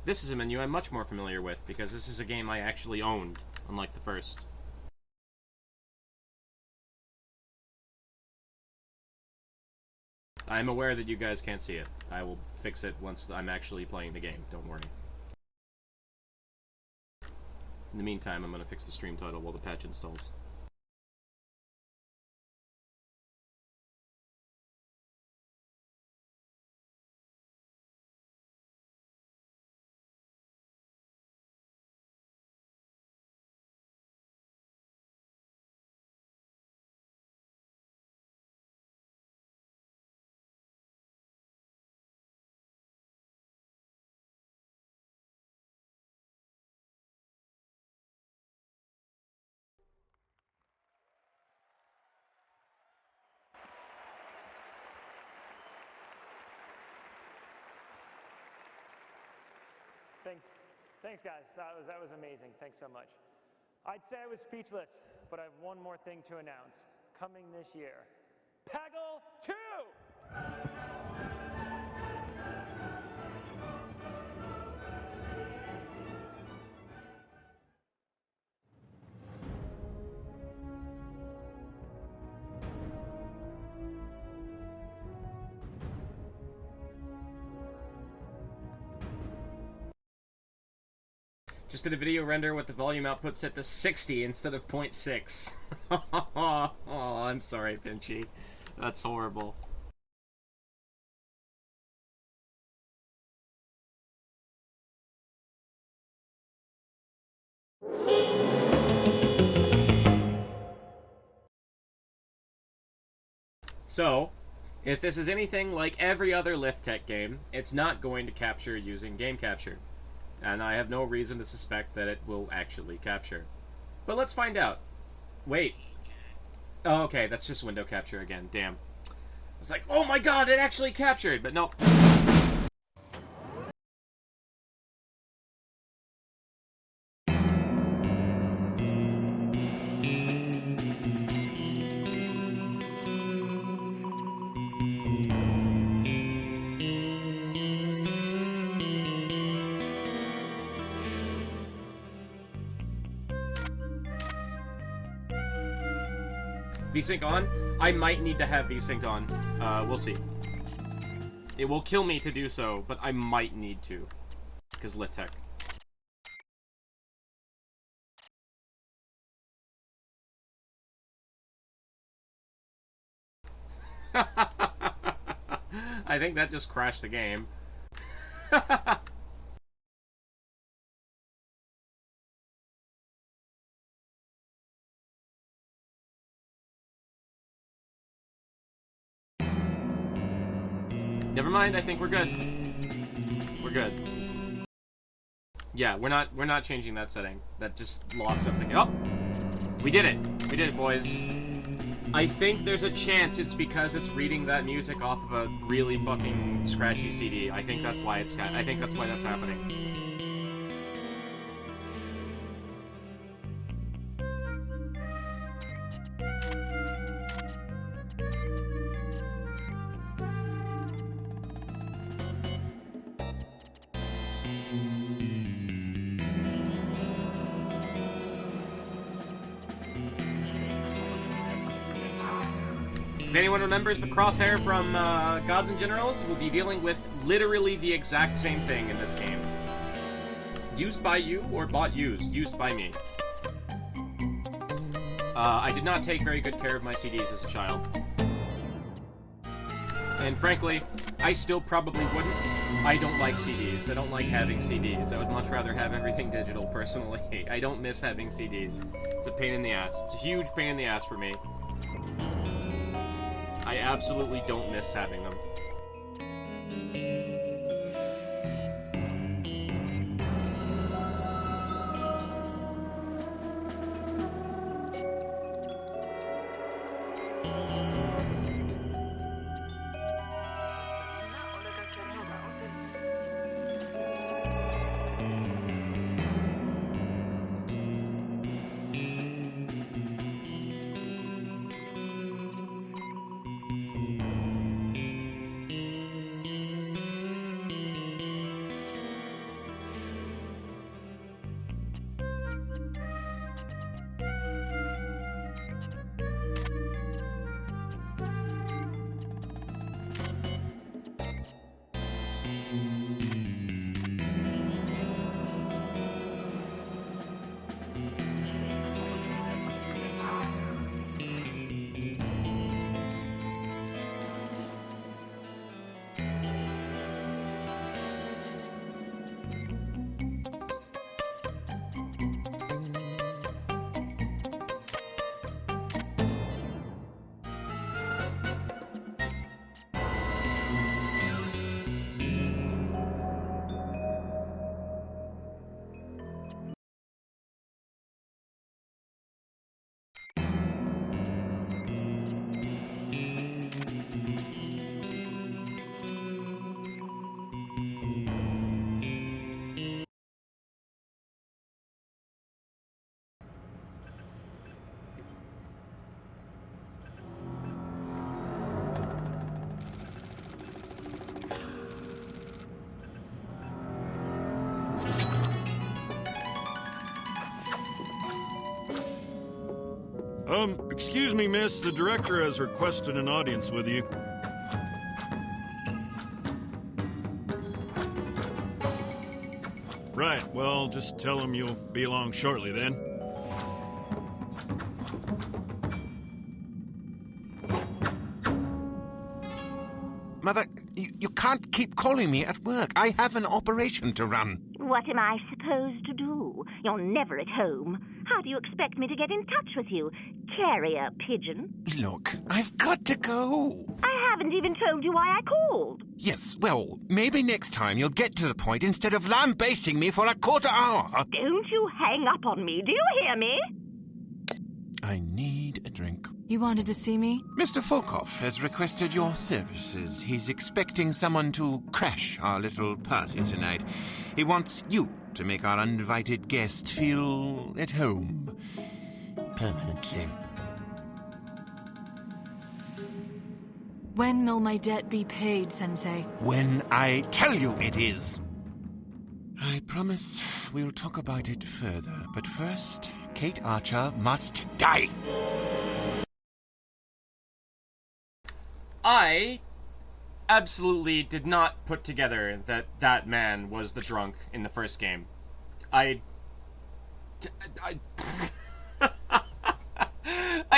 This is a menu I'm much more familiar with, because this is a game I actually owned, unlike the first. I'm aware that you guys can't see it. I will fix it once I'm actually playing the game, don't worry. In the meantime, I'm going to fix the stream title while the patch installs. Thanks, guys. That was amazing. Thanks so much. I'd say I was speechless, but I have one more thing to announce. Coming this year, Peggle 2! Just did a video render with the volume output set to 60 instead of 0.6. Oh, I'm sorry, Pinchy. That's horrible. So, if this is anything like every other Lithtech game, it's not going to capture using game capture. And I have no reason to suspect that it will actually capture. But let's find out. Wait. Oh, okay, that's just window capture again. Damn. It's like, oh my god, it actually captured! But nope. VSync on? I might need to have VSync on. We'll see. It will kill me to do so, but I might need to. Because Lithtech. I think that just crashed the game. Never mind, I think we're good. We're good. Yeah, we're not changing that setting. That just locks up the game. Oh! We did it! We did it, boys. I think there's a chance it's because it's reading that music off of a really fucking scratchy CD. I think that's why that's happening. If anyone remembers the crosshair from Gods and Generals, we'll be dealing with literally the exact same thing in this game. Used by you or bought used? Used by me. I did not take very good care of my CDs as a child. And frankly, I still probably wouldn't. I don't like CDs. I don't like having CDs. I would much rather have everything digital, personally. I don't miss having CDs. It's a pain in the ass. It's a huge pain in the ass for me. I absolutely don't miss having them. Excuse me, miss. The director has requested an audience with you. Right, well, just tell him you'll be along shortly then. Mother, you can't keep calling me at work. I have an operation to run. What am I supposed to do? You're never at home. How do you expect me to get in touch with you? Carrier pigeon? Look, I've got to go. I haven't even told you why I called. Yes, well, maybe next time you'll get to the point instead of lambasting me for a quarter hour. Don't you hang up on me, do you hear me? I need a drink. You wanted to see me? Mr. Volkov has requested your services. He's expecting someone to crash our little party tonight. He wants you to make our uninvited guest feel at home. Permanently. When will my debt be paid, Sensei? When I tell you it is. I promise we'll talk about it further, but first, Kate Archer must die. I absolutely did not put together that that man was the drunk in the first game. I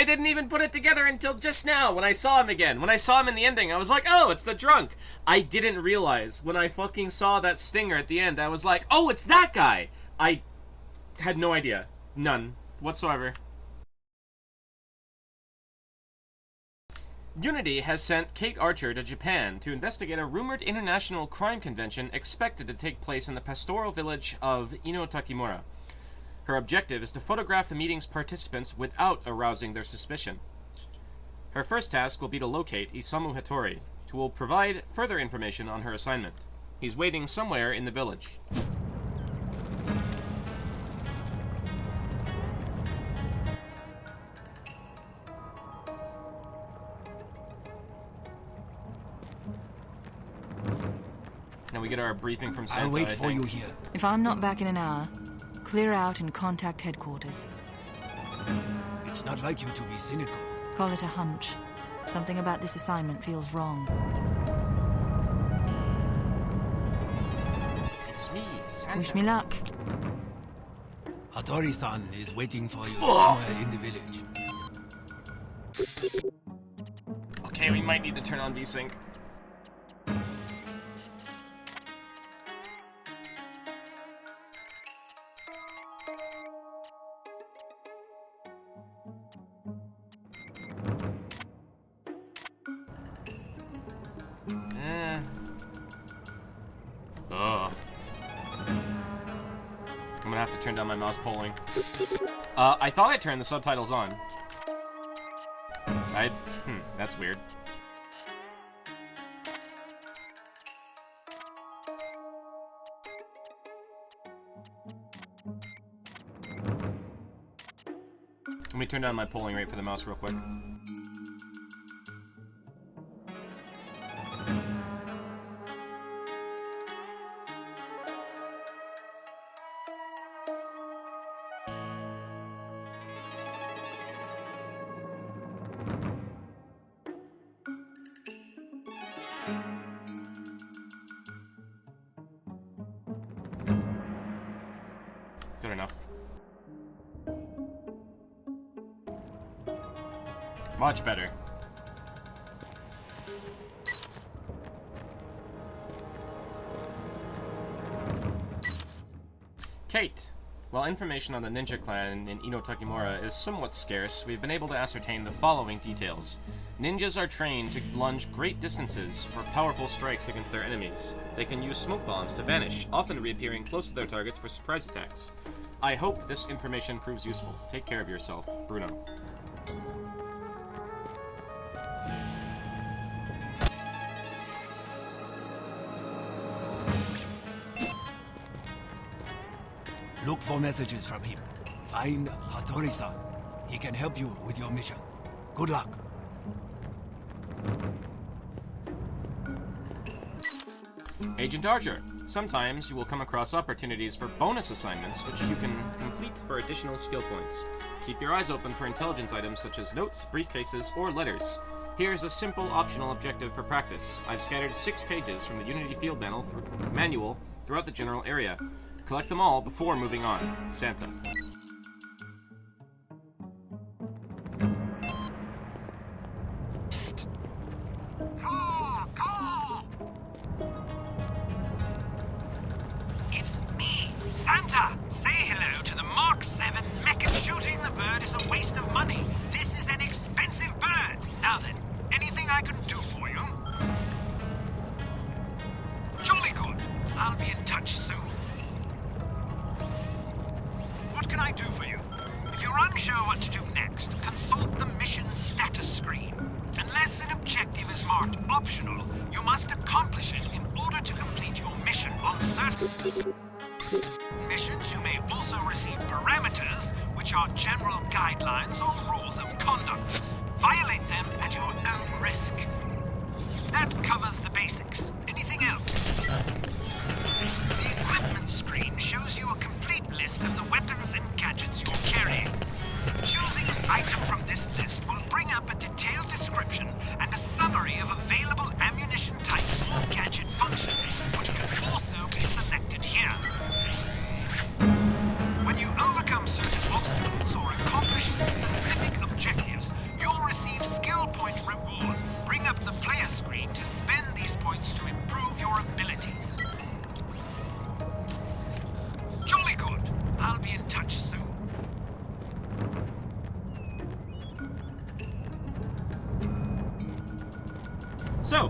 didn't even put it together until just now when I saw him again. When I saw him in the ending, I was like, oh, it's the drunk. I didn't realize when I fucking saw that stinger at the end, I was like, oh, it's that guy. I had no idea. None whatsoever. Unity has sent Kate Archer to Japan to investigate a rumored international crime convention expected to take place in the pastoral village of Inotakimura. Her objective is to photograph the meeting's participants without arousing their suspicion. Her first task will be to locate Isamu Hattori, who will provide further information on her assignment. He's waiting somewhere in the village. Now we get our briefing from Santa, I'll wait for you here. If I'm not back in an hour, clear out and contact headquarters. It's not like you to be cynical. Call it a hunch. Something about this assignment feels wrong. It's me, Santa. Wish me luck. Hattori-san is waiting for you somewhere in the village. Okay, we might need to turn on VSync. I'm gonna have to turn down my mouse polling. I thought I turned the subtitles on. That's weird. Let me turn down my polling rate for the mouse real quick. Good enough. Much better. Kate. While information on the ninja clan in Inotakimura is somewhat scarce, we've been able to ascertain the following details. Ninjas are trained to lunge great distances for powerful strikes against their enemies. They can use smoke bombs to vanish, often reappearing close to their targets for surprise attacks. I hope this information proves useful. Take care of yourself, Bruno. Look for messages from him. Find Hattori-san. He can help you with your mission. Good luck. Agent Archer. Sometimes you will come across opportunities for bonus assignments, which you can complete for additional skill points. Keep your eyes open for intelligence items such as notes, briefcases, or letters. Here's a simple optional objective for practice. I've scattered 6 pages from the Unity field manual throughout the general area. Collect them all before moving on. Santa. It's me, Santa! Say hello to the Mark 7 mecha. Shooting the bird is a waste of money. This is an expensive bird. Now then, anything I can do for you? Jolly good. I'll be in touch soon. What can I do for you? If you're unsure what to do next, consult the mission status screen. Unless an objective is marked optional, you must accomplish it in order to complete your mission. On certain missions, you may also receive parameters, which are general guidelines or rules of conduct. Violate them at your own risk. That covers the basics. Anything else? The equipment screen shows you a complete list of the weapons and gadgets you're carrying. Choosing an item from this list will bring up a detailed description and a summary of available ammunition types or gadget functions, which can also be selected here. When you overcome certain obstacles or accomplish specific objectives, you'll receive skill point rewards. Bring up the player screen to spend these points to improve your abilities. Jolly good. I'll be in touch soon. So,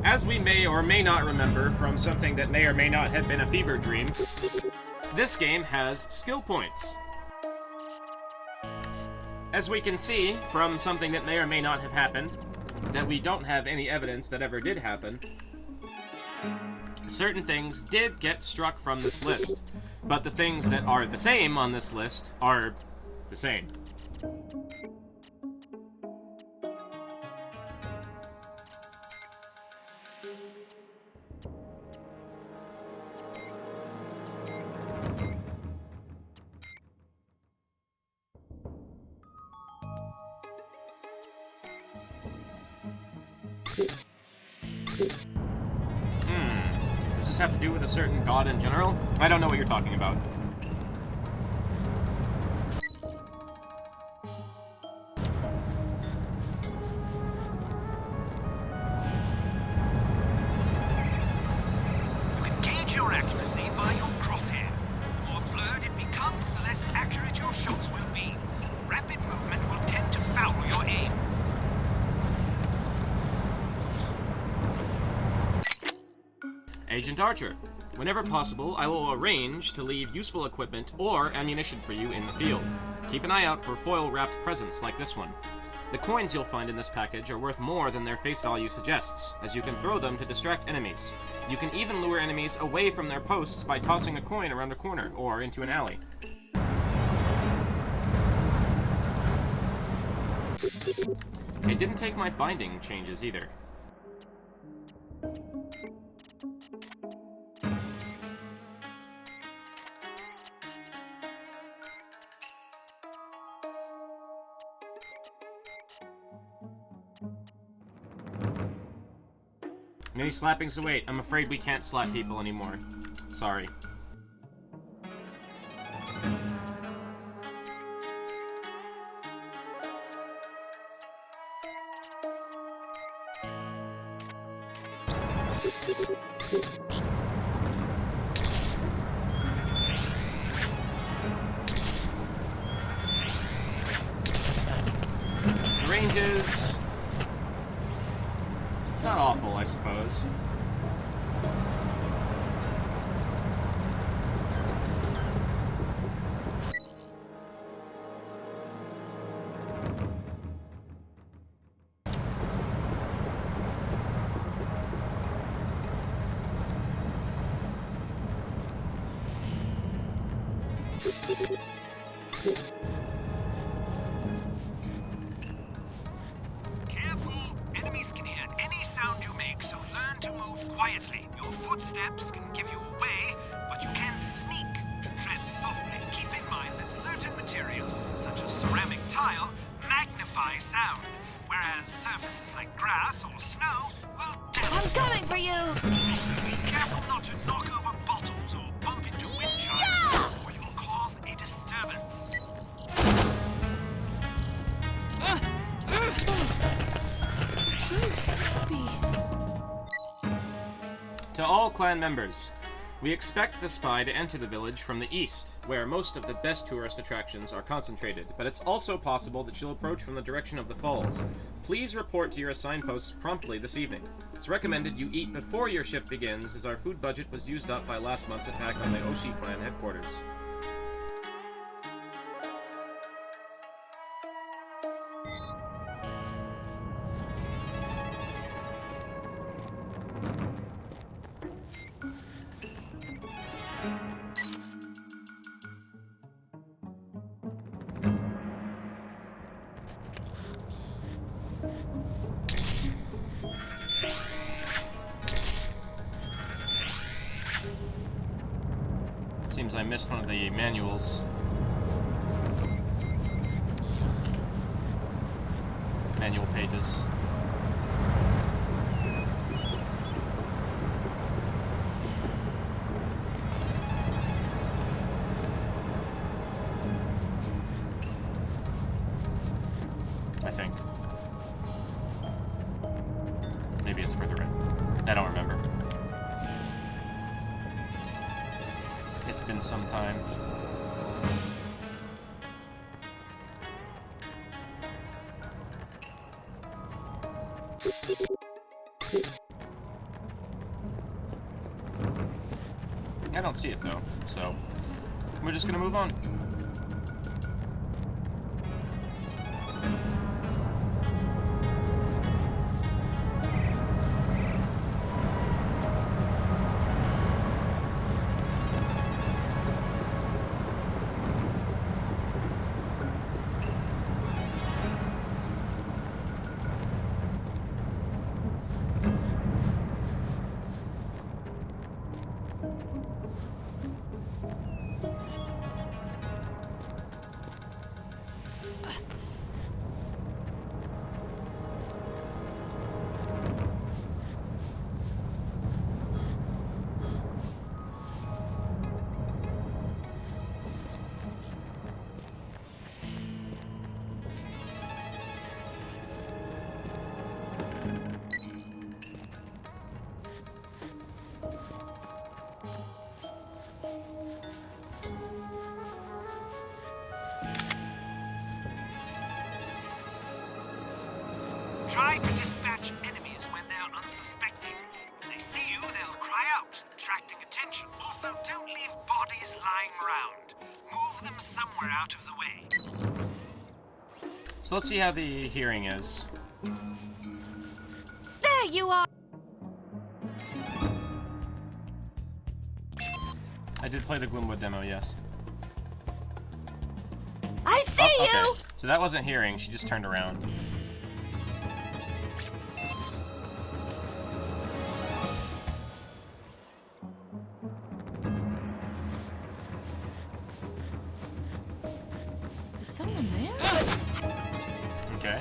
as we may or may not remember from something that may or may not have been a fever dream, this game has skill points. As we can see from something that may or may not have happened, that we don't have any evidence that ever did happen, certain things did get struck from this list, but the things that are the same on this list are the same. Does this have to do with a certain god in general? I don't know what you're talking about. You can gauge your accuracy by your crosshair. The more blurred it becomes, the less accurate your shots will be. Rapid movement will tend to foul your aim. Agent Archer. Whenever possible, I will arrange to leave useful equipment or ammunition for you in the field. Keep an eye out for foil-wrapped presents like this one. The coins you'll find in this package are worth more than their face value suggests, as you can throw them to distract enemies. You can even lure enemies away from their posts by tossing a coin around a corner or into an alley. It didn't take my binding changes either. Many slappings await. I'm afraid we can't slap people anymore. Sorry. The range is not awful, I suppose. Careful! Enemies can hear any sound you make, so learn to move quietly. Your footsteps amplify sound, whereas surfaces like grass or snow will I'm coming for you! Be careful not to knock over bottles or bump into wind chimes, or you'll cause a disturbance. To all clan members, we expect the spy to enter the village from the east, where most of the best tourist attractions are concentrated, but it's also possible that she'll approach from the direction of the falls. Please report to your assigned posts promptly this evening. It's recommended you eat before your shift begins, as our food budget was used up by last month's attack on the Oshi clan headquarters. Seems I missed one of the manuals. Manual pages. I think. Maybe it's further in. I don't remember. It's been some time. I don't see it though, so we're just gonna move on. Try to dispatch enemies when they're unsuspecting. If they see you, they'll cry out, attracting attention. Also, don't leave bodies lying around. Move them somewhere out of the way. So let's see how the hearing is. There you are! I did play the Gloomwood demo, yes. I see you! So that wasn't hearing, she just turned around. Is someone there? Okay.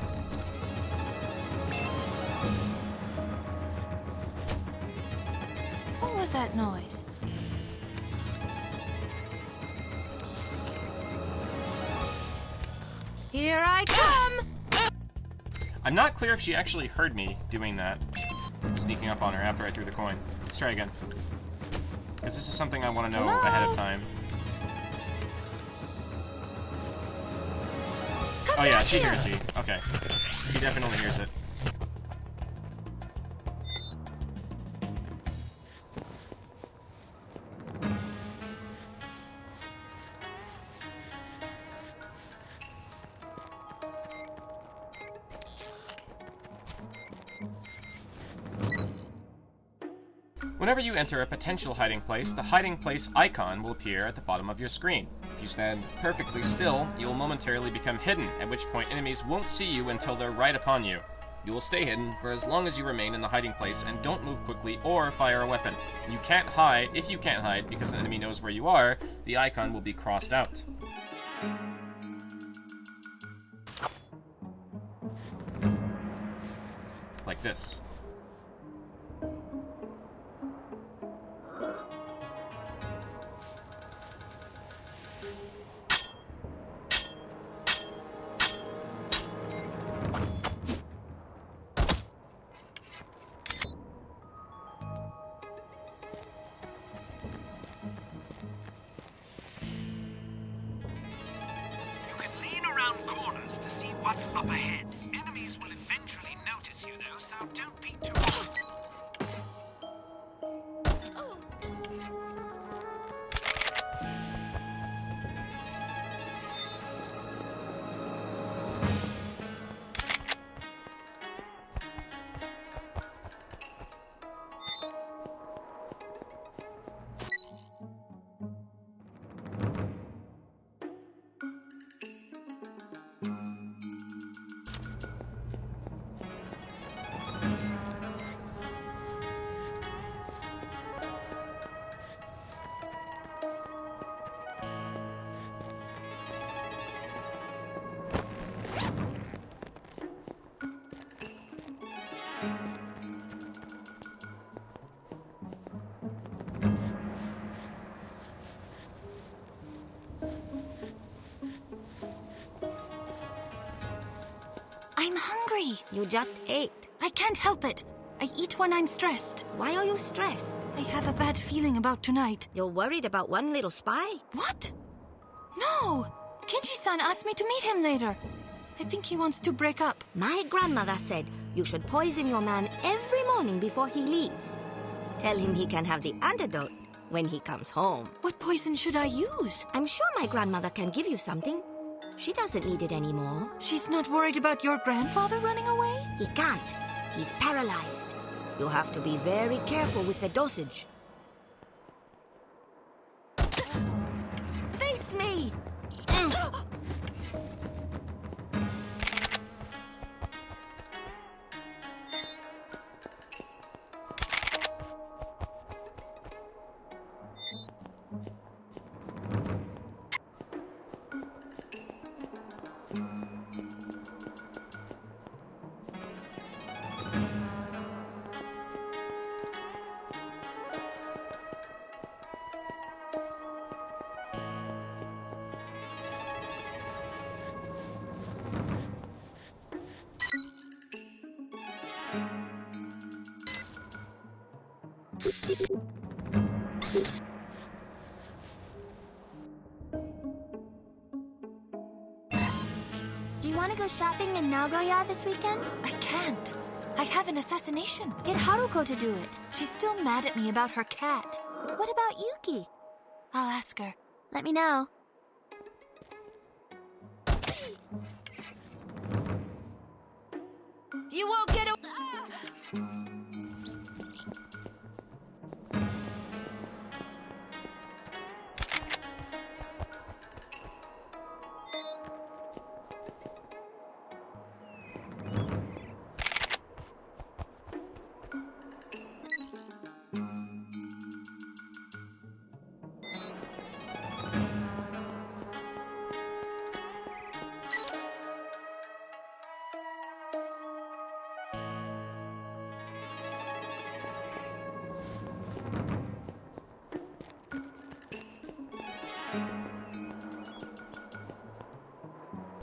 What was that noise? Here I come! I'm not clear if she actually heard me doing that. Sneaking up on her after I threw the coin. Let's try again. Because this is something I want to know ahead of time. Come Oh yeah, back she here. hears you. Okay. She definitely hears it. Whenever you enter a potential hiding place, the hiding place icon will appear at the bottom of your screen. If you stand perfectly still, you will momentarily become hidden, at which point enemies won't see you until they're right upon you. You will stay hidden for as long as you remain in the hiding place and don't move quickly or fire a weapon. You can't hide. If you can't hide because the enemy knows where you are, the icon will be crossed out. this. Corners to see what's up ahead. Enemies will eventually notice you, though, so don't be too... I'm hungry. You just ate. I can't help it. I eat when I'm stressed. Why are you stressed? I have a bad feeling about tonight. You're worried about one little spy? What? No! Kenji-san asked me to meet him later. I think he wants to break up. My grandmother said you should poison your man every morning before he leaves. Tell him he can have the antidote when he comes home. What poison should I use? I'm sure my grandmother can give you something. She doesn't need it anymore. She's not worried about your grandfather running away? He can't. He's paralyzed. You have to be very careful with the dosage. Face me! Do you want to go shopping in Nagoya this weekend? I can't. I have an assassination. Get Haruko to do it. She's still mad at me about her cat. What about Yuki? I'll ask her. Let me know. You won't get away!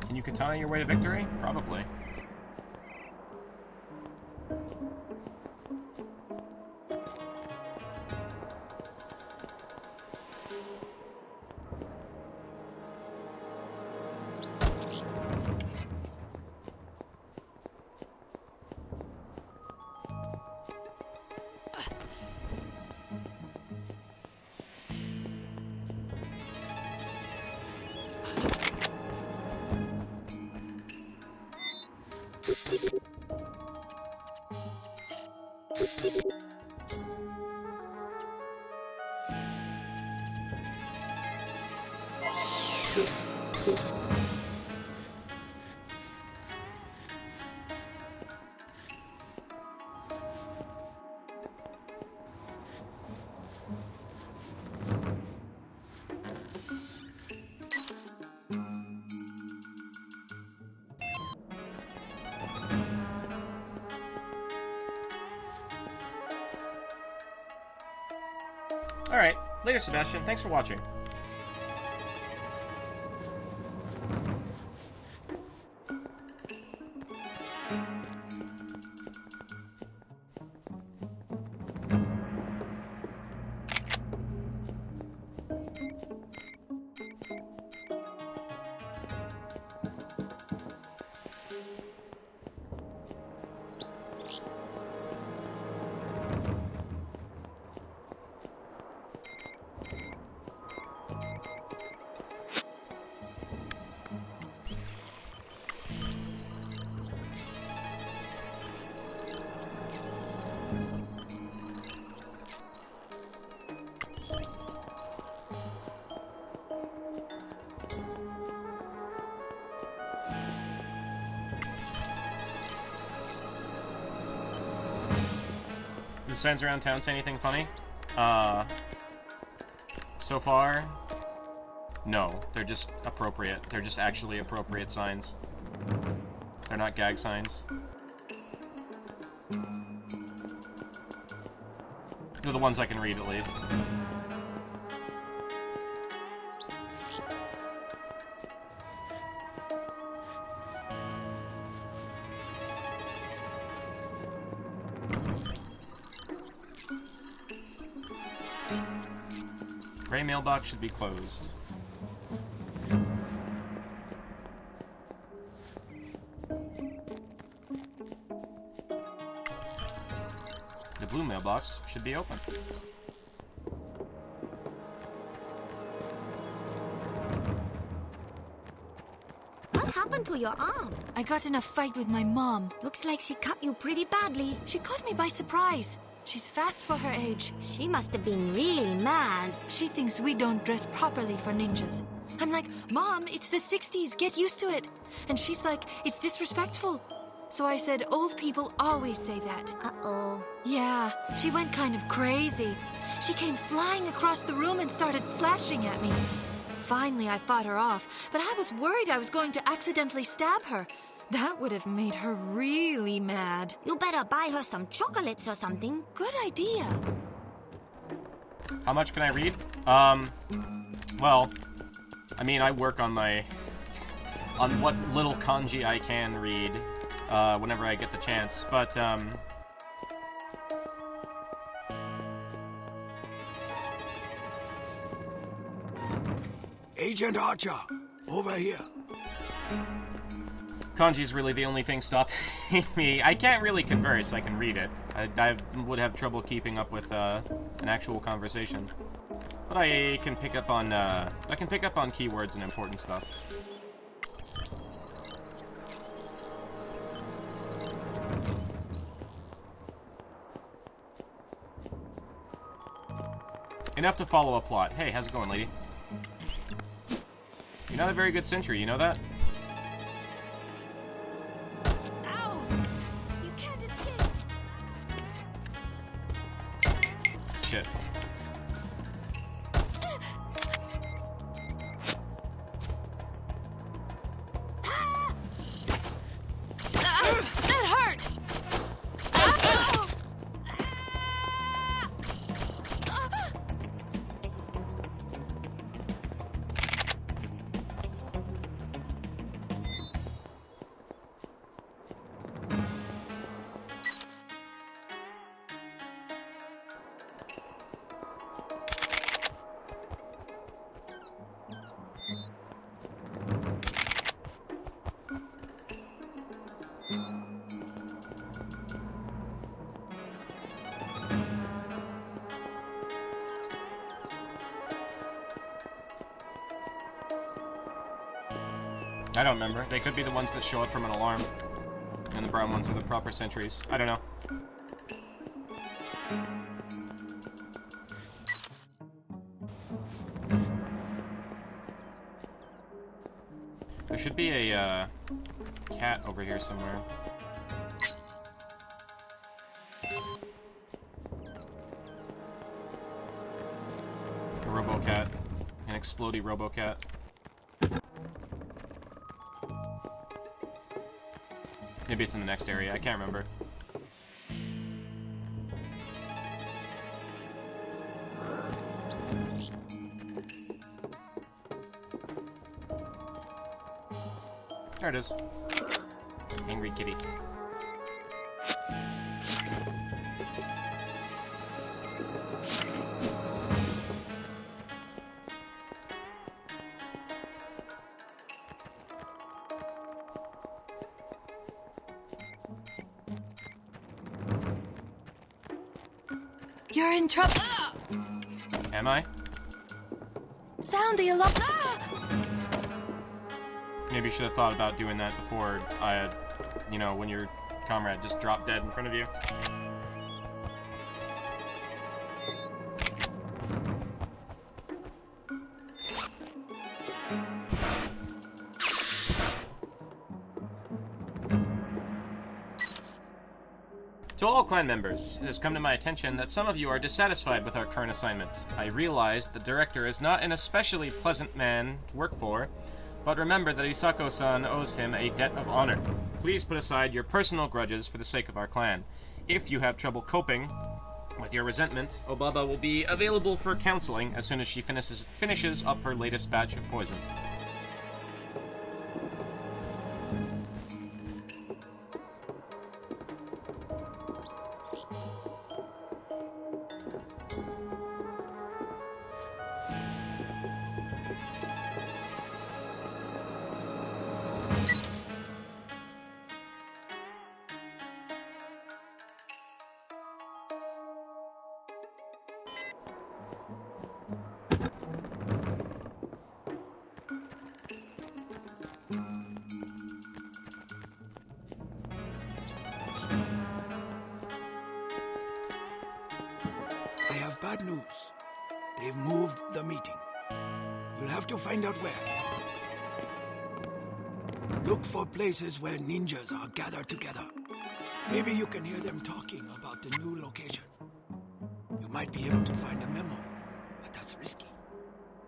Can you katana your way to victory? Probably. Alright, later Sebastian, thanks for watching. The signs around town say anything funny? So far, no. They're just appropriate. They're just actually appropriate signs. They're not gag signs. They're the ones I can read, at least. Gray mailbox should be closed. The blue mailbox should be open. What happened to your arm? I got in a fight with my mom. Looks like she cut you pretty badly. She caught me by surprise. She's fast for her age. She must have been really mad. She thinks we don't dress properly for ninjas. I'm like, Mom, it's the 60s, get used to it. And she's like, it's disrespectful. So I said, old people always say that. Uh-oh. Yeah, she went kind of crazy. She came flying across the room and started slashing at me. Finally, I fought her off, but I was worried I was going to accidentally stab her. That would have made her really mad. You better buy her some chocolates or something. Good idea. How much can I read? Well, I mean, I work on my... on what little kanji I can read, whenever I get the chance, but, Agent Archer, over here. Kanji's really the only thing stopping me. I can't really converse, I can read it. I would have trouble keeping up with, an actual conversation. But I can pick up on, keywords and important stuff. Enough to follow a plot. Hey, how's it going, lady? You're not a very good sentry, you know that? Ow! You can't escape! Shit. That hurt! I don't remember. They could be the ones that show up from an alarm. And the brown ones are the proper sentries. I don't know. There should be a, cat over here somewhere. A robo-cat. An explodey robo-cat. Maybe it's in the next area, I can't remember. There it is. Angry kitty. You're in trouble. Am I? Sound the alarm. Maybe you should have thought about doing that before I had, you know, when your comrade just dropped dead in front of you. To all clan members, it has come to my attention that some of you are dissatisfied with our current assignment. I realize the director is not an especially pleasant man to work for, but remember that Isako-san owes him a debt of honor. Please put aside your personal grudges for the sake of our clan. If you have trouble coping with your resentment, Obaba will be available for counseling as soon as she finishes up her latest batch of poison. I have bad news. They've moved the meeting. You'll have to find out where. Look for places where ninjas are gathered together. Maybe you can hear them talking about the new location. You might be able to find a memo, but that's risky.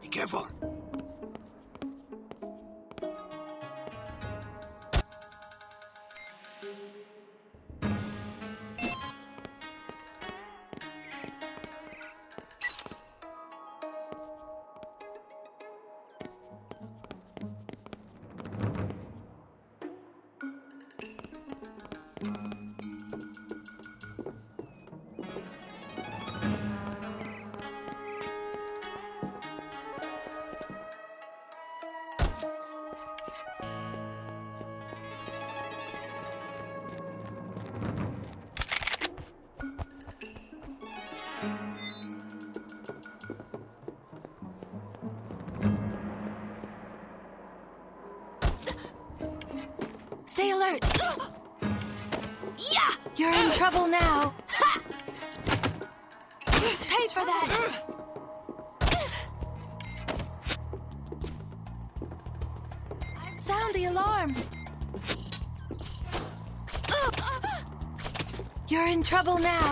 Be careful. Stay alert. Yeah! You're in trouble now. Ha! Pay for that. Sound the alarm. You're in trouble now.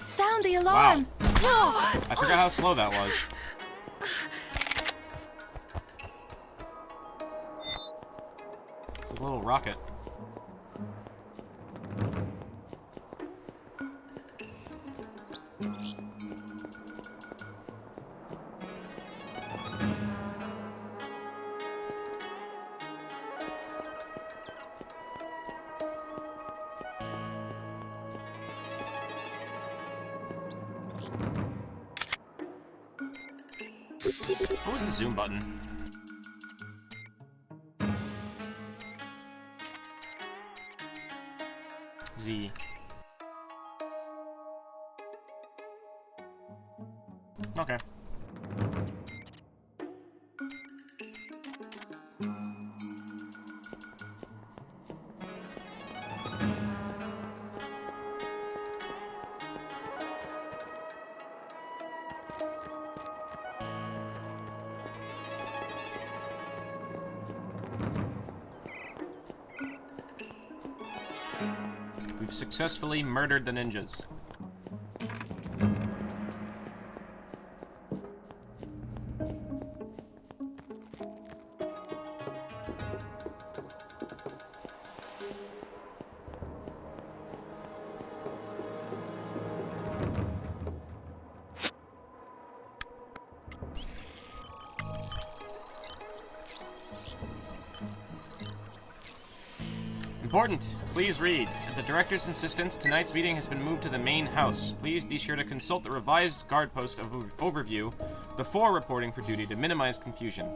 Sound the alarm. Wow. I forgot how slow that was. It's a little rocket. What was the zoom button? Z. Okay. We've successfully murdered the ninjas. Important! Please read. At the director's insistence, tonight's meeting has been moved to the main house. Please be sure to consult the revised guard post overview before reporting for duty to minimize confusion.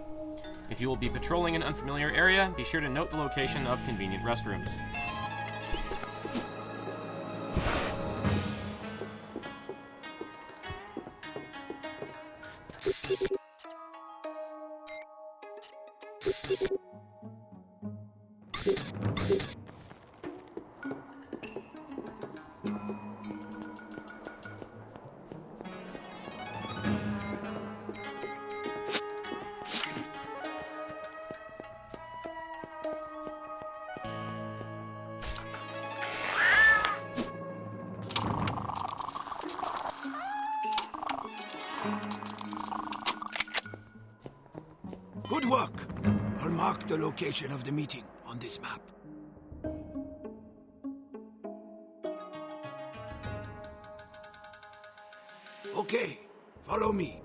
If you will be patrolling an unfamiliar area, be sure to note the location of convenient restrooms. Good work. I'll mark the location of the meeting on this map. Okay, follow me.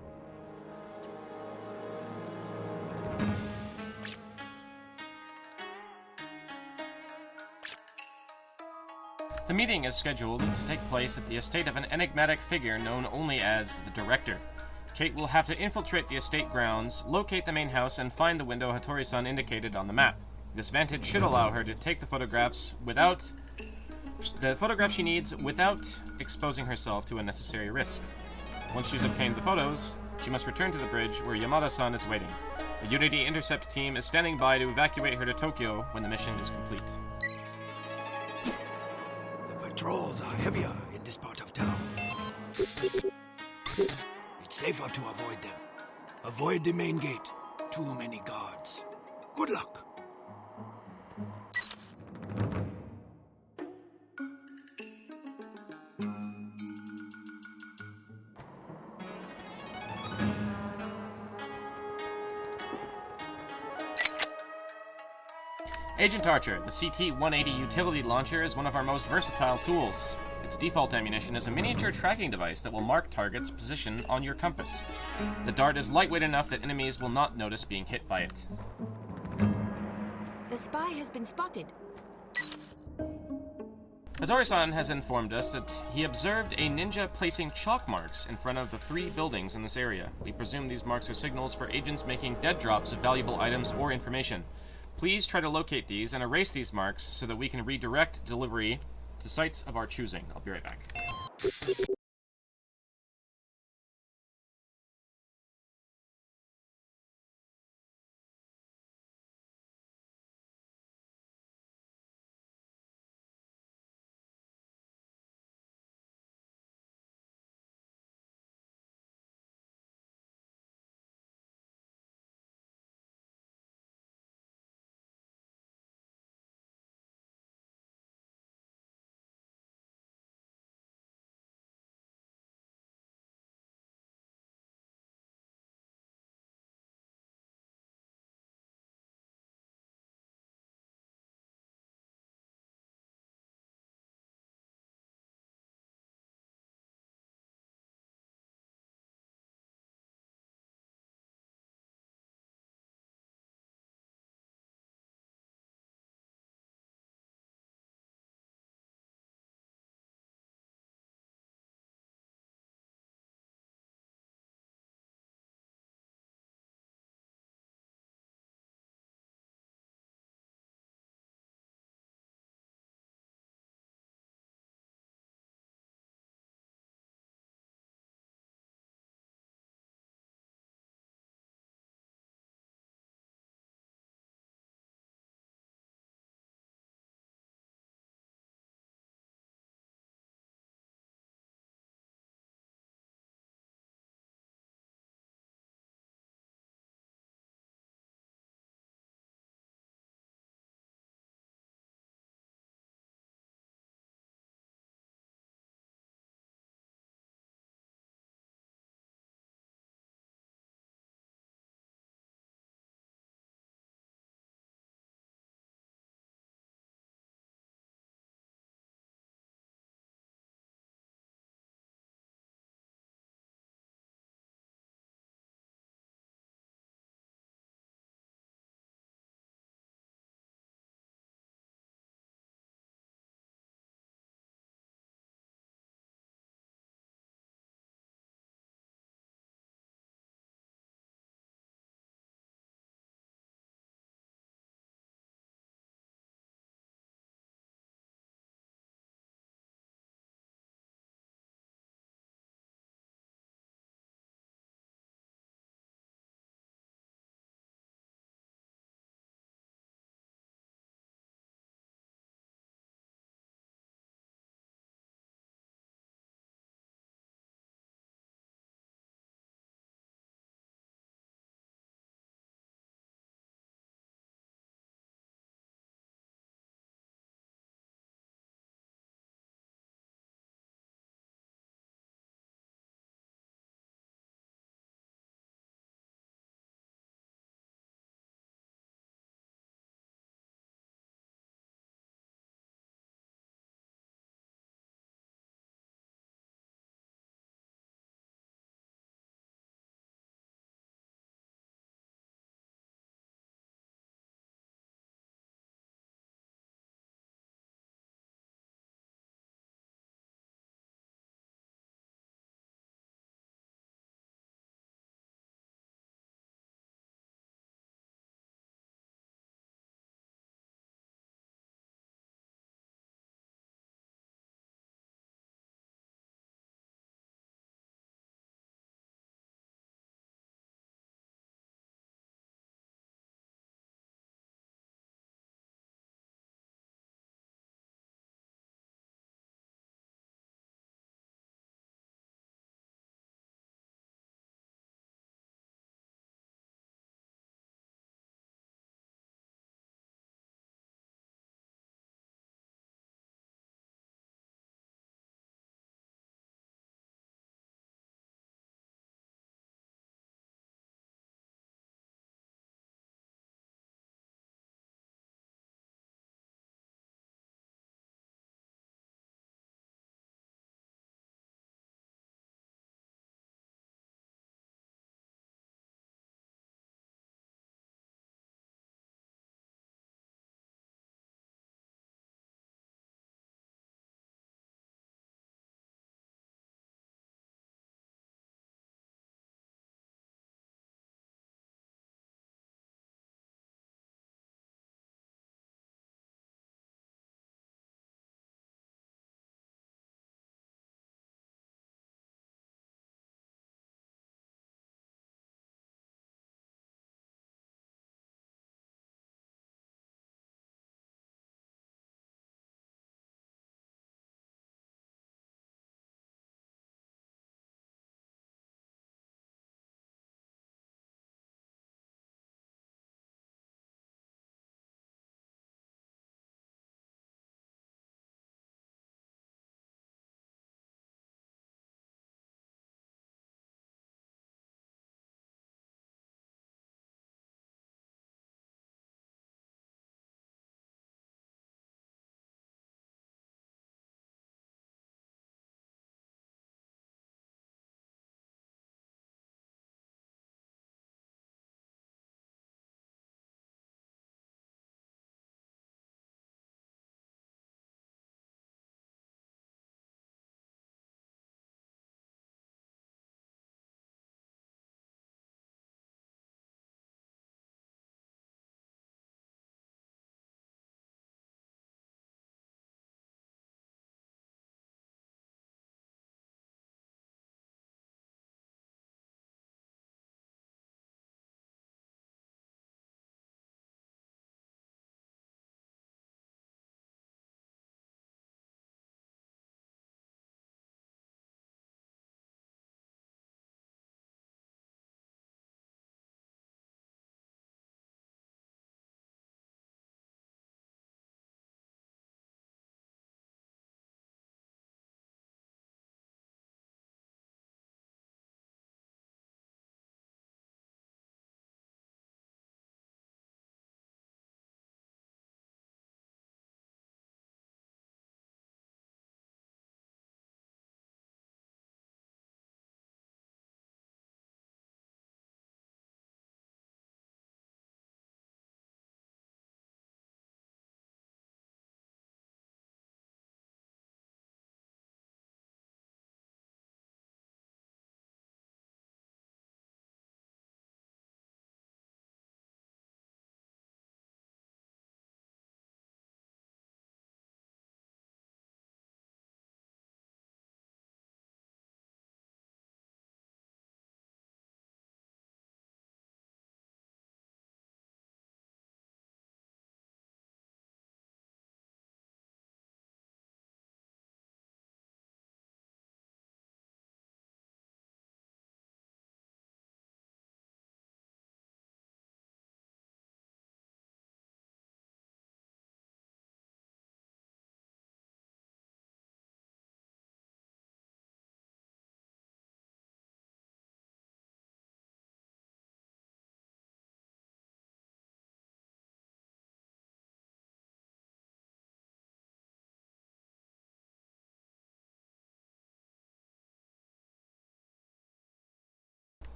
The meeting is scheduled to take place at the estate of an enigmatic figure known only as the Director. Kate will have to infiltrate the estate grounds, locate the main house, and find the window Hattori-san indicated on the map. This vantage should allow her to take the photographs she needs without exposing herself to unnecessary risk. Once she's obtained the photos, she must return to the bridge where Yamada-san is waiting. A Unity Intercept team is standing by to evacuate her to Tokyo when the mission is complete. The patrols are heavier in this part of town. It's safer to avoid them. Avoid the main gate. Too many guards. Good luck. Agent Archer, the CT-180 utility launcher is one of our most versatile tools. Its default ammunition is a miniature tracking device that will mark target's position on your compass. The dart is lightweight enough that enemies will not notice being hit by it. The spy has been spotted. Hattori-san has informed us that he observed a ninja placing chalk marks in front of the 3 buildings in this area. We presume these marks are signals for agents making dead drops of valuable items or information. Please try to locate these and erase these marks so that we can redirect delivery to sites of our choosing. I'll be right back.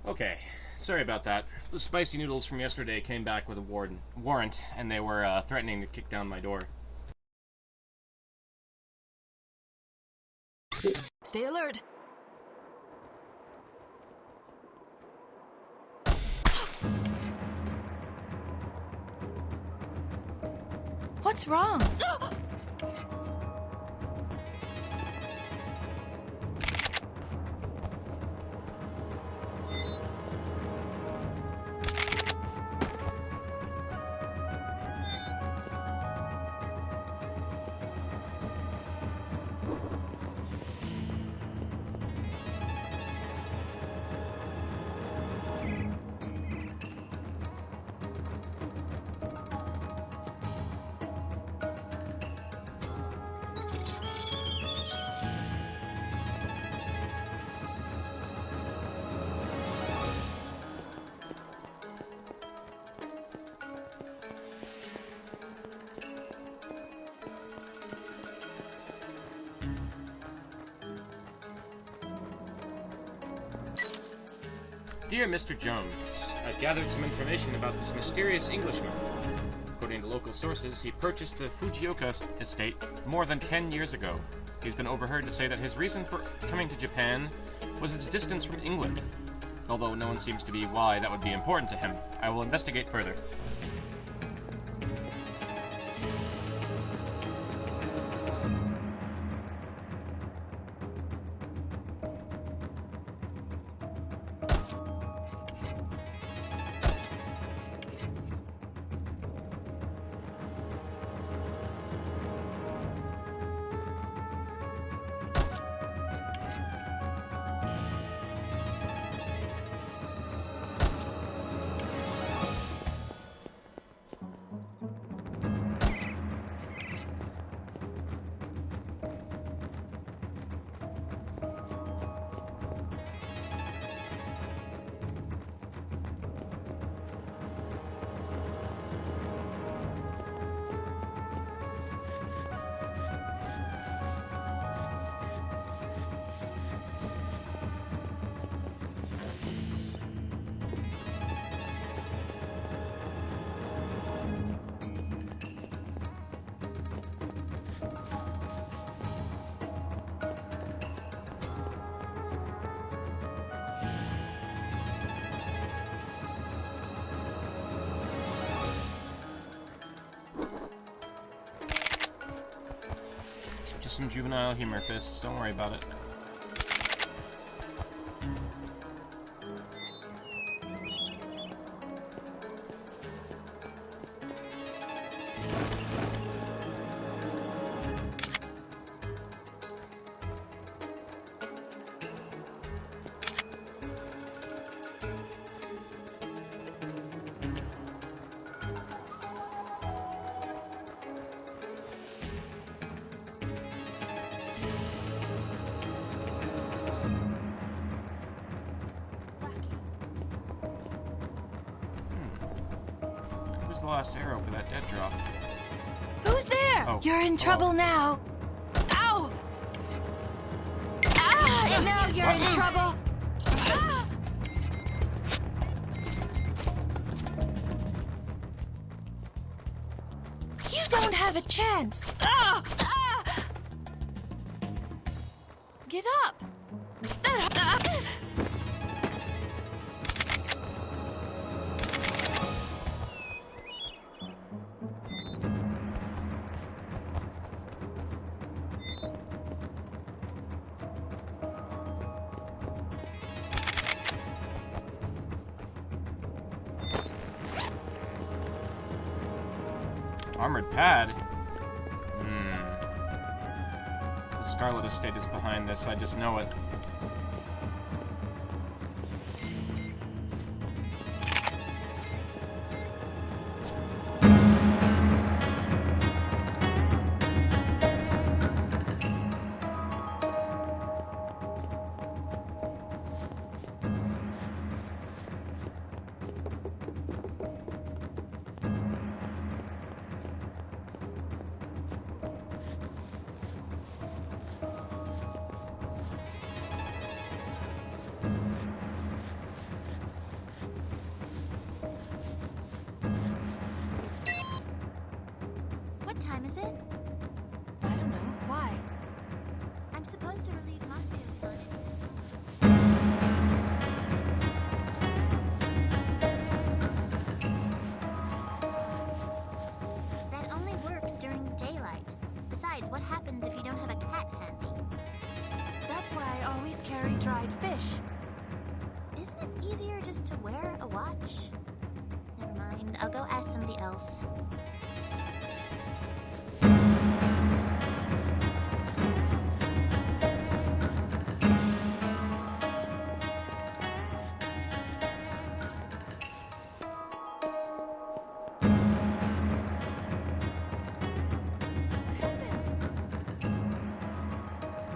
Okay, sorry about that. The spicy noodles from yesterday came back with a warrant, and they were threatening to kick down my door. Stay alert. What's wrong? Dear Mr. Jones, I've gathered some information about this mysterious Englishman. According to local sources, he purchased the Fujioka estate more than 10 years ago. He's been overheard to say that his reason for coming to Japan was its distance from England. Although no one seems to be why that would be important to him. I will investigate further. Just some juvenile humor fists, don't worry about it. Where's the last arrow for that dead drop? Who's there? Oh. You're in trouble now. Ow! Ah! And now you're in trouble. Ah! You don't have a chance. Ah! Ah! Get up. Ah! Armored pad? The Scarlet Estate is behind this, I just know it. is it? I don't know. Why? I'm supposed to relieve Maseo-san. That only works during daylight. Besides, what happens if you don't have a cat handy? That's why I always carry dried fish. Isn't it easier just to wear a watch? Never mind, I'll go ask somebody else.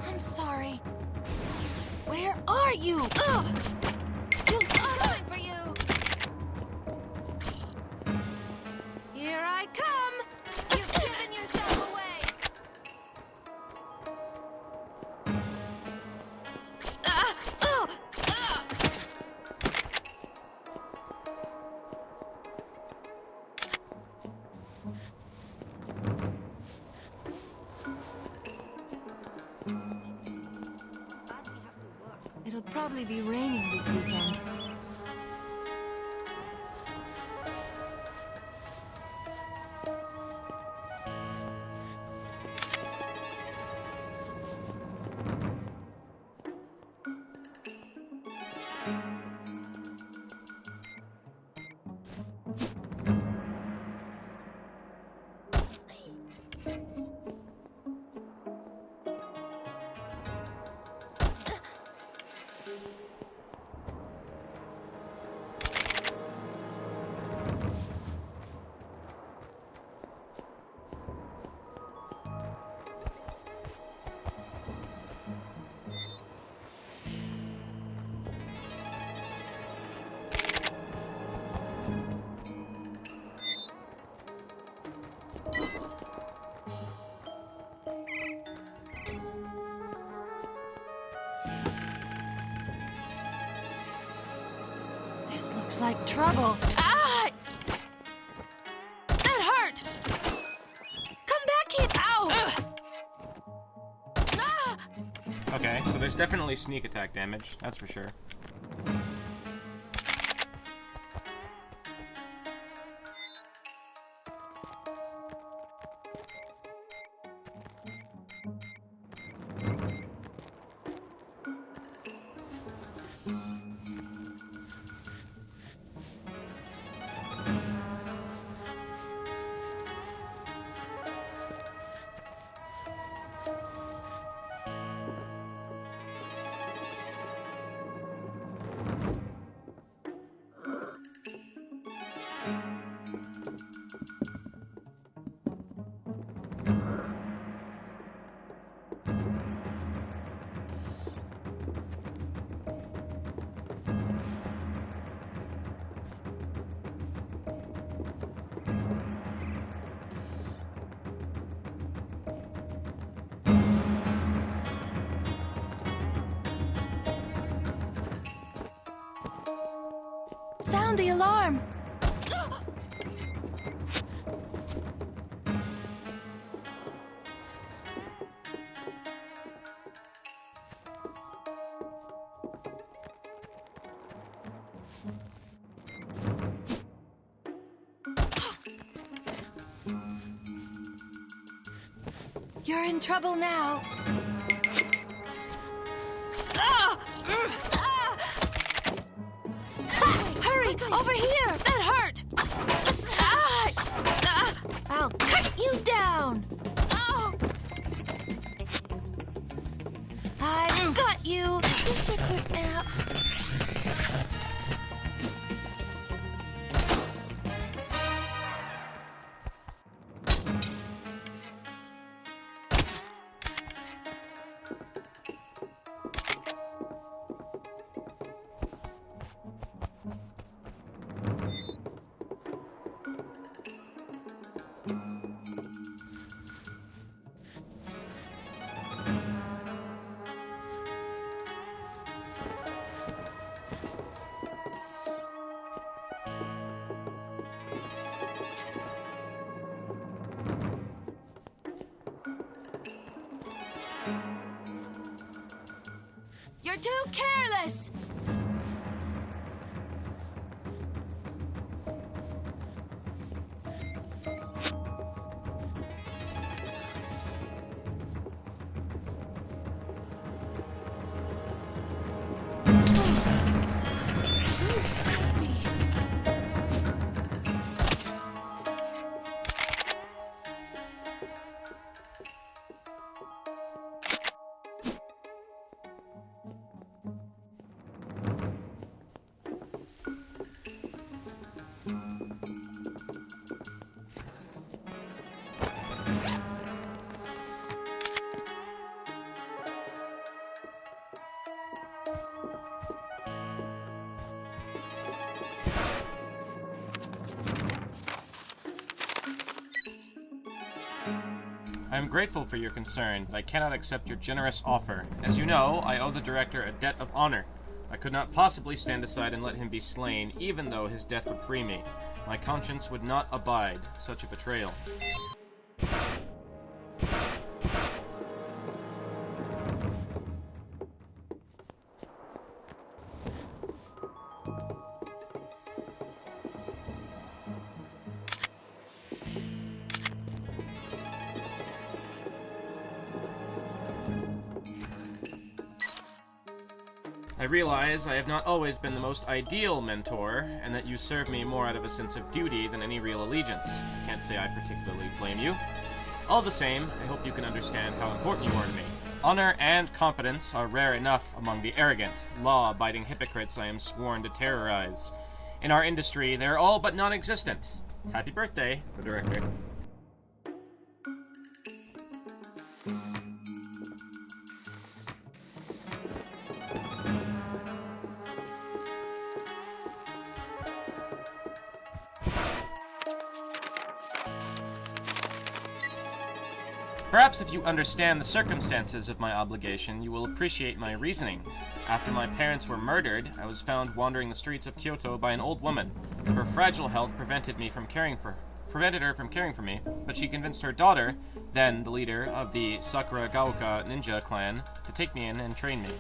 I'm sorry. Where are you? Ugh! I'm coming for you! Here I come! You've given yourself away! It'll probably be raining this weekend. This looks like trouble. Ah! That hurt! Come back here! Ow! Ah! Okay, so there's definitely sneak attack damage, that's for sure. Sound the alarm! You're in trouble now. Hurry! Over here! That hurt! I'll cut you down! Oh! I've got you! Just a quick nap. useless! I am grateful for your concern, but I cannot accept your generous offer. As you know, I owe the director a debt of honor. I could not possibly stand aside and let him be slain, even though his death would free me. My conscience would not abide such a betrayal. I realize I have not always been the most ideal mentor, and that you serve me more out of a sense of duty than any real allegiance. I can't say I particularly blame you. All the same, I hope you can understand how important you are to me. Honor and competence are rare enough among the arrogant, law-abiding hypocrites I am sworn to terrorize. In our industry, they're all but non-existent. Happy birthday, the director. Perhaps if you understand the circumstances of my obligation, you will appreciate my reasoning. After my parents were murdered, I was found wandering the streets of Kyoto by an old woman. Her fragile health prevented her from caring for me, but she convinced her daughter, then the leader of the Sakuragaoka ninja clan, to take me in and train me.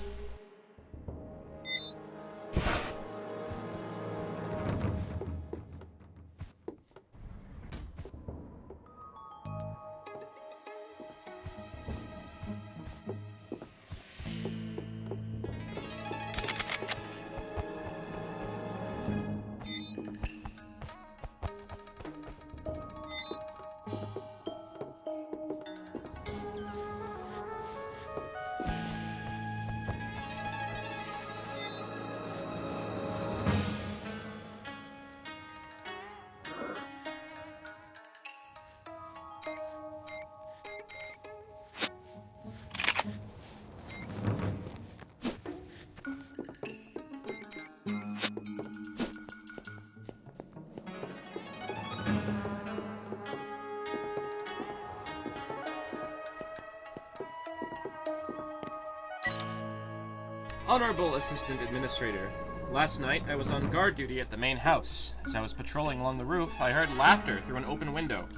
Honorable Assistant Administrator, last night I was on guard duty at the main house. As I was patrolling along the roof, I heard laughter through an open window.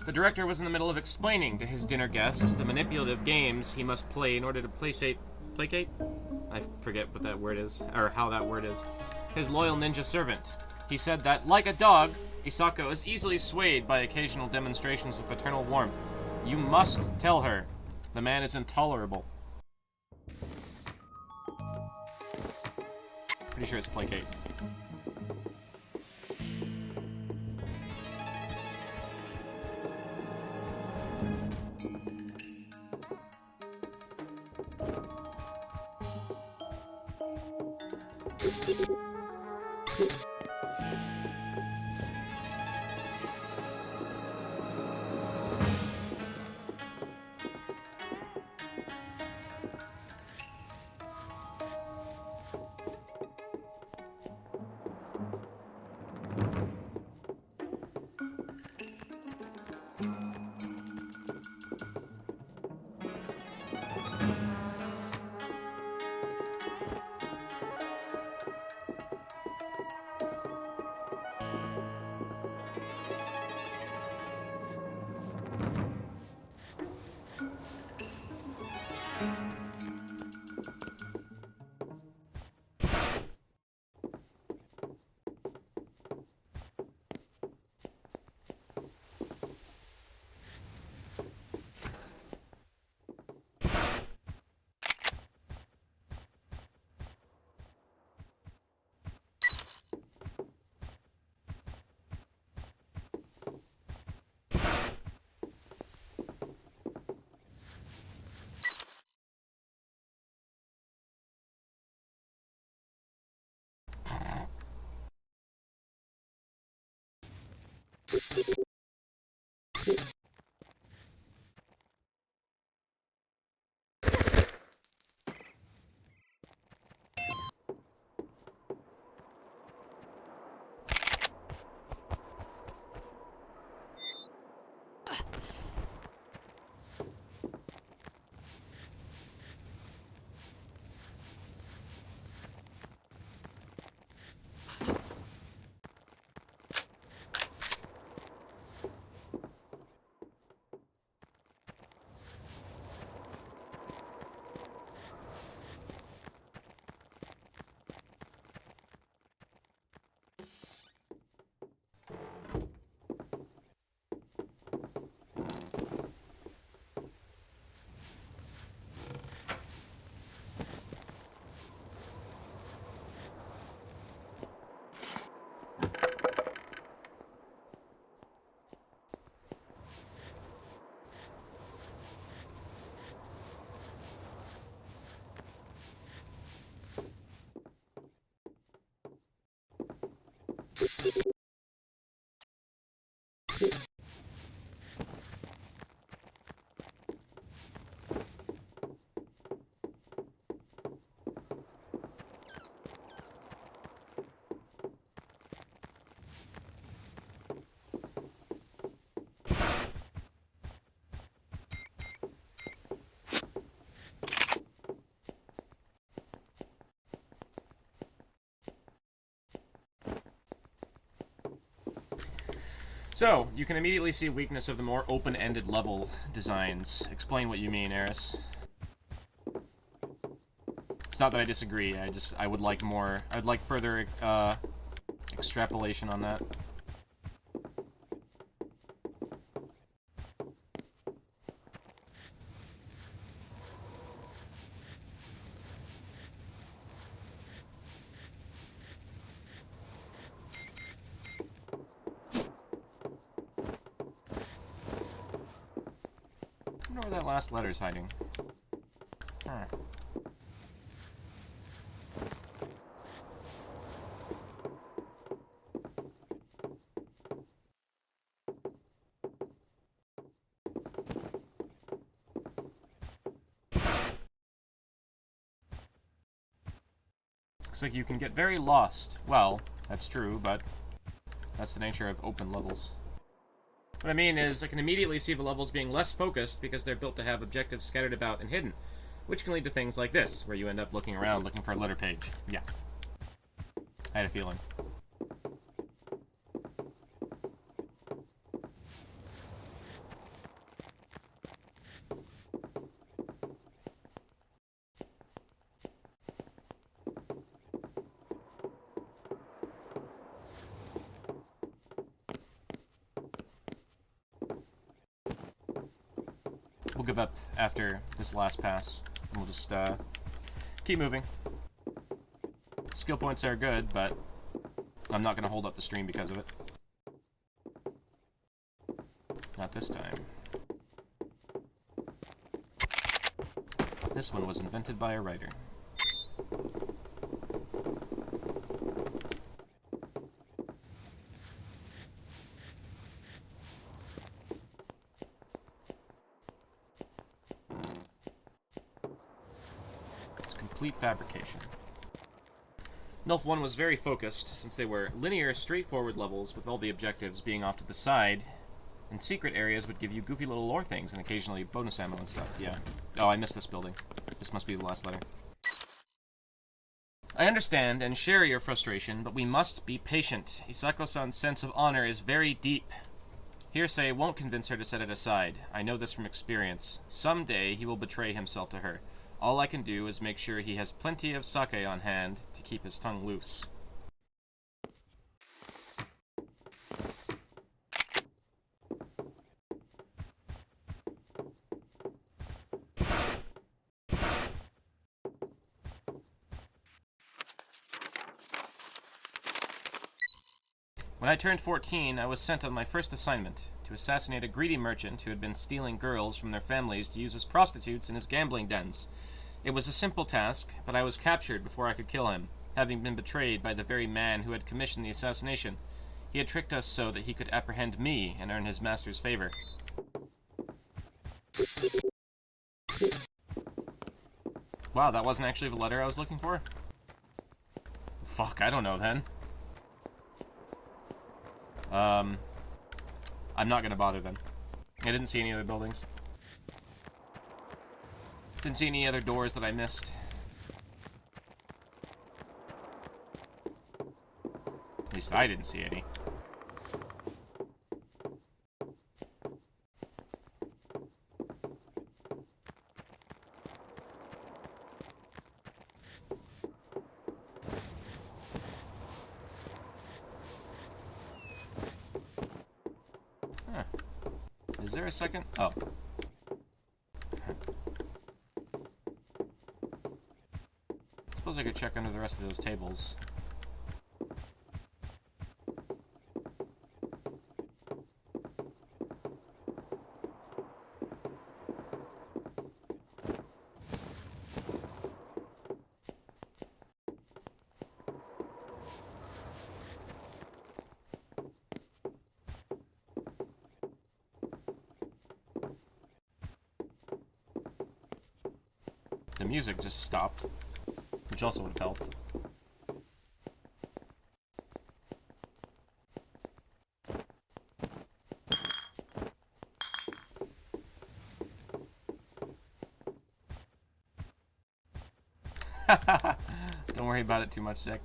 The director was in the middle of explaining to his dinner guests the manipulative games he must play in order to placate? I forget what that word is, or how that word is. His loyal ninja servant. He said that, like a dog, Isako is easily swayed by occasional demonstrations of paternal warmth. You must tell her. The man is intolerable. Pretty sure it's placate. So, you can immediately see weakness of the more open-ended level designs. Explain what you mean, Eris. It's not that I disagree, I would like more, I'd like further, extrapolation on that. I wonder where that last letter's hiding. Huh. Looks like you can get very lost. Well, that's true, but that's the nature of open levels. What I mean is, I can immediately see the levels being less focused because they're built to have objectives scattered about and hidden, which can lead to things like this, where you end up looking around looking for a letter page. Yeah. I had a feeling. We'll give up after this last pass. And we'll just keep moving. Skill points are good, but I'm not going to hold up the stream because of it. Not this time. This one was invented by a writer. Complete fabrication. NOLF2 was very focused, since they were linear, straightforward levels with all the objectives being off to the side, and secret areas would give you goofy little lore things and occasionally bonus ammo and stuff, yeah. Oh, I missed this building. This must be the last letter. I understand and share your frustration, but we must be patient. Isako-san's sense of honor is very deep. Hearsay won't convince her to set it aside. I know this from experience. Someday he will betray himself to her. All I can do is make sure he has plenty of sake on hand to keep his tongue loose. When I turned 14, I was sent on my first assignment, to assassinate a greedy merchant who had been stealing girls from their families to use as prostitutes in his gambling dens. It was a simple task, but I was captured before I could kill him, having been betrayed by the very man who had commissioned the assassination. He had tricked us so that he could apprehend me and earn his master's favor. Wow, that wasn't actually the letter I was looking for? Fuck, I don't know then. I'm not gonna bother then. I didn't see any other buildings. Didn't see any other doors that I missed. At least I didn't see any. Huh. Is there a second? Oh. Suppose I could check under the rest of those tables. The music just stopped, which also would have helped. Don't worry about it too much, Sick.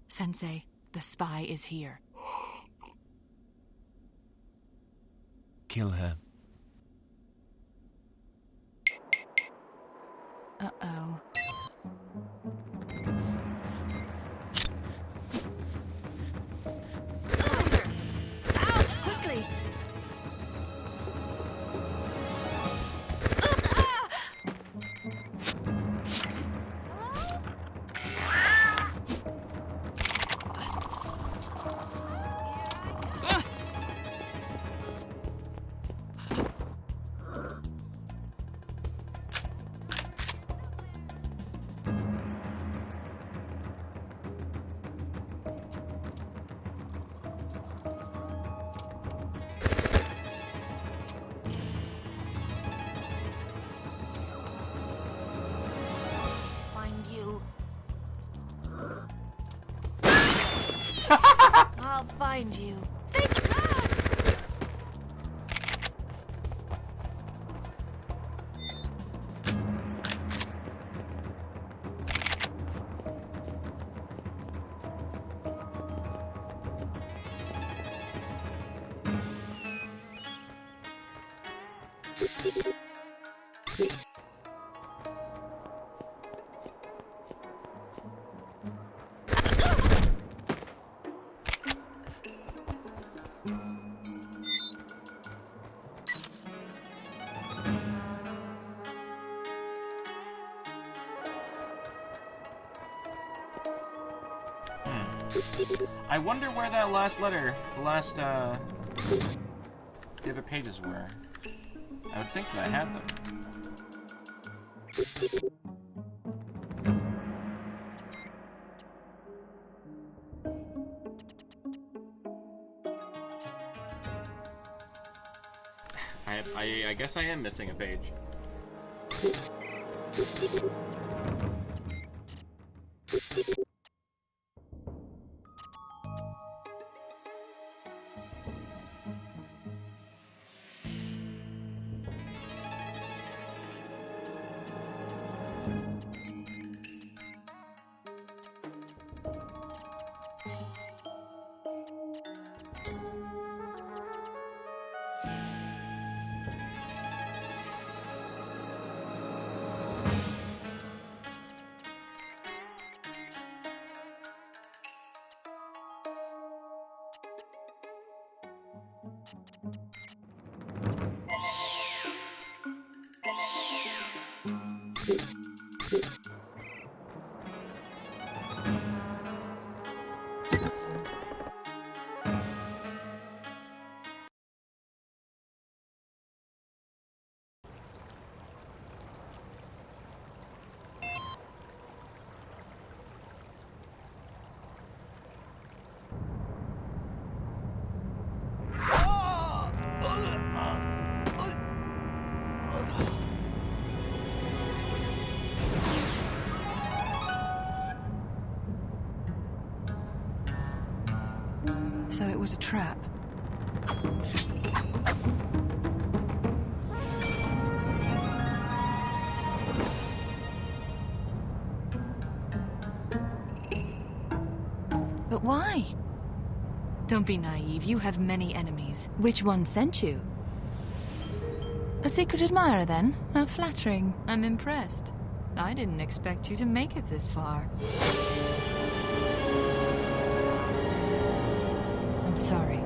Sensei, the spy is here. Kill her. Uh-oh. Quickly! I'll find you. Thank God! I wonder where that last letter, the other pages were. I would think that I had them. I guess I am missing a page. So it was a trap. But why? Don't be naive. You have many enemies. Which one sent you? A secret admirer, then? How flattering. I'm impressed. I didn't expect you to make it this far. I'm sorry.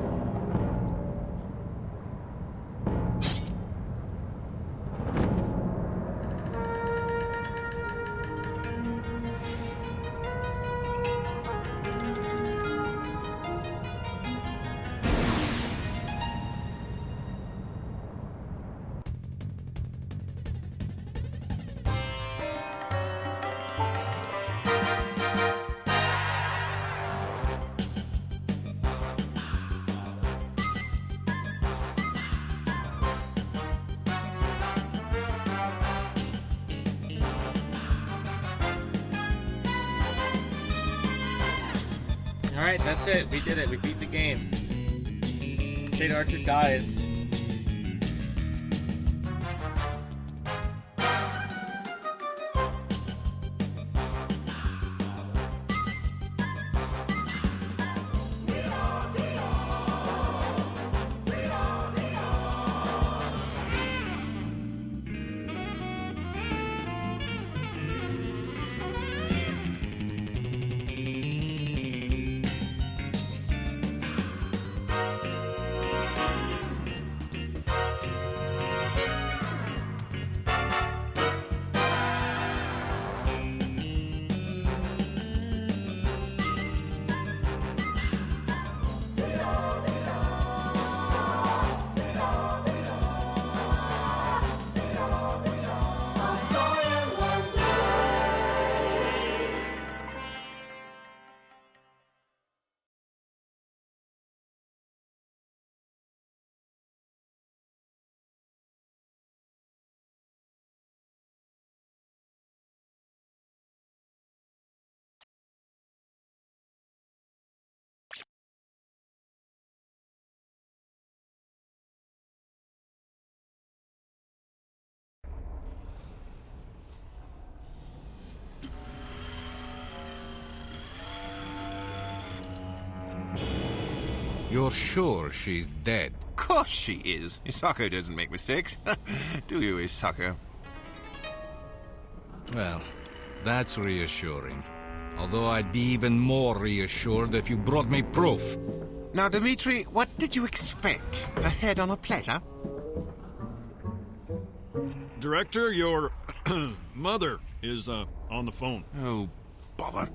Alright, that's it. We did it. We beat the game. Jade Archer dies. You're sure she's dead? Of course she is. Isako doesn't make mistakes. Do you, Isako? Well, that's reassuring. Although I'd be even more reassured if you brought me proof. Now, Dimitri, what did you expect? A head on a platter? Director, your mother is on the phone. Oh, bother.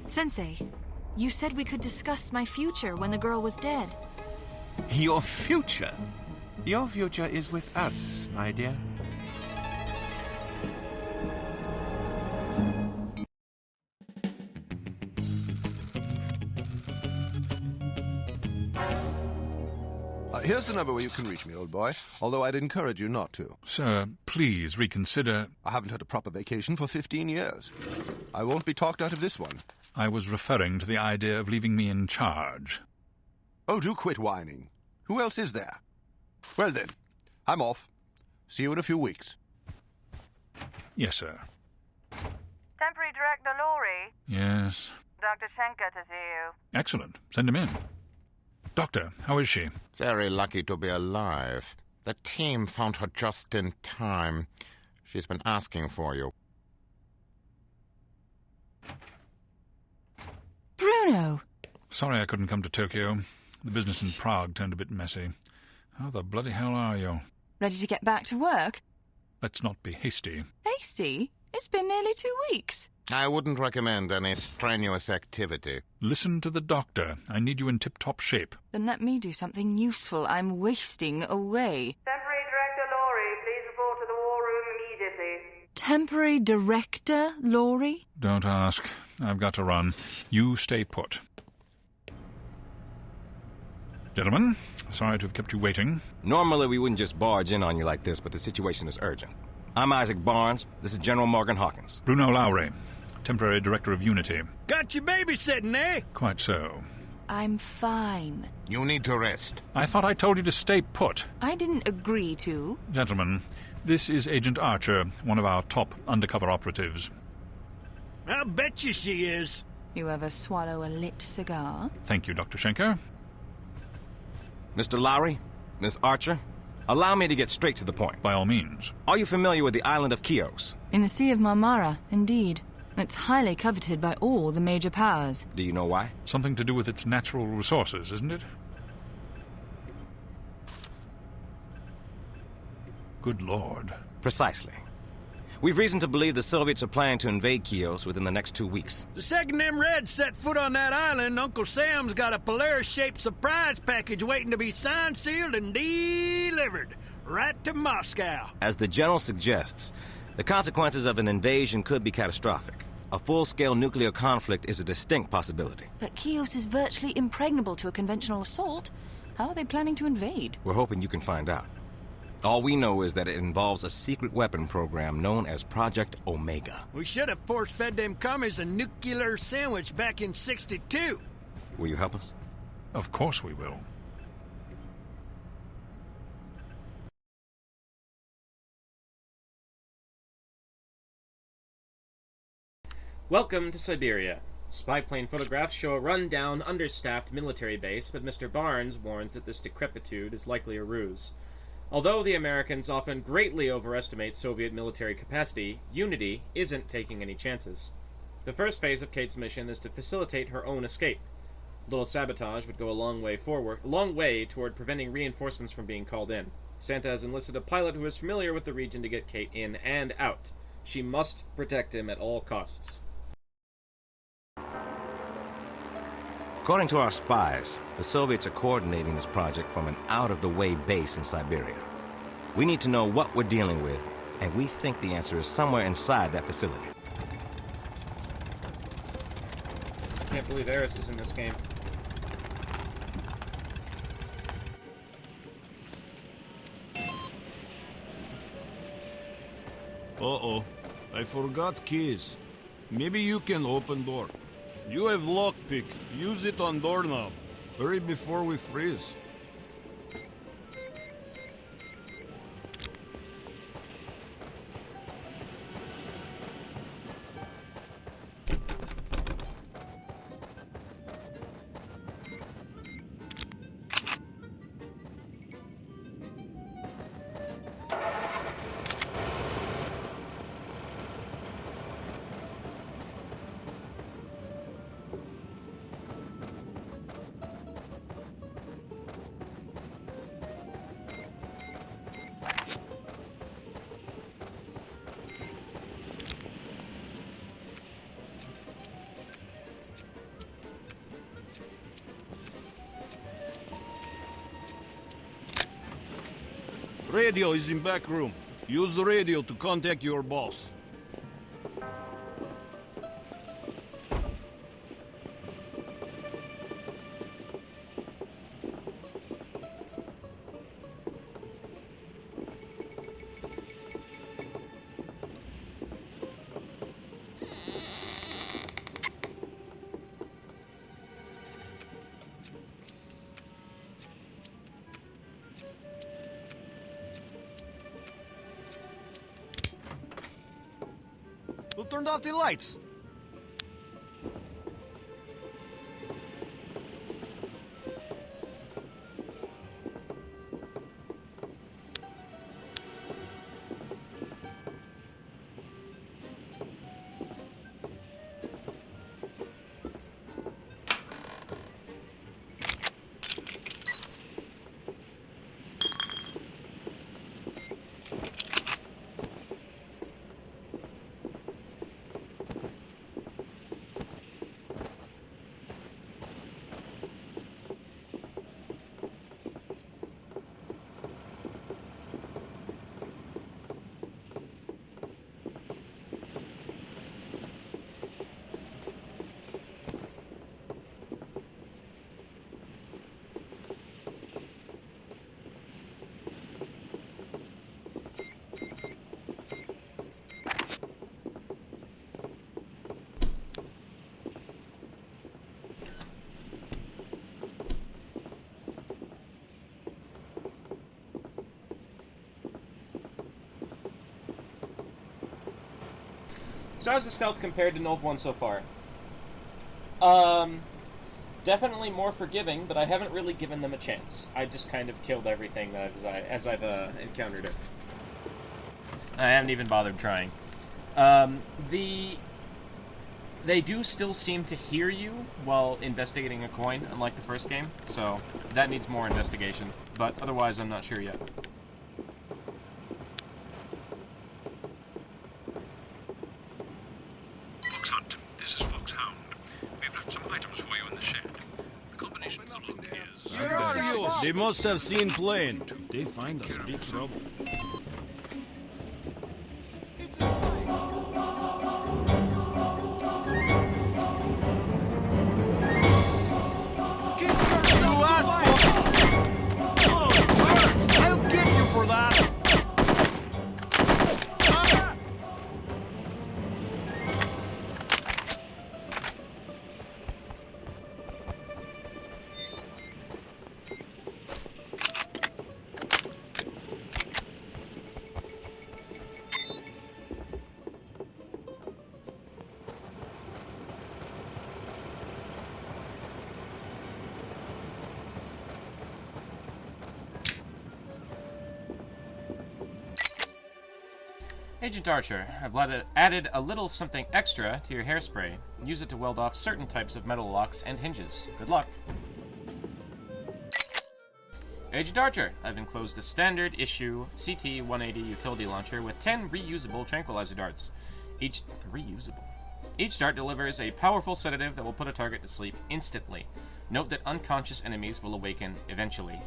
Sensei, you said we could discuss my future when the girl was dead. Your future? Your future is with us, my dear. Here's the number where you can reach me, old boy, although I'd encourage you not to. Sir, please reconsider. I haven't had a proper vacation for 15 years. I won't be talked out of this one. I was referring to the idea of leaving me in charge. Oh, do quit whining. Who else is there? Well then, I'm off. See you in a few weeks. Yes, sir. Temporary Director Laurie? Yes. Dr. Schenker to see you. Excellent. Send him in. Doctor, how is she? Very lucky to be alive. The team found her just in time. She's been asking for you. Bruno! Sorry I couldn't come to Tokyo. The business in Prague turned a bit messy. How the bloody hell are you? Ready to get back to work? Let's not be hasty. Hasty? It's been nearly 2 weeks. I wouldn't recommend any strenuous activity. Listen to the doctor. I need you in tip-top shape. Then let me do something useful. I'm wasting away. Temporary Director Laurie, please report to the war room immediately. Temporary Director Laurie? Don't ask. I've got to run. You stay put. Gentlemen, sorry to have kept you waiting. Normally we wouldn't just barge in on you like this, but the situation is urgent. I'm Isaac Barnes. This is General Morgan Hawkins. Bruno Lowry, Temporary Director of Unity. Got you babysitting, eh? Quite so. I'm fine. You need to rest. I thought I told you to stay put. I didn't agree to. Gentlemen, this is Agent Archer, one of our top undercover operatives. I'll bet you she is. You ever swallow a lit cigar? Thank you, Dr. Schenker. Mr. Lowry, Miss Archer, allow me to get straight to the point. By all means. Are you familiar with the island of Chios? In the Sea of Marmara, indeed. It's highly coveted by all the major powers. Do you know why? Something to do with its natural resources, isn't it? Good Lord. Precisely. We've reason to believe the Soviets are planning to invade Chios within the next 2 weeks. The second them Reds set foot on that island, Uncle Sam's got a Polaris-shaped surprise package waiting to be signed, sealed, and delivered right to Moscow. As the General suggests, the consequences of an invasion could be catastrophic. A full-scale nuclear conflict is a distinct possibility. But Chios is virtually impregnable to a conventional assault. How are they planning to invade? We're hoping you can find out. All we know is that it involves a secret weapon program known as Project Omega. We should have force-fed them commies a nuclear sandwich back in '62. Will you help us? Of course we will. Welcome to Siberia. Spy plane photographs show a run-down, understaffed military base, but Mr. Barnes warns that this decrepitude is likely a ruse. Although the Americans often greatly overestimate Soviet military capacity, Unity isn't taking any chances. The first phase of Kate's mission is to facilitate her own escape. A little sabotage would go a long way toward preventing reinforcements from being called in. Santa has enlisted a pilot who is familiar with the region to get Kate in and out. She must protect him at all costs. According to our spies, the Soviets are coordinating this project from an out-of-the-way base in Siberia. We need to know what we're dealing with, and we think the answer is somewhere inside that facility. Can't believe Eris is in this game. Uh-oh. I forgot keys. Maybe you can open door. You have lockpick. Use it on doorknob. Hurry before we freeze. Radio is in back room. Use the radio to contact your boss. turned off the lights. So how's the stealth compared to NOLF2 so far? Definitely more forgiving, but I haven't really given them a chance. I just kind of killed everything that as I've encountered it. I haven't even bothered trying. They do still seem to hear you while investigating a coin, unlike the first game, so that needs more investigation. But otherwise, I'm not sure yet. They must have seen plane. If they find us, big trouble. You asked for... Oh, birds! I'll get you for that! Agent Archer, I've added a little something extra to your hairspray. Use it to weld off certain types of metal locks and hinges. Good luck. Agent Archer, I've enclosed the standard issue CT-180 utility launcher with 10 reusable tranquilizer darts. Each dart delivers a powerful sedative that will put a target to sleep instantly. Note that unconscious enemies will awaken eventually.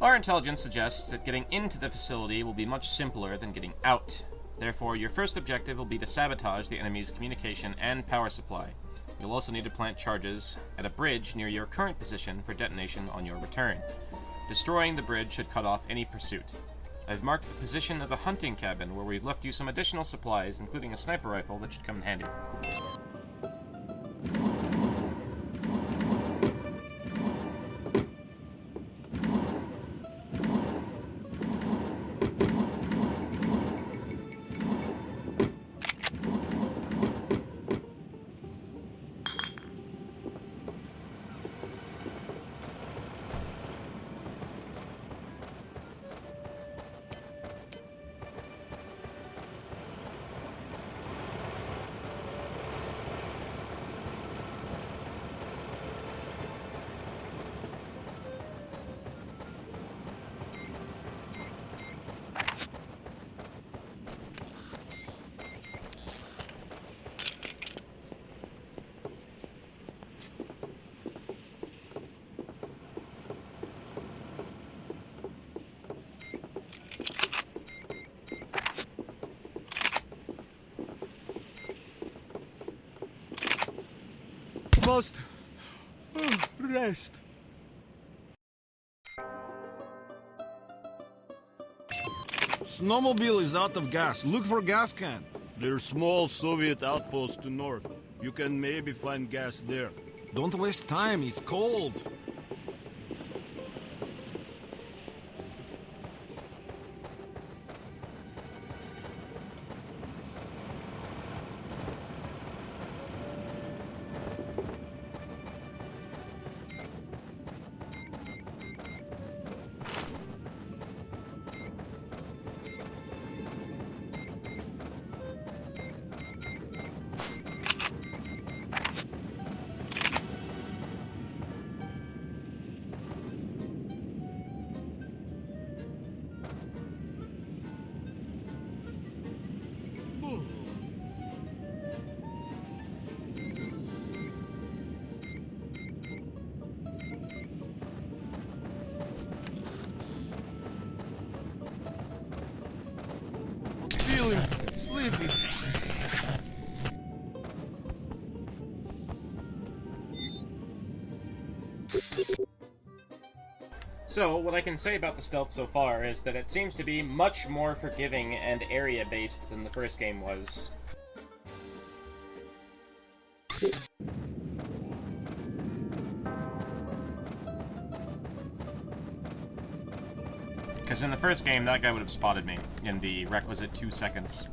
Our intelligence suggests that getting into the facility will be much simpler than getting out. Therefore, your first objective will be to sabotage the enemy's communication and power supply. You'll also need to plant charges at a bridge near your current position for detonation on your return. Destroying the bridge should cut off any pursuit. I've marked the position of the hunting cabin where we've left you some additional supplies, including a sniper rifle that should come in handy. Must rest. Snowmobile is out of gas. Look for gas can. There's small Soviet outpost to north. You can maybe find gas there. Don't waste time, it's cold. Feeling sleepy. So, what I can say about the stealth so far is that it seems to be much more forgiving and area-based than the first game was. Because in the first game, that guy would have spotted me in the requisite 2 seconds.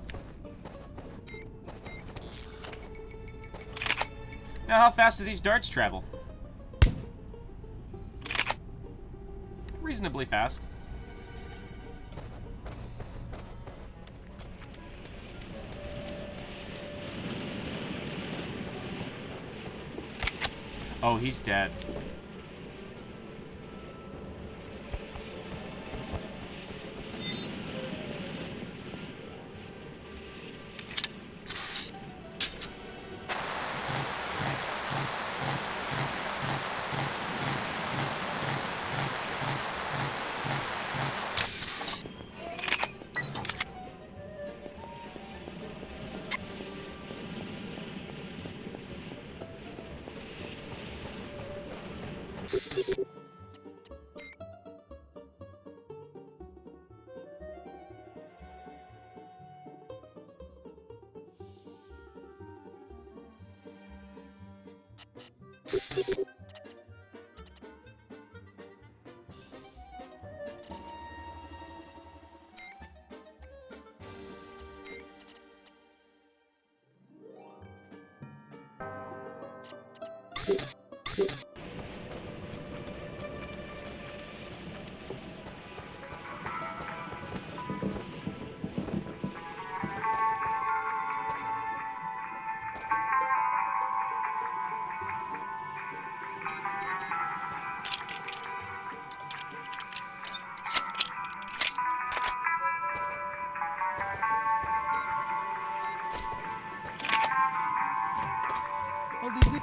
Now, how fast do these darts travel? Reasonably fast. Oh, he's dead.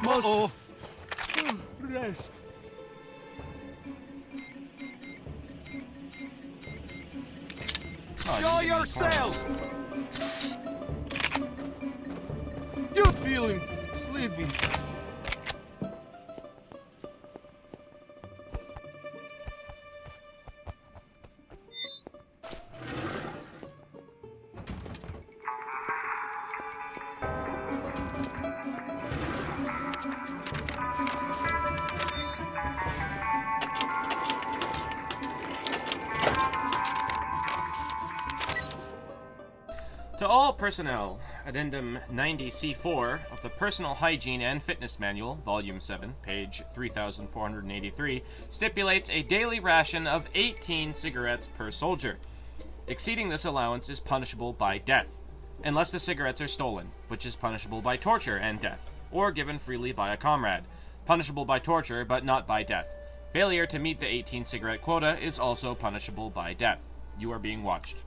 Uh-oh. Rest. Show yourself! You're feeling sleepy. To all personnel, Addendum 90C4 of the Personal Hygiene and Fitness Manual, Volume 7, page 3483, stipulates a daily ration of 18 cigarettes per soldier. Exceeding this allowance is punishable by death, unless the cigarettes are stolen, which is punishable by torture and death, or given freely by a comrade, punishable by torture but not by death. Failure to meet the 18 cigarette quota is also punishable by death. You are being watched.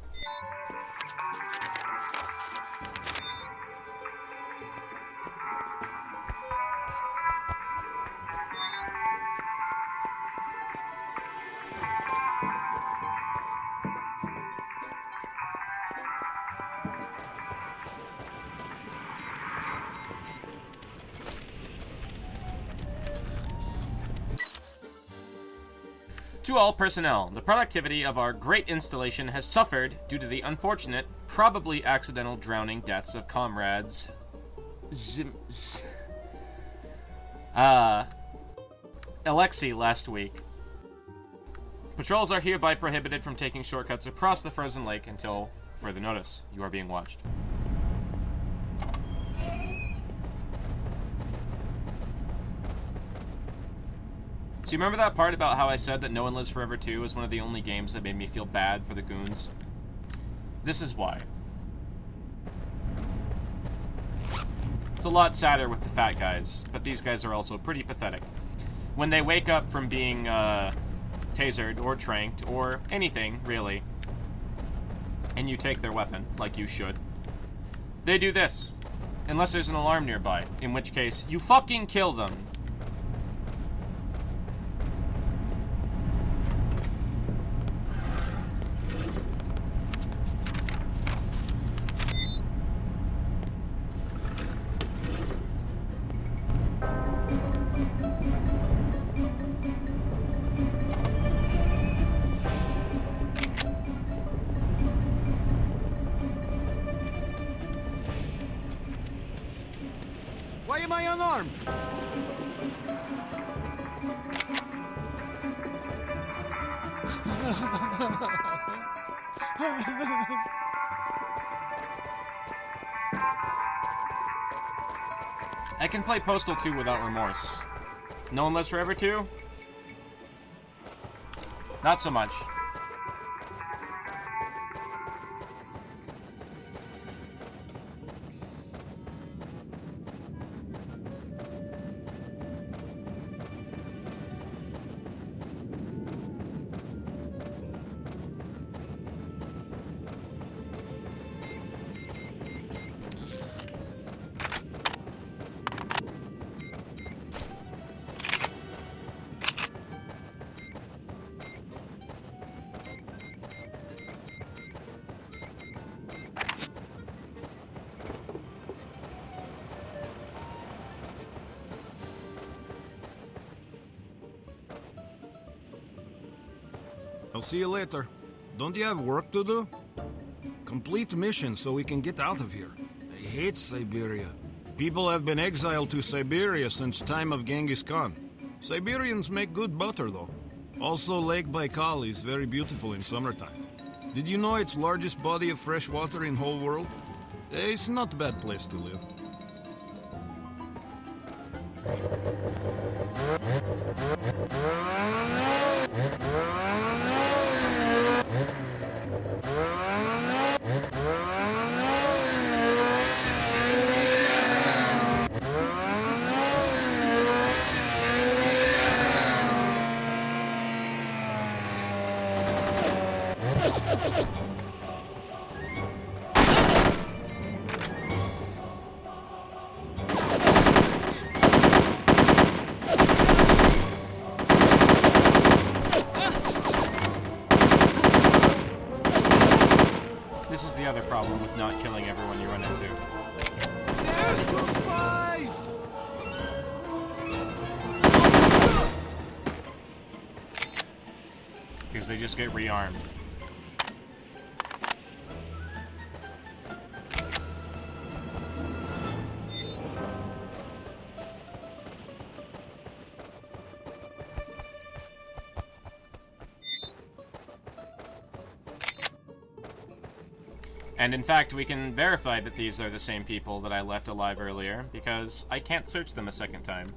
To all personnel, the productivity of our great installation has suffered due to the unfortunate, probably accidental drowning deaths of comrades Alexei last week. Patrols are hereby prohibited from taking shortcuts across the frozen lake until further notice. You are being watched. So you remember that part about how I said that No One Lives Forever 2 is one of the only games that made me feel bad for the goons? This is why. It's a lot sadder with the fat guys, but these guys are also pretty pathetic. When they wake up from being, tasered or tranked or anything, really, and you take their weapon, like you should, they do this. Unless there's an alarm nearby, in which case, you fucking kill them. Why am I unarmed? I can play Postal 2 without remorse. No One Lives Forever 2? Not so much. I'll see you later. Don't you have work to do? Complete mission so we can get out of here. I hate Siberia. People have been exiled to Siberia since time of Genghis Khan. Siberians make good butter, though. Also, Lake Baikal is very beautiful in summertime. Did you know it's largest body of fresh water in whole world? It's not a bad place to live. This is the other problem with not killing everyone you run into. There's two spies! Because they just get rearmed. And in fact, we can verify that these are the same people that I left alive earlier, because I can't search them a second time.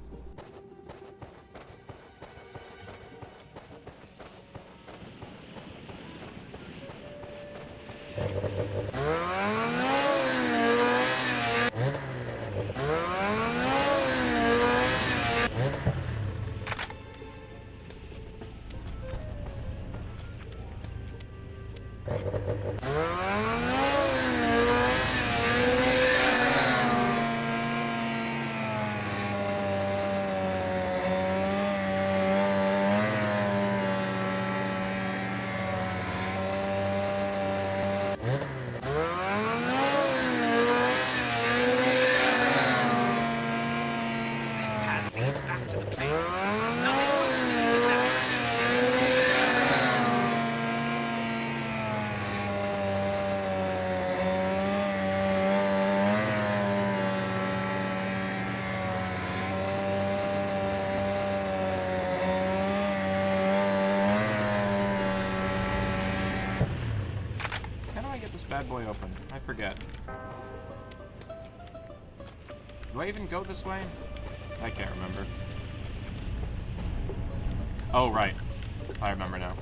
this bad boy open? I forget. Do I even go this way? I can't remember. Oh, right. I remember now.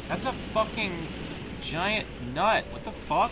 That's a fucking giant nut. What the fuck?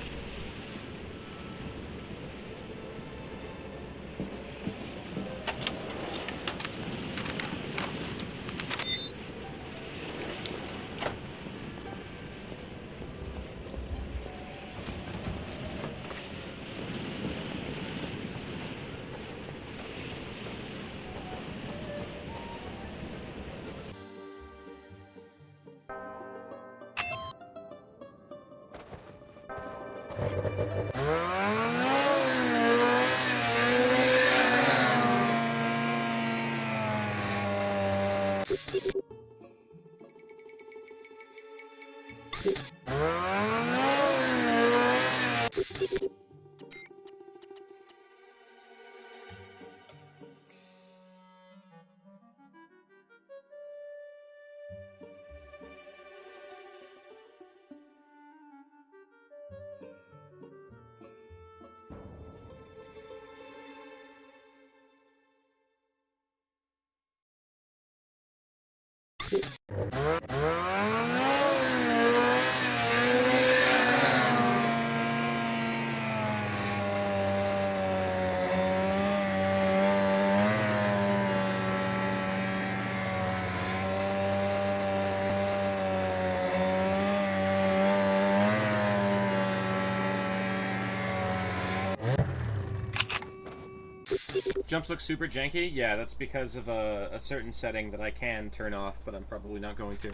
Jumps look super janky? Yeah, that's because of a certain setting that I can turn off, but I'm probably not going to.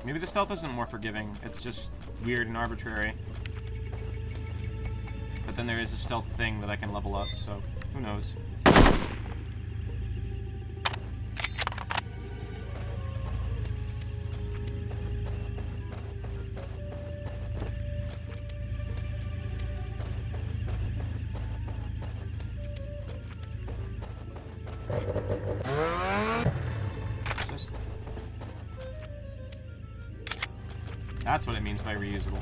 Maybe the stealth isn't more forgiving, it's just weird and arbitrary. But then there is a stealth thing that I can level up, so who knows. That's what it means by reusable.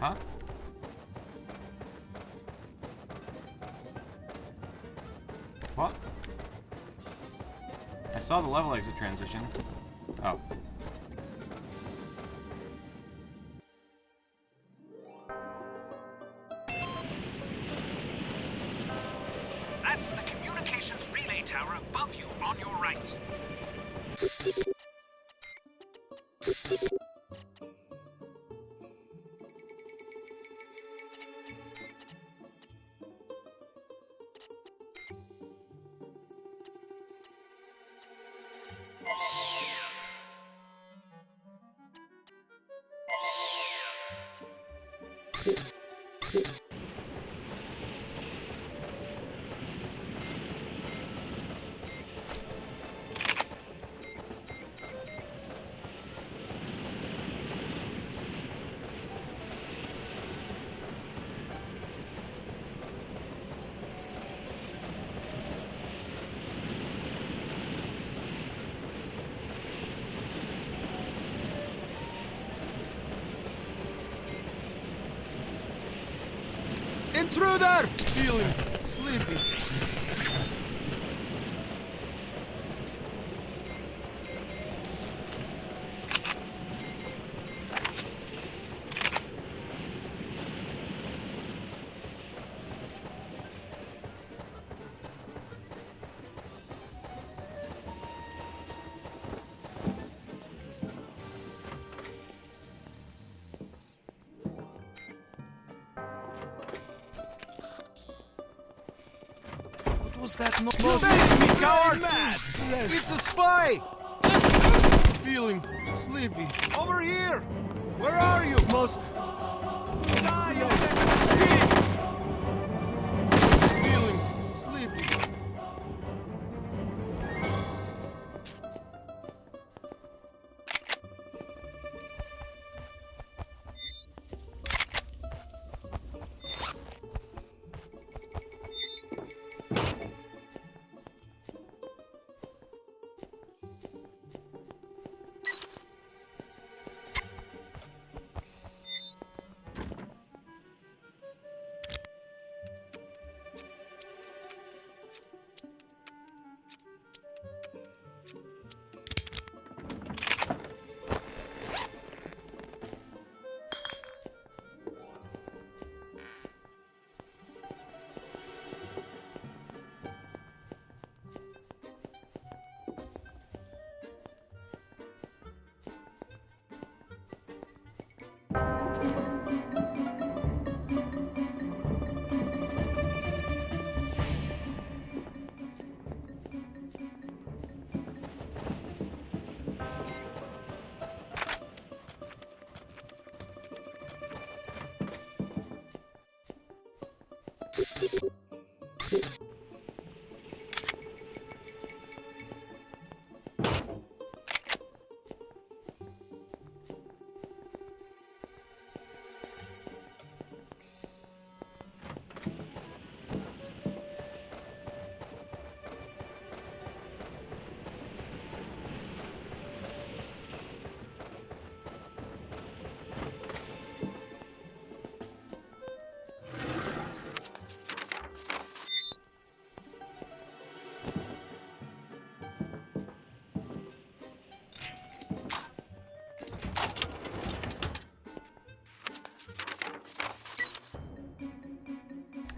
Huh? What? I saw the level exit transition. Oh. That's the communications relay tower above you on your right. Intruder! Feeling sleepy. Was that not me, coward? Mad. It's a spy! Feeling sleepy. Over here! Where are you? Must die of sleep! Feeling sleepy.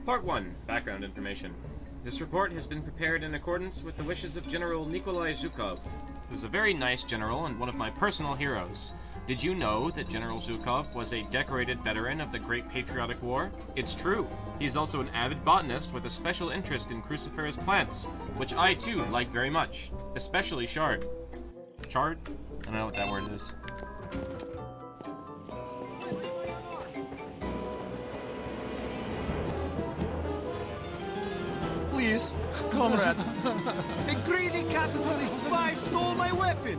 Part 1. Background information. This report has been prepared in accordance with the wishes of General Nikolai Zhukov, who's a very nice general and one of my personal heroes. Did you know that General Zhukov was a decorated veteran of the Great Patriotic War? It's true. He's also an avid botanist with a special interest in cruciferous plants, which I too like very much, especially chard. Chard? I don't know what that word is. Please, comrade. A greedy capitalist spy stole my weapon.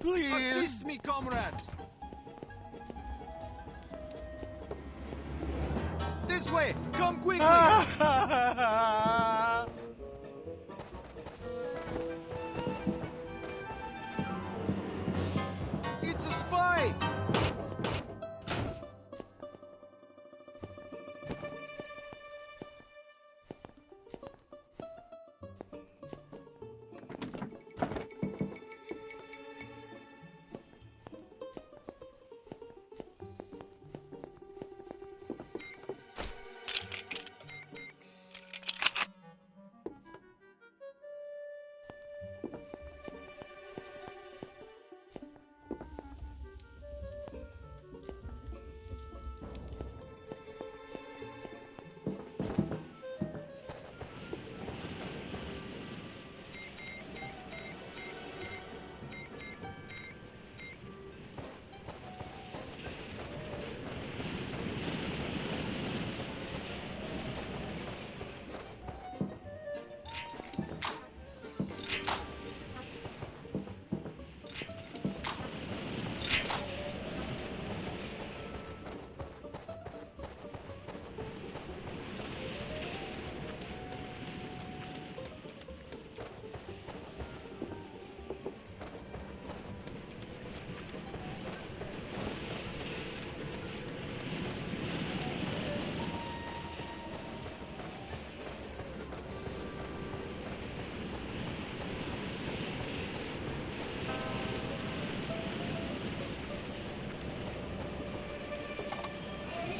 Please. Assist me, comrades. This way. Come quickly. It's a spy.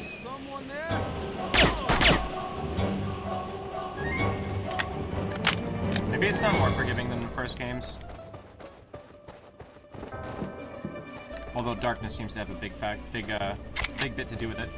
Someone there? Maybe it's not more forgiving than the first games. Although darkness seems to have a big bit to do with it.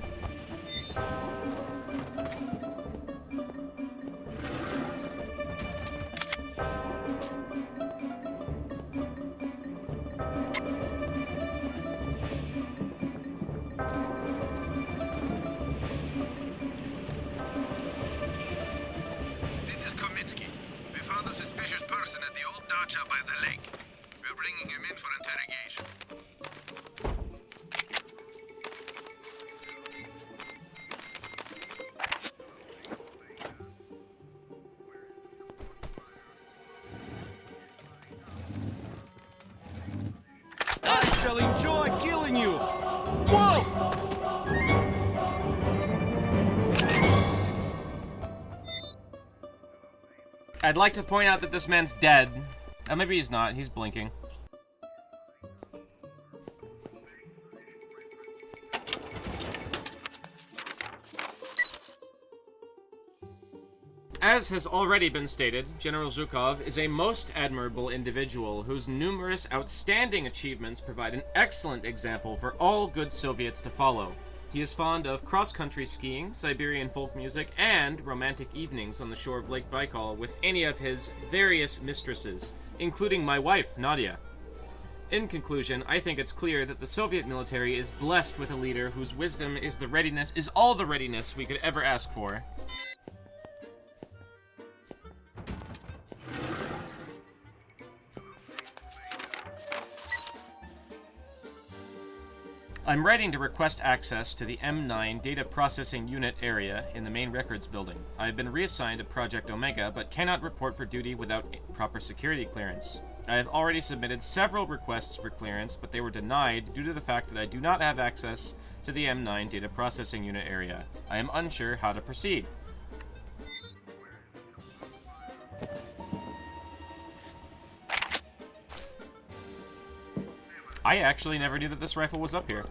I shall enjoy killing you! Whoa! I'd like to point out that this man's dead. Maybe he's not. He's blinking. As has already been stated, General Zhukov is a most admirable individual whose numerous outstanding achievements provide an excellent example for all good Soviets to follow. He is fond of cross-country skiing, Siberian folk music, and romantic evenings on the shore of Lake Baikal with any of his various mistresses, including my wife, Nadia. In conclusion, I think it's clear that the Soviet military is blessed with a leader whose wisdom is all the readiness we could ever ask for. I'm writing to request access to the M9 Data Processing Unit area in the main records building. I have been reassigned to Project Omega, but cannot report for duty without proper security clearance. I have already submitted several requests for clearance, but they were denied due to the fact that I do not have access to the M9 Data Processing Unit area. I am unsure how to proceed. I actually never knew that this rifle was up here.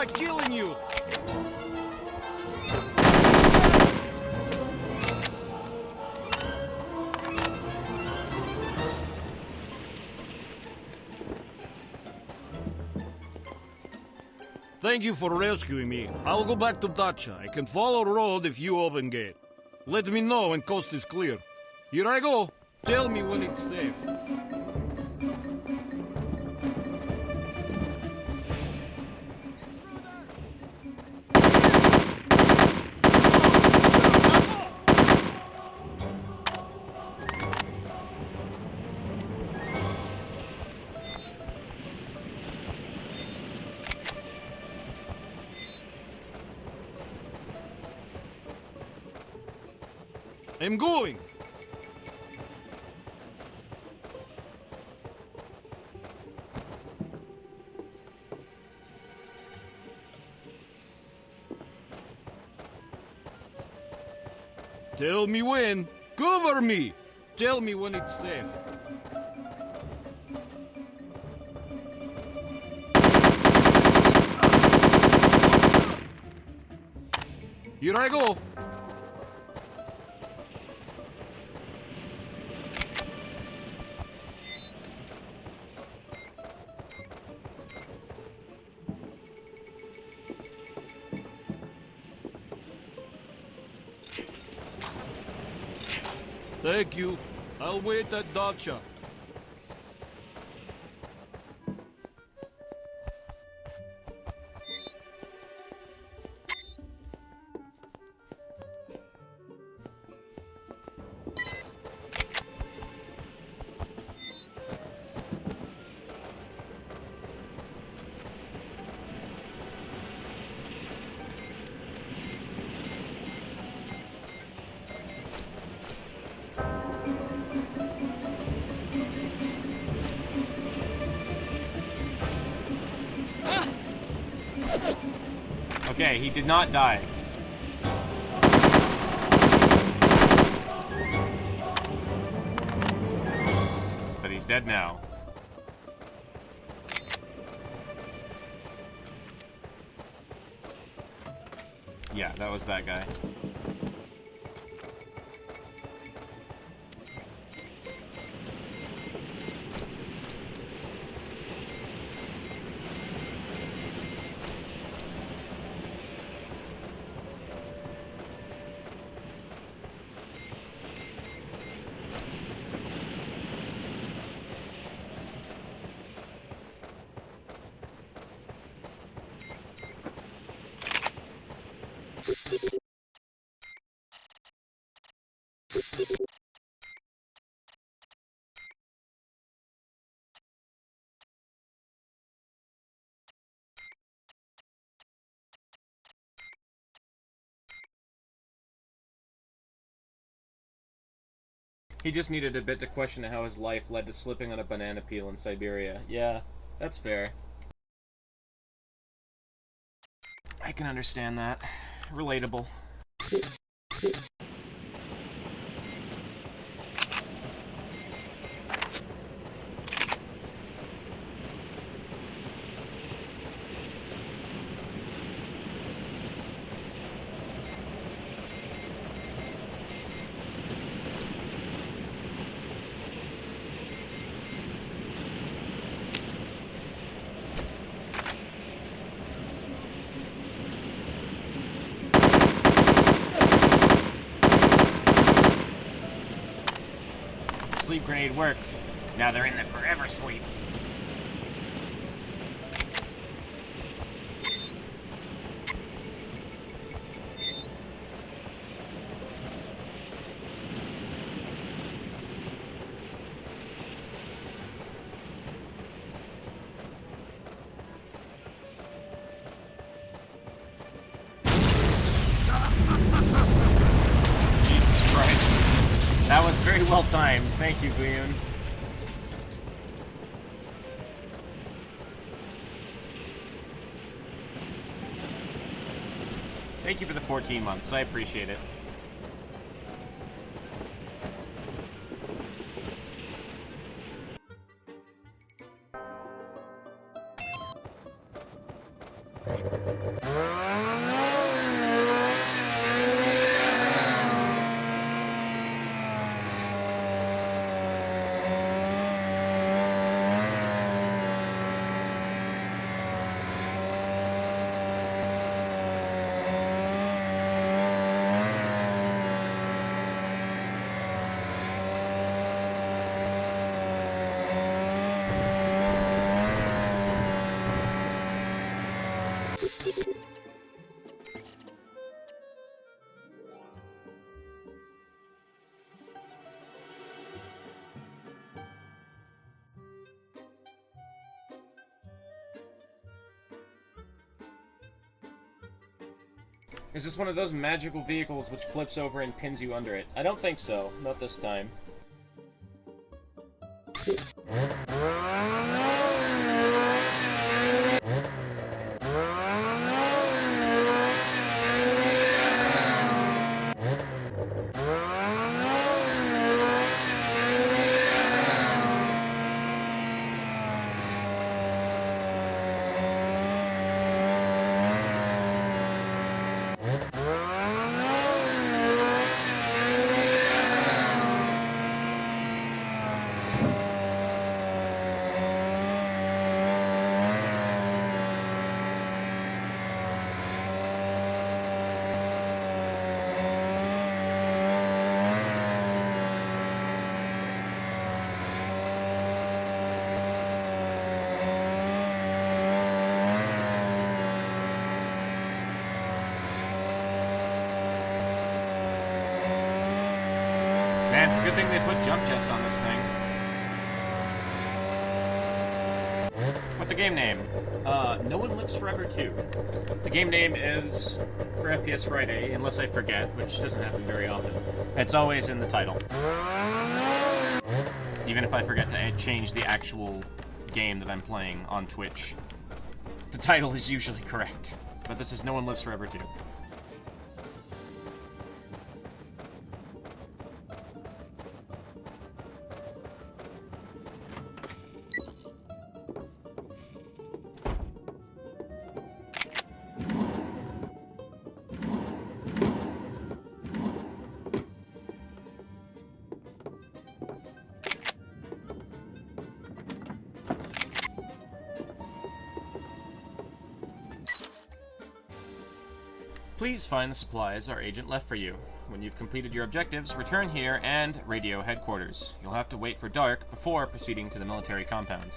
not killing you! Thank you for rescuing me. I'll go back to Dacha. I can follow road if you open gate. Let me know when coast is clear. Here I go. Tell me when it's safe. I'm going! Tell me when. Cover me! Tell me when it's safe. Here I go! Thank you. I'll wait at Dacha. Okay, he did not die. But he's dead now. Yeah, that was that guy. He just needed a bit to question how his life led to slipping on a banana peel in Siberia. Yeah, that's fair. I can understand that. Relatable. Sleep grenade worked. Now they're in the forever sleep. Jesus Christ. That was very well timed. Thank you, Guyun. Thank you for the 14 months. I appreciate it. Is this one of those magical vehicles which flips over and pins you under it? I don't think so. Not this time. Man, it's a good thing they put jump jets on this thing. What the game name? No One Lives Forever 2. The game name is for FPS Friday, unless I forget, which doesn't happen very often. It's always in the title. Even if I forget to change the actual game that I'm playing on Twitch. The title is usually correct. But this is No One Lives Forever 2. Please find the supplies our agent left for you. When you've completed your objectives, return here and radio headquarters. You'll have to wait for dark before proceeding to the military compound.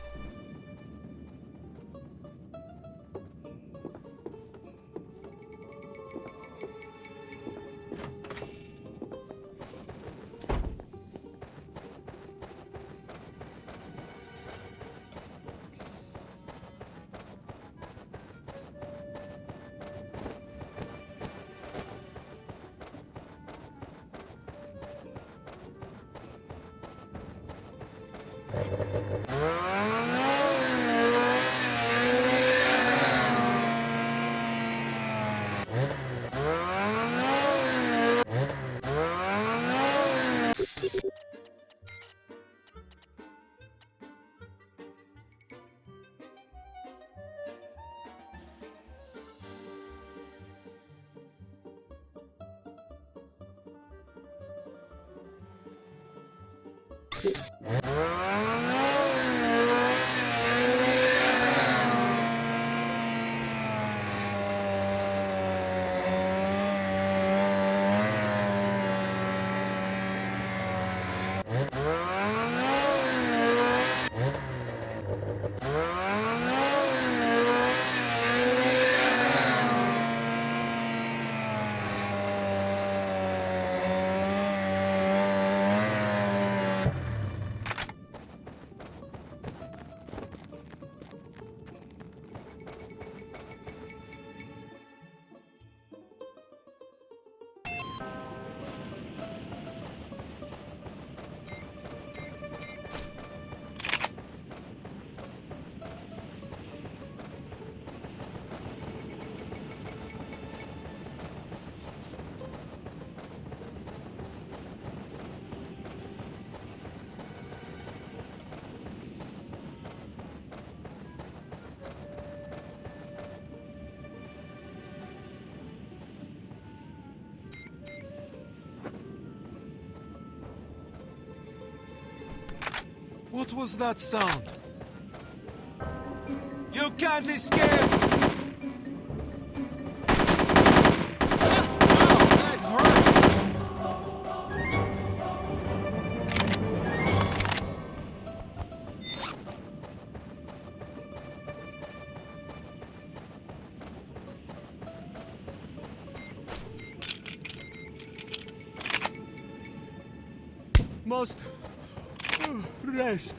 What was that sound? You can't escape! Must rest.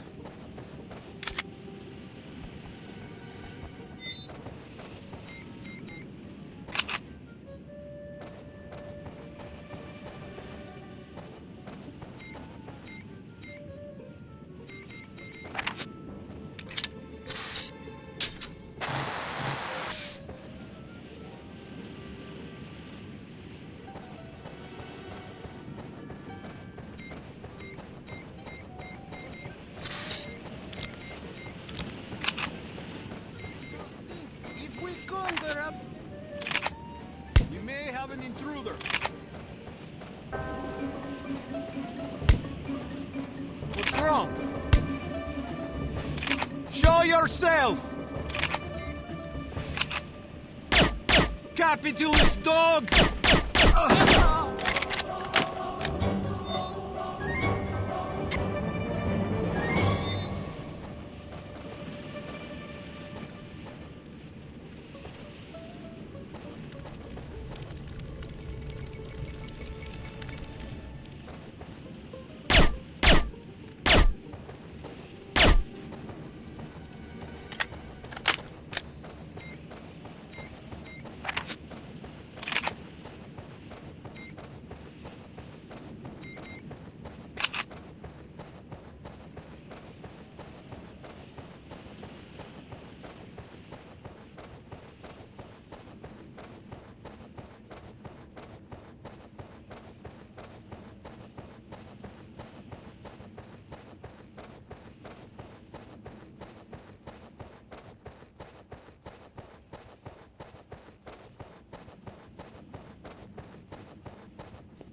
We may have an intruder. What's wrong? Show yourself! Capitalist dog!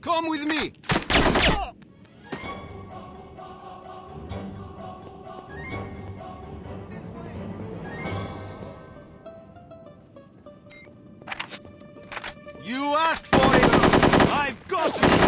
Come with me! You asked for it! I've got you!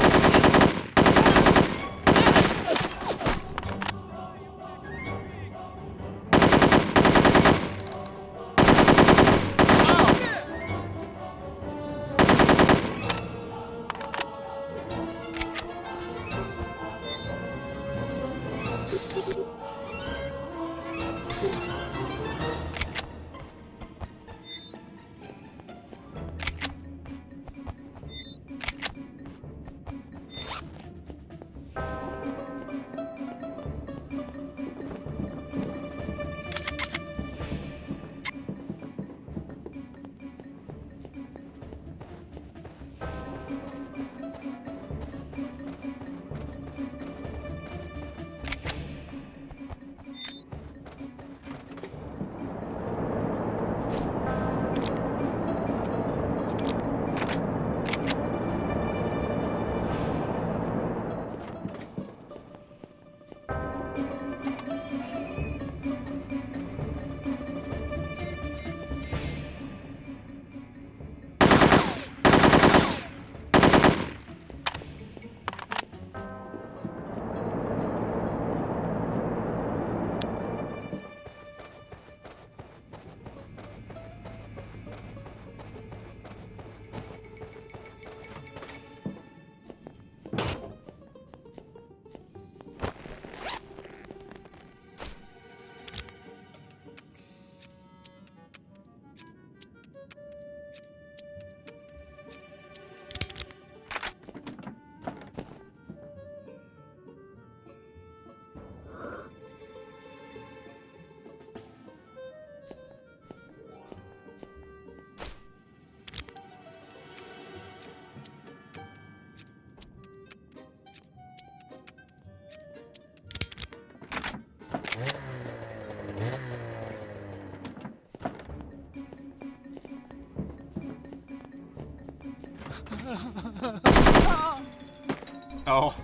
Oh.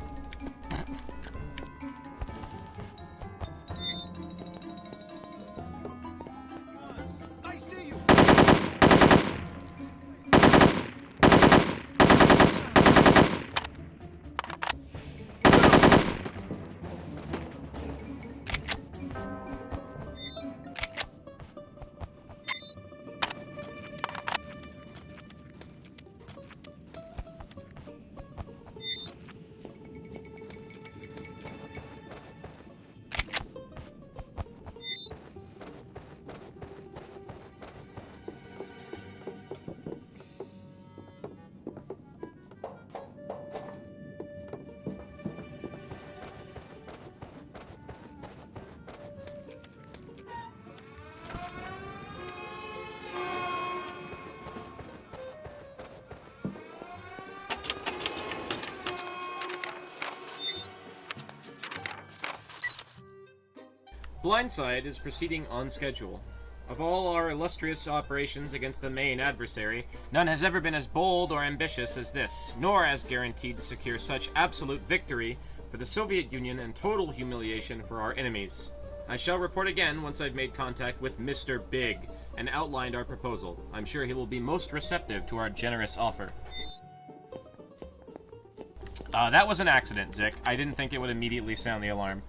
Blindside is proceeding on schedule. Of all our illustrious operations against the main adversary, none has ever been as bold or ambitious as this, nor as guaranteed to secure such absolute victory for the Soviet Union and total humiliation for our enemies. I shall report again once I've made contact with Mr. Big and outlined our proposal. I'm sure he will be most receptive to our generous offer. That was an accident, Zick. I didn't think it would immediately sound the alarm.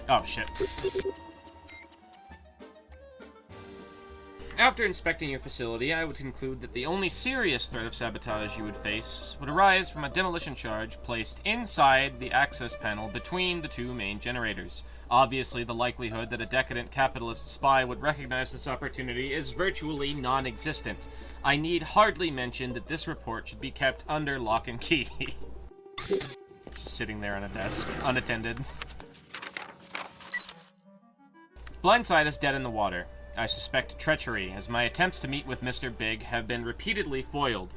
Oh, shit. After inspecting your facility, I would conclude that the only serious threat of sabotage you would face would arise from a demolition charge placed inside the access panel between the two main generators. Obviously, the likelihood that a decadent capitalist spy would recognize this opportunity is virtually non-existent. I need hardly mention that this report should be kept under lock and key. Just sitting there on a desk, unattended. Blindside is dead in the water. I suspect treachery, as my attempts to meet with Mr. Big have been repeatedly foiled.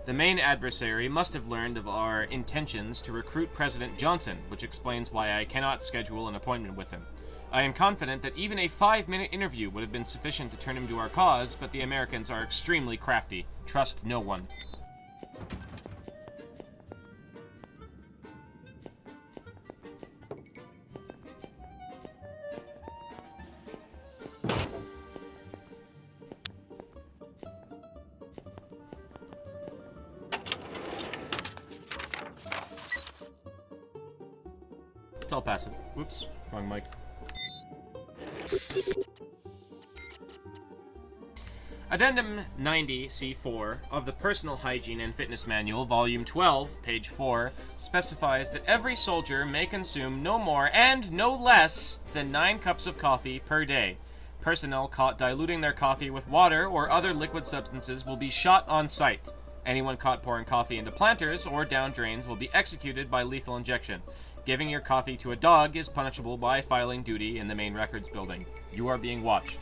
The main adversary must have learned of our intentions to recruit President Johnson, which explains why I cannot schedule an appointment with him. I am confident that even a 5-minute interview would have been sufficient to turn him to our cause, but the Americans are extremely crafty. Trust no one. It's all passive. Whoops, wrong mic. Addendum 90C4 of the Personal Hygiene and Fitness Manual, Volume 12, page 4, specifies that every soldier may consume no more and no less than 9 cups of coffee per day. Personnel caught diluting their coffee with water or other liquid substances will be shot on sight. Anyone caught pouring coffee into planters or down drains will be executed by lethal injection. Giving your coffee to a dog is punishable by filing duty in the main records building. You are being watched.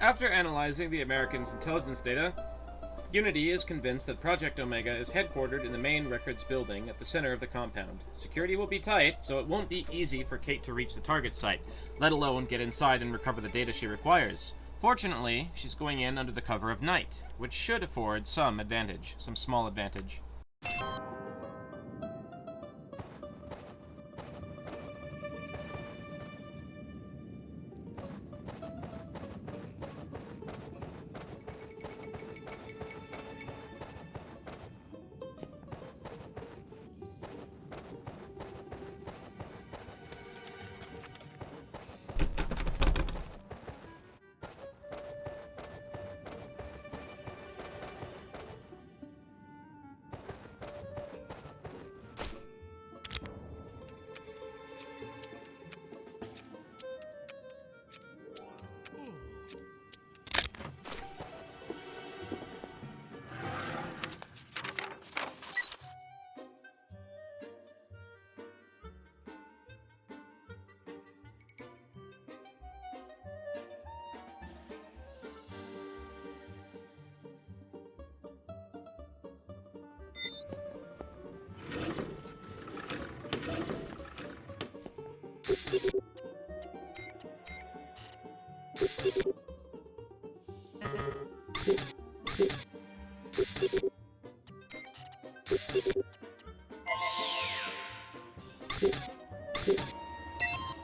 After analyzing the Americans' intelligence data, Unity is convinced that Project Omega is headquartered in the main records building at the center of the compound. Security will be tight, so it won't be easy for Kate to reach the target site, let alone get inside and recover the data she requires. Fortunately, she's going in under the cover of night, which should afford some advantage, some small advantage.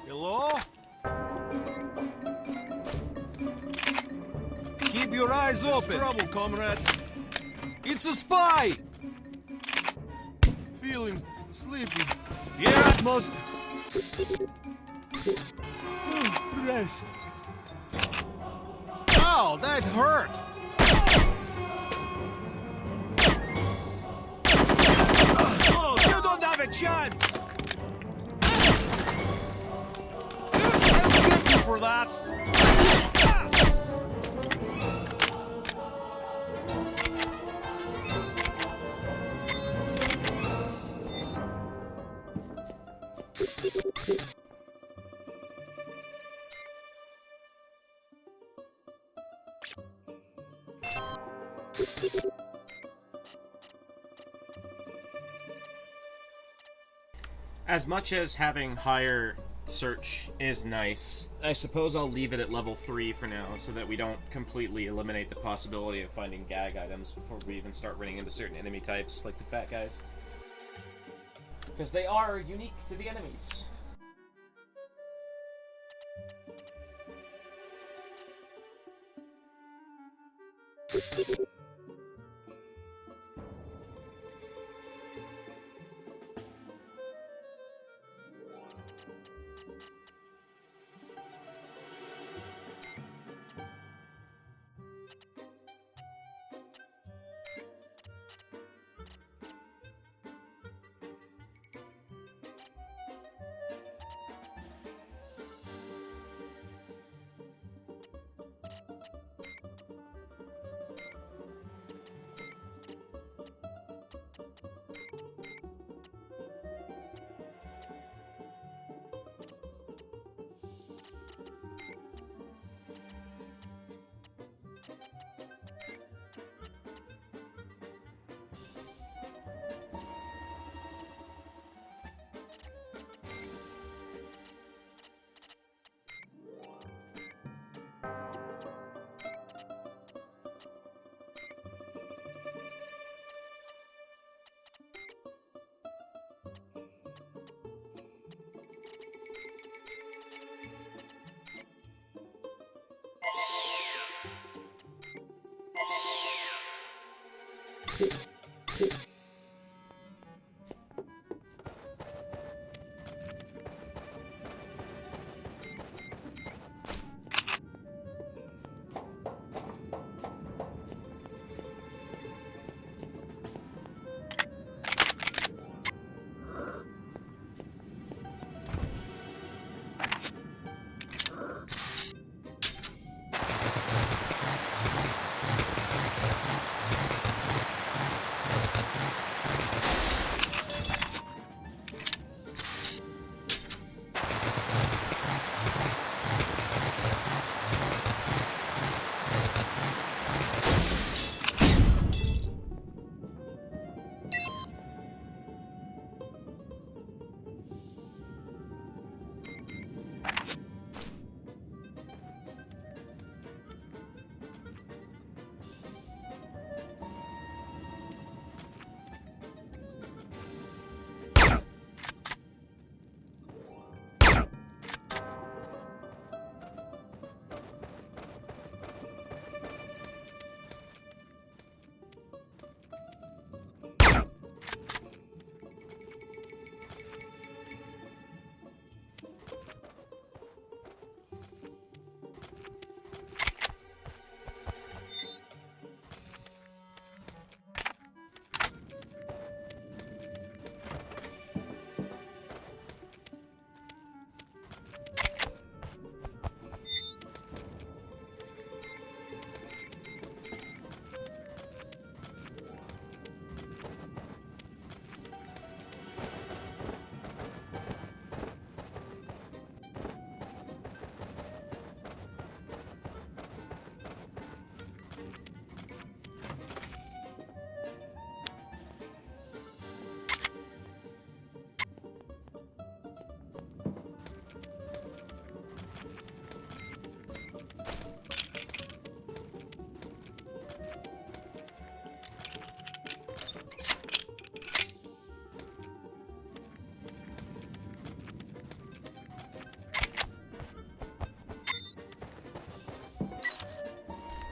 Hello? Keep your eyes open. Trouble, comrade. It's a spy! Feeling sleepy. Yeah, it must. Rest. Ow, that hurt! Oh, you don't have a chance! I'll get you for that! As much as having higher search is nice, I suppose I'll leave it at level 3 for now, so that we don't completely eliminate the possibility of finding gag items before we even start running into certain enemy types, like the fat guys. Because they are unique to the enemies.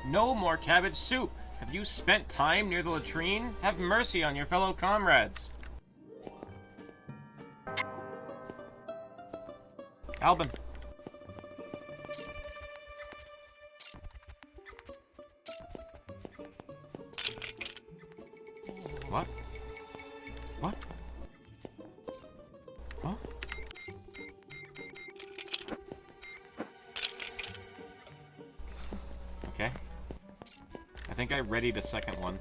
No more cabbage soup. Have you spent time near the latrine? Have mercy on your fellow comrades. Albin. What? What? What? Okay. I think I readied a second one.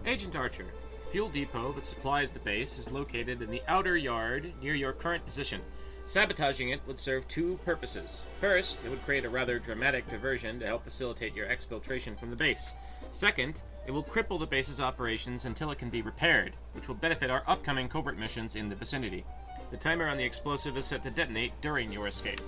Agent Archer, fuel depot that supplies the base is located in the outer yard near your current position. Sabotaging it would serve two purposes. First, it would create a rather dramatic diversion to help facilitate your exfiltration from the base. Second, it will cripple the base's operations until it can be repaired, which will benefit our upcoming covert missions in the vicinity. The timer on the explosive is set to detonate during your escape.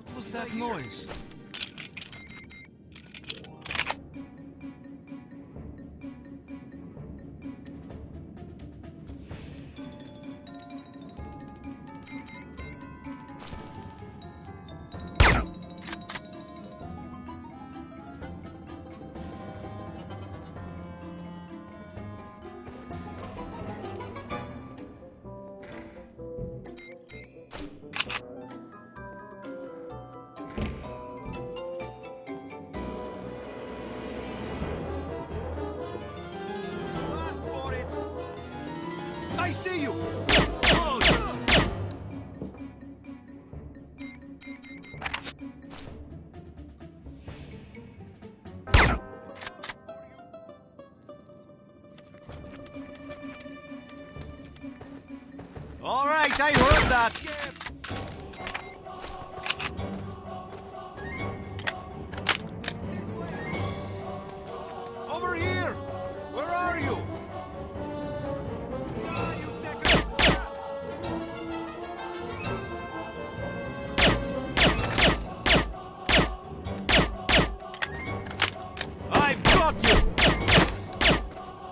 What was that noise? I see you! All right, I heard that. Over here! Where are you? I've got you!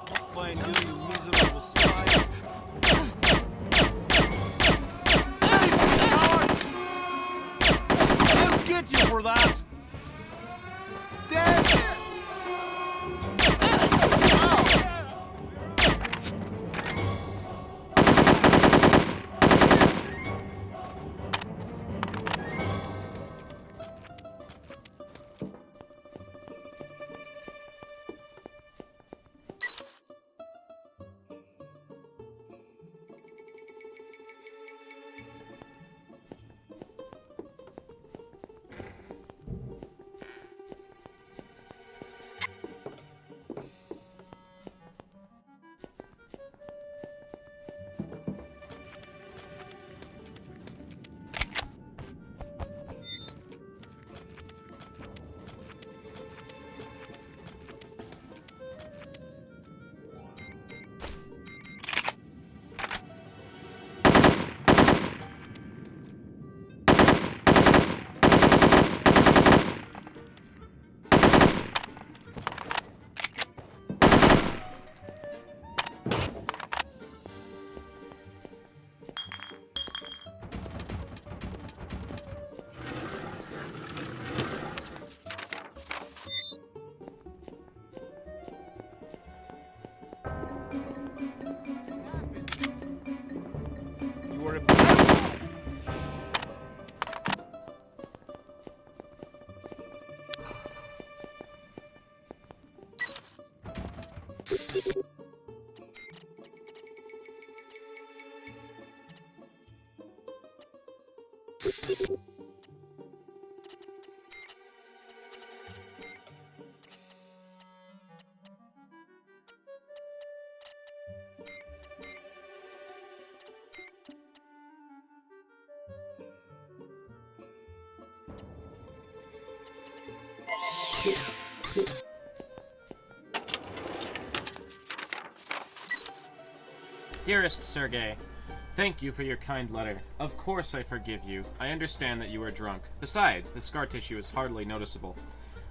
I'll find you, you miserable spy. I'll get you for that! Dead! You were a... Dearest Sergei, thank you for your kind letter. Of course I forgive you. I understand that you are drunk. Besides, the scar tissue is hardly noticeable.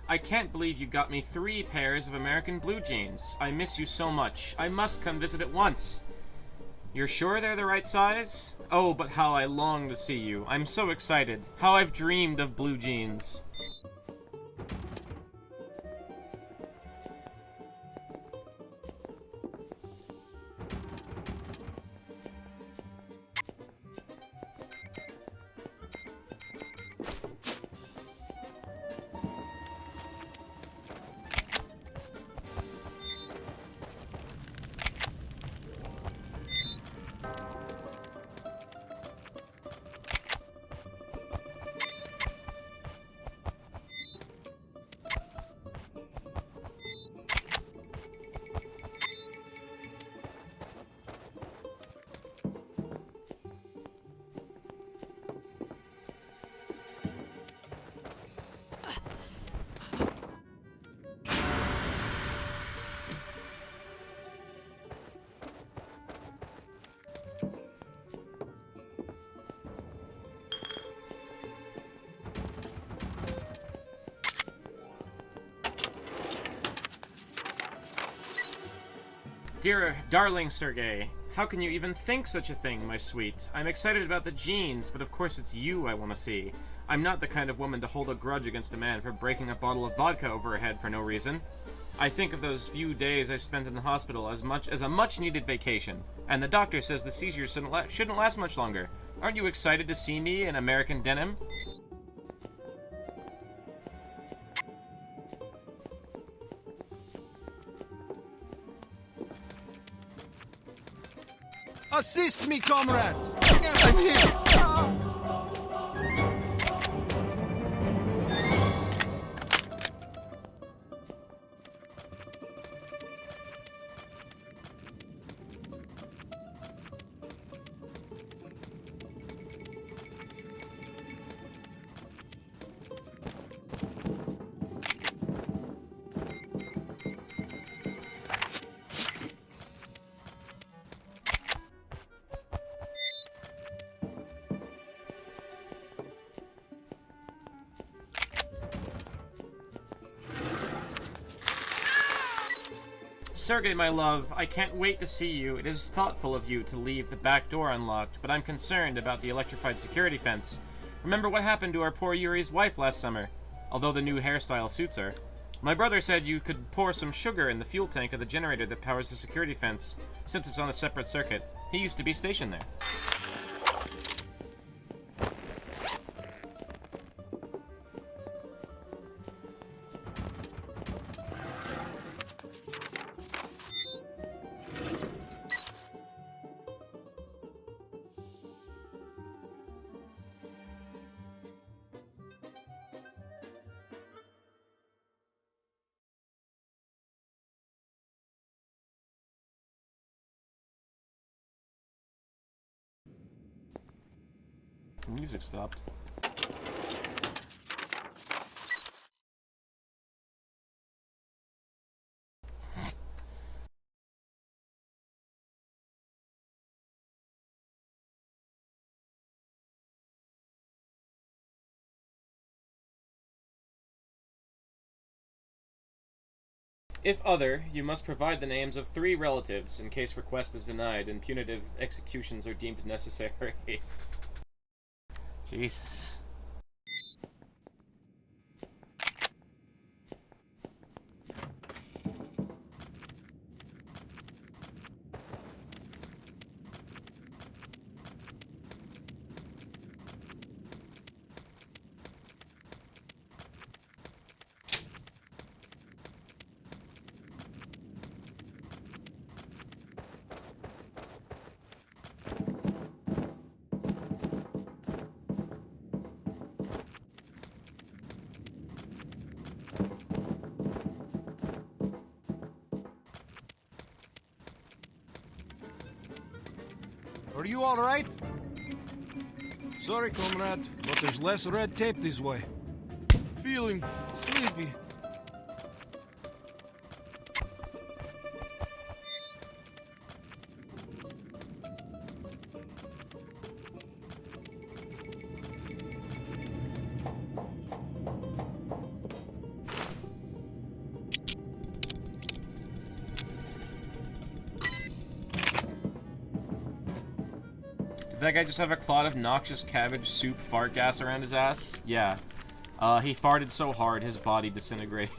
I can't believe you got me 3 pairs of American blue jeans. I miss you so much. I must come visit at once. You're sure they're the right size? Oh, but how I long to see you. I'm so excited. How I've dreamed of blue jeans. Dear, darling Sergei, how can you even think such a thing, my sweet? I'm excited about the jeans, but of course it's you I want to see. I'm not the kind of woman to hold a grudge against a man for breaking a bottle of vodka over her head for no reason. I think of those few days I spent in the hospital as a much-needed vacation, and the doctor says the seizure shouldn't last much longer. Aren't you excited to see me in American denim? Assist me, comrades! I'm here! Sergei, my love, I can't wait to see you. It is thoughtful of you to leave the back door unlocked, but I'm concerned about the electrified security fence. Remember what happened to our poor Yuri's wife last summer? Although the new hairstyle suits her. My brother said you could pour some sugar in the fuel tank of the generator that powers the security fence, since it's on a separate circuit. He used to be stationed there. Music stopped. If other, you must provide the names of 3 relatives in case request is denied and punitive executions are deemed necessary. Jesus. Are you all right? Sorry, comrade, but there's less red tape this way. Feeling sleepy. Did that guy just have a clot of noxious cabbage soup fart gas around his ass? Yeah. He farted so hard his body disintegrated.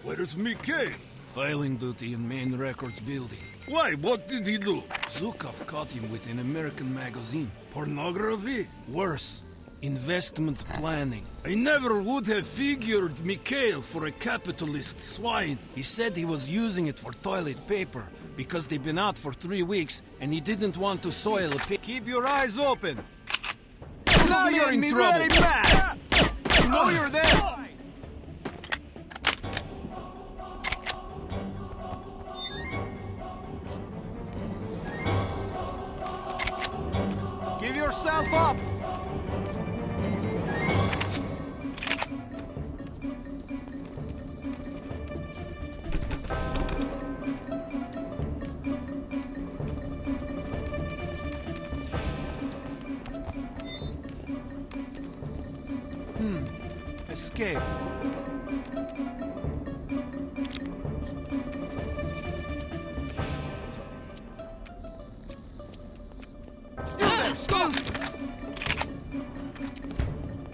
Where's Mikhail? Filing duty in main records building. Why, what did he do? Zukov caught him with an American magazine. Pornography? Worse, investment planning. I never would have figured Mikhail for a capitalist swine. He said he was using it for toilet paper because they've been out for 3 weeks and he didn't want to soil a pig. Keep your eyes open. Now you're in trouble. Very mad. I know you're there. Give yourself up! Escape. You there, stop!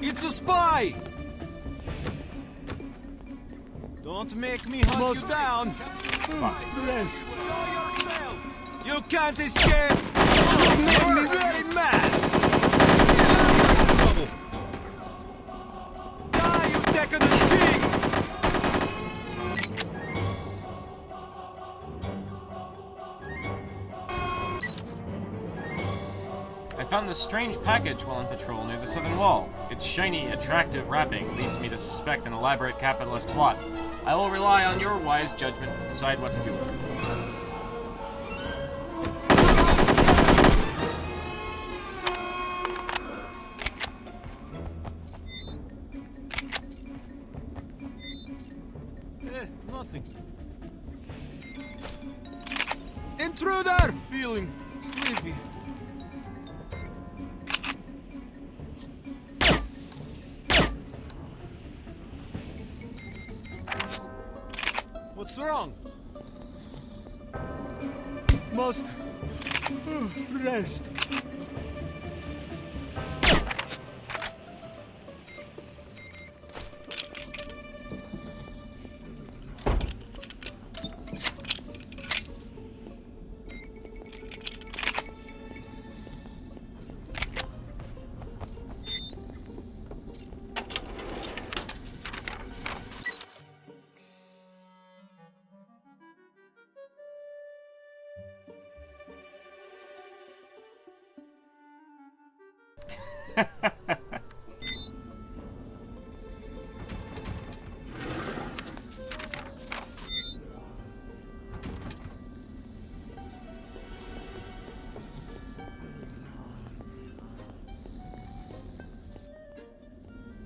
It's a spy! Don't make me hunt you down! Rest. Show yourself! You can't escape! You make me very mad! Trouble! Die, you decadent pig! I found this strange package while on patrol near the southern wall. Its shiny, attractive wrapping leads me to suspect an elaborate capitalist plot. I will rely on your wise judgment to decide what to do with it. Nothing. Intruder! Feeling sleepy. What's wrong? Must rest.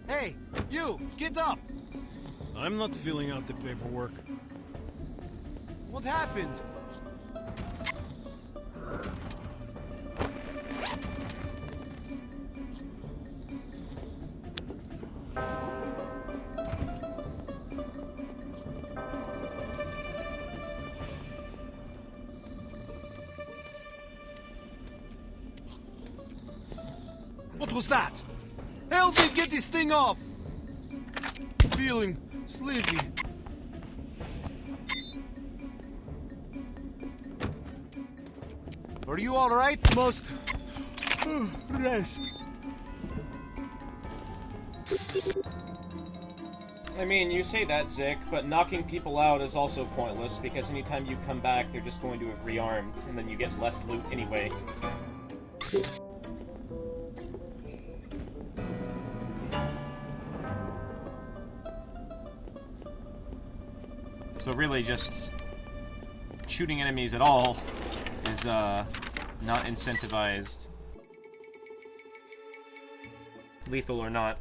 Hey, you! Get up! I'm not filling out the paperwork. What happened? What was that? Help me get this thing off! Feeling sleepy. Are you alright? Must rest. I mean, you say that, Zik, but knocking people out is also pointless, because anytime you come back, they're just going to have rearmed, and then you get less loot anyway. So really just shooting enemies at all is not incentivized. Lethal or not.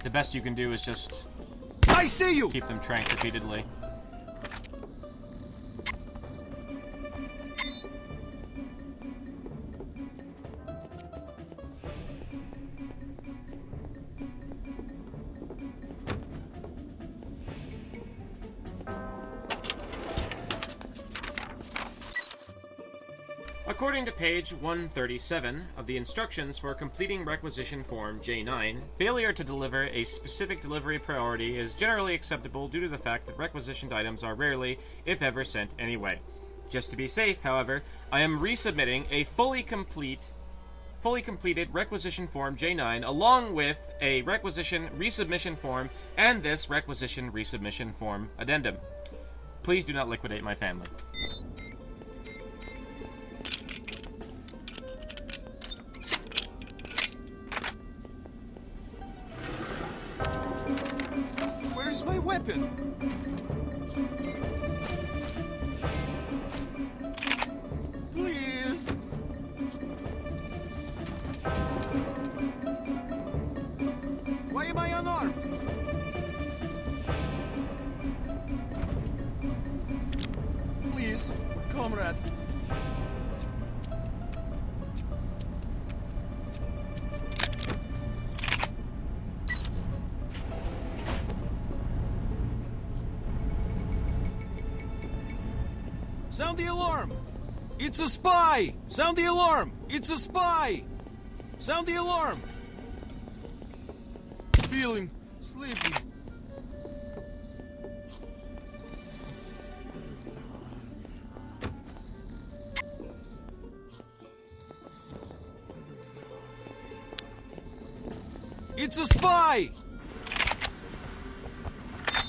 The best you can do is just... I see you! Keep them tranked repeatedly. According to page 137 of the instructions for completing requisition form J9, failure to deliver a specific delivery priority is generally acceptable due to the fact that requisitioned items are rarely, if ever, sent anyway. Just to be safe, however, I am resubmitting a fully completed requisition form J9 along with a requisition resubmission form and this requisition resubmission form addendum. Please do not liquidate my family. Where's my weapon? Please. Why am I unarmed? Please, comrade. Sound the alarm! It's a spy! Sound the alarm! It's a spy! Sound the alarm! Feeling sleepy. It's a spy!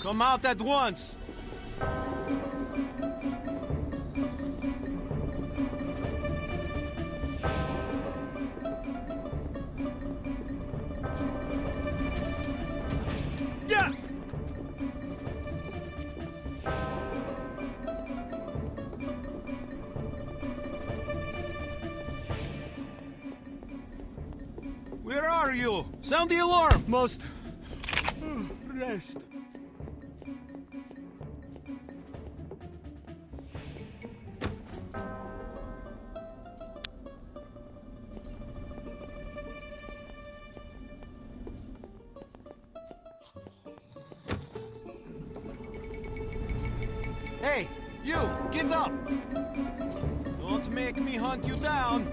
Come out at once! Yeah! Where are you? Sound the alarm! Must rest. Hey, you! Get up! Don't make me hunt you down!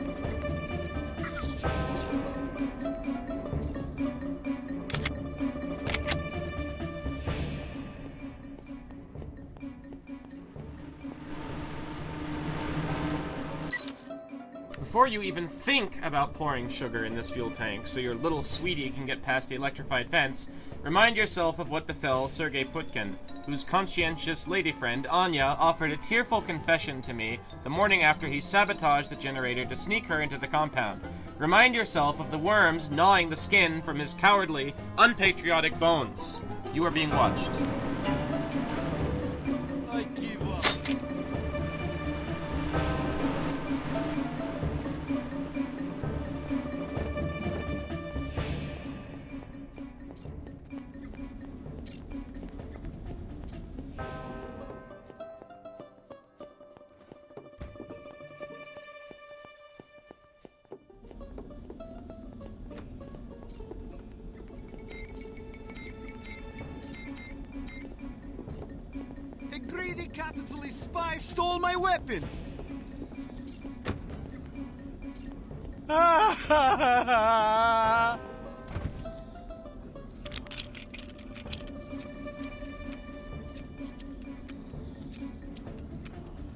Before you even think about pouring sugar in this fuel tank so your little sweetie can get past the electrified fence, remind yourself of what befell Sergei Putkin, whose conscientious lady friend, Anya, offered a tearful confession to me the morning after he sabotaged the generator to sneak her into the compound. Remind yourself of the worms gnawing the skin from his cowardly, unpatriotic bones. You are being watched. I give up. capitalist spy stole my weapon!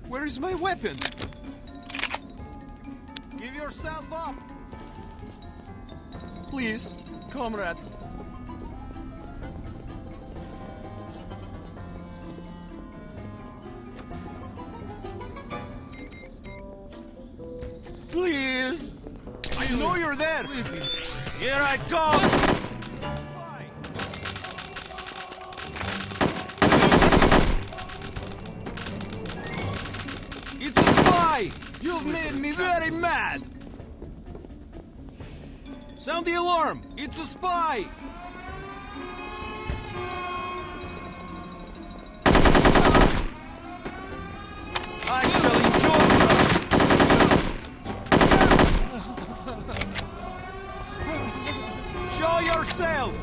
Where is my weapon? Give yourself up! Please, comrade. Please! I know you're there! Here I come! It's a spy! You've made me very mad! Sound the alarm! It's a spy! I shall enjoy. Show yourself!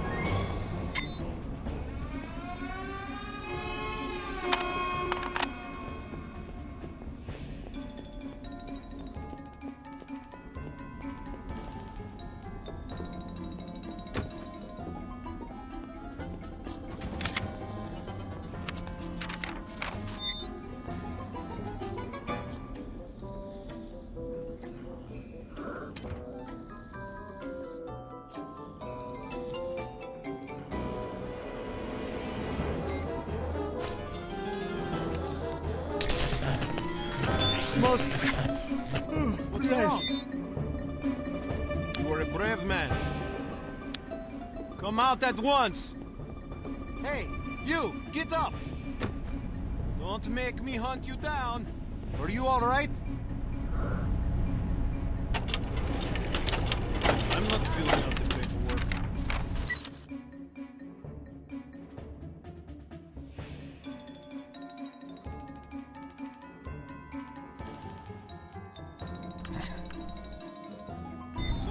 What's wrong? You are a brave man. Come out at once. Hey, you, get up. Don't make me hunt you down. Are you all right? I'm not filling out the paperwork.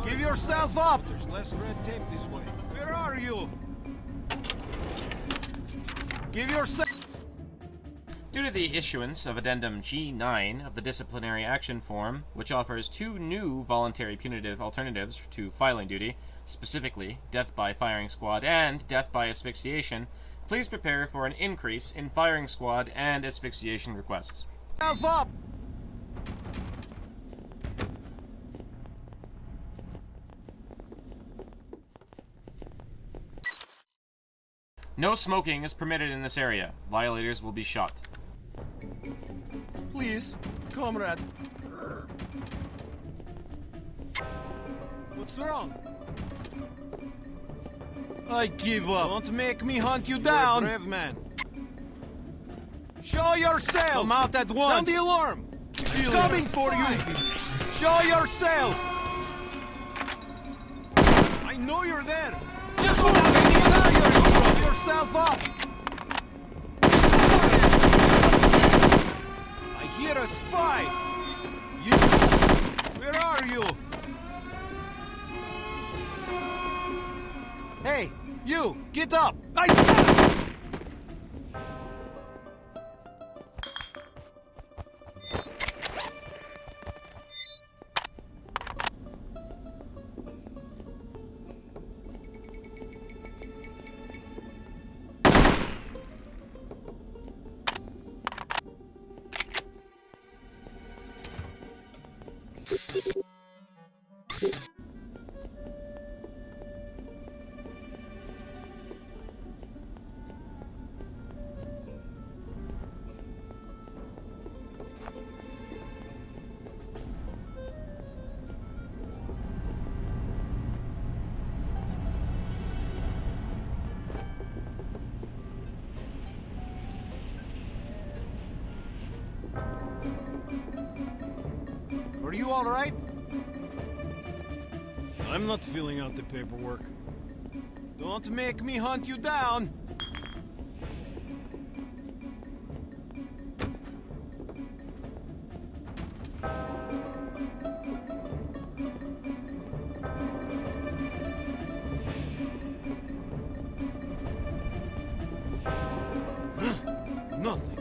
Give yourself up! There's less red tape this way. Where are you? Give yourself... Due to the issuance of Addendum G9 of the Disciplinary Action Form, which offers 2 new voluntary punitive alternatives to filing duty, specifically death by firing squad and death by asphyxiation, please prepare for an increase in firing squad and asphyxiation requests. Yourself up! No smoking is permitted in this area. Violators will be shot. Please, comrade. What's wrong? I give up. Don't make me hunt you down. You're a brave man. Show yourself. Come out at once. Sound the alarm. Coming for you. Show yourself. I know you're there. Yourself up! I hear a spy! You... Where are you? Hey, you! Get up! Are you all right? I'm not filling out the paperwork. Don't make me hunt you down! Nothing.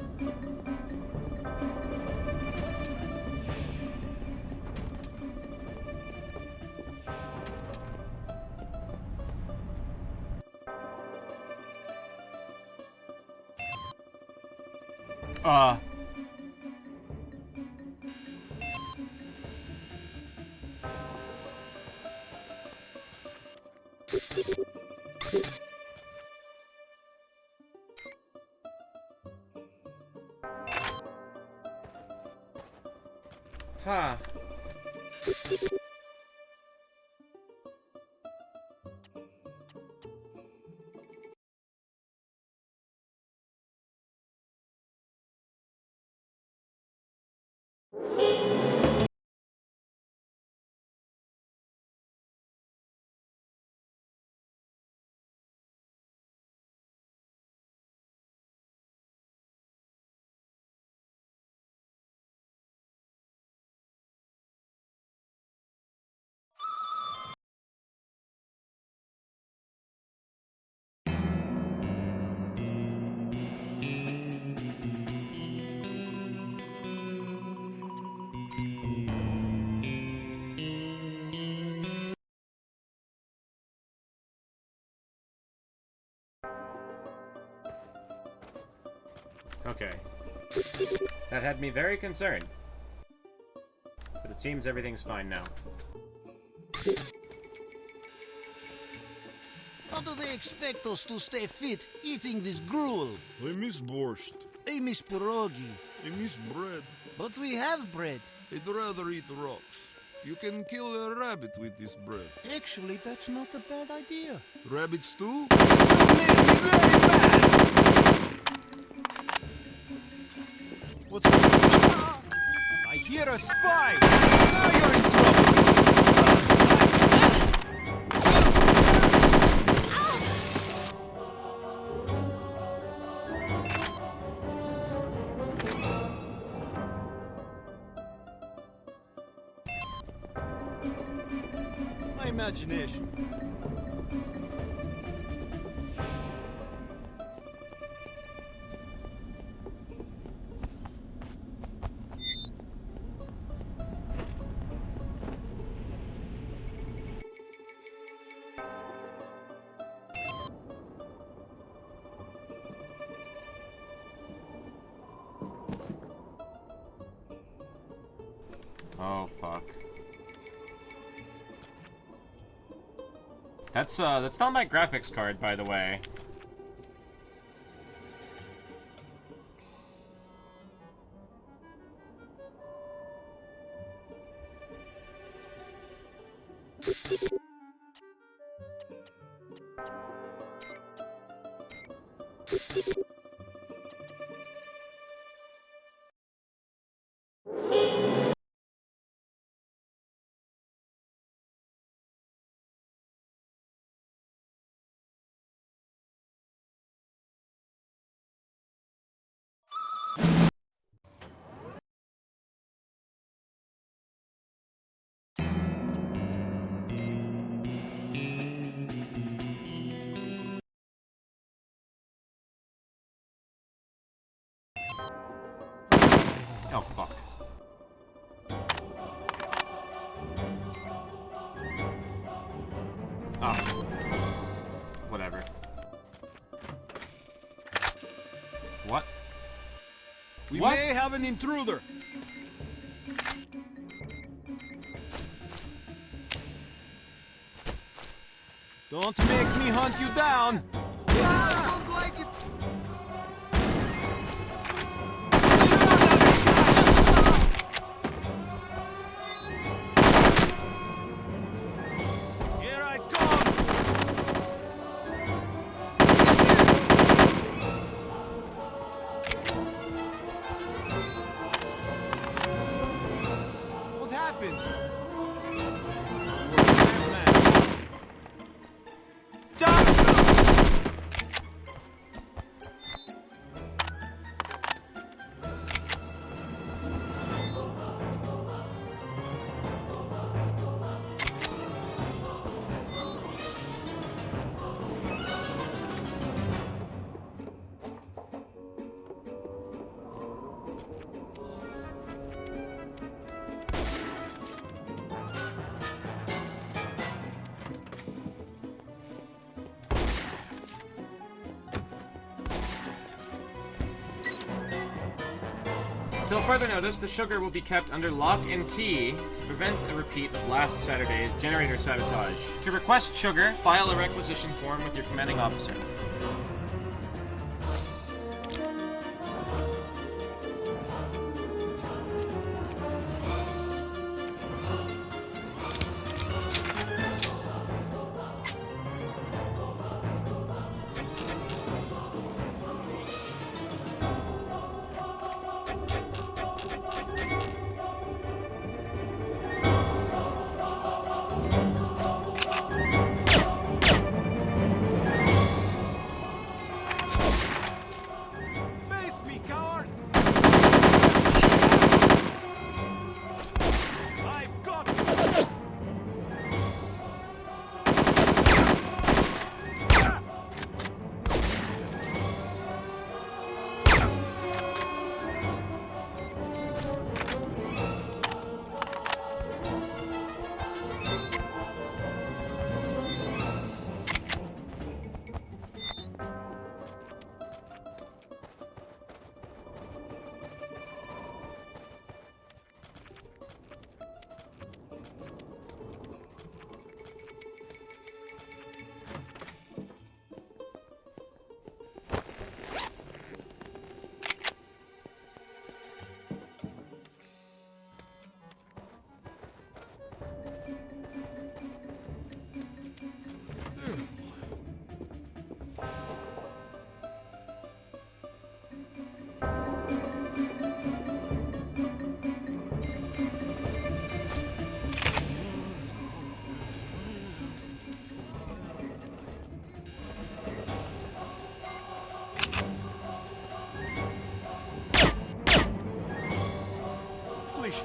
Huh. Okay. That had me very concerned. But it seems everything's fine now. How do they expect us to stay fit eating this gruel? I miss borscht. I miss pierogi. I miss bread. But we have bread. I'd rather eat rocks. You can kill a rabbit with this bread. Actually, that's not a bad idea. Rabbit stew? You made me very bad! What's going on? I hear a spy! Now you're in trouble! My imagination. Oh, fuck. That's not my graphics card, by the way. Oh, fuck. Oh. Whatever. What? We What? may have an intruder. Don't make me hunt you down! I don't like it! Here I come! What happened? You're a bad man. Until further notice, the sugar will be kept under lock and key to prevent a repeat of last Saturday's generator sabotage. To request sugar, file a requisition form with your commanding officer.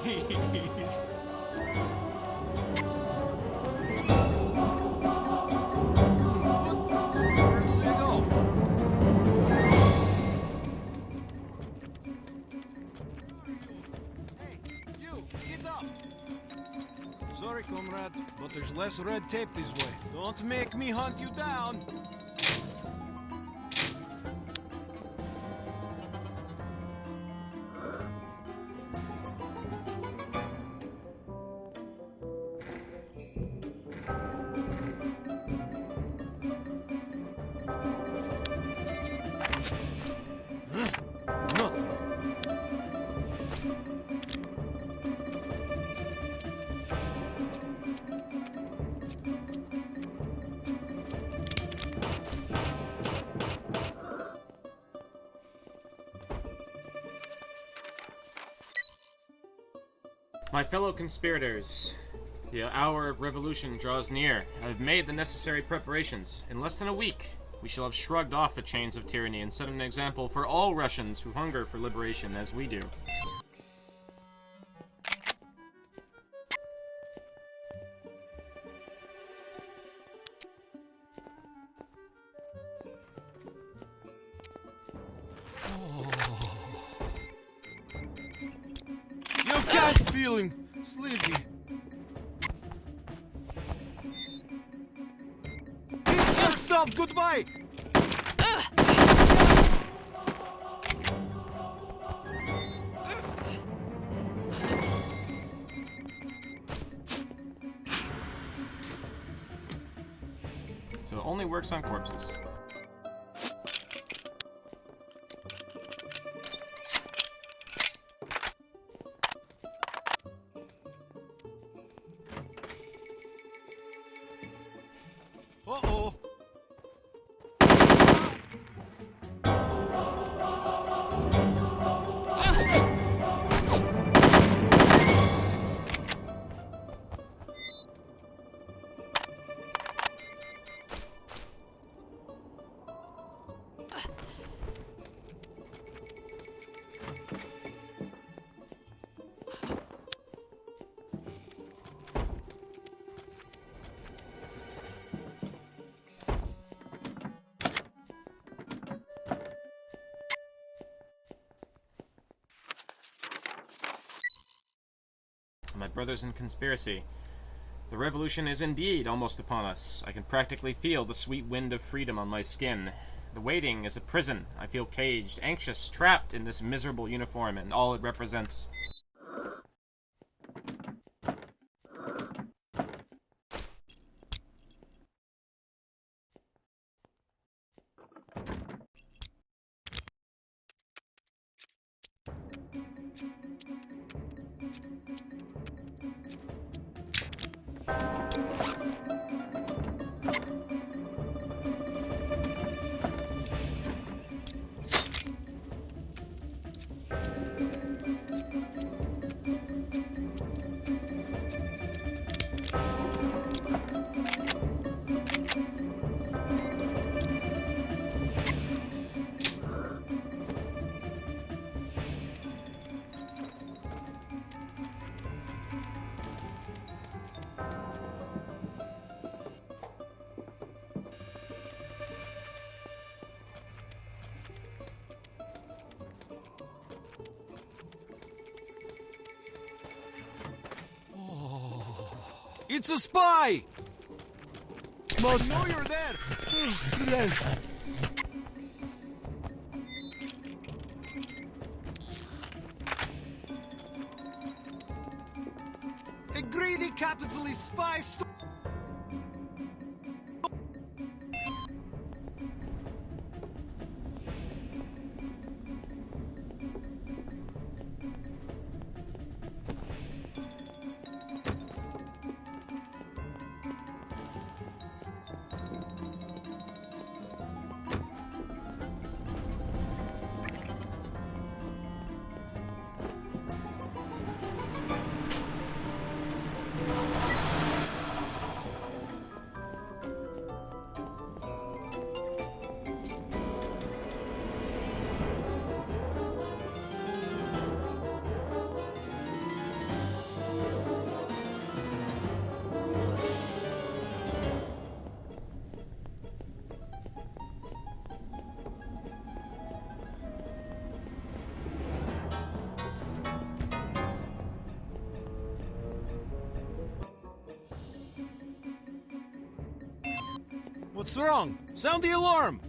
Please. Sorry, comrade, but there's less red tape this way. Don't make me hunt you down. My fellow conspirators, the hour of revolution draws near. I have made the necessary preparations. In less than a week, we shall have shrugged off the chains of tyranny and set an example for all Russians who hunger for liberation as we do. Feeling sleepy. Kiss yourself goodbye. So it only works on corpses. Uh-oh. My brothers in conspiracy, the revolution is indeed almost upon us. I can practically feel the sweet wind of freedom on my skin. The waiting is a prison. I feel caged, anxious, trapped in this miserable uniform and all it represents. It's a spy! Must know you're there! A greedy capitalist spy What's wrong? Sound the alarm!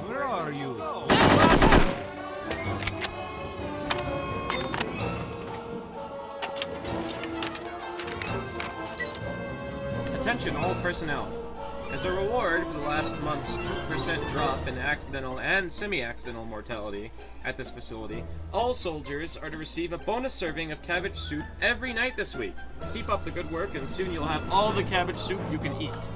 Where are you? Attention all personnel. As a reward for the last month's 2% drop in accidental and semi-accidental mortality at this facility, all soldiers are to receive a bonus serving of cabbage soup every night this week. Keep up the good work and soon you'll have all the cabbage soup you can eat.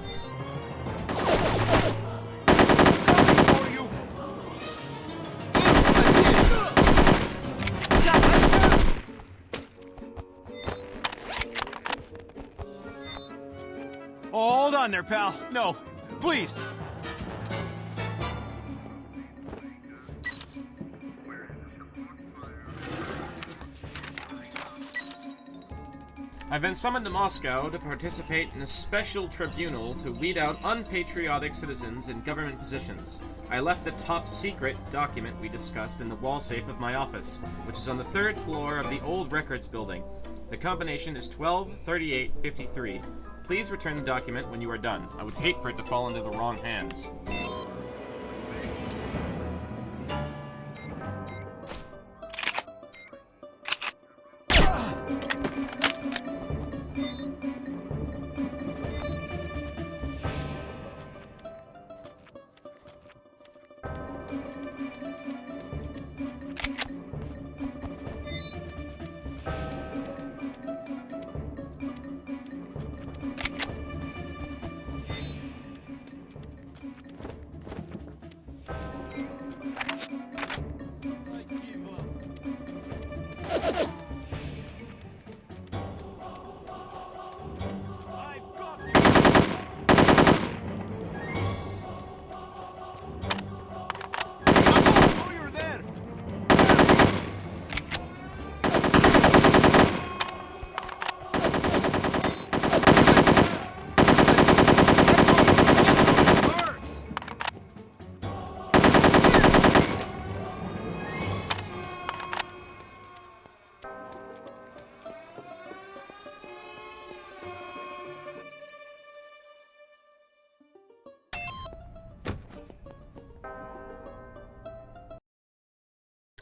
Oh, hold on there, pal. No, please. I've been summoned to Moscow to participate in a special tribunal to weed out unpatriotic citizens in government positions. I left the top secret document we discussed in the wall safe of my office, which is on the 3rd floor of the old records building. The combination is 123853. Please return the document when you are done. I would hate for it to fall into the wrong hands.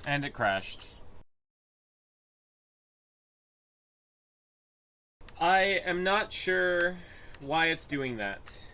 And it crashed. I am not sure why it's doing that.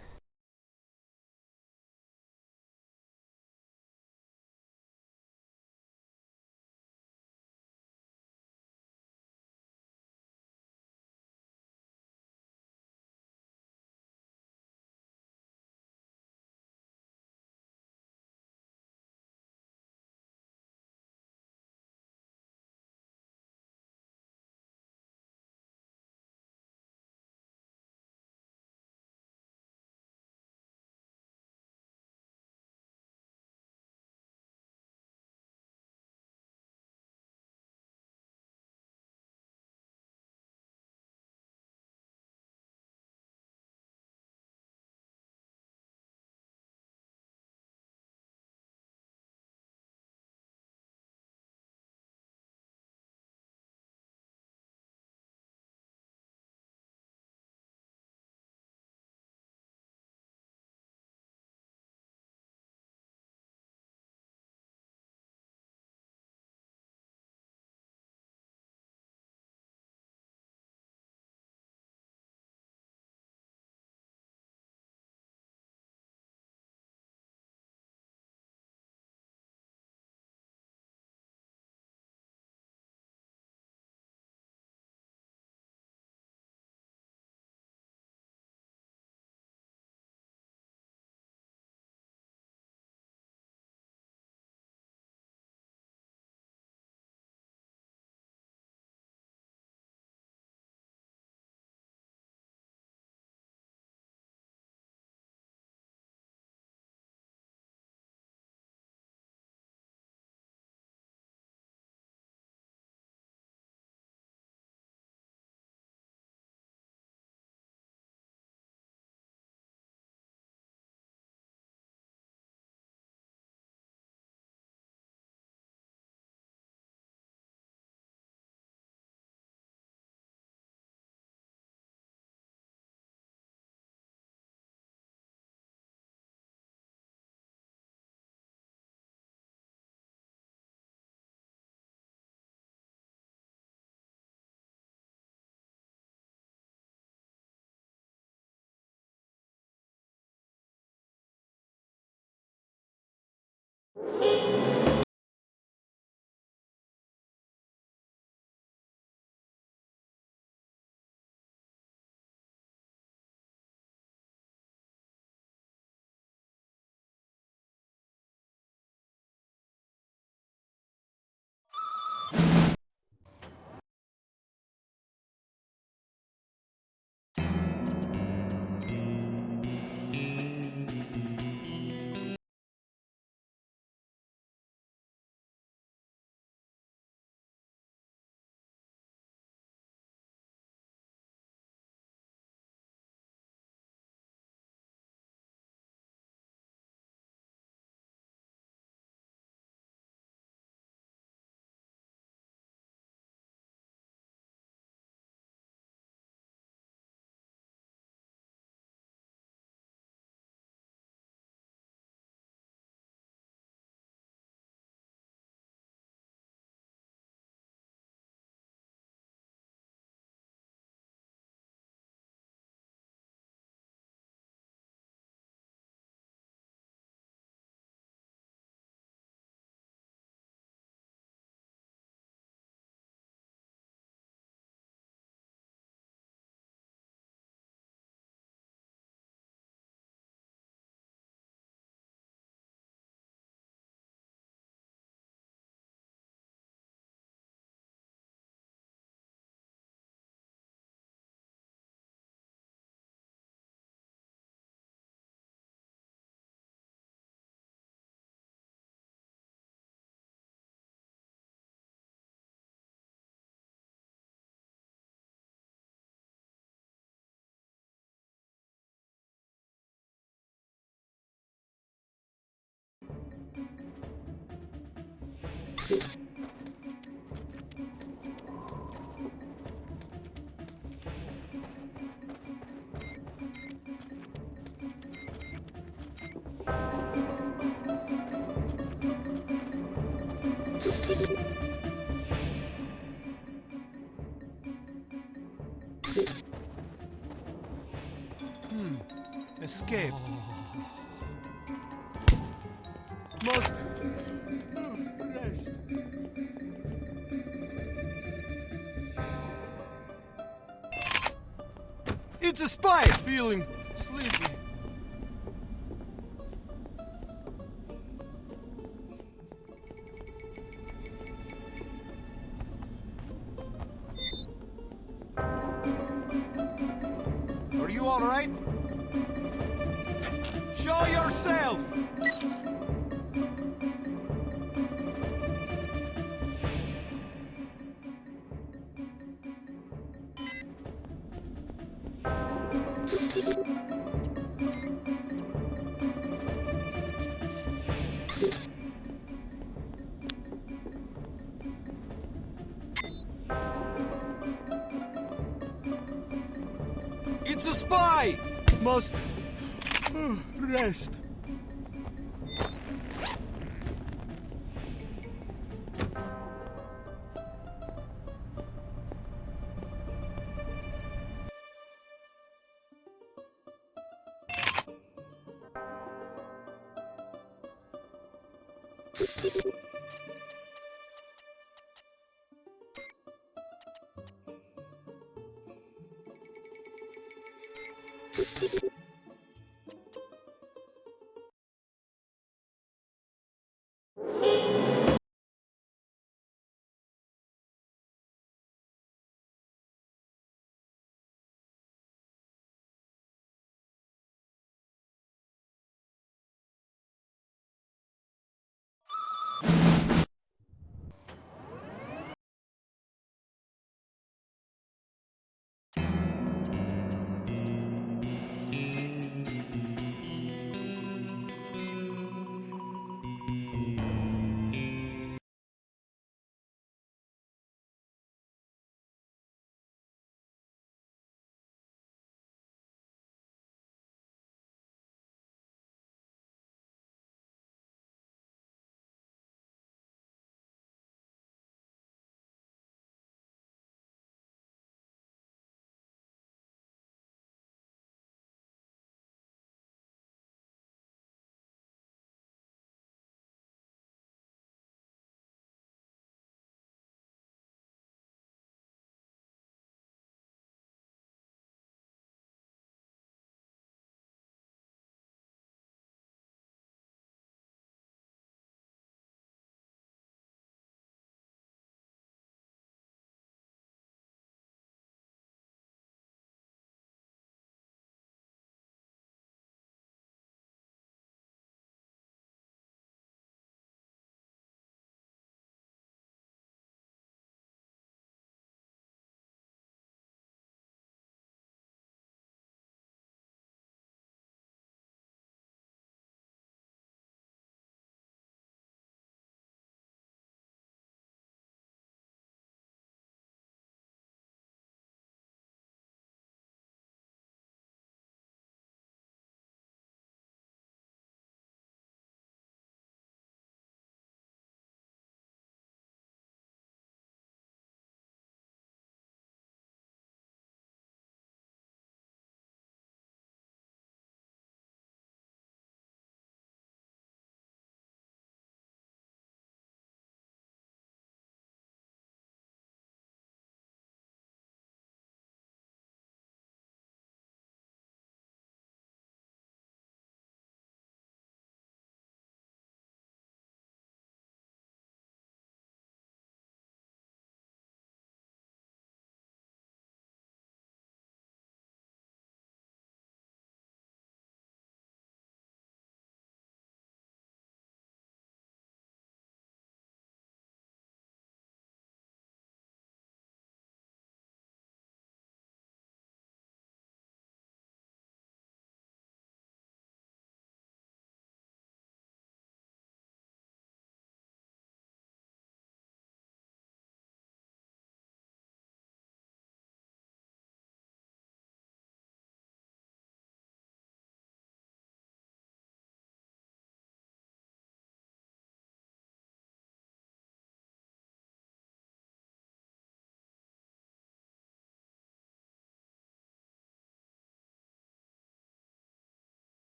escape. Must rest. It's a spy! Feeling sleepy. Are you all right? Show yourself! It's a spy! Must rest.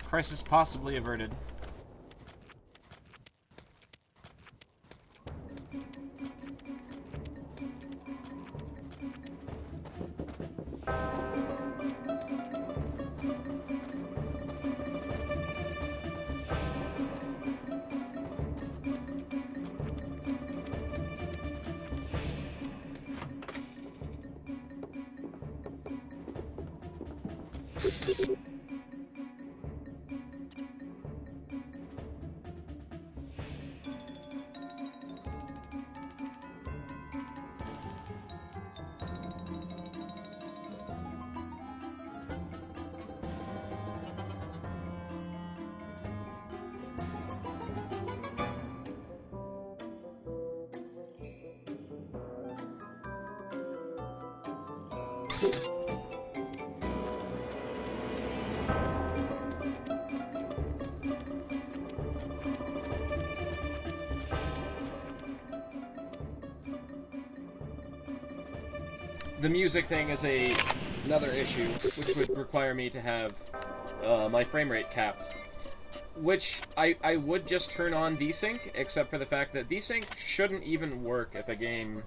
Crisis possibly averted. The music thing is another issue, which would require me to have my frame rate capped. Which I would just turn on VSync, except for the fact that VSync shouldn't even work if a game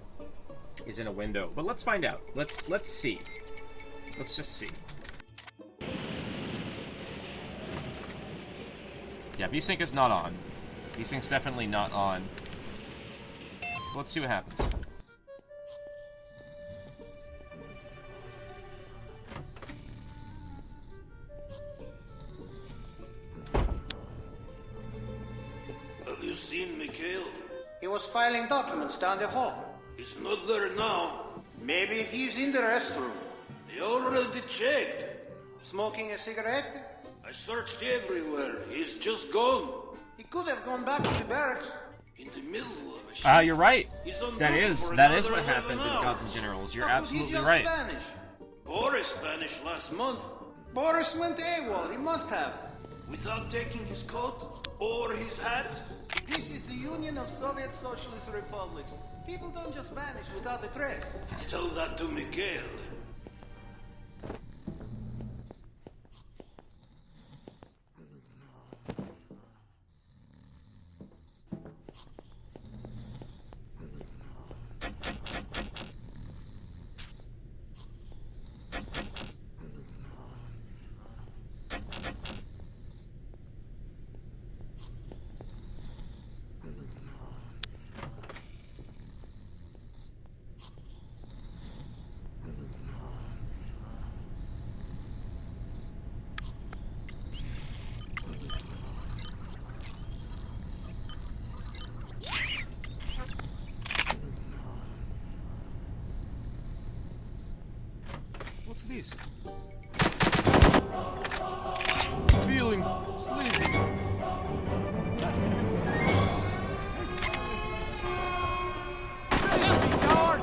is in a window. But let's find out. Let's see. Let's just see. Yeah, VSync is not on. VSync's definitely not on. Let's see what happens. Have you seen Mikhail? He was filing documents down the hall. He's not there now. Maybe he's in the restroom. They already checked. Smoking a cigarette? I searched everywhere. He's just gone. He could have gone back to the barracks. In the middle of a shift. You're right. That is what 11 happened in hours. Gods and Generals. You're How could absolutely he just right. vanish? Boris vanished last month. Boris went AWOL. He must have. Without taking his coat or his hat. This is the Union of Soviet Socialist Republics. People don't just vanish without a trace. Tell that to Mikhail. What's this? Feeling sleepy. Coward!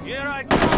Here I come!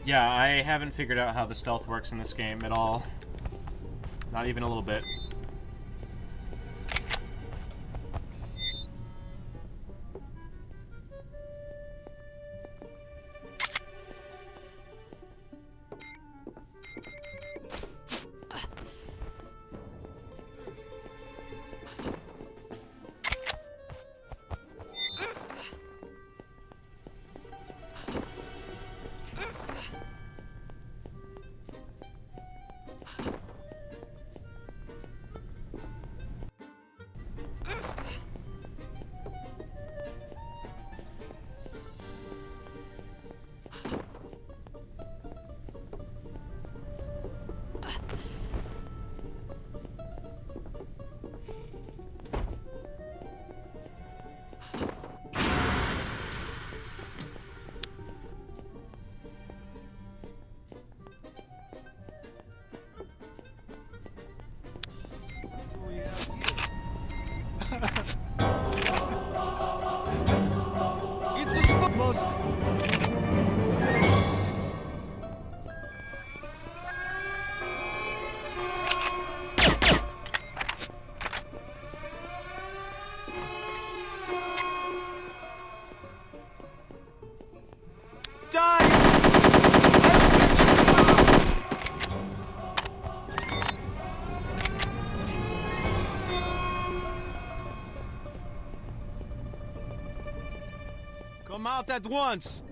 Yeah, I haven't figured out how the stealth works in this game at all. Not even a little bit. It's a spot most. Come out at once!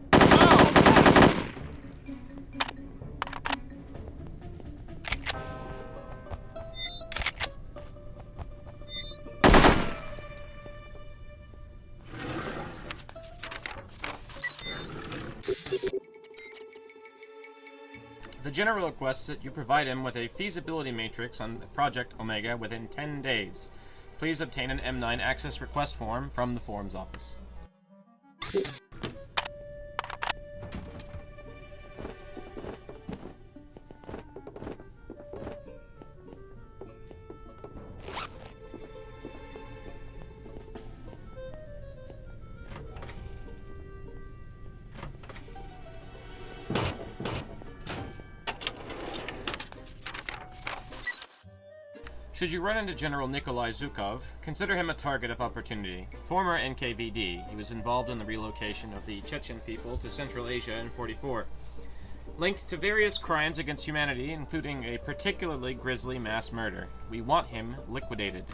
The General requests that you provide him with a feasibility matrix on Project Omega within 10 days. Please obtain an M9 access request form from the forums office. Should you run into General Nikolai Zhukov, consider him a target of opportunity. Former NKVD, he was involved in the relocation of the Chechen people to Central Asia in '44. Linked to various crimes against humanity, including a particularly grisly mass murder. We want him liquidated.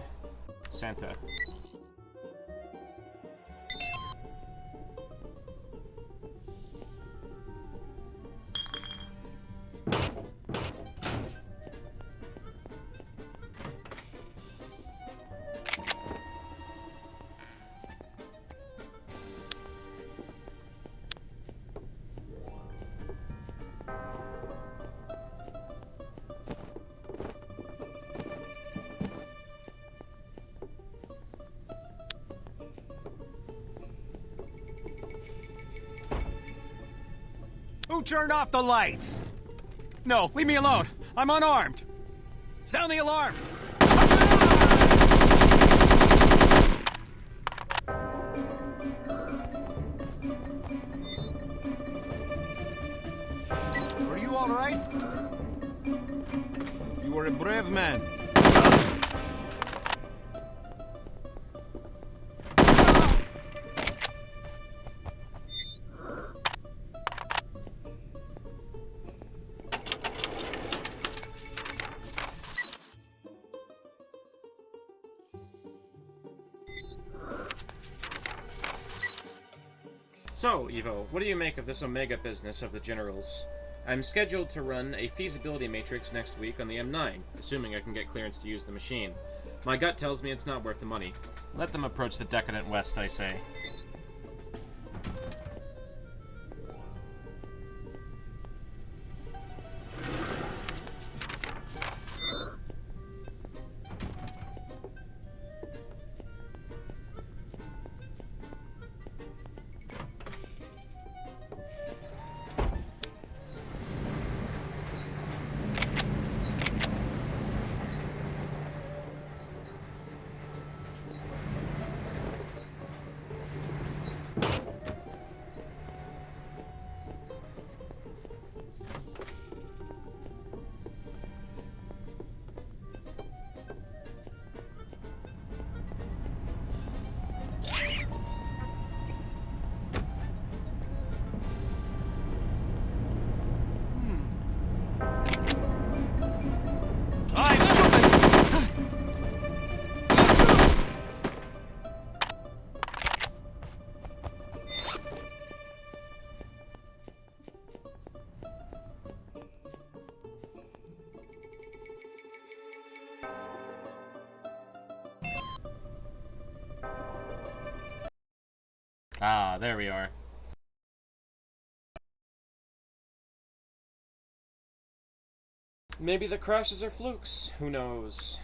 Santa. Who turned off the lights? No, leave me alone. I'm unarmed. Sound the alarm. Are you all right? You were a brave man. So, Evo, what do you make of this Omega business of the Generals? I'm scheduled to run a feasibility matrix next week on the M9, assuming I can get clearance to use the machine. My gut tells me it's not worth the money. Let them approach the decadent West, I say. Ah, there we are. Maybe the crashes are flukes. Who knows?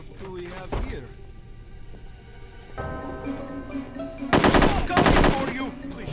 What do we have here? Coming for you! Please.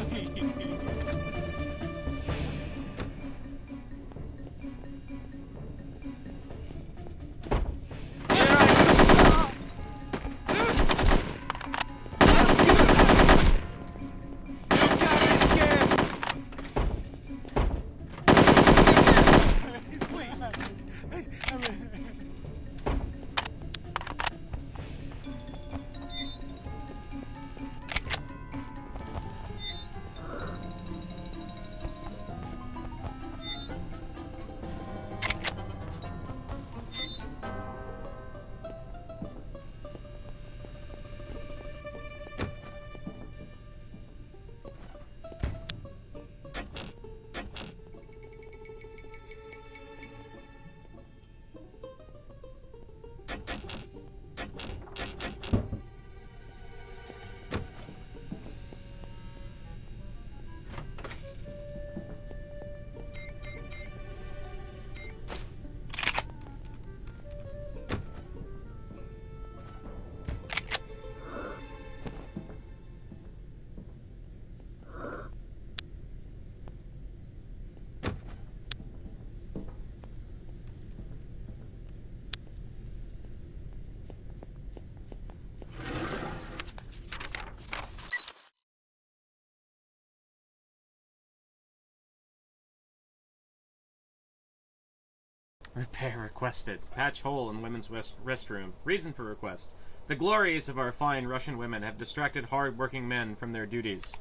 Repair requested. Patch hole in women's restroom. Reason for request. The glories of our fine Russian women have distracted hard-working men from their duties.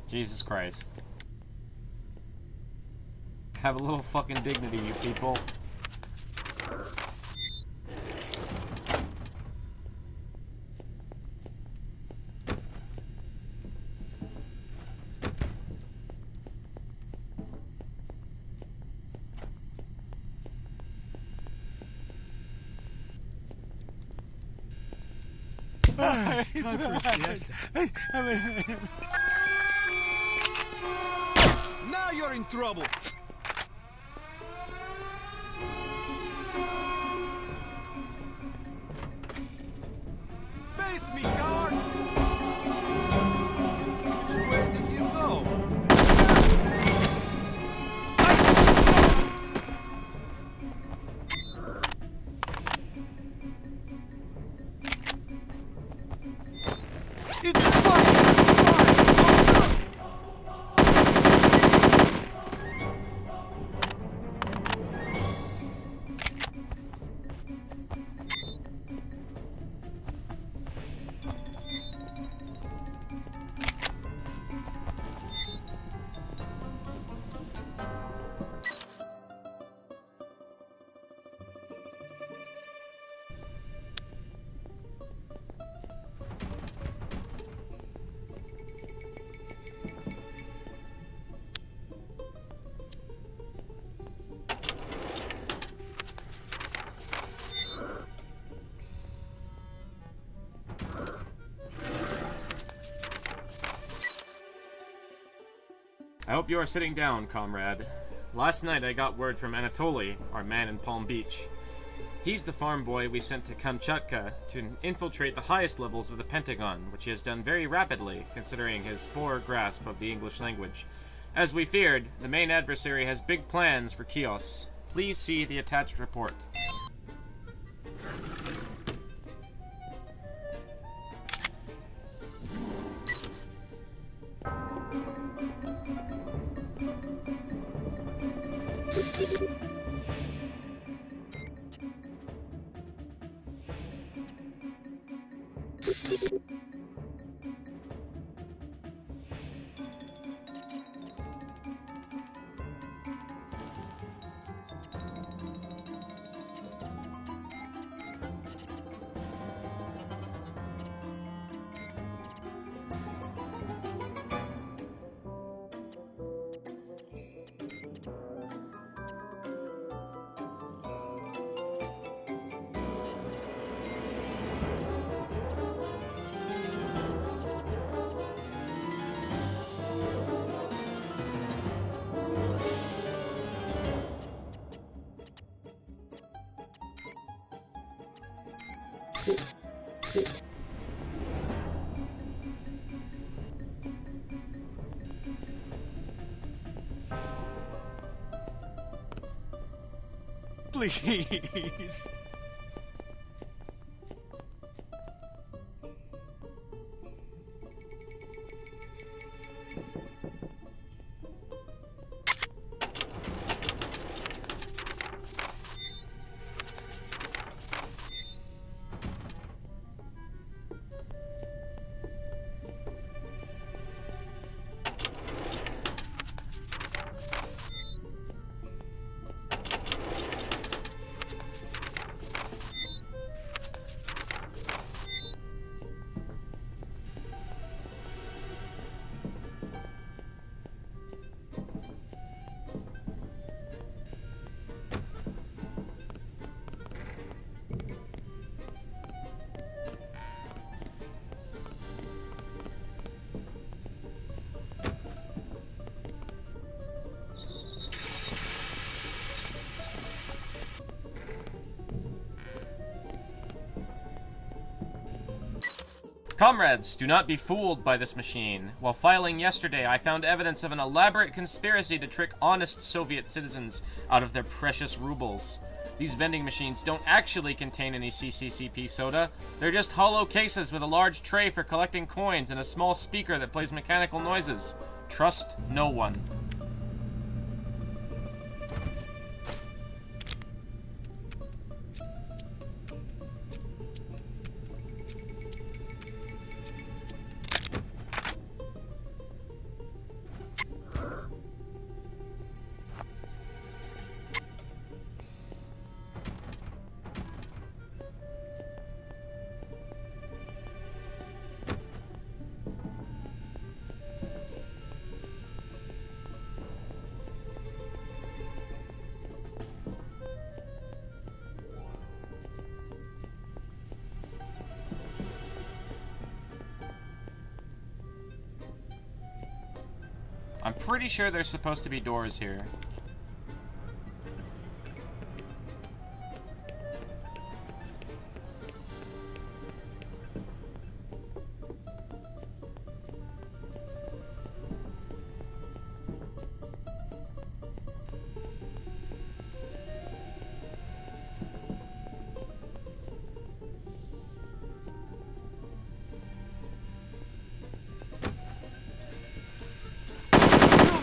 Jesus Christ. Have a little fucking dignity, you people. It's time for a siesta. Now you're in trouble. I hope you are sitting down, comrade. Last night I got word from Anatoly, our man in Palm Beach. He's the farm boy we sent to Kamchatka to infiltrate the highest levels of the Pentagon, which he has done very rapidly, considering his poor grasp of the English language. As we feared, the main adversary has big plans for Chios. Please see the attached report. Please. Comrades, do not be fooled by this machine. While filing yesterday, I found evidence of an elaborate conspiracy to trick honest Soviet citizens out of their precious rubles. These vending machines don't actually contain any CCCP soda. They're just hollow cases with a large tray for collecting coins and a small speaker that plays mechanical noises. Trust no one. I'm pretty sure there's supposed to be doors here.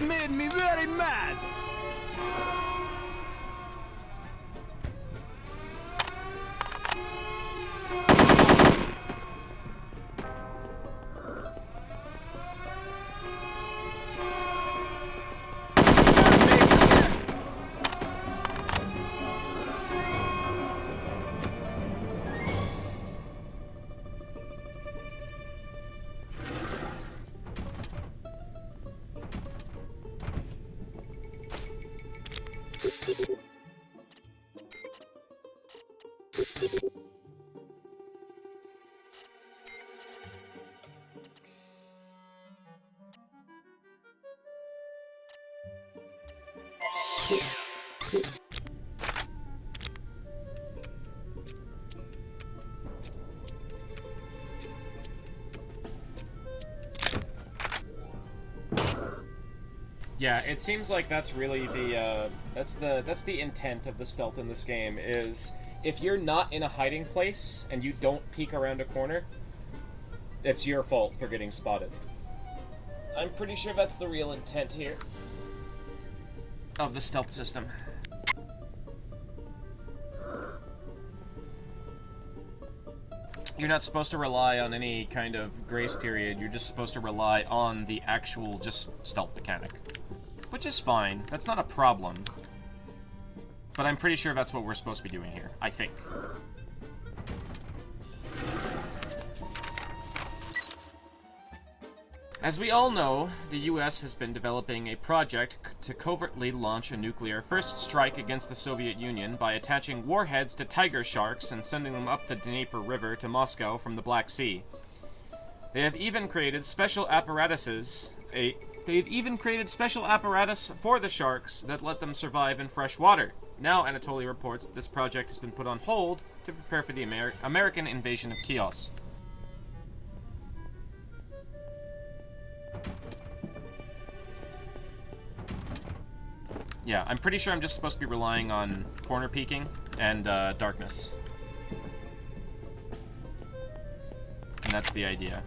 Made me very mad! Yeah, it seems like that's really the that's the intent of the stealth in this game, is if you're not in a hiding place and you don't peek around a corner, it's your fault for getting spotted. I'm pretty sure that's the real intent here of the stealth system. You're not supposed to rely on any kind of grace period, you're just supposed to rely on the actual just stealth mechanic. Which is fine, that's not a problem. But I'm pretty sure that's what we're supposed to be doing here, I think. As we all know, the US has been developing a project to covertly launch a nuclear first strike against the Soviet Union by attaching warheads to tiger sharks and sending them up the Dnieper River to Moscow from the Black Sea. They have even created special apparatuses, They've even created special apparatus for the sharks that let them survive in fresh water. Now Anatoly reports that this project has been put on hold to prepare for the American invasion of Chios. Yeah, I'm pretty sure I'm just supposed to be relying on corner peeking and darkness. And that's the idea.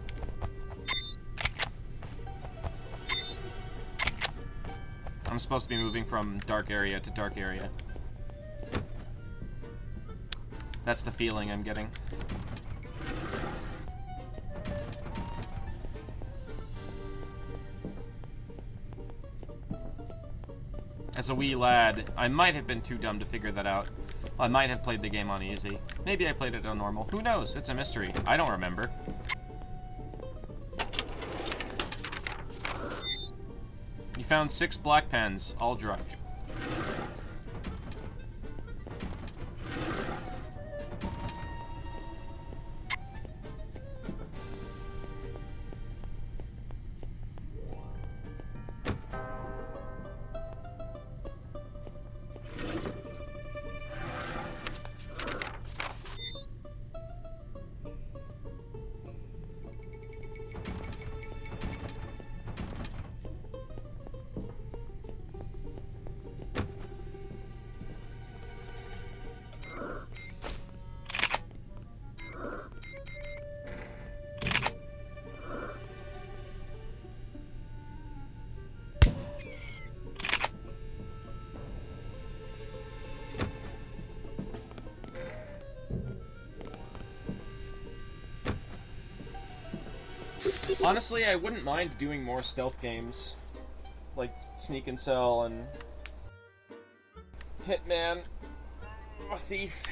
I'm supposed to be moving from dark area to dark area. That's the feeling I'm getting. As a wee lad, I might have been too dumb to figure that out. I might have played the game on easy. Maybe I played it on normal. Who knows? It's a mystery. I don't remember. You found 6 black pens, all dry. Honestly, I wouldn't mind doing more stealth games, like Sneak and Cell and Hitman, or Thief.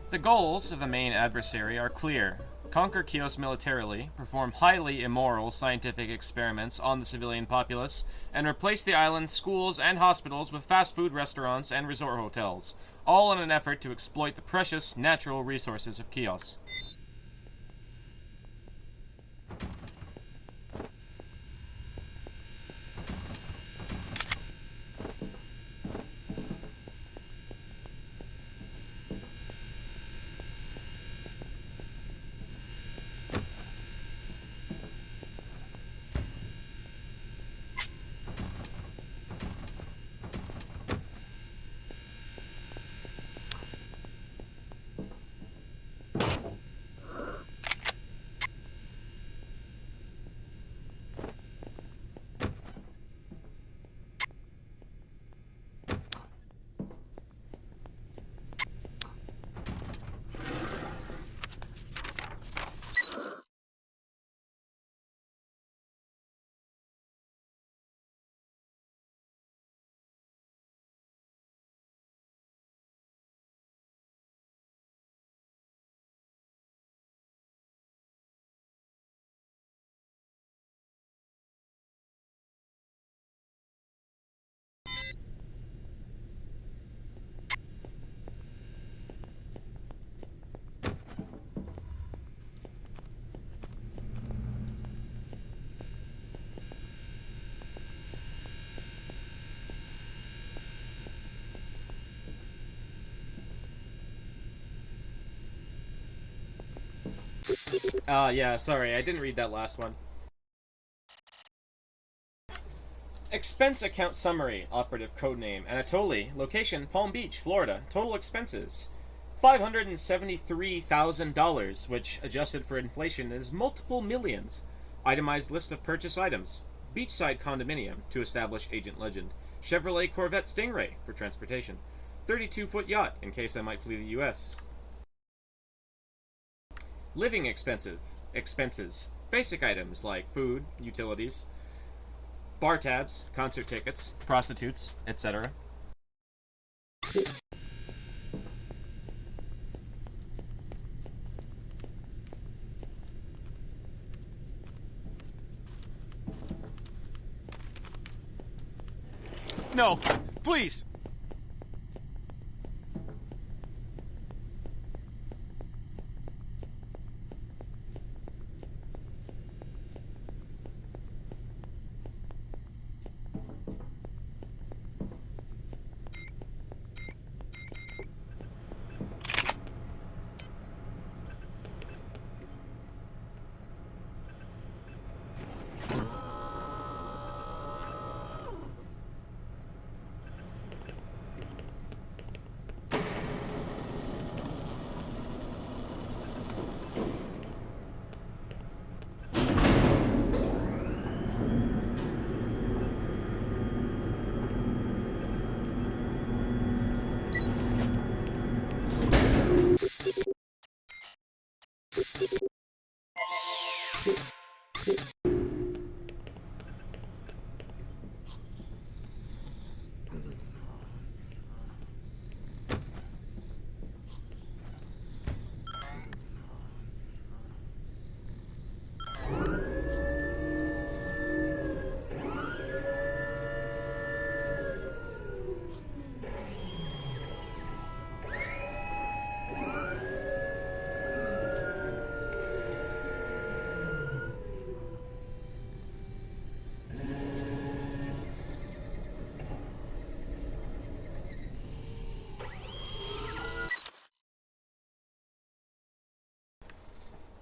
The goals of the main adversary are clear. Conquer Chios militarily, perform highly immoral scientific experiments on the civilian populace, and replace the island's schools and hospitals with fast food restaurants and resort hotels, all in an effort to exploit the precious natural resources of Chios. Yeah, sorry, I didn't read that last one. Expense account summary, operative codename Anatoly, location Palm Beach, Florida. Total expenses $573,000, which adjusted for inflation is multiple millions. Itemized list of purchase items: beachside condominium to establish agent legend, Chevrolet Corvette Stingray for transportation, 32-foot yacht in case I might flee the U.S. Living expenses: basic items like food, utilities, bar tabs, concert tickets, prostitutes, etc. No, please.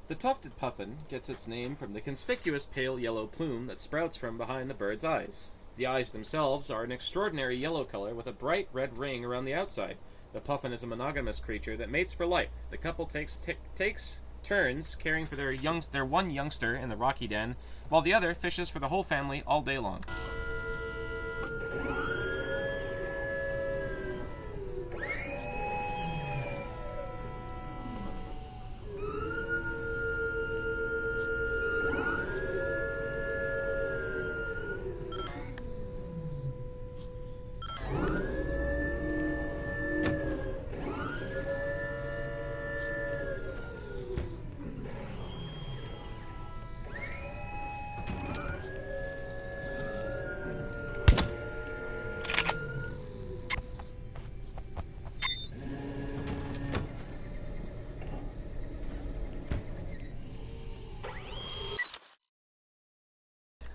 The tufted puffin gets its name from the conspicuous pale yellow plume that sprouts from behind the bird's eyes. The eyes themselves are an extraordinary yellow color with a bright red ring around the outside. The puffin is a monogamous creature that mates for life. The couple takes turns caring for their one youngster in the rocky den, while the other fishes for the whole family all day long.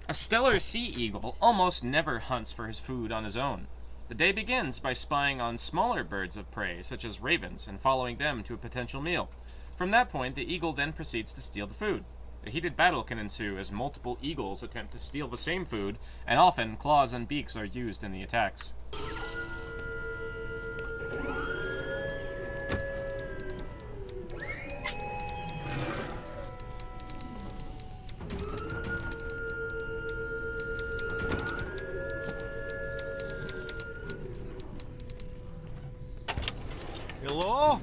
A stellar sea eagle almost never hunts for his food on his own. The day begins by spying on smaller birds of prey, such as ravens, and following them to a potential meal. From that point, the eagle then proceeds to steal the food. A heated battle can ensue as multiple eagles attempt to steal the same food, and often claws and beaks are used in the attacks. Hello?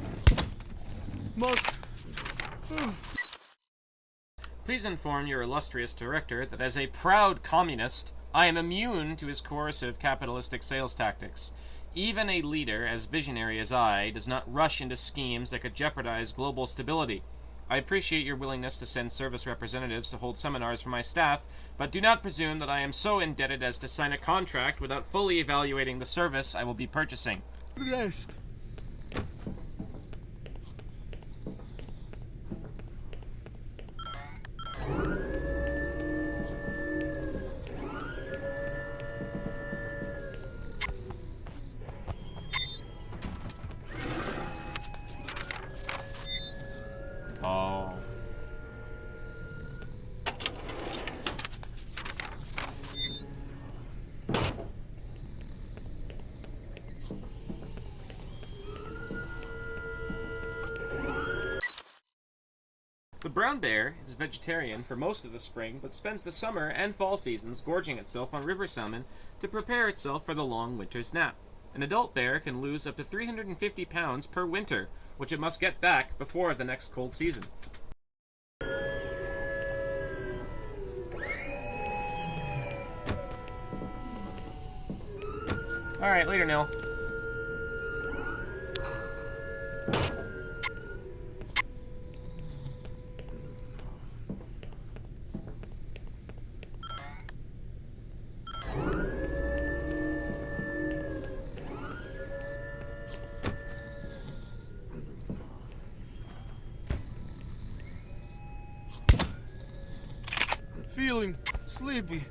Please inform your illustrious director that as a proud communist, I am immune to his coercive capitalistic sales tactics. Even a leader as visionary as I does not rush into schemes that could jeopardize global stability. I appreciate your willingness to send service representatives to hold seminars for my staff, but do not presume that I am so indebted as to sign a contract without fully evaluating the service I will be purchasing. Rest. Oh. brown bear is vegetarian for most of the spring, but spends the summer and fall seasons gorging itself on river salmon to prepare itself for the long winter's nap. An adult bear can lose up to 350 pounds per winter, which it must get back before the next cold season. Alright, later, Nil. Feeling sleepy.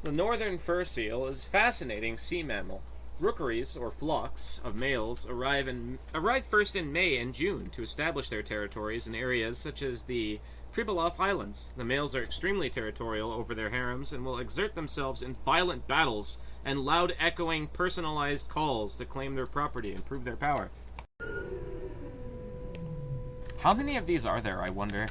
The northern fur seal is a fascinating sea mammal. Rookeries, or flocks, of males arrive first in May and June to establish their territories in areas such as the Pribilof Islands. The males are extremely territorial over their harems and will exert themselves in violent battles and loud echoing personalized calls to claim their property and prove their power. How many of these are there, I wonder?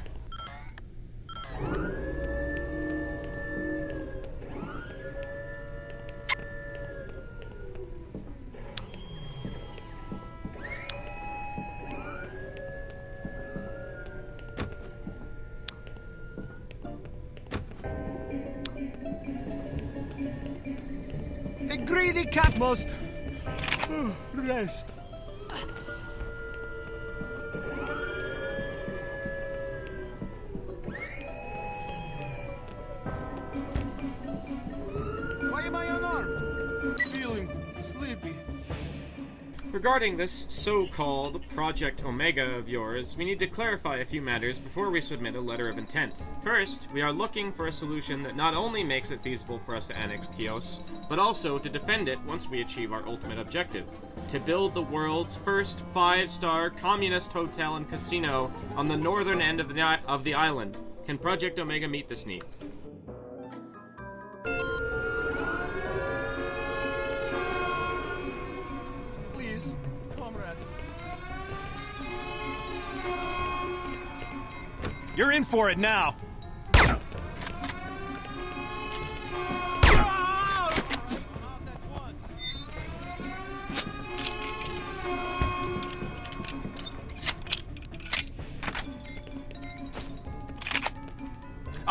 A greedy cat must rest. Why am I unarmed? Feeling sleepy. Regarding this so-called Project Omega of yours, we need to clarify a few matters before we submit a letter of intent. First, we are looking for a solution that not only makes it feasible for us to annex Chios, but also to defend it once we achieve our ultimate objective: to build the world's first 5-star communist hotel and casino on the northern end of the island. Can Project Omega meet this need? Please, comrade. You're in for it now.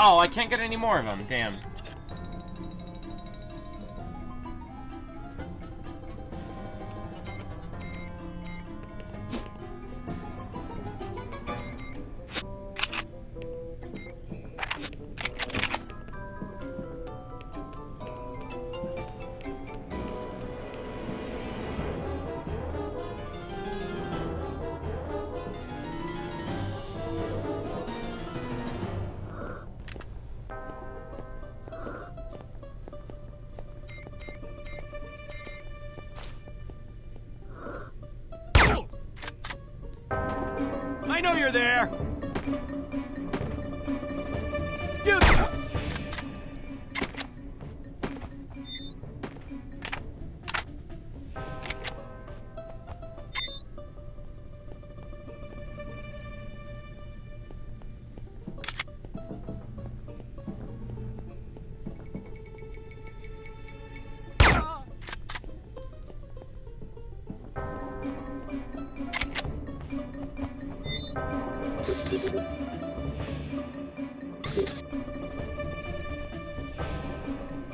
Oh, I can't get any more of them, damn. I know you're there! You...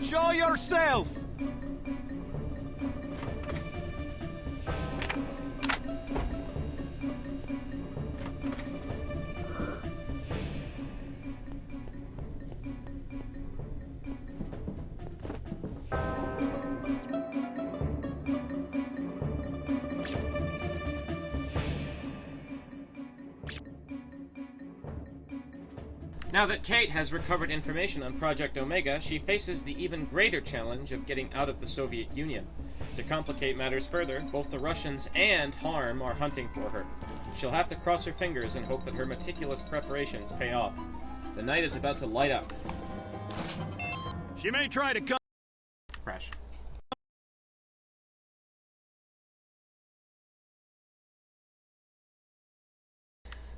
Show yourself! Now that Kate has recovered information on Project Omega, she faces the even greater challenge of getting out of the Soviet Union. To complicate matters further, both the Russians and Harm are hunting for her. She'll have to cross her fingers and hope that her meticulous preparations pay off. The night is about to light up. She may try to come... Crash.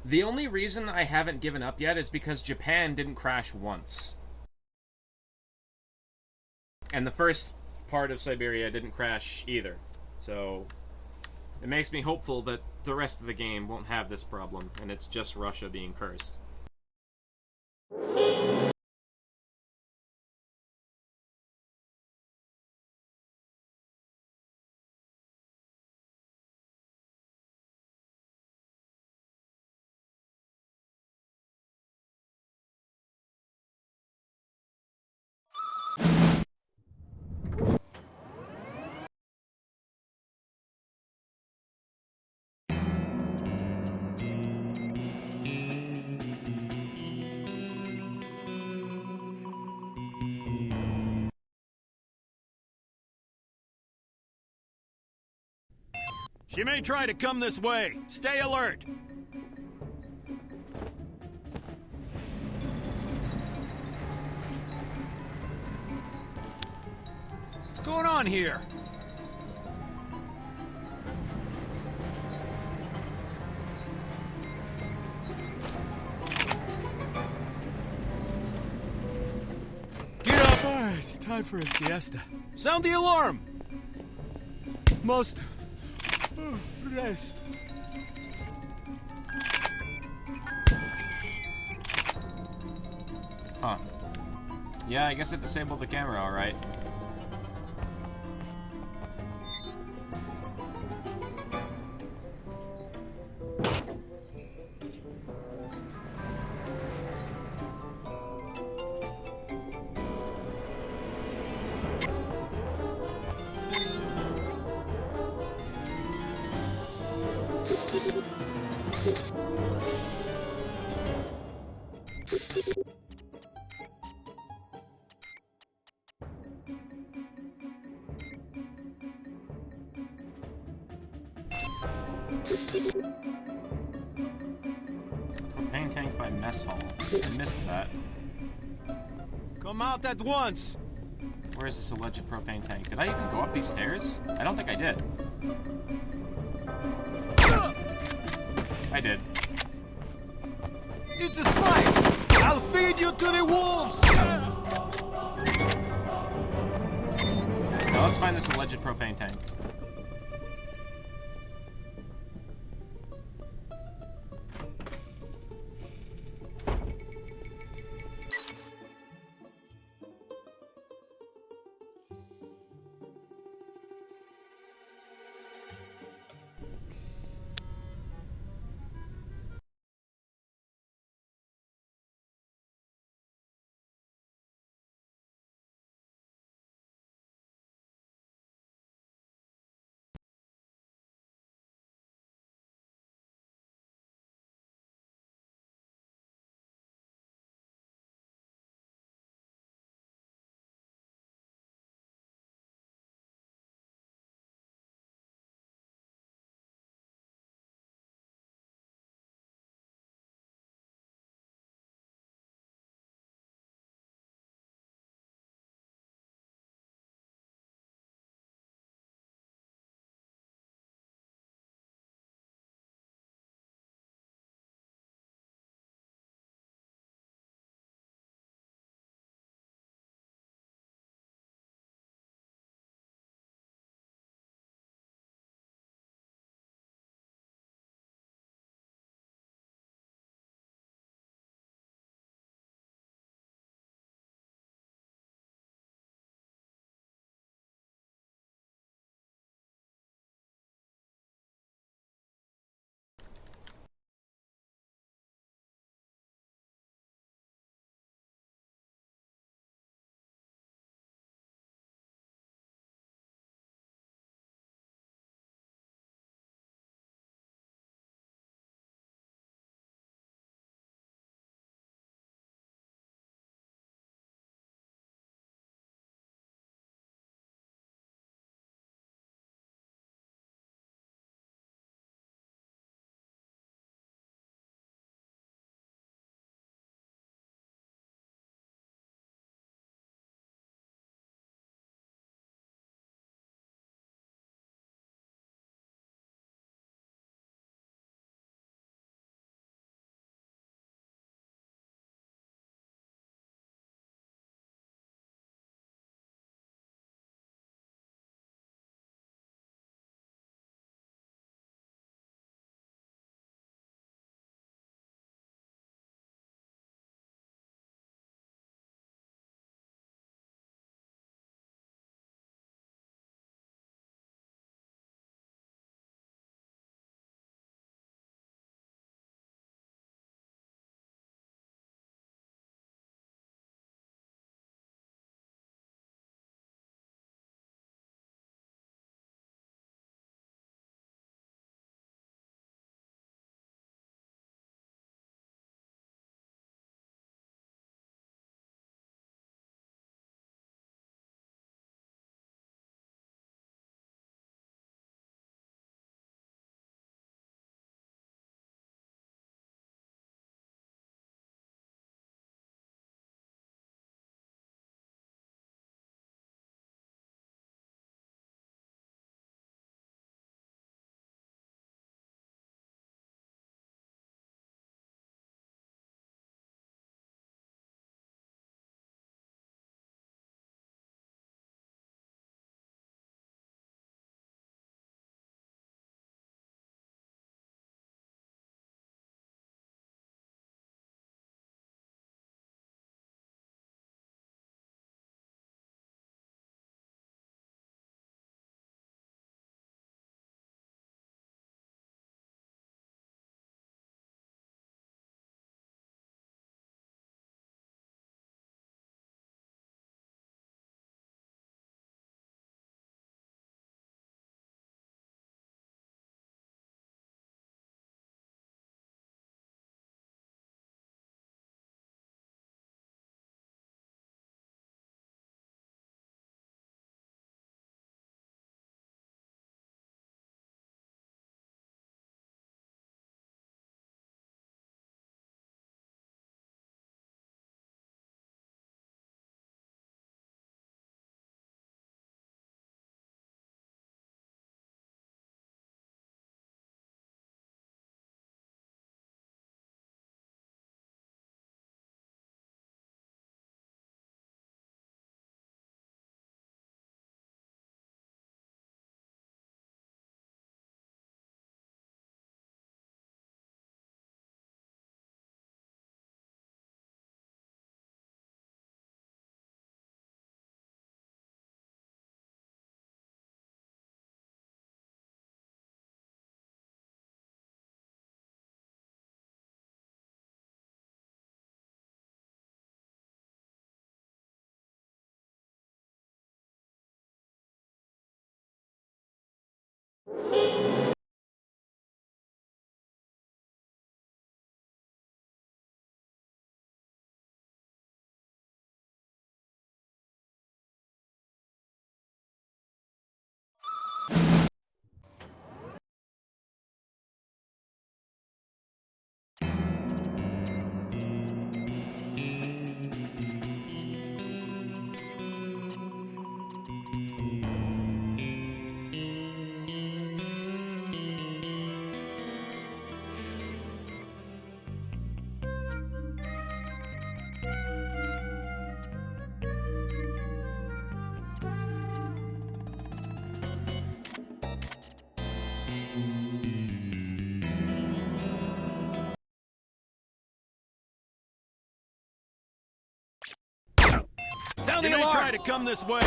The only reason I haven't given up yet is because Japan didn't crash once. And the first part of Siberia didn't crash either. So it makes me hopeful that the rest of the game won't have this problem, and it's just Russia being cursed. She may try to come this way. Stay alert. What's going on here? Get up! Alright, it's time for a siesta. Sound the alarm! Must rest. Huh. Yeah, I guess it disabled the camera alright. Propane tank by mess hall. I missed that. Come out at once! Where is this alleged propane tank? Did I even go up these stairs? I don't think I did. I did. It's a spike! I'll feed you to the wolves! Now let's find this alleged propane tank. Sound the alarm! Try to come this way.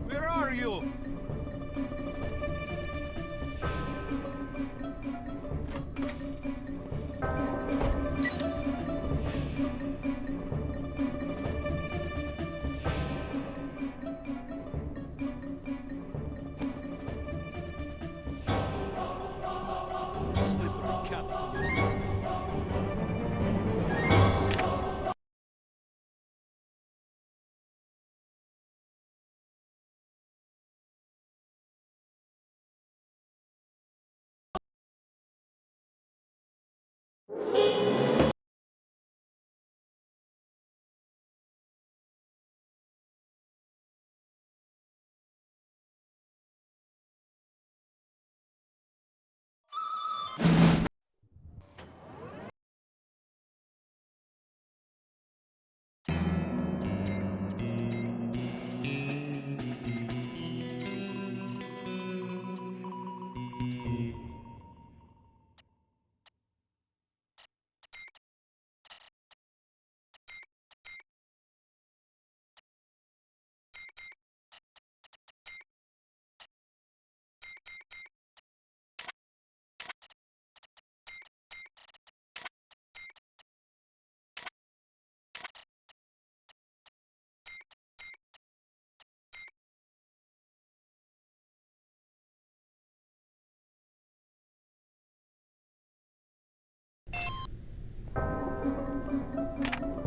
Where are you? Slippery capitalists.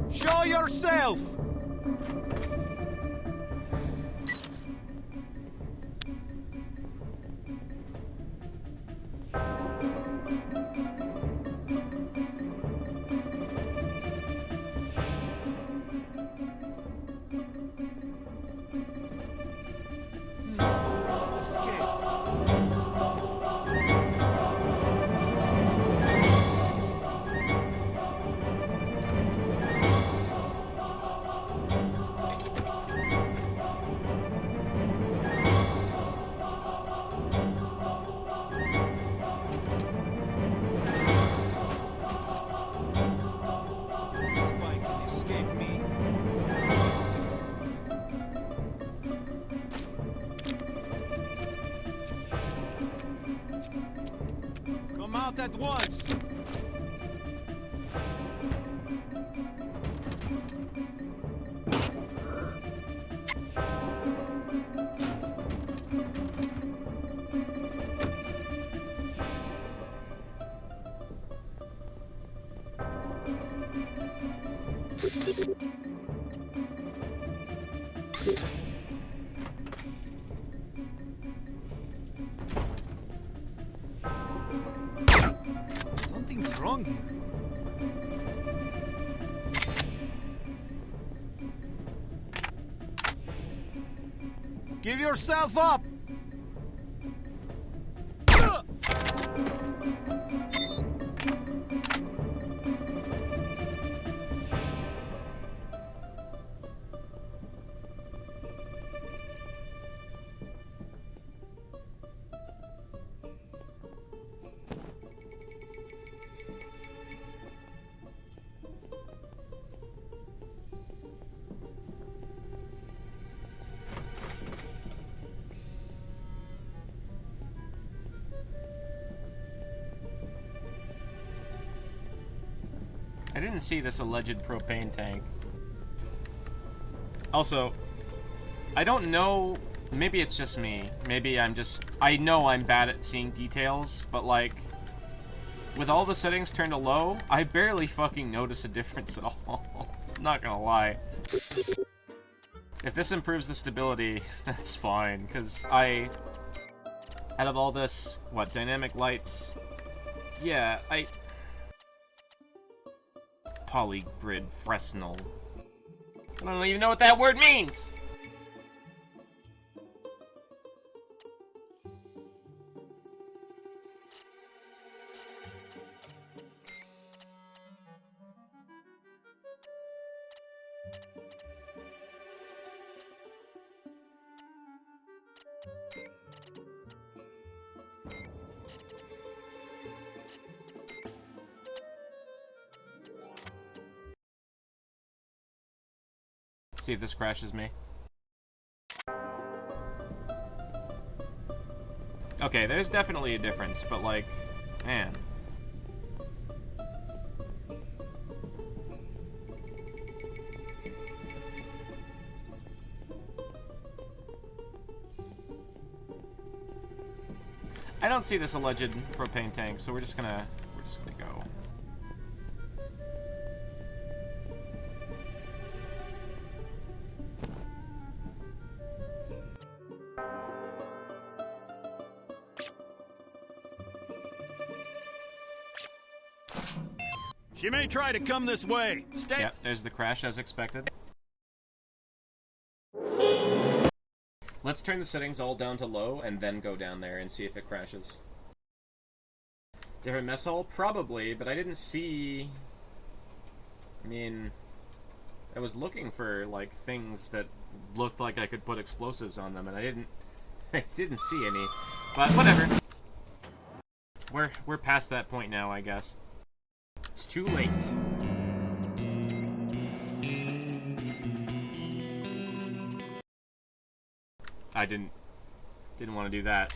Show yourself! Come out at once! Something's wrong here. Give yourself up! I didn't see this alleged propane tank. Also, I don't know, maybe it's just me. Maybe I know I'm bad at seeing details, but like, with all the settings turned to low, I barely fucking notice a difference at all. Not gonna lie. If this improves the stability, that's fine, because out of all this, what, dynamic lights? Yeah, Polygrid Fresnel. I don't even know what that word means! See if this crashes me. Okay, there's definitely a difference, but like, man. I don't see this alleged propane tank, so we're just gonna go. She may try to come this way. Stay. Yep, there's the crash as expected. Let's turn the settings all down to low and then go down there and see if it crashes. Different mess hall? Probably, but I didn't see... I mean... I was looking for, like, things that looked like I could put explosives on them, and I didn't see any. But whatever. We're past that point now, I guess. It's too late. I didn't want to do that.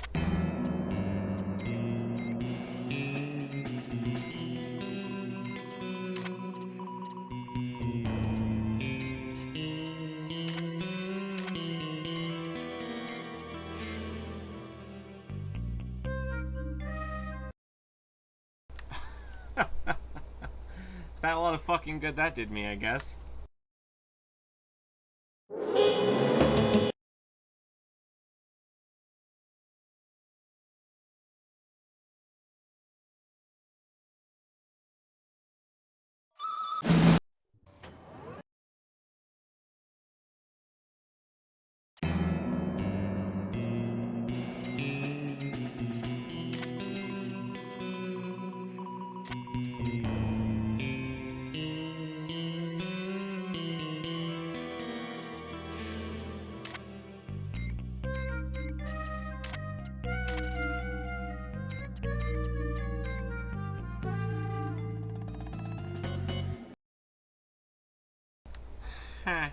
That a lot of fucking good that did me, I guess. Huh.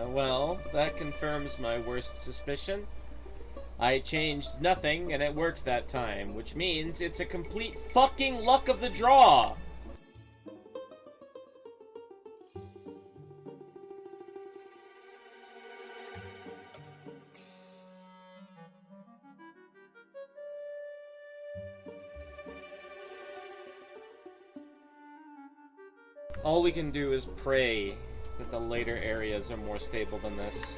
Well, that confirms my worst suspicion. I changed nothing and it worked that time, which means it's a complete fucking luck of the draw! All we can do is pray that the later areas are more stable than this.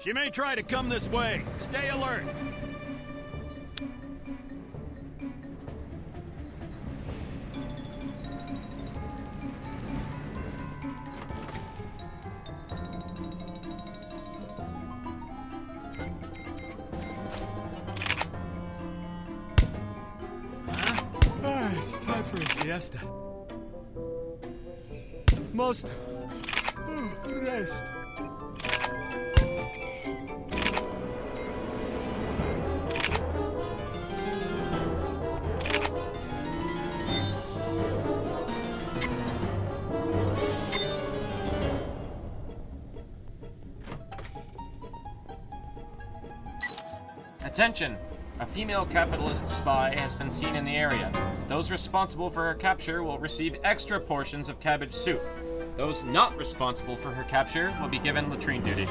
She may try to come this way. Stay alert. It's time for a siesta. Most rest. Attention! A female capitalist spy has been seen in the area. Those responsible for her capture will receive extra portions of cabbage soup. Those not responsible for her capture will be given latrine duty.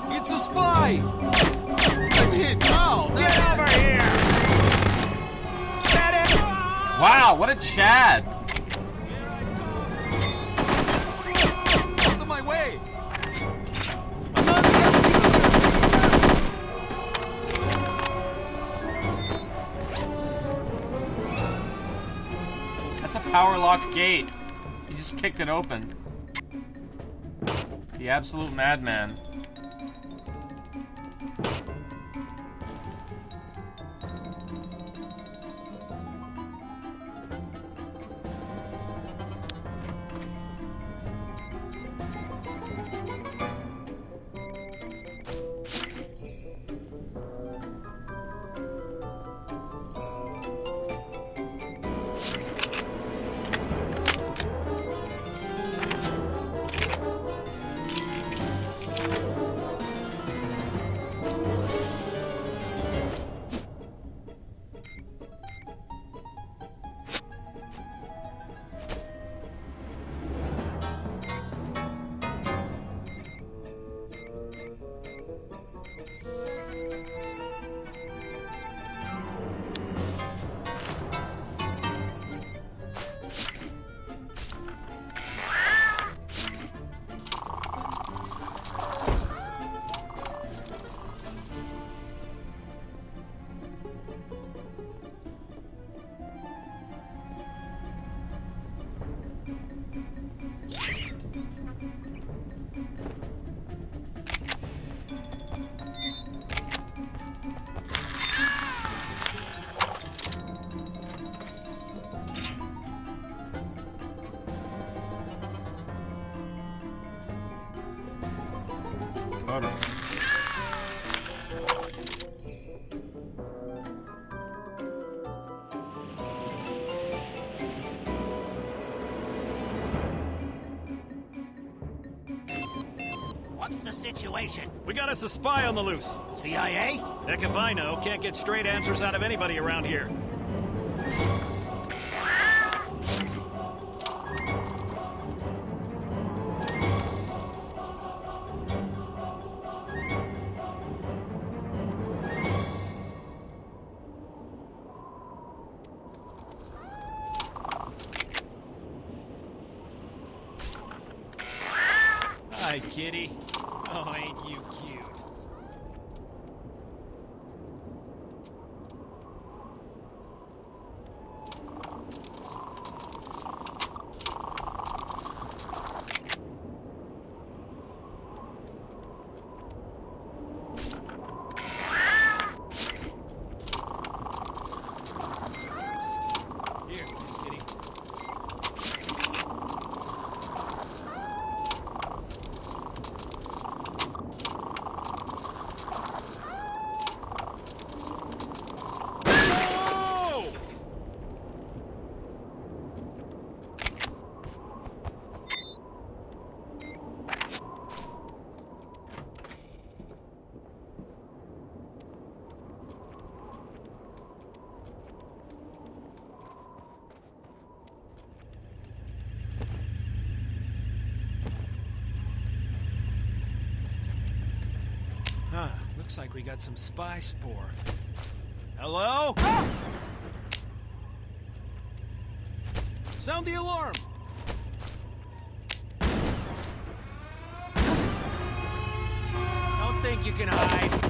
It's a spy! I'm hit now! Get over here! Get him! Wow, what a Chad! Out of my way! That's a power-locked gate. He just kicked it open. The absolute madman. Got it. What's the situation? We got us a spy on the loose. CIA? Heck if I know. Can't get straight answers out of anybody around here. Hi, kitty. Oh, ain't you cute. Psst. Here, kitty. Huh, looks like we got some spy spore. Hello? Ah! Sound the alarm! Don't think you can hide.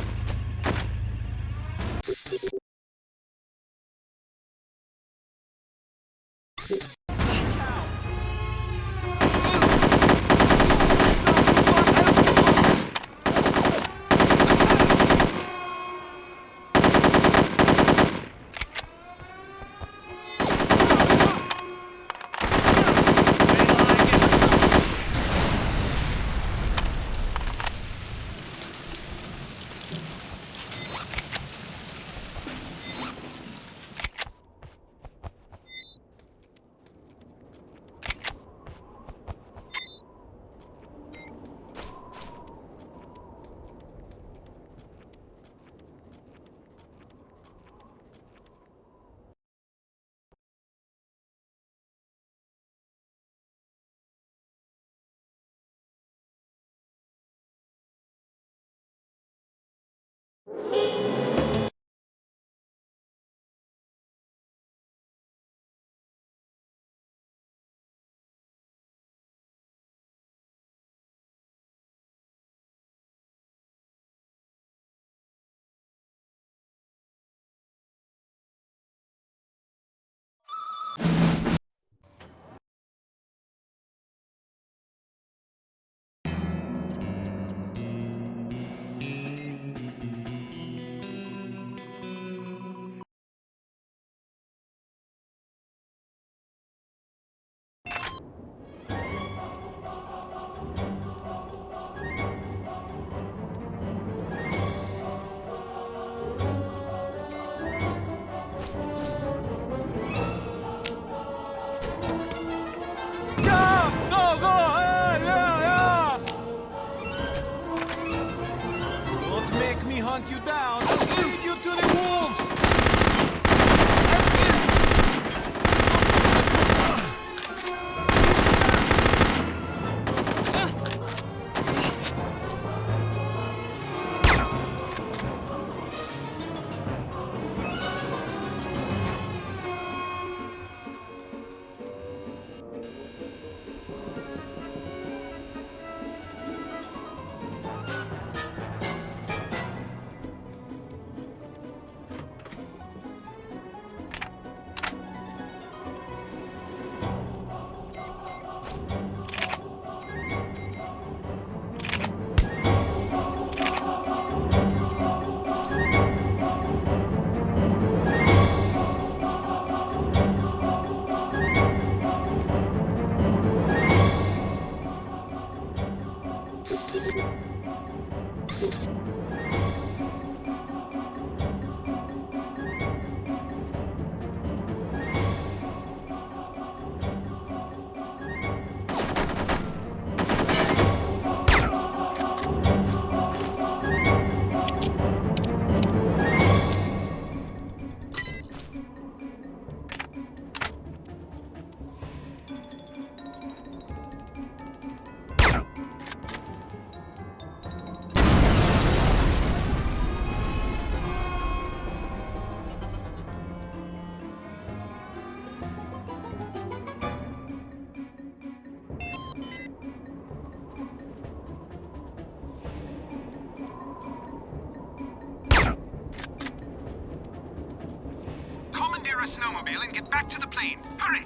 snowmobile and get back to the plane. Hurry!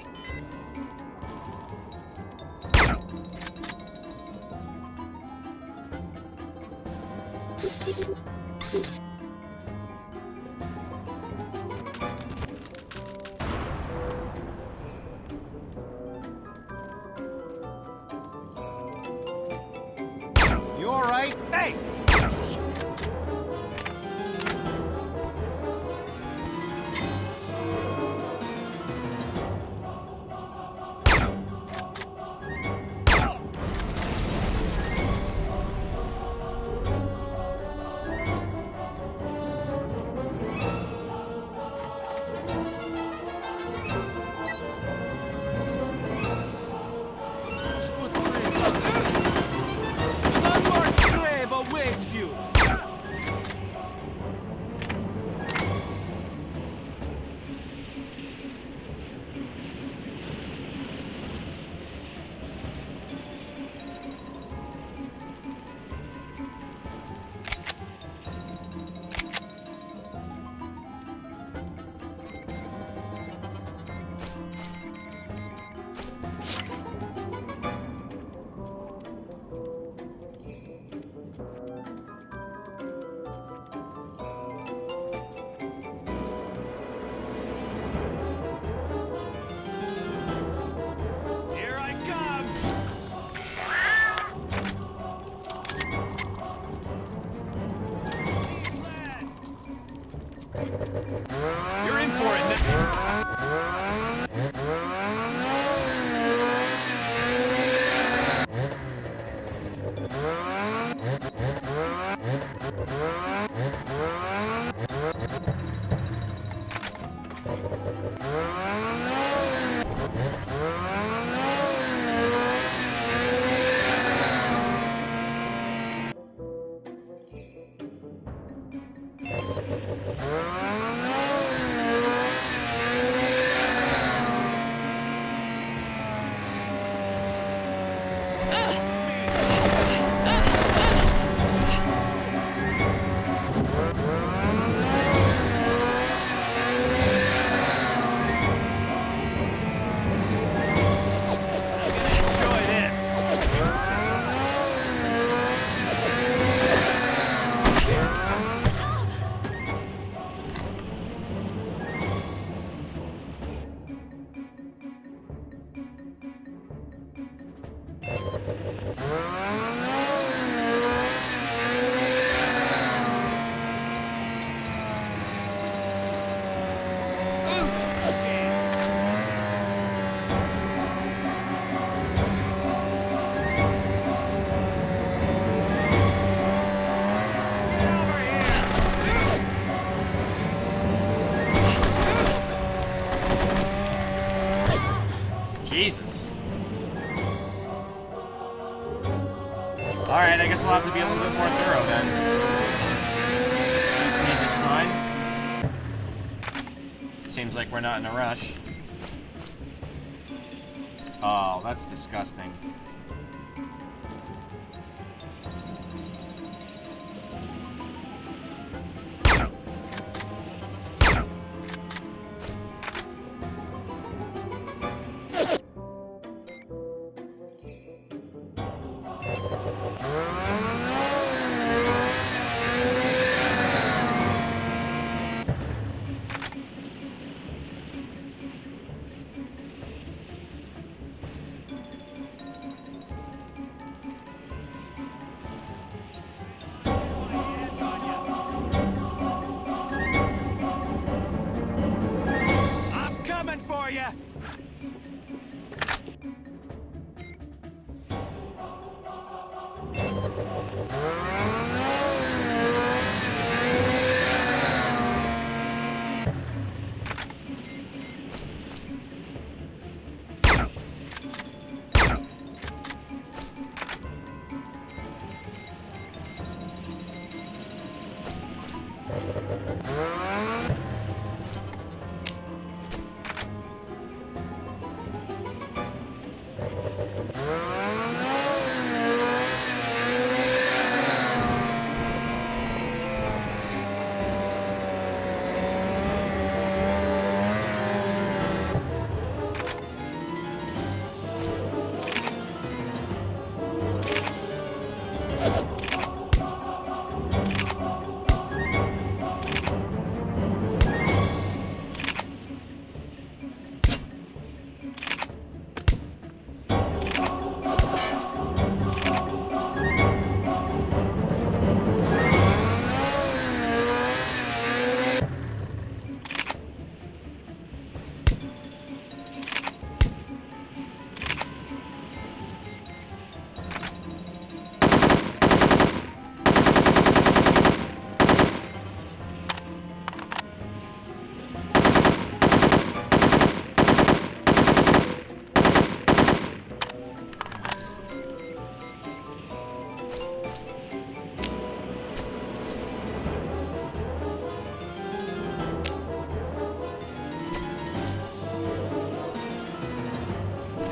You all right? Hey! Awaits you. You're in for it now. Jesus. Alright, I guess we'll have to be a little bit more thorough then. Seems to me just fine. Seems like we're not in a rush. Oh, that's disgusting.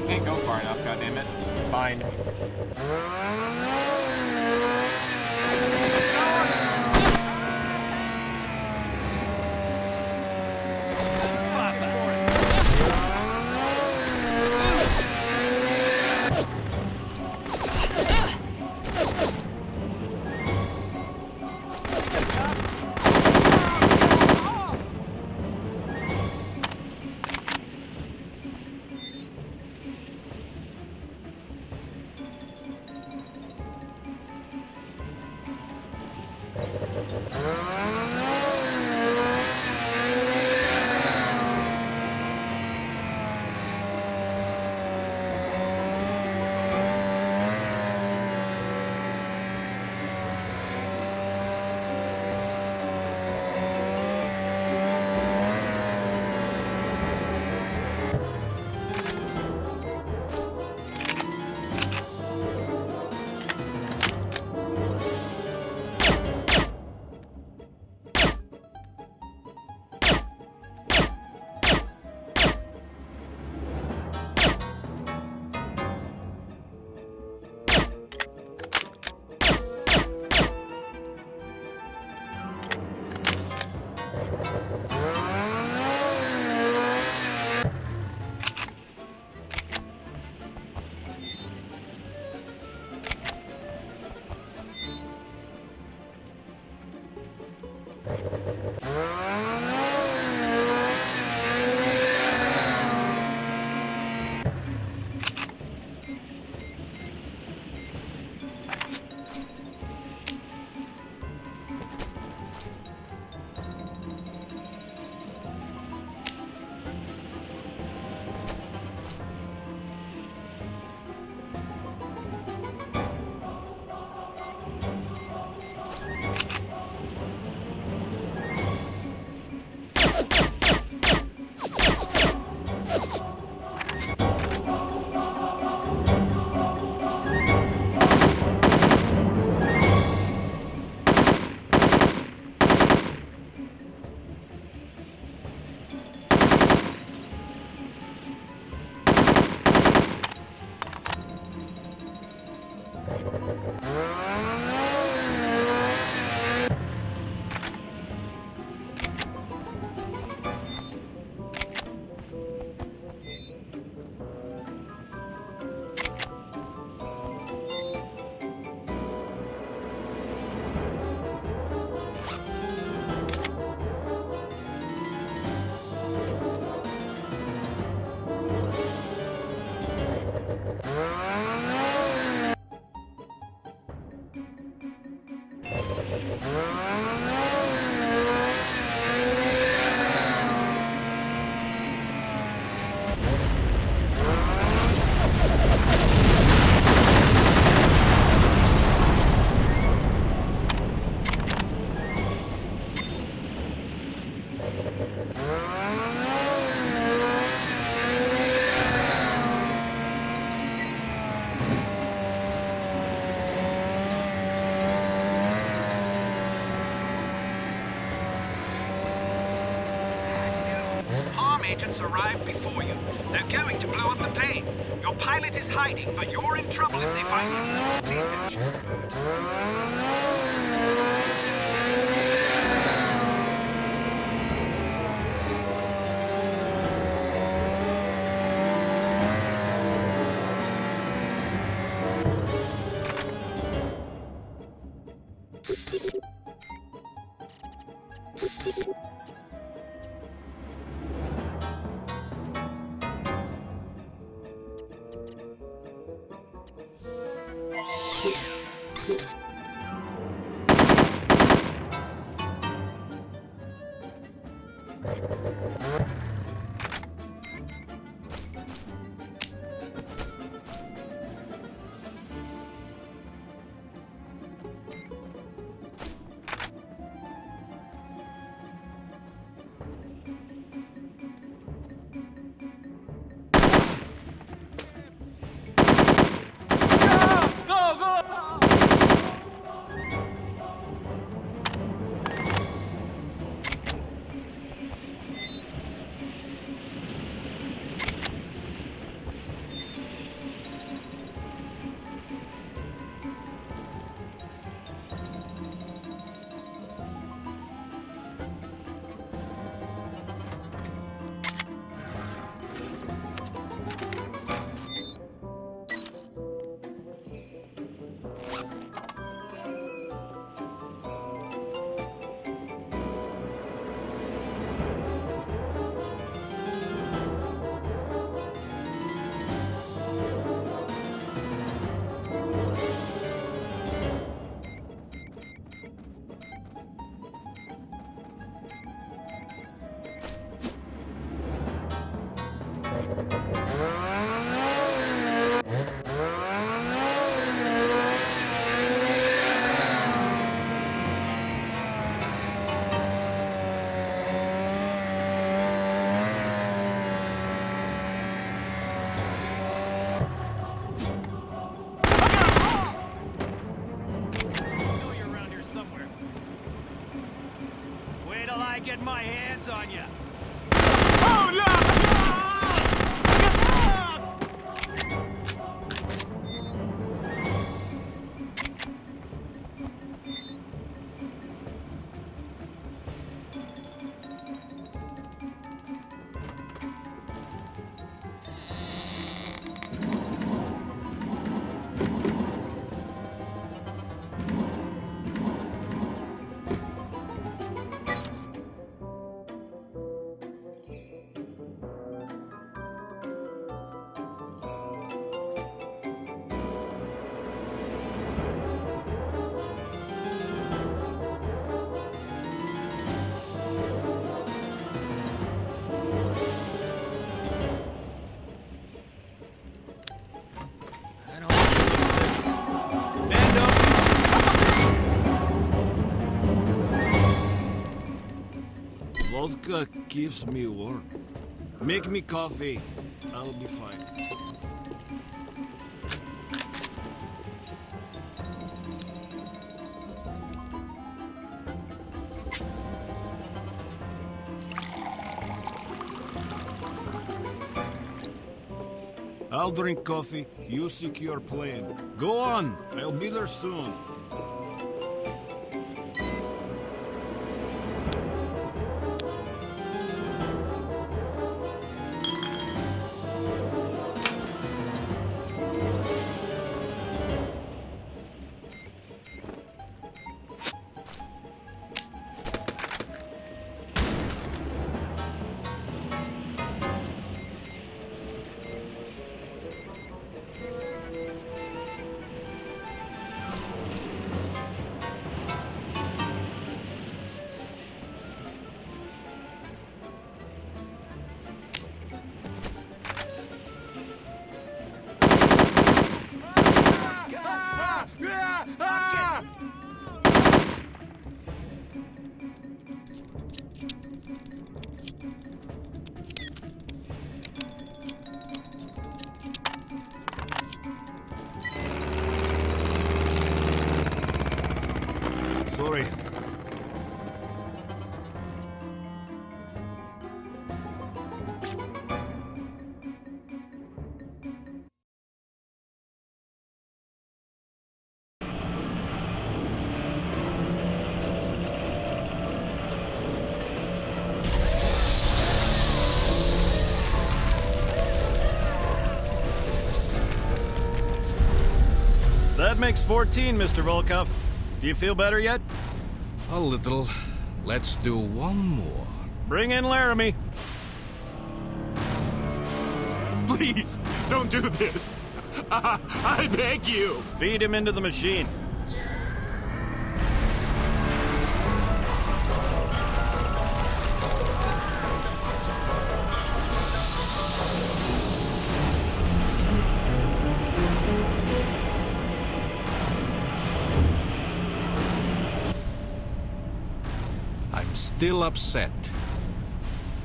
can't go far enough, goddammit. Fine. Agents arrived before you. They're going to blow up the plane. Your pilot is hiding, but you're in trouble if they find him. Please don't shoot the bird. hands on you. Oh, no! Vodka keeps me warm. Make me coffee. I'll be fine. I'll drink coffee. You secure plane. Go on. I'll be there soon. Sorry. That makes 14, Mr. Volkov. Do you feel better yet? A little. Let's do one more. Bring in Laramie. Please, don't do this. I beg you. Feed him into the machine. I'm still upset.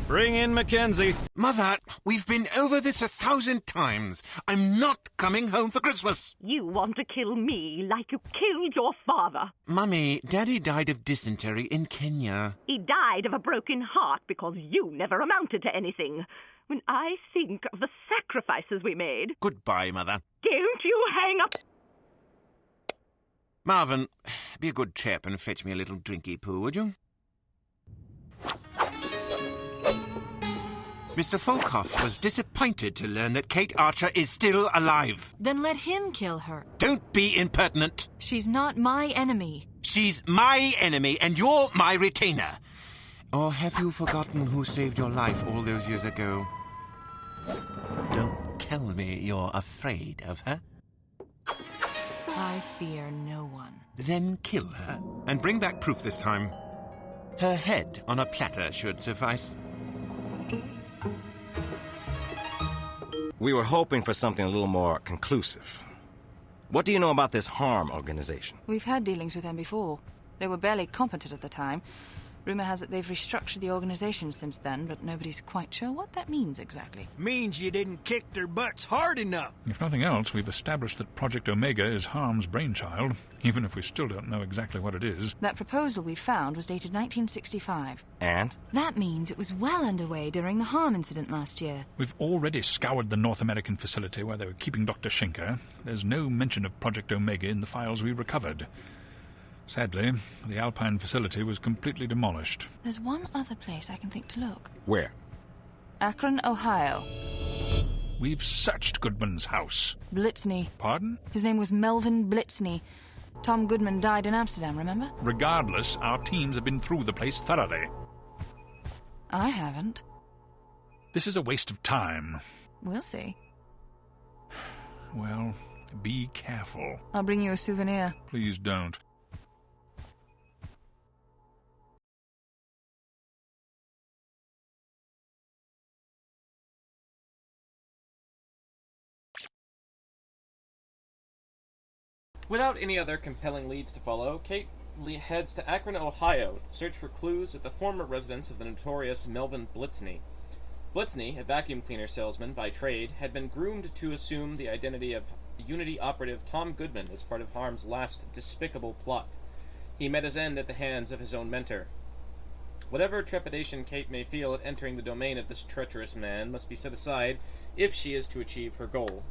Bring in Mackenzie. Mother, we've been over this 1,000 times. I'm not coming home for Christmas. You want to kill me like you killed your father. Mummy, Daddy died of dysentery in Kenya. He died of a broken heart because you never amounted to anything. When I think of the sacrifices we made... Goodbye, Mother. Don't you hang up... Marvin, be a good chap and fetch me a little drinky poo, would you? Mr. Volkov was disappointed to learn that Kate Archer is still alive. Then let him kill her. Don't be impertinent. She's not my enemy. She's my enemy, and you're my retainer. Or have you forgotten who saved your life all those years ago? Don't tell me you're afraid of her. I fear no one. Then kill her, and bring back proof this time. Her head on a platter should suffice. We were hoping for something a little more conclusive. What do you know about this harm organization? We've had dealings with them before. They were barely competent at the time. Rumor has it they've restructured the organization since then, but nobody's quite sure what that means exactly. Means you didn't kick their butts hard enough. If nothing else, we've established that Project Omega is Harm's brainchild, even if we still don't know exactly what it is. That proposal we found was dated 1965. And? That means it was well underway during the Harm incident last year. We've already scoured the North American facility where they were keeping Dr. Schenker. There's no mention of Project Omega in the files we recovered. Sadly, the Alpine facility was completely demolished. There's one other place I can think to look. Where? Akron, Ohio. We've searched Goodman's house. Blitzney. Pardon? His name was Melvin Blitzney. Tom Goodman died in Amsterdam, remember? Regardless, our teams have been through the place thoroughly. I haven't. This is a waste of time. We'll see. Well, be careful. I'll bring you a souvenir. Please don't. Without any other compelling leads to follow, Kate heads to Akron, Ohio to search for clues at the former residence of the notorious Melvin Blitzney. Blitzney, a vacuum cleaner salesman by trade, had been groomed to assume the identity of Unity operative Tom Goodman as part of Harm's last despicable plot. He met his end at the hands of his own mentor. Whatever trepidation Kate may feel at entering the domain of this treacherous man must be set aside if she is to achieve her goal.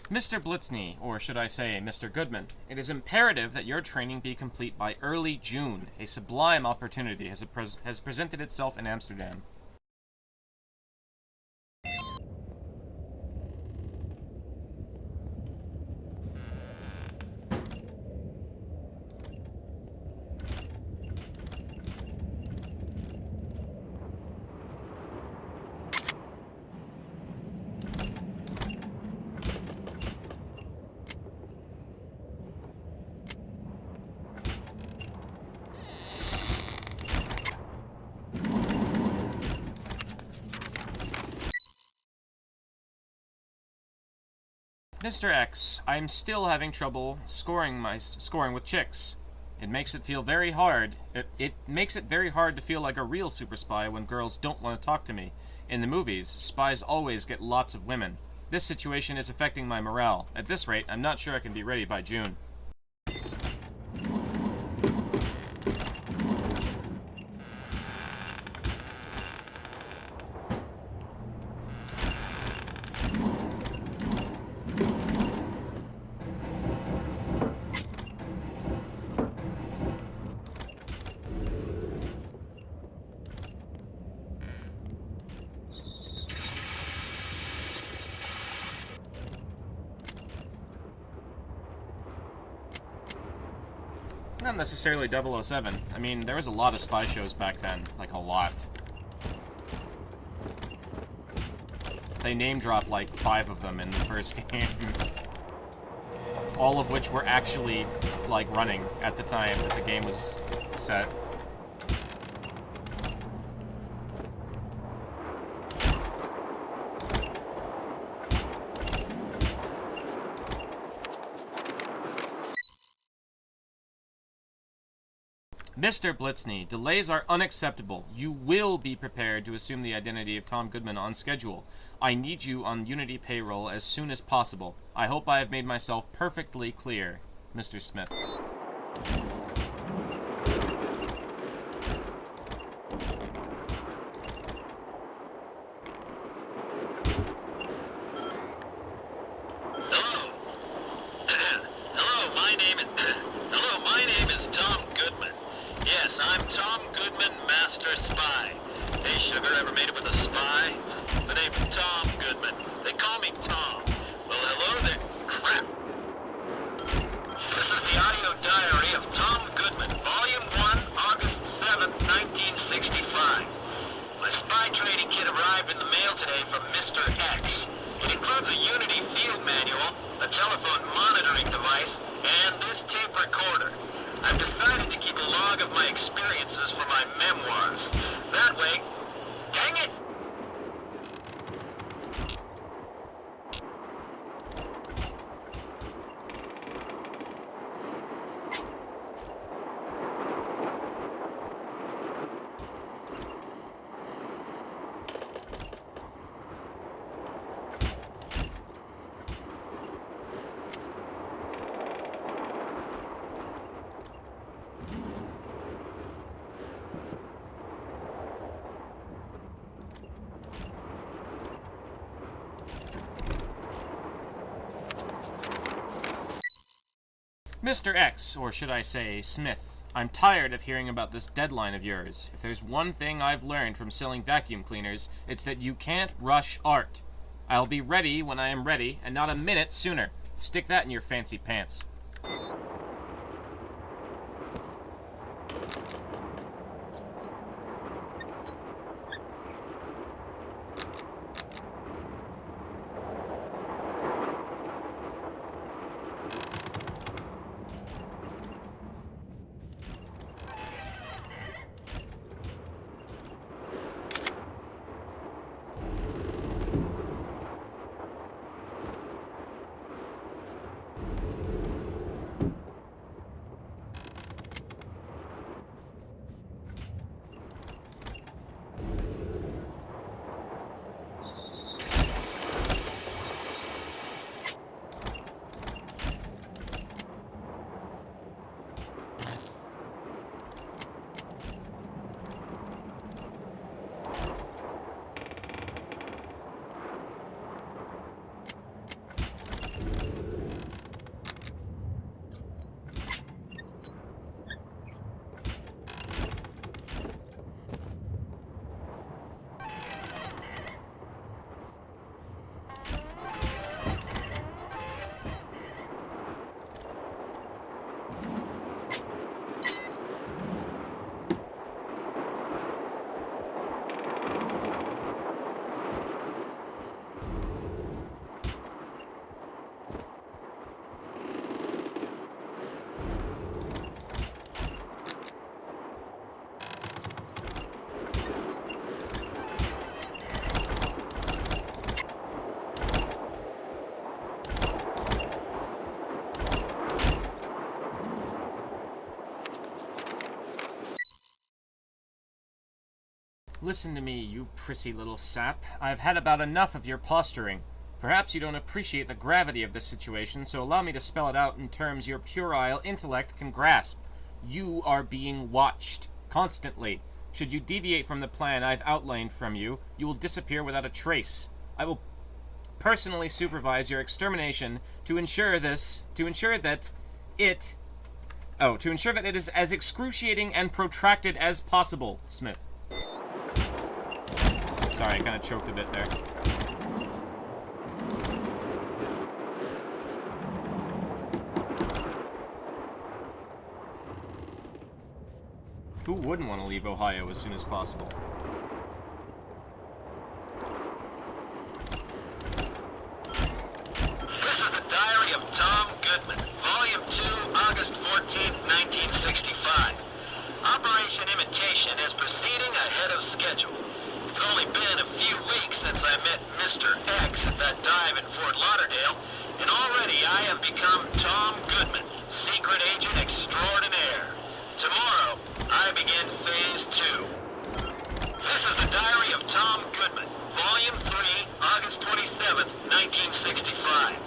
Mr. Blitzney, or should I say Mr. Goodman, it is imperative that your training be complete by early June. A sublime opportunity has presented itself in Amsterdam. Mr. X, I'm still having trouble scoring with chicks. It makes it feel very hard. It makes it very hard to feel like a real super spy when girls don't want to talk to me. In the movies, spies always get lots of women. This situation is affecting my morale. At this rate, I'm not sure I can be ready by June. Not necessarily 007. I mean, there was a lot of spy shows back then. Like, a lot. They name-dropped, like, 5 of them in the first game. All of which were actually, like, running at the time that the game was set. Mr. Blitzney, delays are unacceptable. You will be prepared to assume the identity of Tom Goodman on schedule. I need you on Unity payroll as soon as possible. I hope I have made myself perfectly clear. Mr. Smith. includes a Unity field manual, a telephone monitoring device, and this tape recorder. I've decided to keep a log of my experiences for my memoirs. That way... Dang it! Mr. X, or should I say Smith, I'm tired of hearing about this deadline of yours. If there's one thing I've learned from selling vacuum cleaners, it's that you can't rush art. I'll be ready when I am ready, and not a minute sooner. Stick that in your fancy pants. Listen to me, you prissy little sap. I've had about enough of your posturing. Perhaps you don't appreciate the gravity of this situation, so allow me to spell it out in terms your puerile intellect can grasp. You are being watched. Constantly. Should you deviate from the plan I've outlined from you, you will disappear without a trace. I will personally supervise your extermination to ensure that it is as excruciating and protracted as possible, Smith. Sorry, I kind of choked a bit there. Who wouldn't want to leave Ohio as soon as possible? This is the Diary of Tom Goodman, Volume 2, August 14th, 1965. Operation Imitation is proceeding ahead of schedule. It's only been a few weeks since I met Mr. X at that dive in Fort Lauderdale, and already I have become Tom Goodman, secret agent extraordinaire. Tomorrow, I begin Phase 2. This is the Diary of Tom Goodman, Volume 3, August 27th, 1965.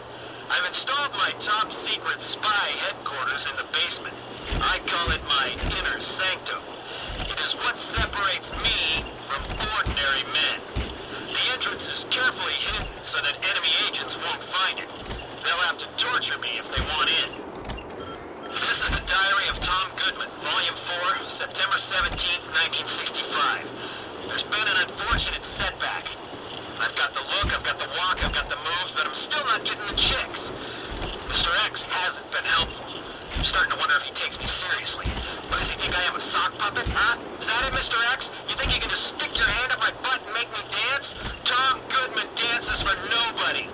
I've installed my top-secret spy headquarters in the basement. I call it my inner sanctum. It is what separates me from ordinary men. The entrance is carefully hidden so that enemy agents won't find it. They'll have to torture me if they want in. This is the Diary of Tom Goodman, Volume 4, September 17th, 1965. There's been an unfortunate setback. I've got the look, I've got the walk, I've got the moves, but I'm still not getting the chicks. Mr. X hasn't been helpful. I'm starting to wonder if he takes me seriously. What, does he think I am a sock puppet, huh? Is that it, Mr. X? You think you can just stick your hand up my butt and make me dance? Tom Goodman dances for nobody.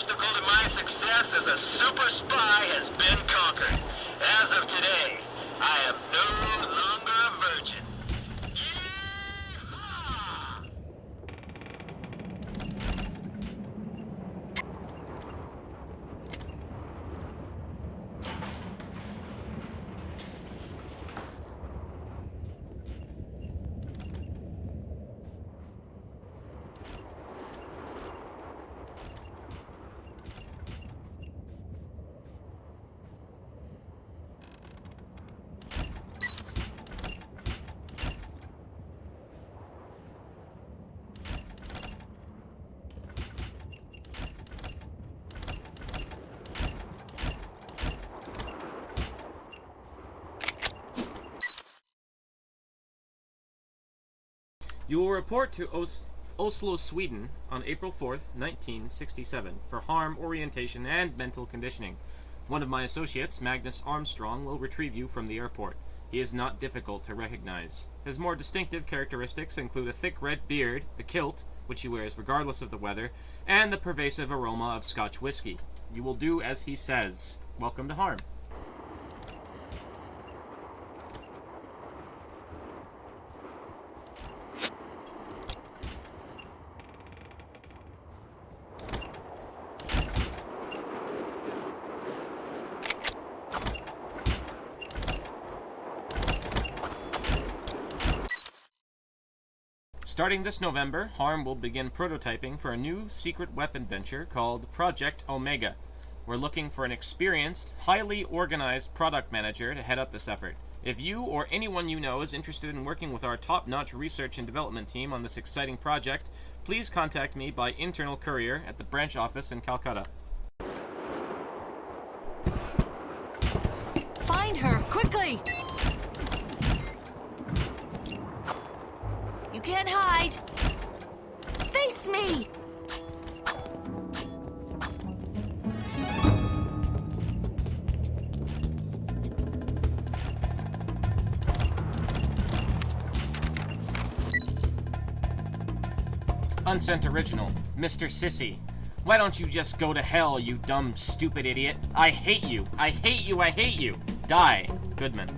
obstacle to my success as a super spy has been conquered. As of today, I am no longer a virgin. You will report to Oslo, Sweden on April 4th, 1967 for harm, orientation, and mental conditioning. One of my associates, Magnus Armstrong, will retrieve you from the airport. He is not difficult to recognize. His more distinctive characteristics include a thick red beard, a kilt, which he wears regardless of the weather, and the pervasive aroma of Scotch whiskey. You will do as he says. Welcome to Harm. Starting this November, Harm will begin prototyping for a new secret weapon venture called Project Omega. We're looking for an experienced, highly organized product manager to head up this effort. If you or anyone you know is interested in working with our top-notch research and development team on this exciting project, please contact me by internal courier at the branch office in Calcutta. Find her, quickly! You can't hide! Face me! Unsent Original, Mr. Sissy. Why don't you just go to hell, you dumb, stupid idiot? I hate you! I hate you! I hate you! Die, Goodman.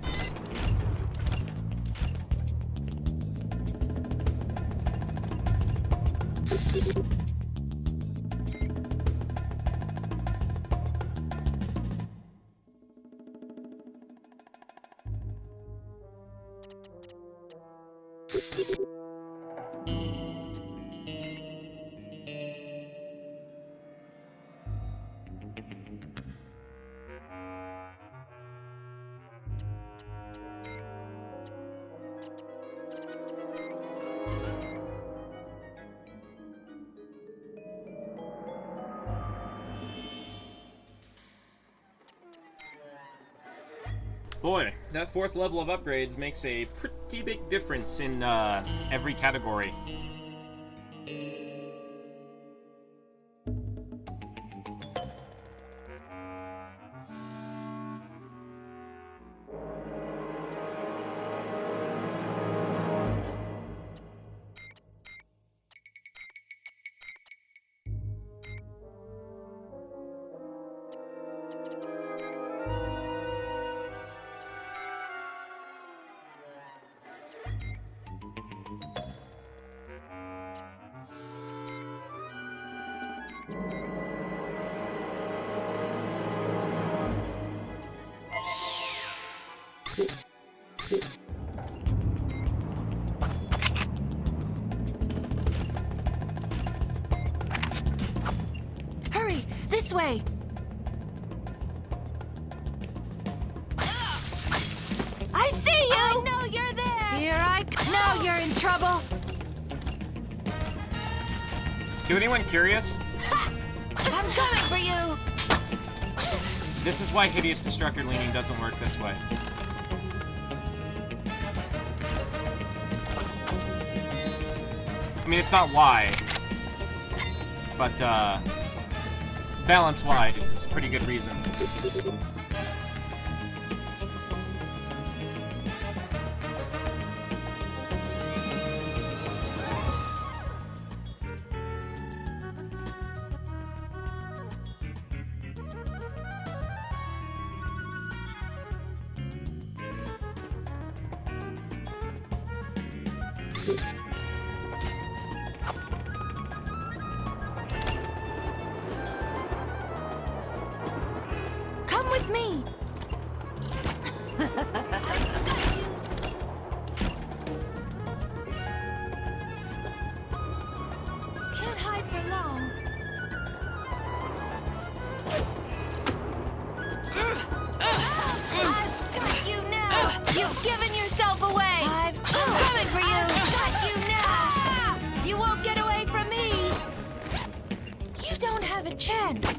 Boy, that fourth level of upgrades makes a pretty big difference in every category. Hurry! This way! I see you! I know you're there! Here I come! Now you're in trouble! To anyone curious, I'm coming for you! this is why Hideous Destructor leaning doesn't work this way. I mean, it's not why, but balance-wise, it's a pretty good reason. Come with me. Can't hide for long. I've got you now. You've given yourself away. I'm coming for you. I've got you now. You won't get away from me. You don't have a chance.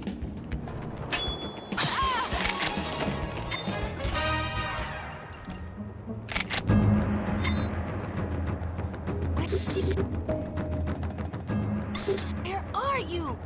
Where are you?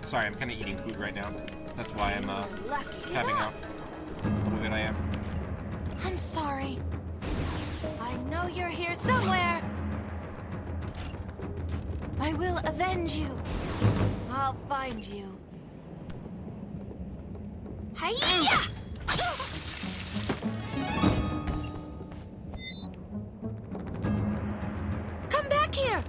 Sorry, I'm kind of eating food right now. That's why I'm tapping out the way that I am. I'm sorry. I know you're here somewhere. I will avenge you. I'll find you. Hi-ya! Come back here.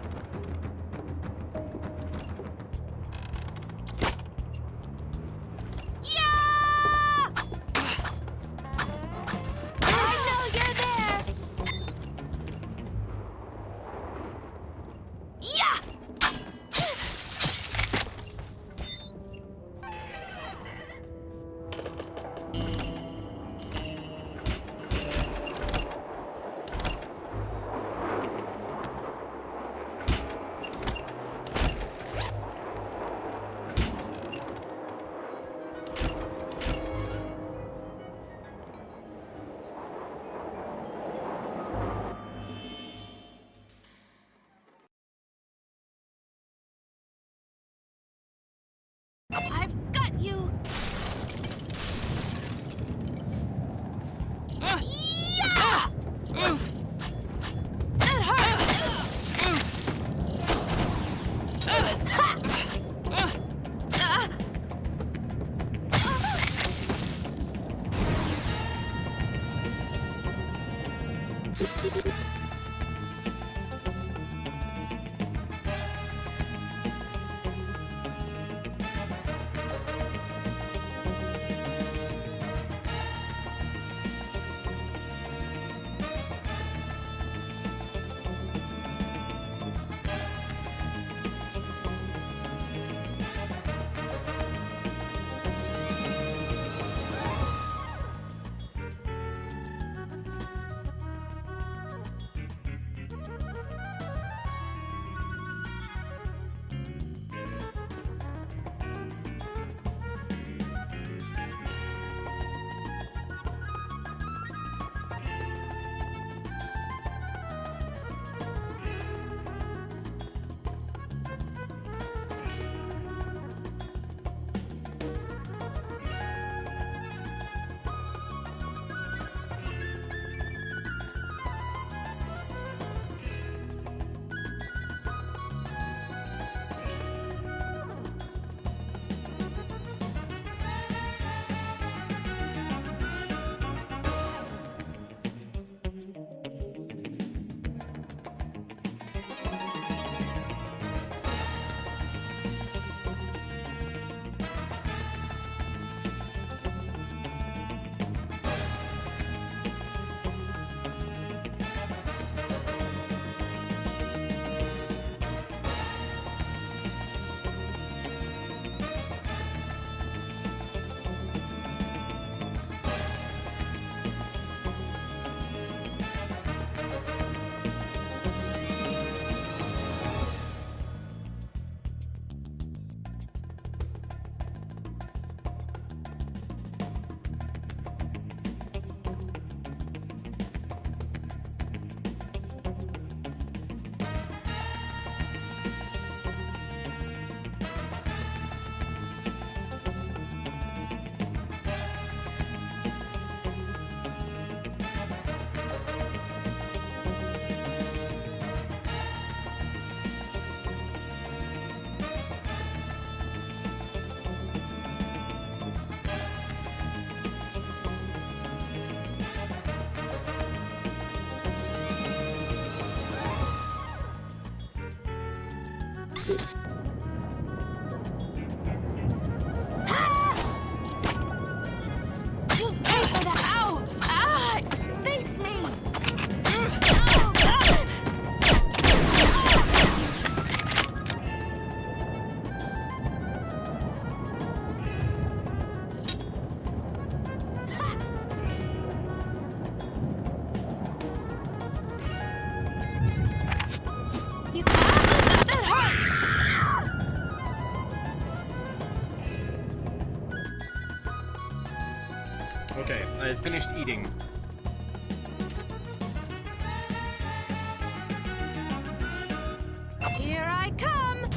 I've got you! Yeah! That hurt! Okay, I finished eating. Here I come!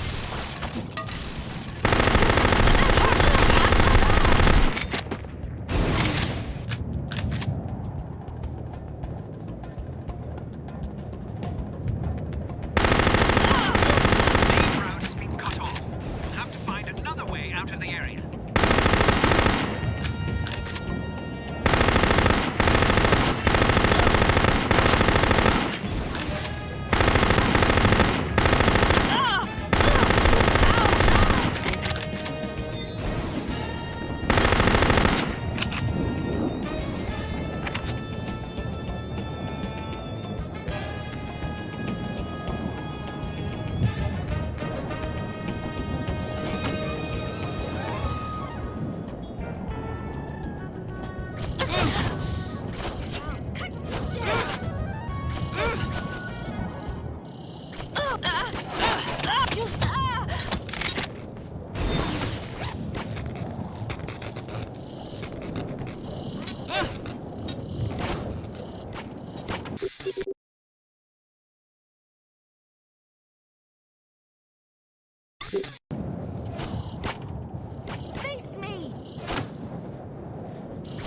Face me!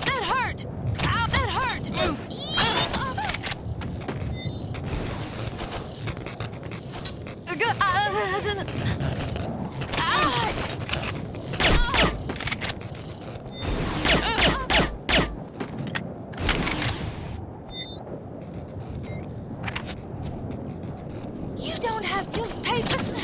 That hurt! Ow, that hurt! You don't have newspapers!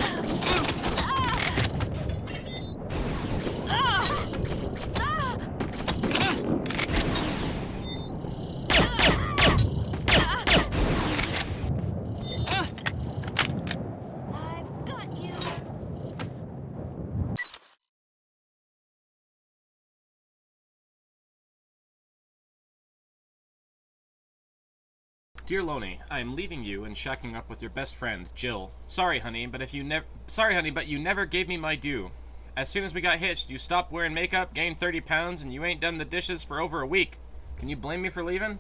Dear Loney, I am leaving you and shacking up with your best friend, Jill. Sorry, honey, but you never gave me my due. As soon as we got hitched, you stopped wearing makeup, gained 30 pounds, and you ain't done the dishes for over a week. Can you blame me for leaving?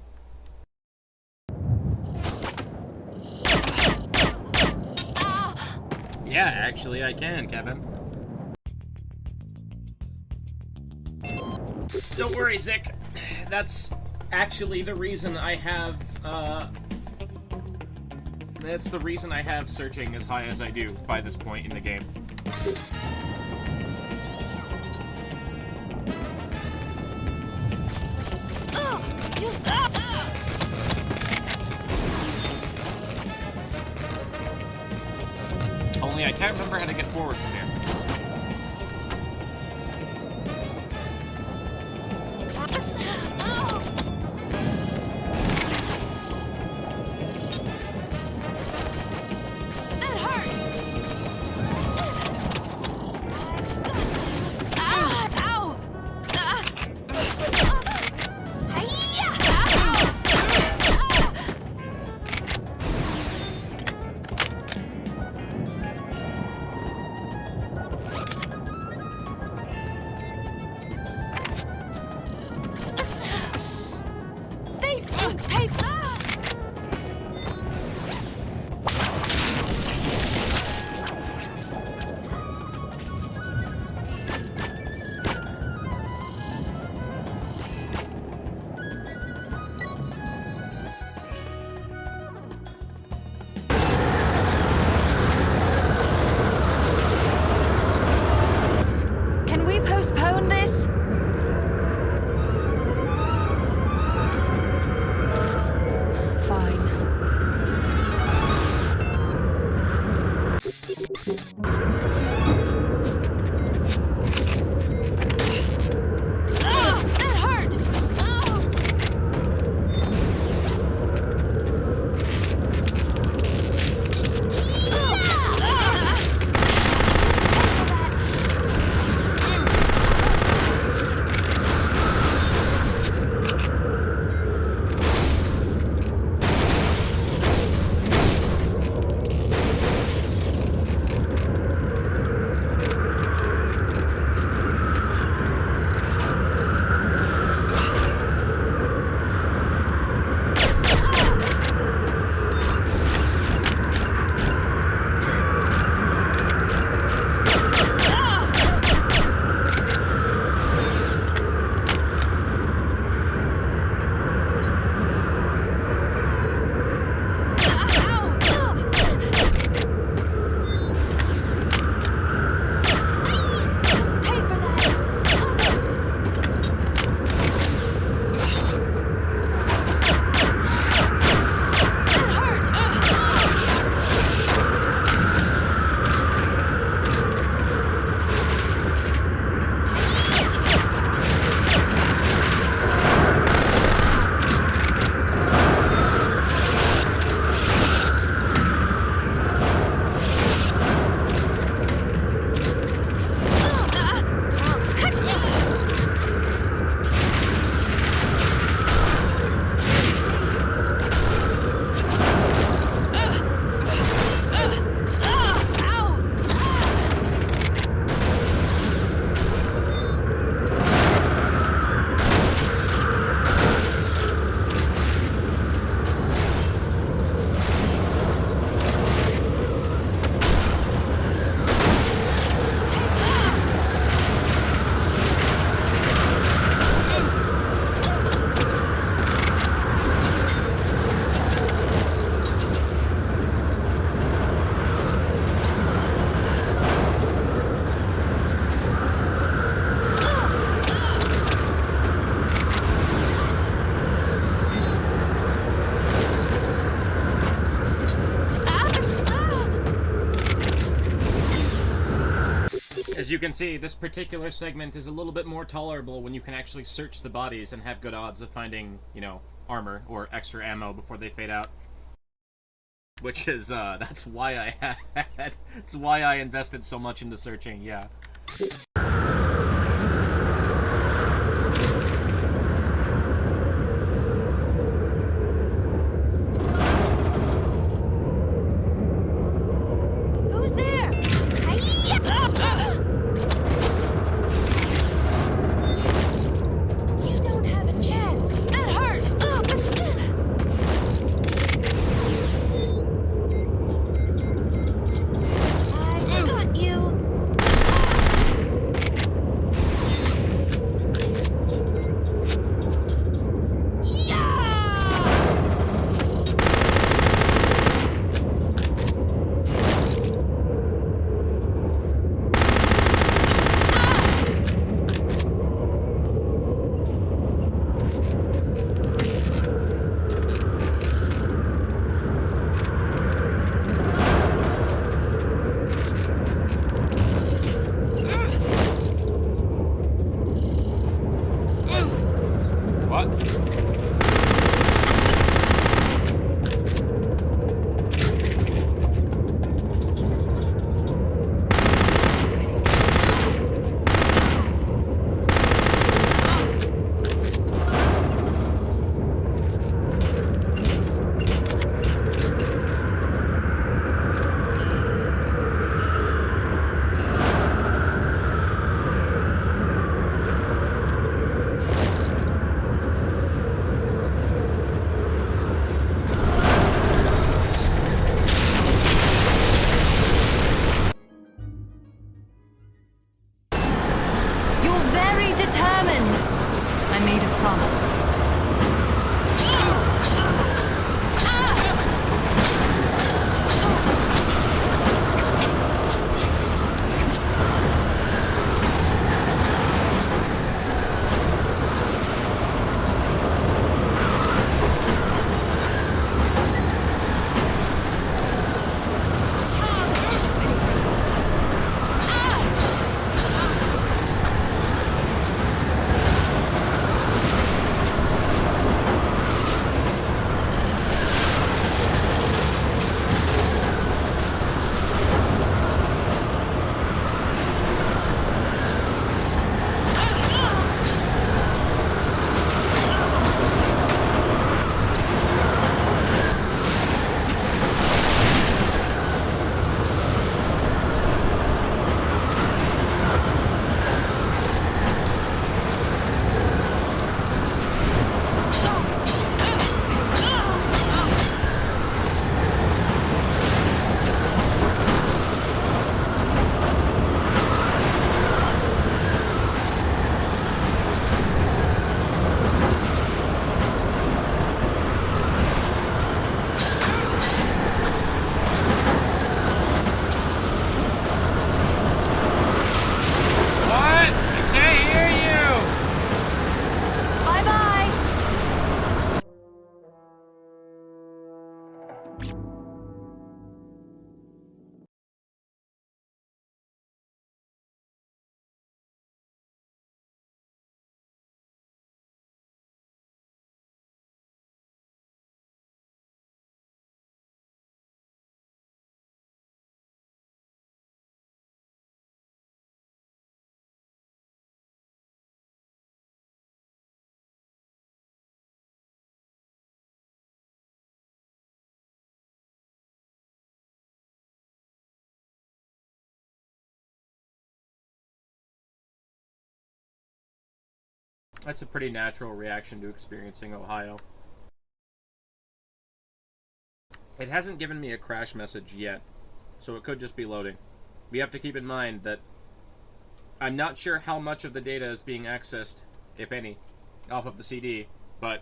Yeah, actually, I can, Kevin. Don't worry, Zick. That's actually the reason I have, that's the reason I have searching as high as I do by this point in the game. Only I can't remember how to get forward from here. you can see, this particular segment is a little bit more tolerable when you can actually search the bodies and have good odds of finding, you know, armor or extra ammo before they fade out. Which is, that's why I had, it's why I invested so much into searching, yeah. Who's there? You don't have a chance. That hurt. I've got you. That's a pretty natural reaction to experiencing Ohio. It hasn't given me a crash message yet, so it could just be loading. We have to keep in mind that I'm not sure how much of the data is being accessed, if any, off of the CD, but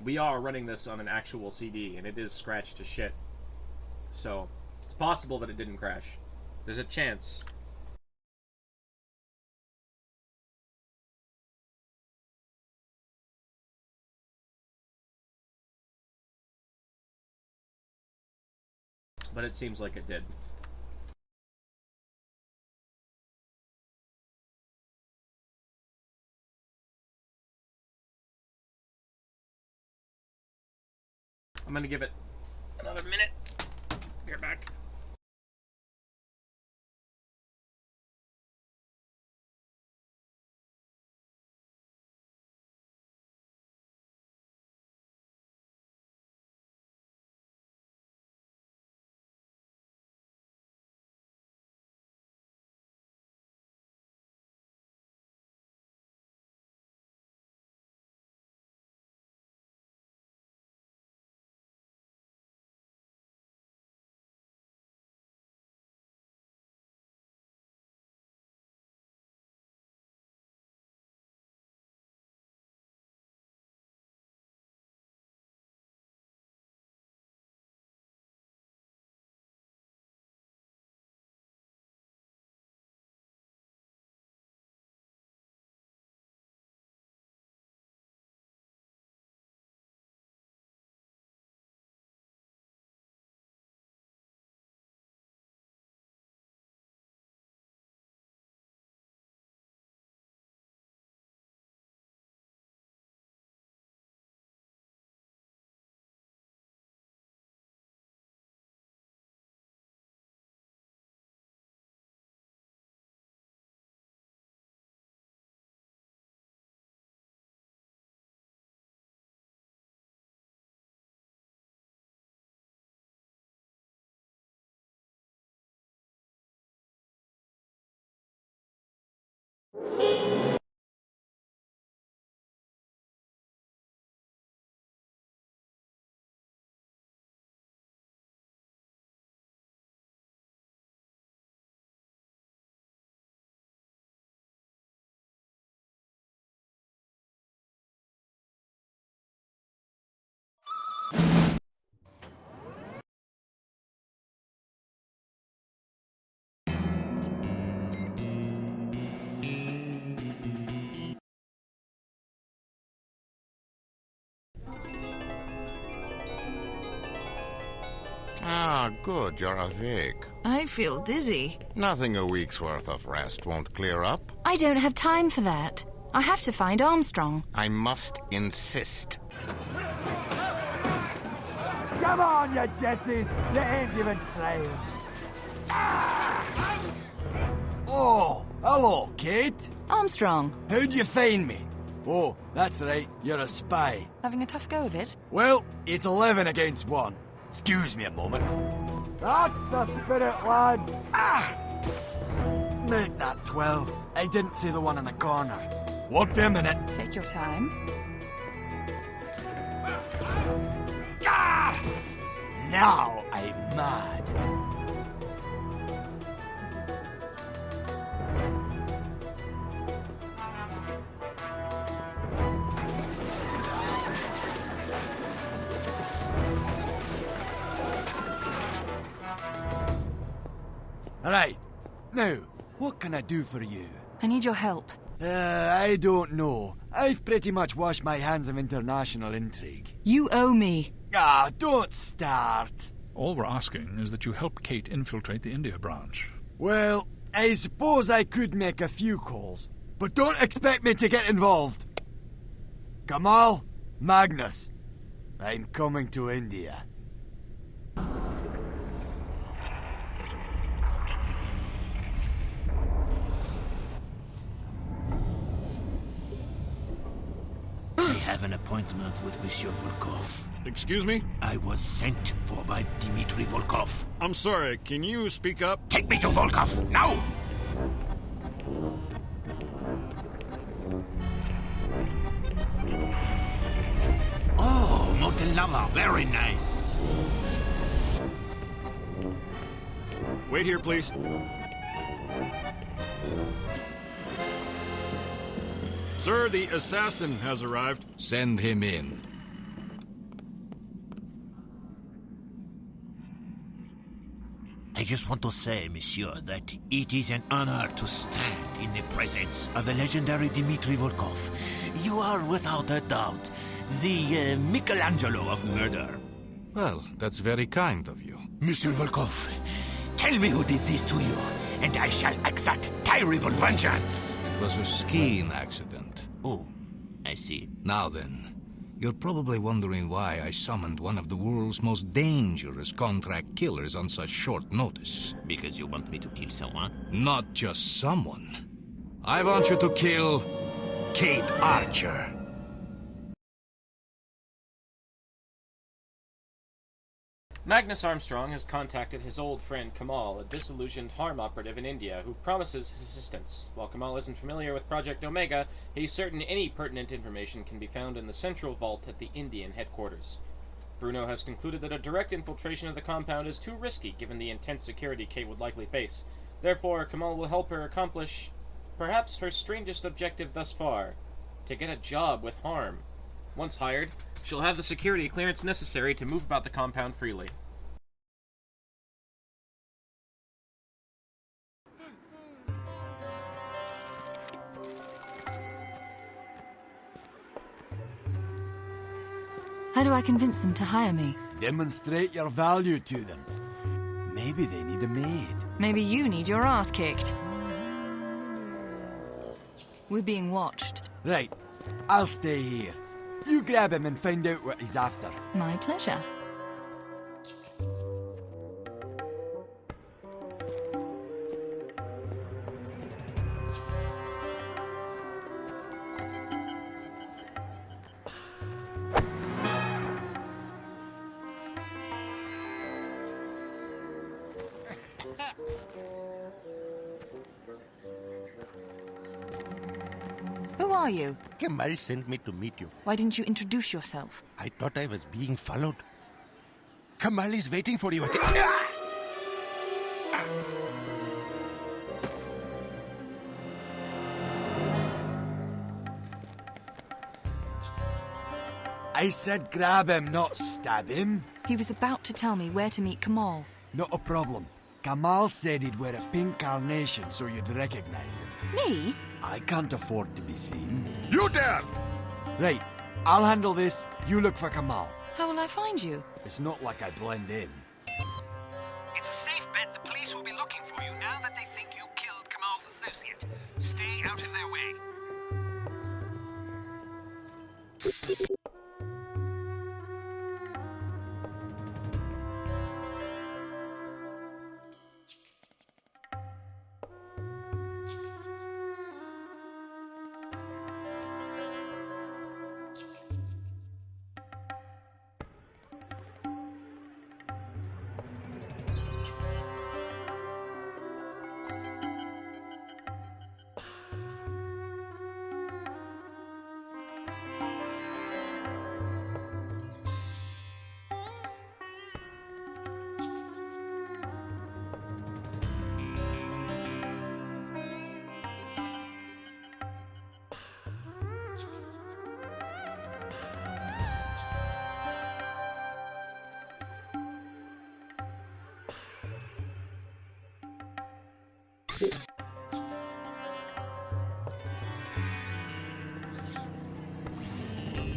we are running this on an actual CD, and it is scratched to shit. So, it's possible that it didn't crash. There's a chance. But it seems like it did. I'm gonna give it another minute. Get back. Ah, good, you're awake. I feel dizzy. Nothing a week's worth of rest won't clear up. I don't have time for that. I have to find Armstrong. I must insist. Come on, you Jessies! You ain't even trying. Oh, hello, Kate. Armstrong. How'd you find me? Oh, that's right, you're a spy. Having a tough go of it? Well, it's 11 against 1. Excuse me a moment. That's the spirit, lad. Make that 12. I didn't see the one in the corner. Won't be a minute. Take your time. Now I'm mad. Alright, now, what can I do for you? I need your help. I don't know. I've pretty much washed my hands of international intrigue. You owe me. Ah, don't start. All we're asking is that you help Kate infiltrate the India branch. Well, I suppose I could make a few calls, but don't expect me to get involved. Kamal, Magnus, I'm coming to India. I have an appointment with Monsieur Volkov. Excuse me? I was sent for by Dmitri Volkov. I'm sorry, can you speak up? Take me to Volkov, now! Oh, molten lava, very nice. Wait here, please. Sir, the assassin has arrived. Send him in. I just want to say, monsieur, that it is an honor to stand in the presence of the legendary Dmitri Volkov. You are, without a doubt, the Michelangelo of murder. Well, that's very kind of you. Monsieur Volkov, tell me who did this to you, and I shall exact terrible vengeance. It was a skiing accident. Oh, I see. Now then, You're probably wondering why I summoned one of the world's most dangerous contract killers on such short notice. Because you want me to kill someone? Not just someone. I want you to kill Kate Archer. Magnus Armstrong has contacted his old friend Kamal, a disillusioned harm operative in India, who promises his assistance. While Kamal isn't familiar with Project Omega, he's certain any pertinent information can be found in the central vault at the Indian headquarters. Bruno has concluded that a direct infiltration of the compound is too risky given the intense security Kate would likely face. Therefore, Kamal will help her accomplish perhaps her strangest objective thus far, to get a job with harm. Once hired, she'll have the security clearance necessary to move about the compound freely. How do I convince them to hire me? Demonstrate your value to them. Maybe they need a maid. Maybe you need your ass kicked. We're being watched. Right. I'll stay here. You grab him and find out what he's after. My pleasure. Who are you? Kemal sent me to meet you. Why didn't you introduce yourself? I thought I was being followed. Kemal is waiting for you at the... I said grab him, not stab him. He was about to tell me where to meet Kamal. Not a problem. Kamal said he'd wear a pink carnation so you'd recognize him. Me? I can't afford to be seen. You dare! Right, I'll handle this. You look for Kamal. How will I find you? It's not like I blend in. It's a safe bet the police will be looking for you now that they think you killed Kamal's associate. Stay out of their way.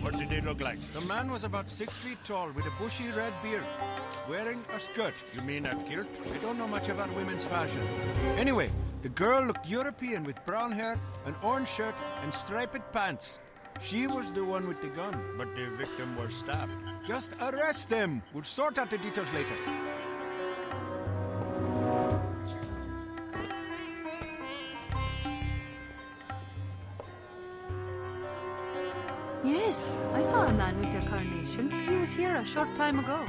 What did he look like? The man was about 6 feet tall with a bushy red beard. Wearing a skirt. You mean a kilt? I don't know much about women's fashion. Anyway, the girl looked European with brown hair, an orange shirt, and striped pants. She was the one with the gun, but the victim was stabbed. Just arrest them. We'll sort out the details later. Yes, I saw a man with a carnation. He was here a short time ago.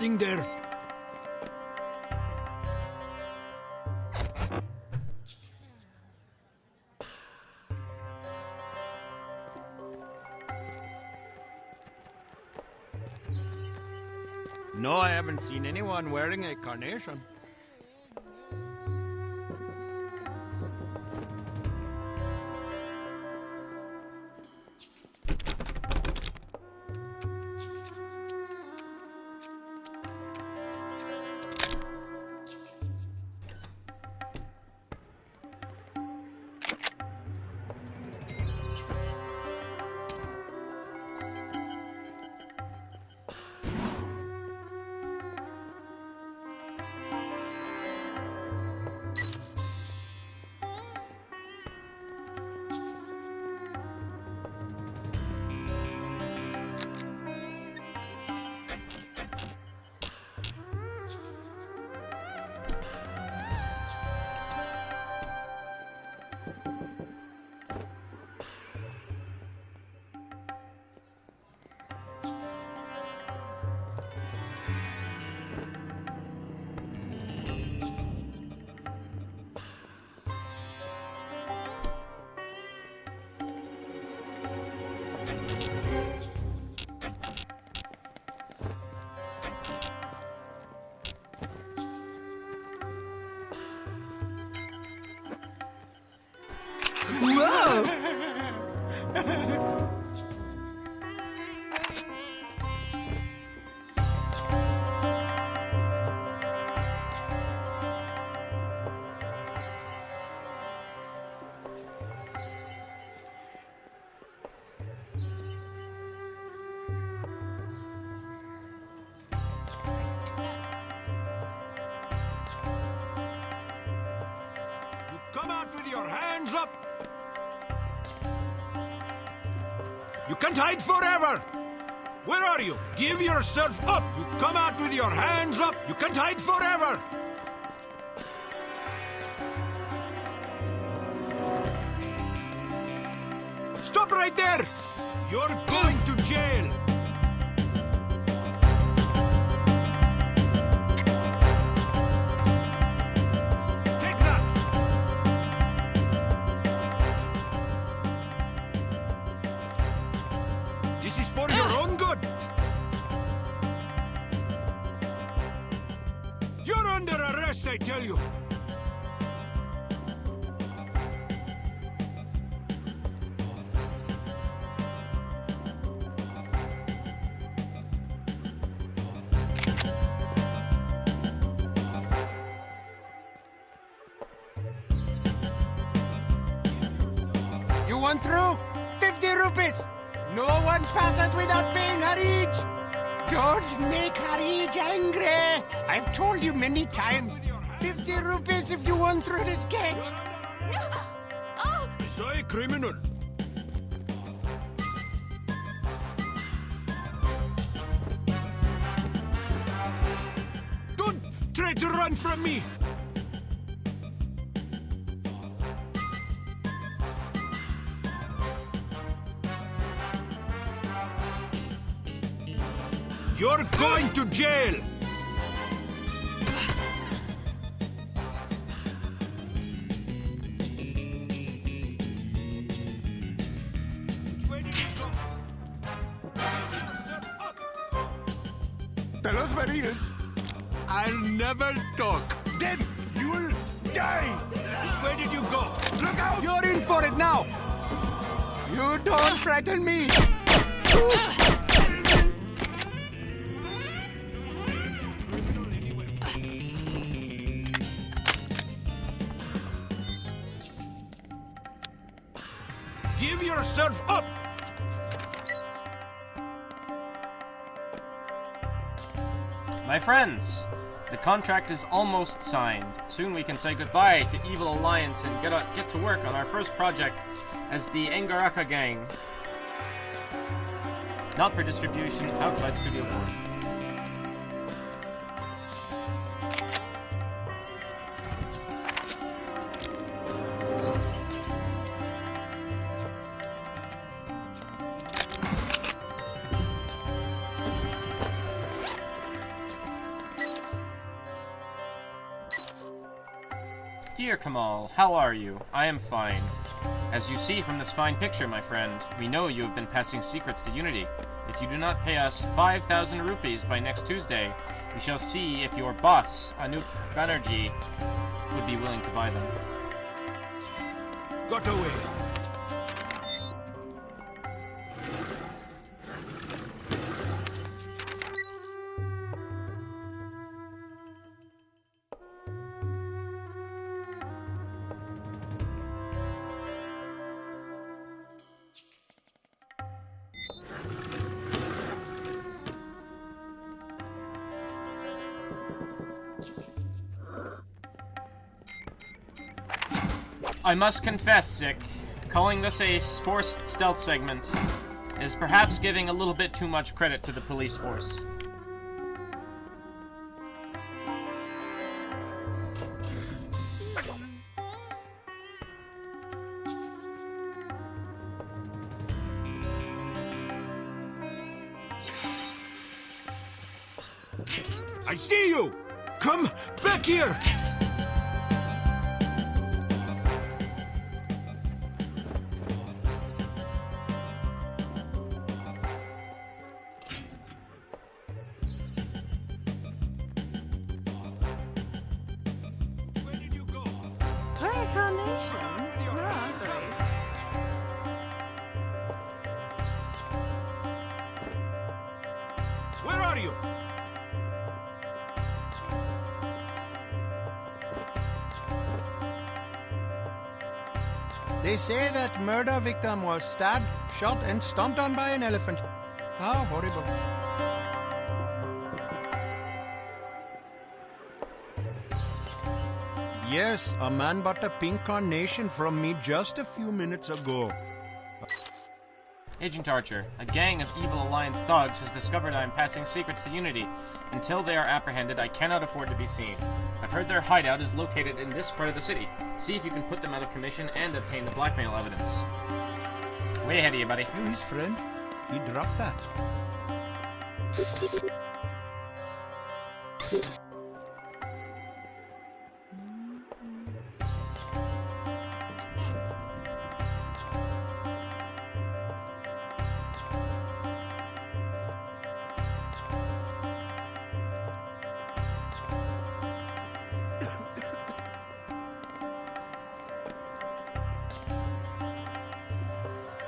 Anything there? No, I haven't seen anyone wearing a carnation. Whoa! Come out with your hands up! You can't hide forever! Where are you? Give yourself up! You come out with your hands up! You can't hide forever! Stop right there! You're going to jail! Take that! This is for your own good! You're under arrest, I tell you! You want through? 50 rupees! No one passes without paying Harij! Don't make Harij angry! I've told you many times. 50 rupees if you want through this gate! Oh! Is I a criminal? Don't try to run from me! You're going to jail! Tell us where he is. I'll never talk. Then you'll die! Which way did you go? Look out! You're in for it now! You don't frighten me! Give yourself up! My friends, the contract is almost signed. Soon we can say goodbye to Evil Alliance and get to work on our first project as the Engaraka Gang. Not for distribution outside Studio 4. dear Kamal, how are you? I am fine. As you see from this fine picture, my friend, we know you have been passing secrets to Unity. If you do not pay us 5,000 rupees by next Tuesday, we shall see if your boss, Anup Banerjee, would be willing to buy them. Got away. I must confess, Sick, calling this a forced stealth segment is perhaps giving a little bit too much credit to the police force. I see you! Come back here! Reincarnation? No, I'm sorry. Where are you? They say that murder victim was stabbed, shot, and stomped on by an elephant. How horrible. Yes, a man bought a pink carnation from me just a few minutes ago. Agent Archer, a gang of Evil Alliance thugs has discovered I am passing secrets to Unity. Until they are apprehended, I cannot afford to be seen. I've heard their hideout is located in this part of the city. See if you can put them out of commission and obtain the blackmail evidence. Way ahead of you, buddy. You're his friend. He dropped that.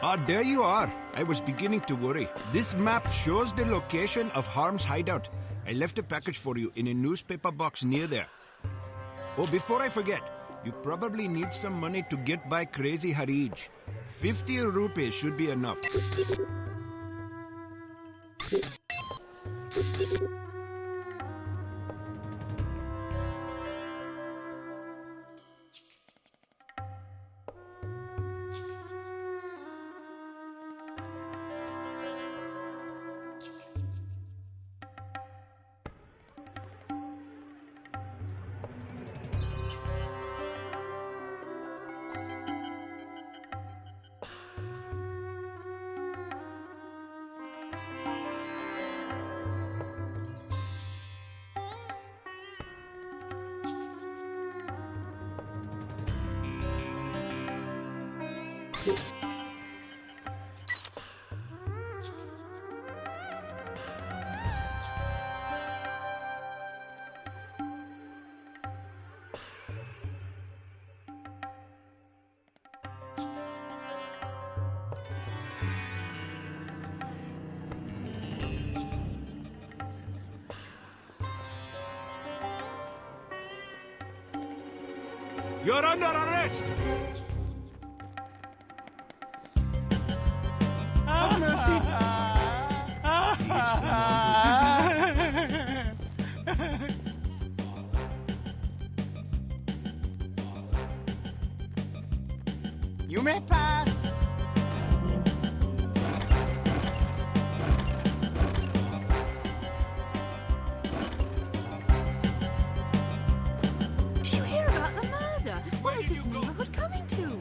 Ah, there you are. I was beginning to worry. This map shows the location of Harm's hideout. I left a package for you in a newspaper box near there. Oh, before I forget, you probably need some money to get by Crazy Harij. 50 rupees should be enough. You're under arrest! Have mercy! You may pass! Did you hear about the murder? What is this neighborhood coming to?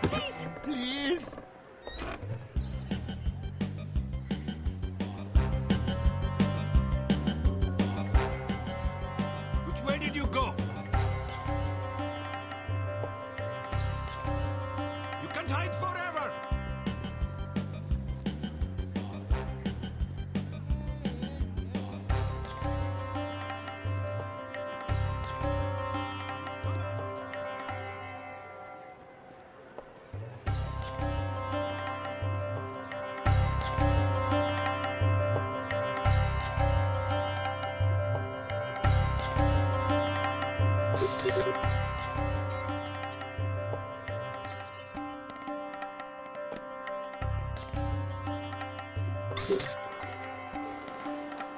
Please! Please! Which way did you can't hide forever!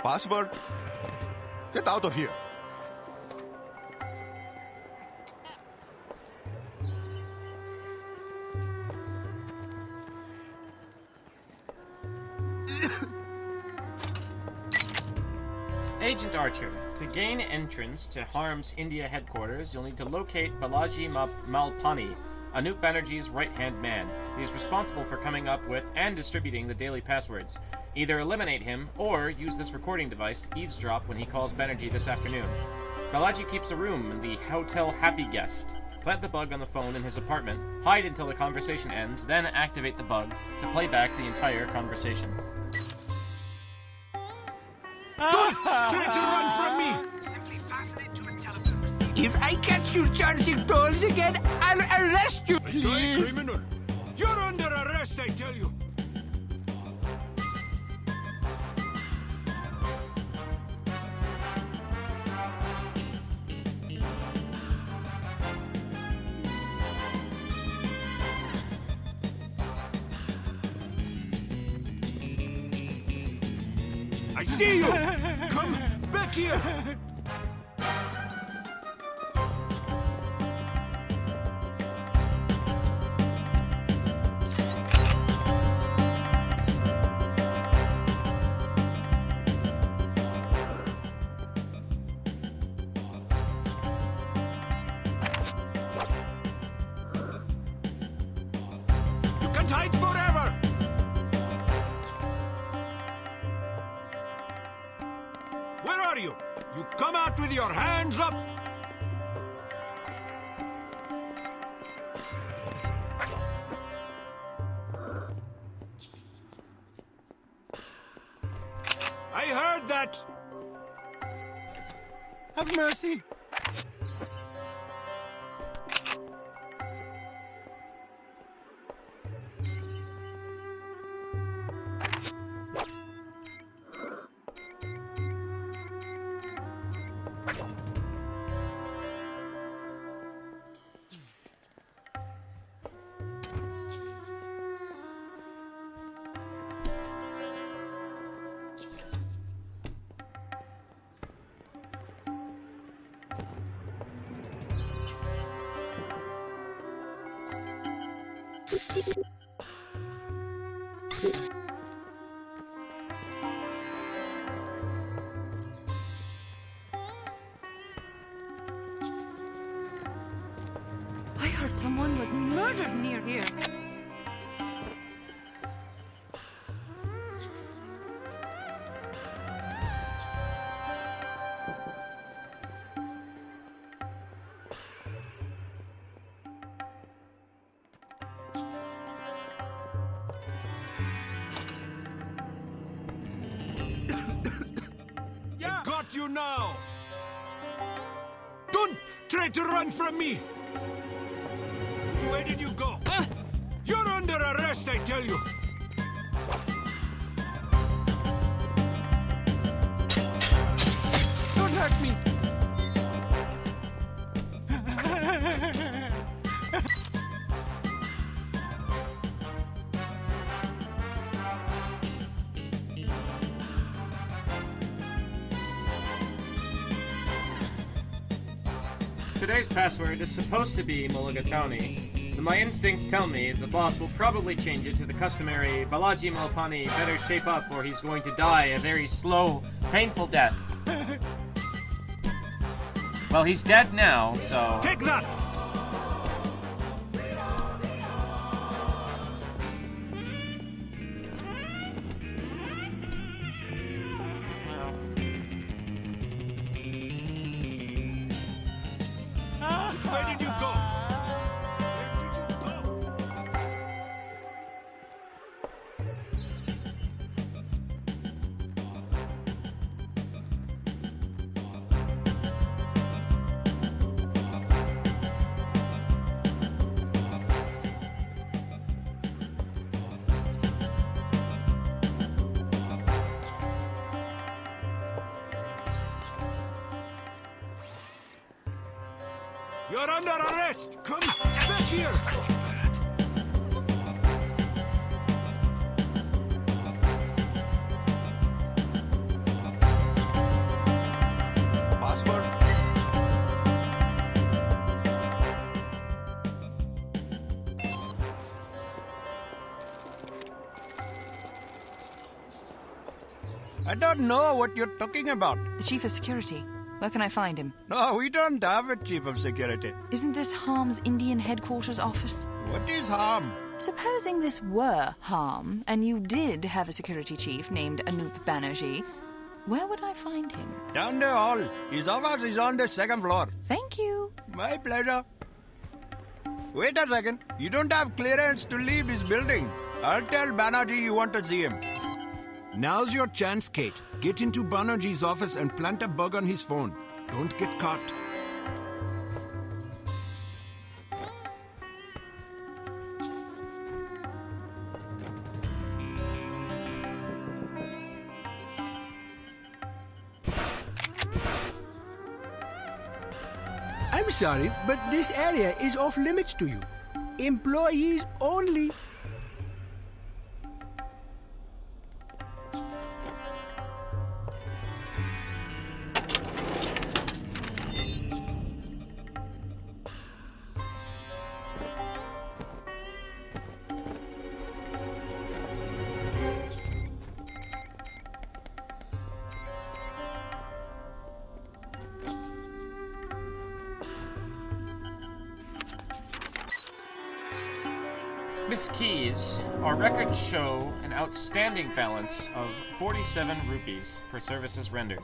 Password? Get out of here. Agent Archer, to gain entrance to Harm's India headquarters, you'll need to locate Balaji Malpani, Anup Banerjee's right-hand man. He is responsible for coming up with and distributing the daily passwords. Either eliminate him, or use this recording device to eavesdrop when he calls Banerjee this afternoon. Balaji keeps a room in the Hotel Happy Guest. Plant the bug on the phone in his apartment, hide until the conversation ends, then activate the bug to play back the entire conversation. Don't try to run from me! Simply fasten it to a telephone receiver. If I catch you charging tolls again, I'll arrest you, I saw a please. criminal. You're under arrest, I tell you. I see you! Come back here! You can't hide forever! Where are you? You come out with your hands up! I heard that! Have mercy. I heard someone was murdered near here. I've got you now! Don't try to run from me! Where did you go? You're under arrest, I tell you! Don't hurt me. Today's password is supposed to be Mulligatawny, but my instincts tell me the boss will probably change it to the customary Balaji Malpani better shape up or he's going to die a very slow, painful death. Well, he's dead now, so... Take that! Where did you go? Where did you go? You're under arrest! Come back here! Passport. I don't know what you're talking about. The Chief of Security. Where can I find him? No, we don't have a chief of security. Isn't this Harm's Indian headquarters office? What is harm? Supposing this were Harm, and you did have a security chief named Anup Banerjee, where would I find him? Down the hall. His office is on the second floor. Thank you. My pleasure. Wait a second. You don't have clearance to leave this building. I'll tell Banerjee you want to see him. Now's your chance, Kate. Get into Banerjee's office and plant a bug on his phone. Don't get caught. I'm sorry, but this area is off limits to you. Employees only. Miss Keys, our records show an outstanding balance of 47 rupees for services rendered.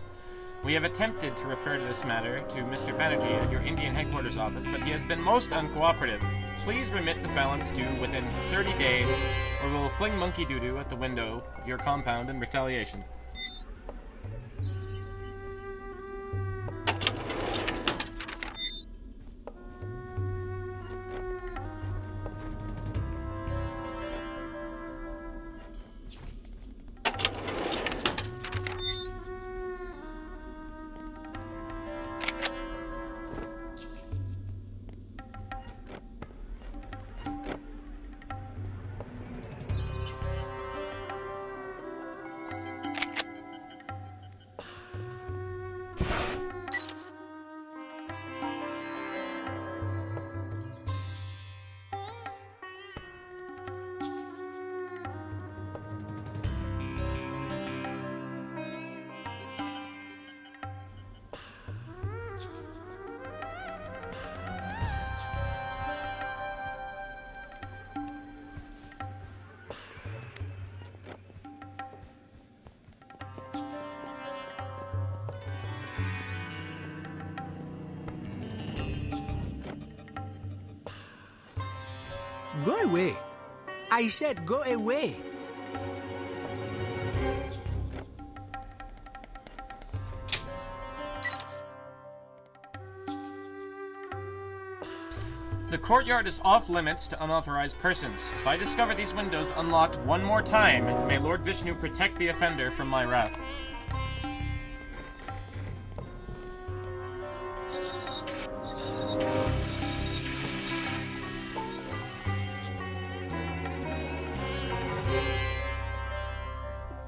We have attempted to refer to this matter to Mr. Banerjee at your Indian headquarters office, but he has been most uncooperative. Please remit the balance due within 30 days, or we'll fling monkey doo-doo at the window of your compound in retaliation. Go away. I said go away. The courtyard is off limits to unauthorized persons. If I discover these windows unlocked one more time, may Lord Vishnu protect the offender from my wrath.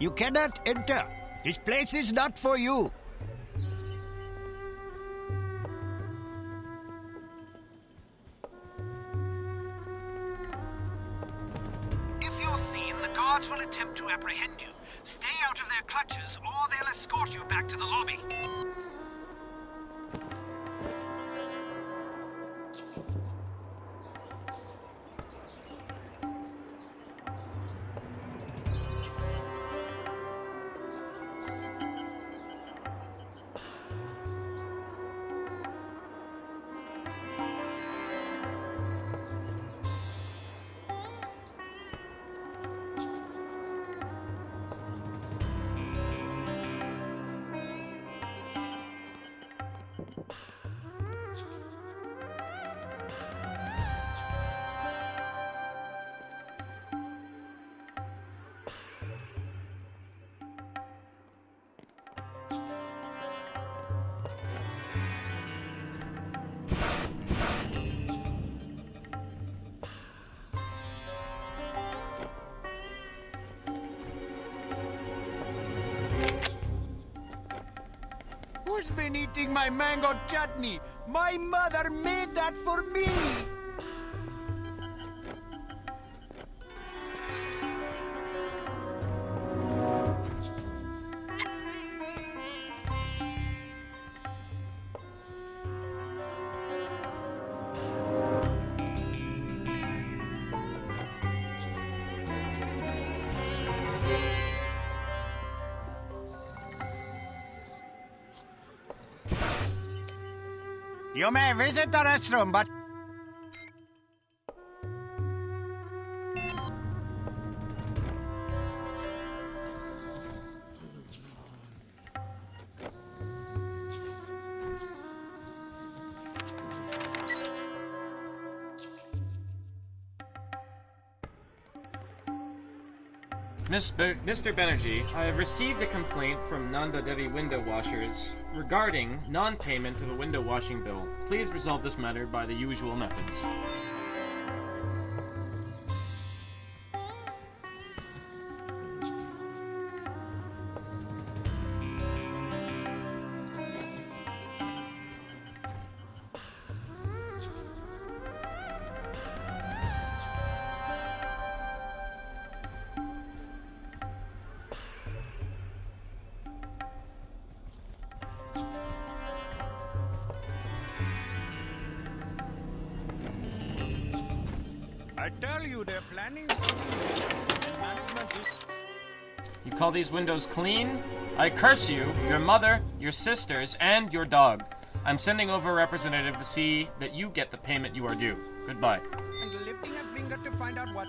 You cannot enter. This place is not for you. If you're seen, the guards will attempt to apprehend you. Stay out of their clutches, or they'll escort you back to the lobby. Who's been eating my mango chutney? My mother made that for me! You may visit the restroom, but... Mr. Banerjee, I have received a complaint from Nanda Devi Window Washers regarding non-payment of a window washing bill. Please resolve this matter by the usual methods. I tell you, they're planning something. Management is... You call these windows clean? I curse you, your mother, your sisters, and your dog. I'm sending over a representative to see that you get the payment you are due. Goodbye. And lifting a finger to find out what...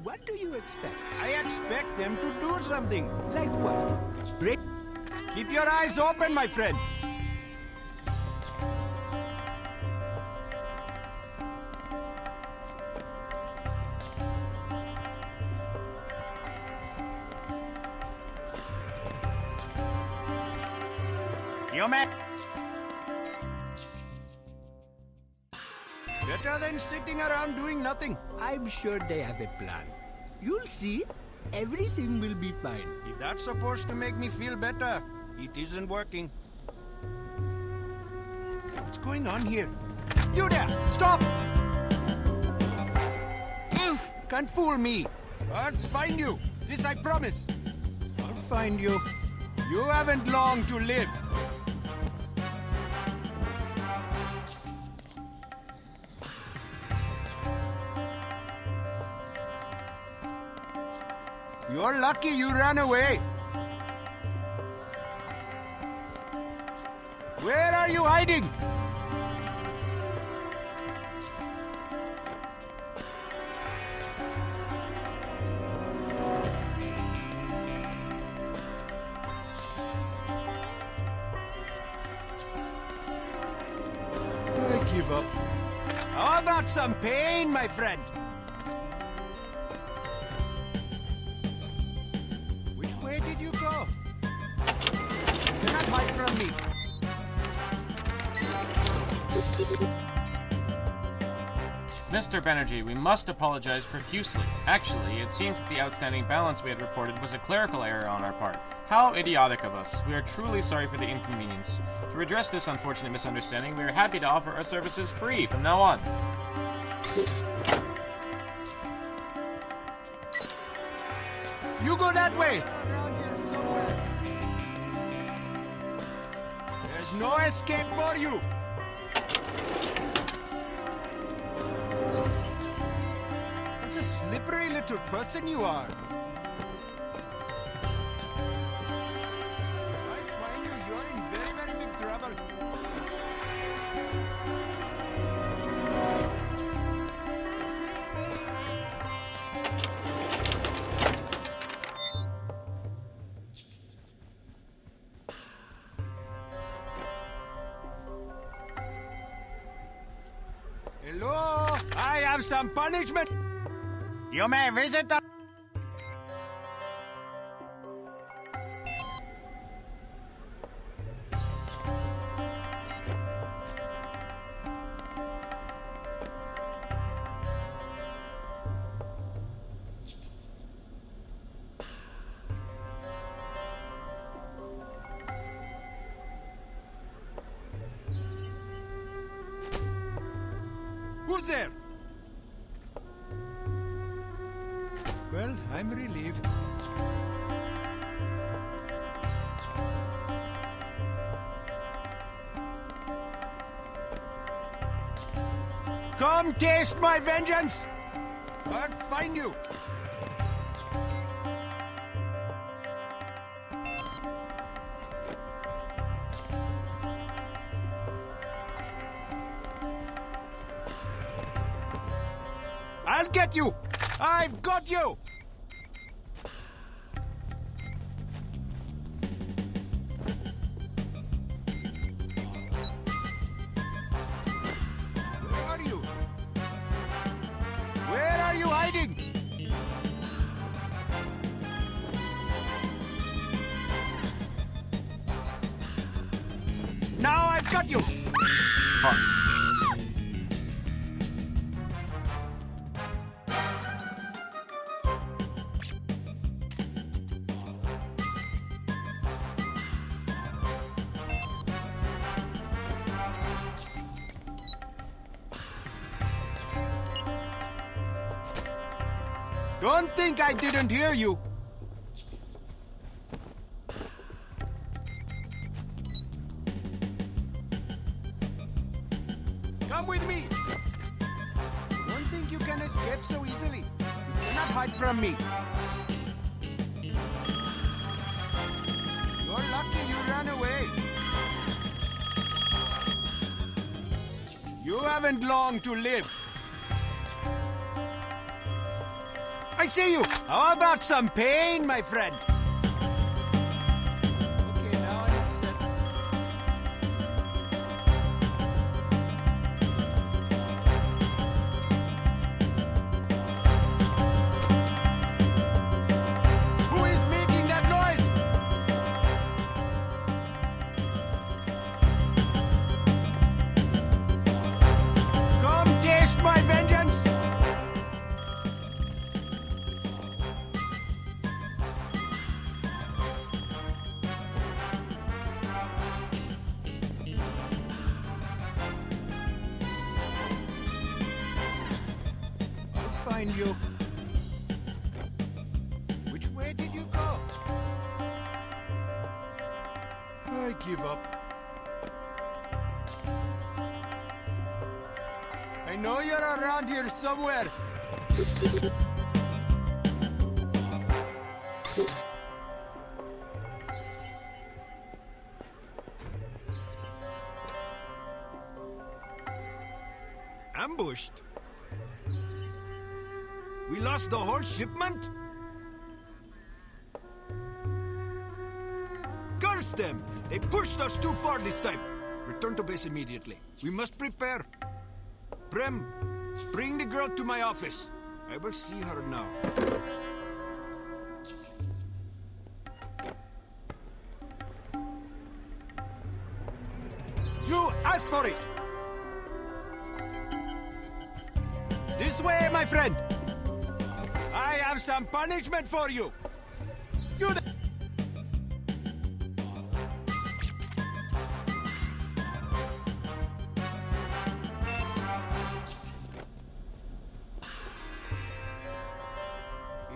What do you expect? I expect them to do something. Like what? Break... Keep your eyes open, my friend. You may... Better than sitting around doing nothing. I'm sure they have a plan. You'll see. Everything will be fine. If that's supposed to make me feel better, it isn't working. What's going on here? You there! Stop! Can't fool me. I'll find you. This I promise. I'll find you. You haven't long to live. You're lucky you ran away. Where are you hiding? I give up. How about some pain, my friend? Where did you go? You cannot hide from me. Mr. Banerjee, we must apologize profusely. Actually, it seems that the outstanding balance we had reported was a clerical error on our part. How idiotic of us. We are truly sorry for the inconvenience. To redress this unfortunate misunderstanding, we are happy to offer our services free from now on. You go that way! There's no escape for you! What a slippery little person you are! If I find you, you're in very, very big trouble. Hello? I have some punishment. You may visit the... there? Well, I'm relieved. Come taste my vengeance! I'll find you! I'll get you! I've got you! Where are you? Where are you hiding? Now I've got you! Don't think I didn't hear you. Come with me. Don't think you can escape so easily. You cannot hide from me. You're lucky you ran away. You haven't long to live. I see you! How about some pain, my friend? Okay, now I'm upset. Who is making that noise? Come taste my vengeance! Find you. Which way did you go? I give up. I know you're around here somewhere. Ambushed? We lost the whole shipment? Curse them! They pushed us too far this time. Return to base immediately. We must prepare. Prem, bring the girl to my office. I will see her now. You ask for it! This way, my friend! I have some punishment for you! You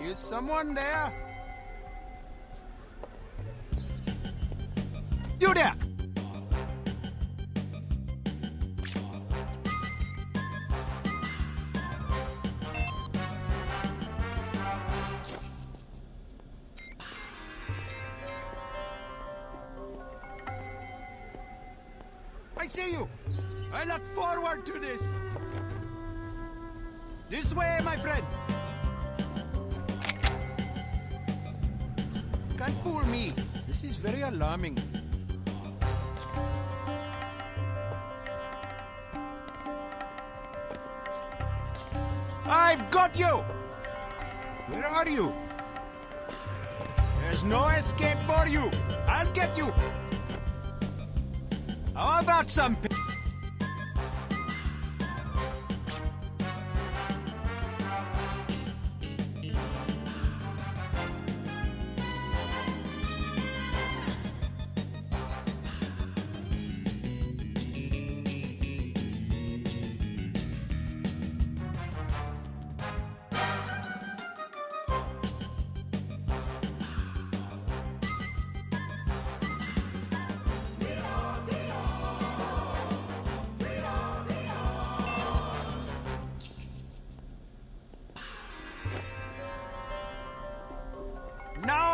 Is someone there? You there! I see you! I look forward to this! This way, my friend! Can't fool me. This is very alarming. I've got you! Where are you? There's no escape for you! I'll get you! How about some...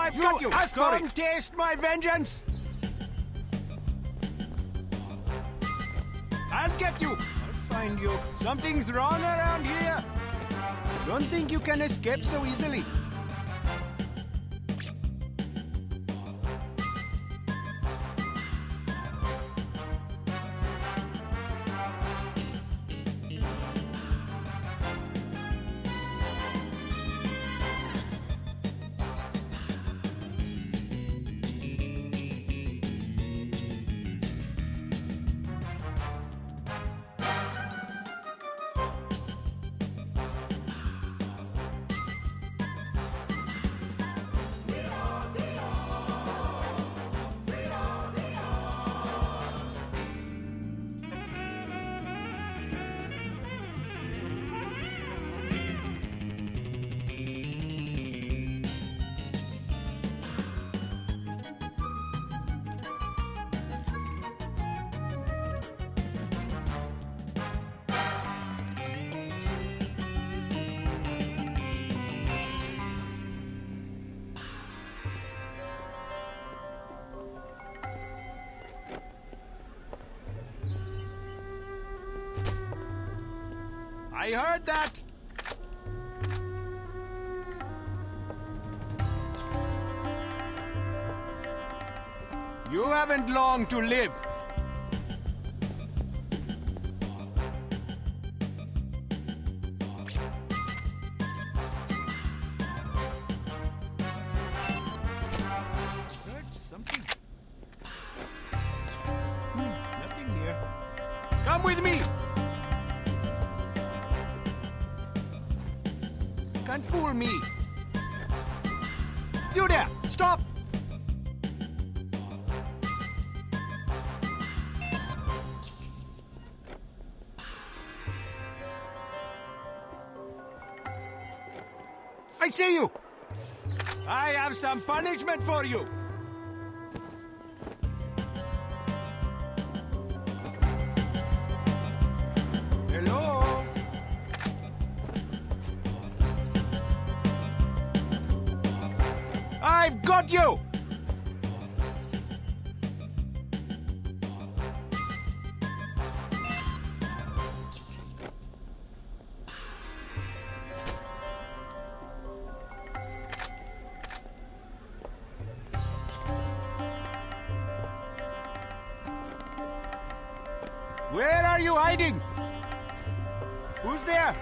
I've got you! Ask for it. Come taste my vengeance! I'll get you! I'll find you. Something's wrong around here! Don't think you can escape so easily. I heard that! You haven't long to live. Heard something. Nothing here. Come with me! Can't fool me. You there! Stop! I see you! I have some punishment for you! Hello? I've got you! Where are you hiding? Who's there?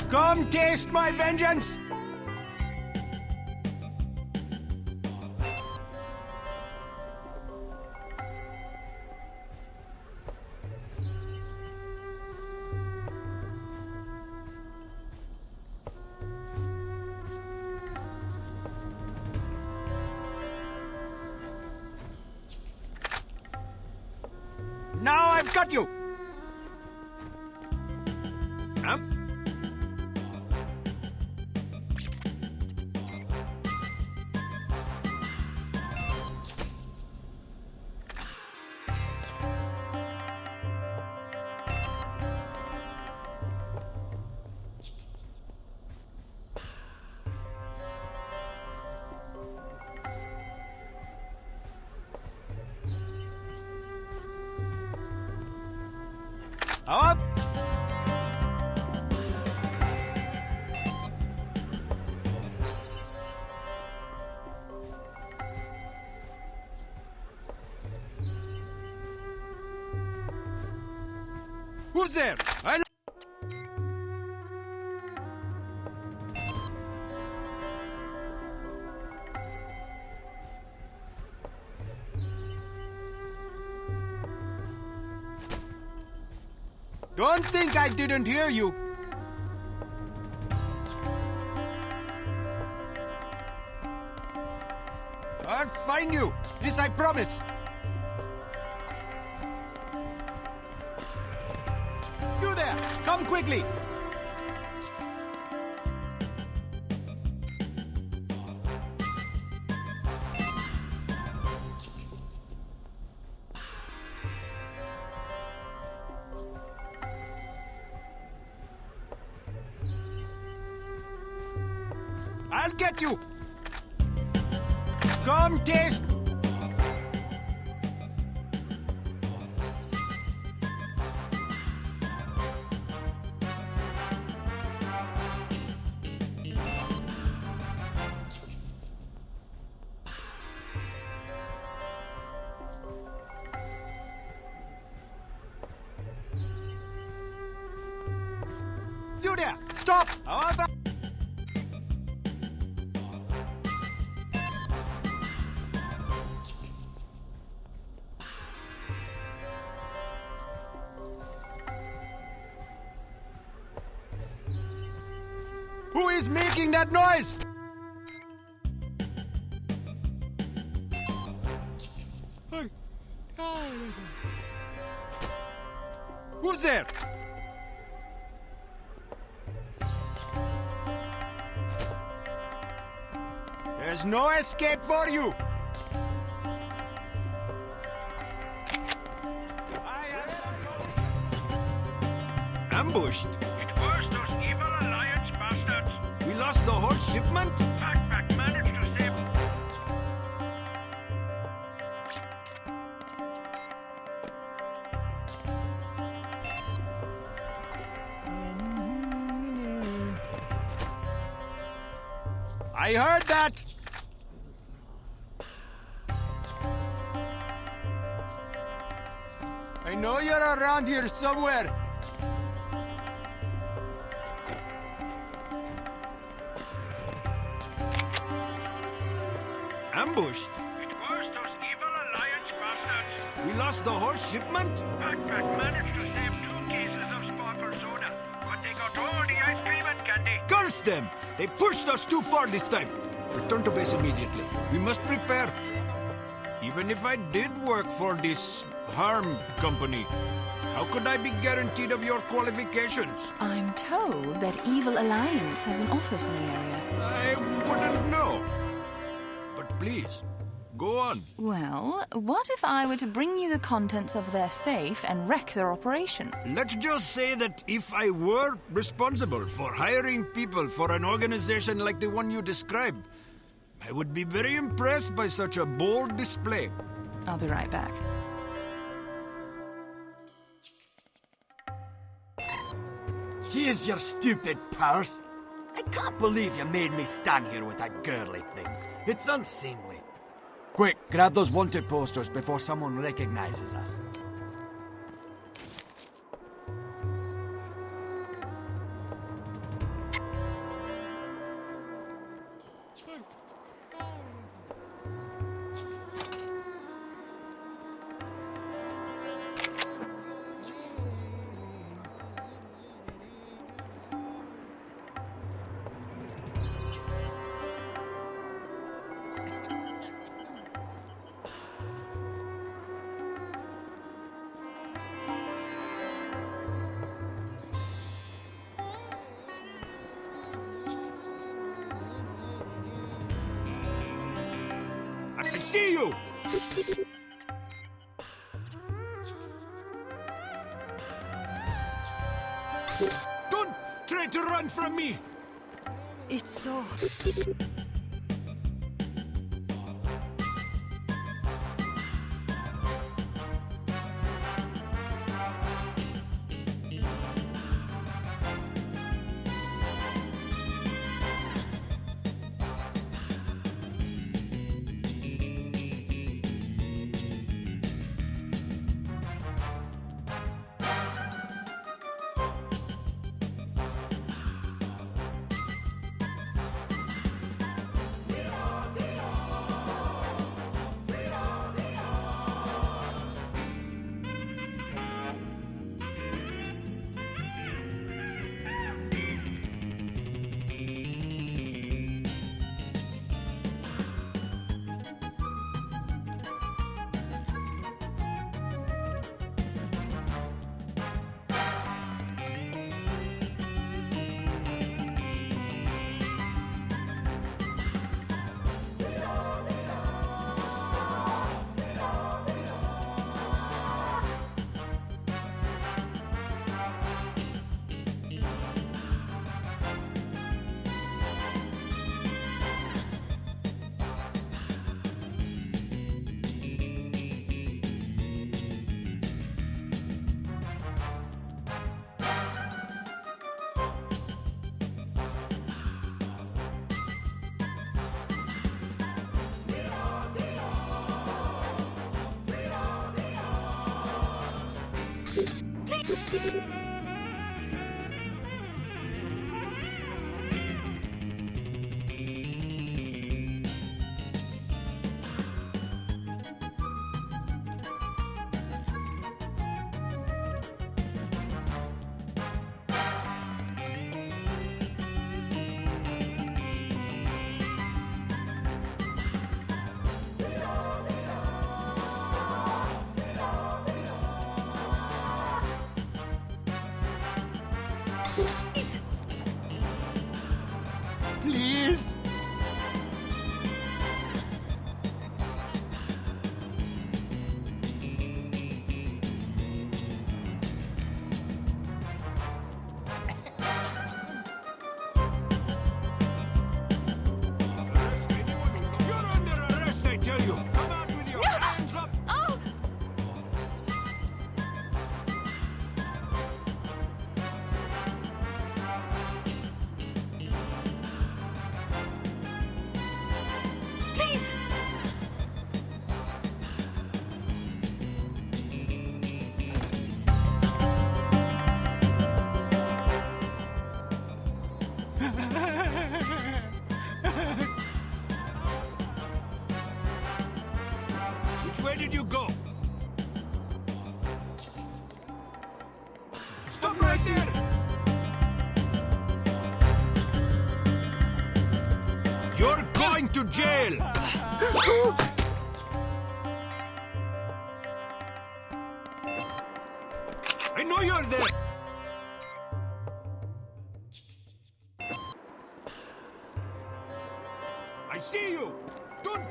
Come taste my vengeance! Now I've got you! Up! Who's there? Don't think I didn't hear you. I'll find you. This I promise. You there! Come quickly! I'll get you! Come taste! You there! Stop! Who is making that noise? Who's there? There's no escape for you. Ambushed. It was those evil Alliance bastards. We lost the whole shipment? Backpack managed to save. I heard that! I know you're around here somewhere. Ambushed? It was those evil Alliance bastards. We lost the whole shipment? Backpack managed to save 2 cases of sparkle soda, but they got all the ice cream and candy. Curse them! They pushed us too far this time. Return to base immediately. We must prepare. Even if I did work for this harm company, how could I be guaranteed of your qualifications? I'm told that Evil Alliance has an office in the area. I wouldn't know. but please, go on. Well, what if I were to bring you the contents of their safe and wreck their operation? Let's just say that if I were responsible for hiring people for an organization like the one you described, I would be very impressed by such a bold display. I'll be right back. Here's your stupid purse. I can't believe you made me stand here with that girly thing. It's unseemly. Quick, grab those wanted posters before someone recognizes us. I see you! Don't try to run from me! It's so... Please? You're under arrest, I tell you! Come out with your hands up! Oh! Please! Which way did you go? Stop right there! You're going to jail! I know you're there! I see you! Don't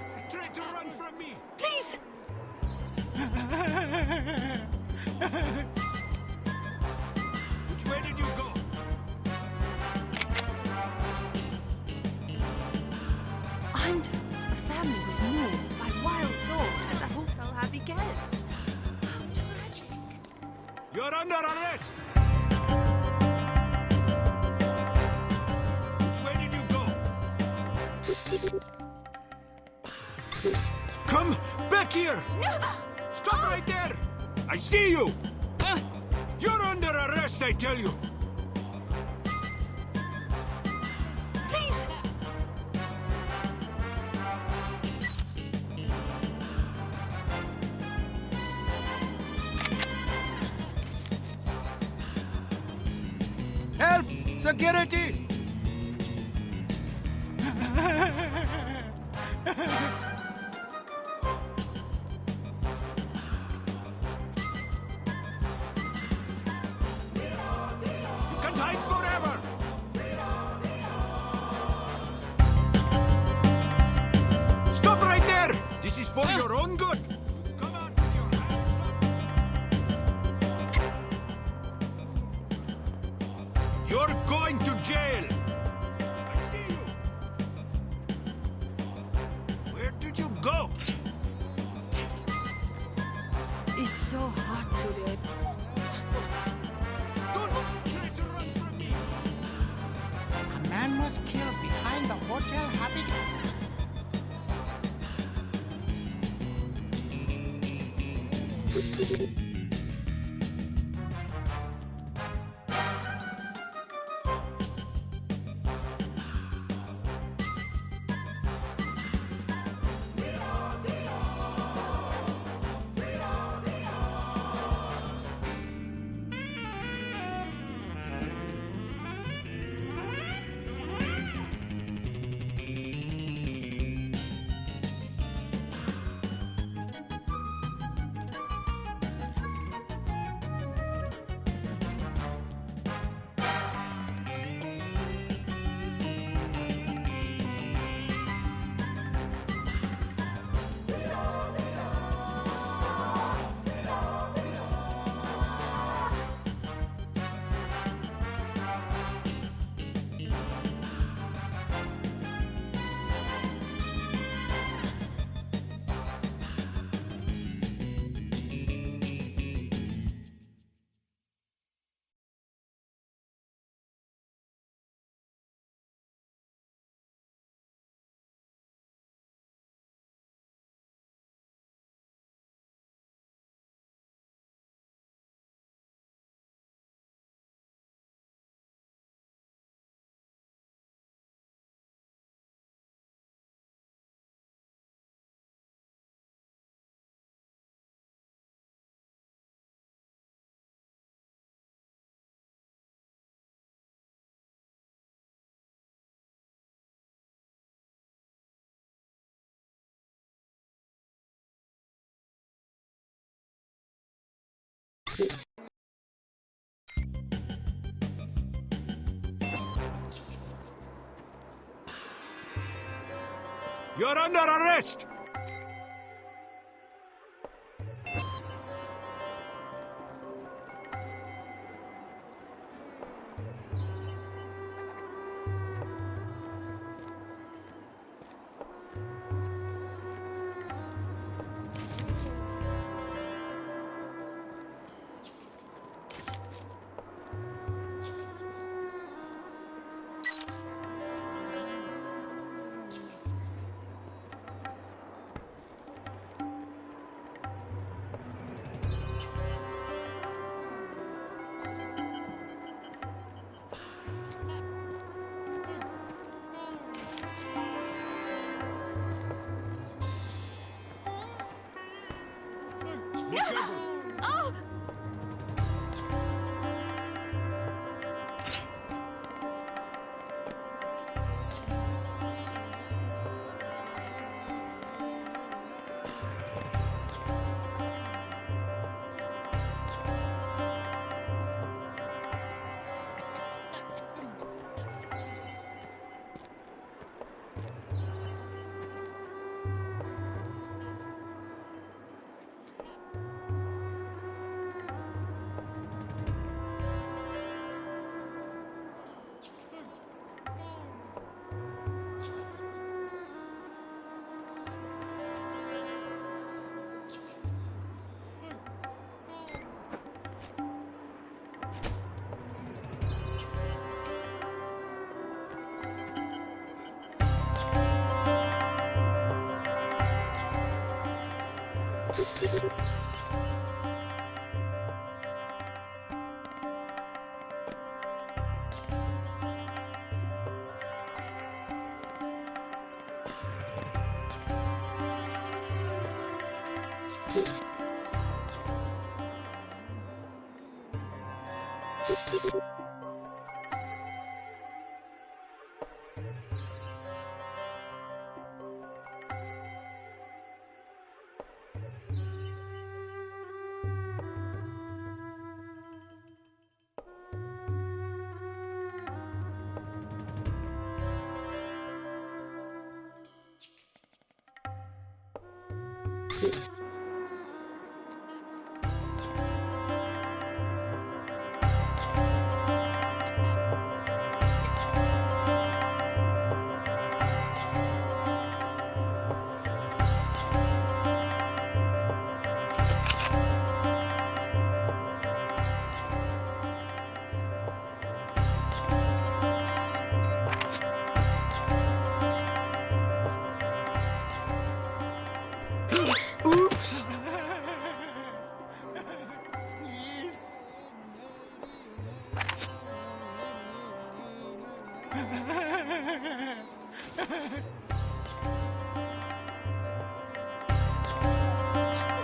was moved by wild dogs at the Hotel Happy Guest. How tragic. You're under arrest! Which way did you go? Come back here! Stop right there! I see you! You're under arrest, I tell you! Please! Help! Security! You can't hide forever! Stop right there! This is for your own good! Come on, with your hands up! You're going to jail! I see you! Where did you go? It's so hot today. Don't try to run from me! A man was killed behind the Hotel Happy. You're under arrest!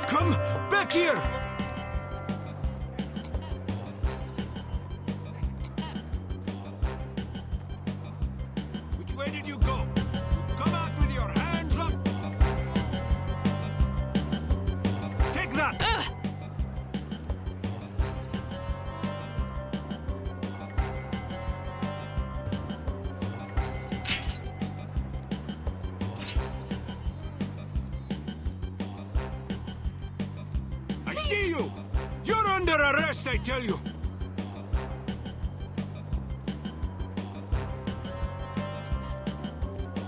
Come back here! Which way did you go? Come out with your hands up! Take that! I see you! You're under arrest, I tell you!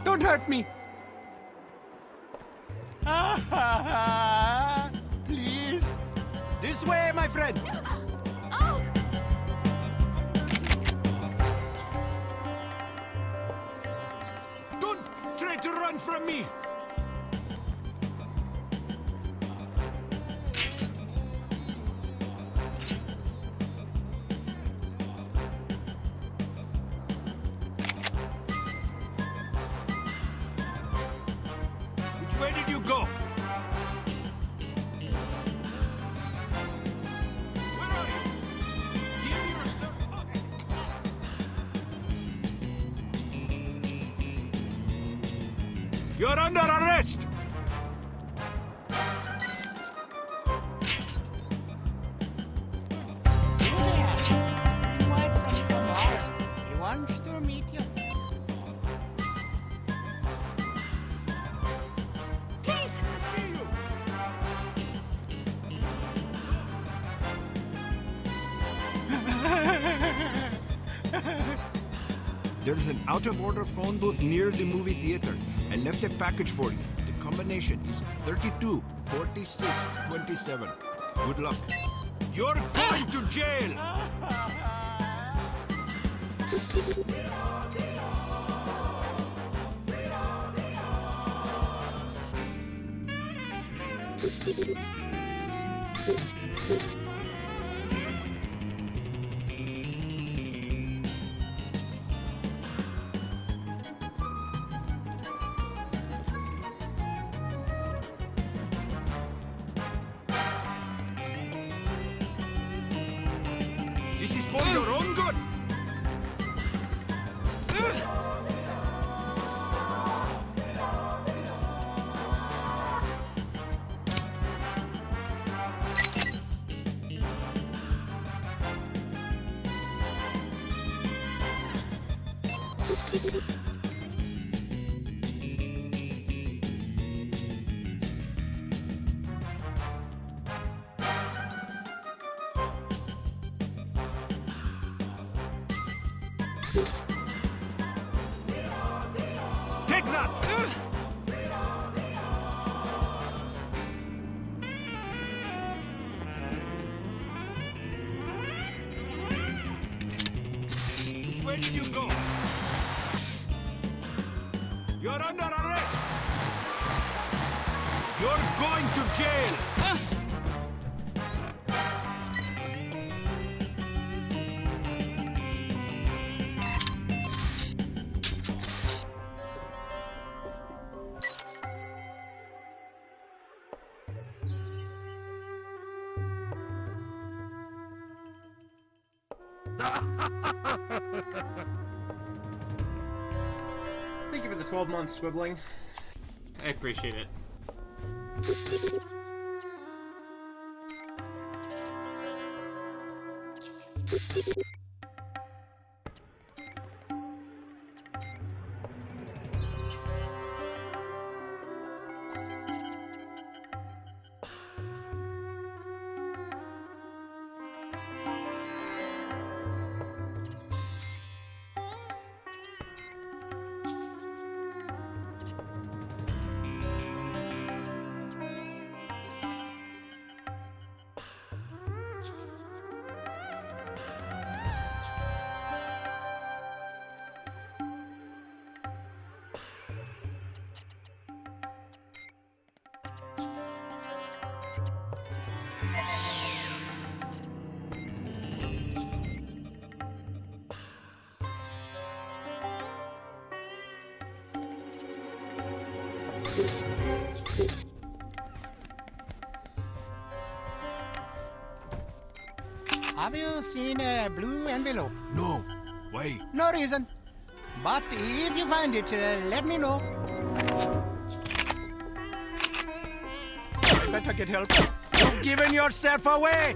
Don't hurt me! Please! This way, my friend! Don't try to run from me! Which way did you go? Where are you? Give yourself up! You're under arrest! He wants to meet you. Please! See you! There's an out-of-order phone booth near the movie theater. I left a package for you. The combination is 32 46 27. Good luck. You're going to jail! This is for your own good! Take that! Which way did you go? You're under arrest! You're going to jail! Thank you for the 12 months, Swibbling. I appreciate it. Have you seen a blue envelope? No. Why? No reason. But if you find it, let me know. I better get help. You've given yourself away!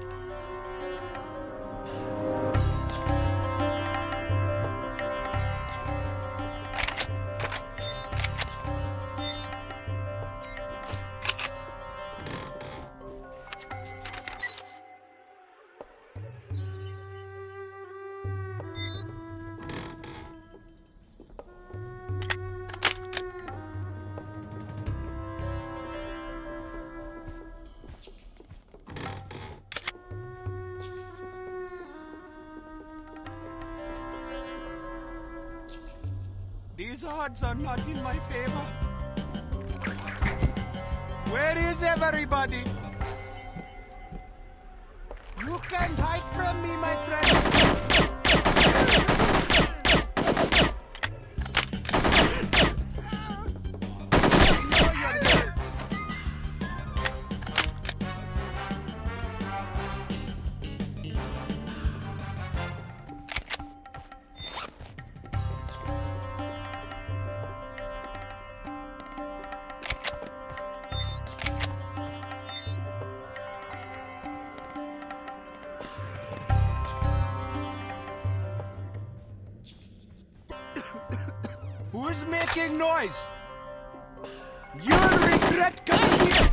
These odds are not in my favor. Where is everybody? You can't hide from me, my friend. Who's making noise? You'll regret coming here!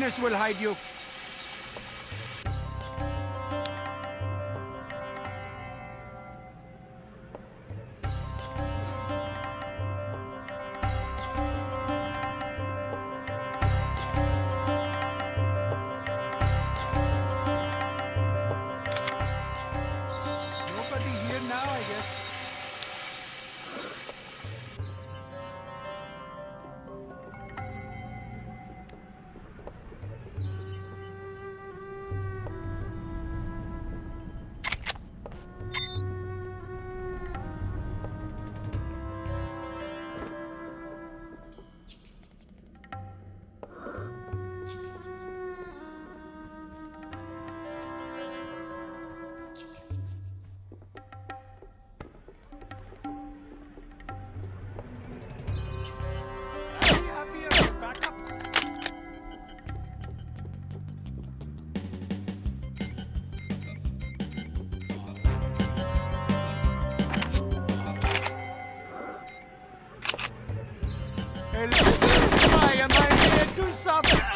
Goodness will hide you. Nobody here now, I guess. Why am I here to suffer?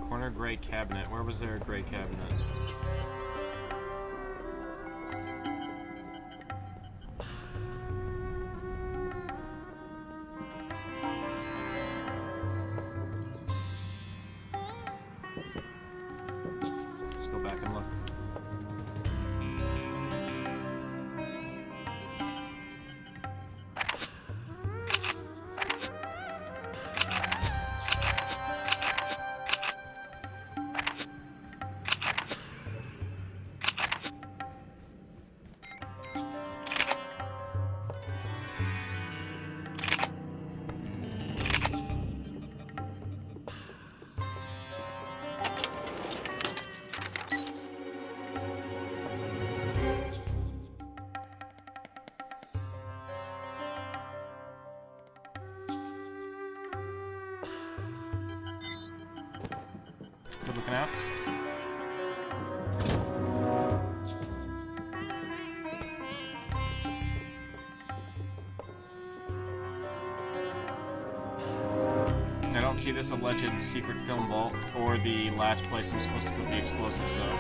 Corner gray cabinet. Where was there a gray cabinet? Let's go back and look. Good looking out. I don't see this alleged secret film vault or the last place I'm supposed to put the explosives, though.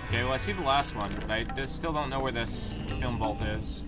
Okay, well I see the last one, but I just still don't know where this film vault is.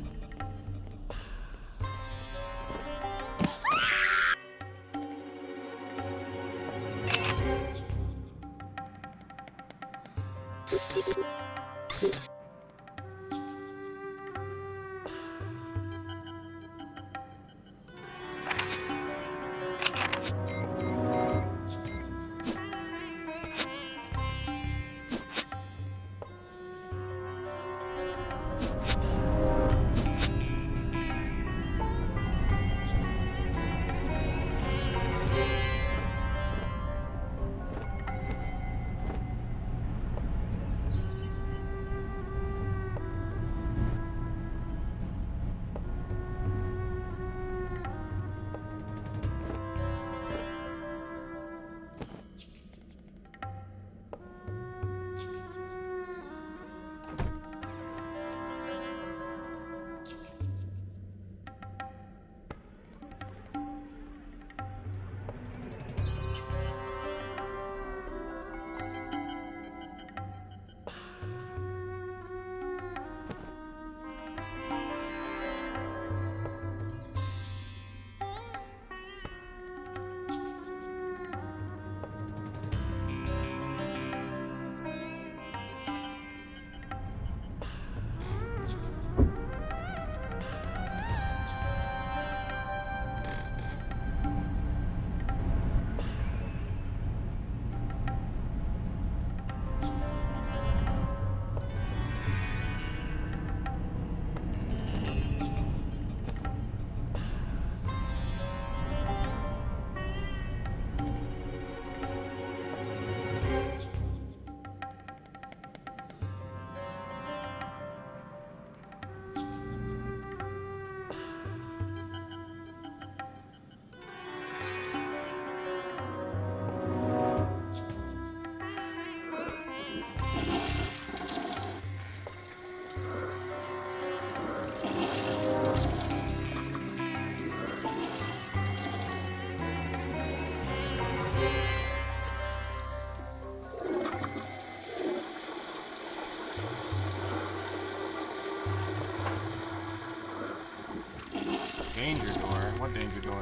Danger door? What danger door?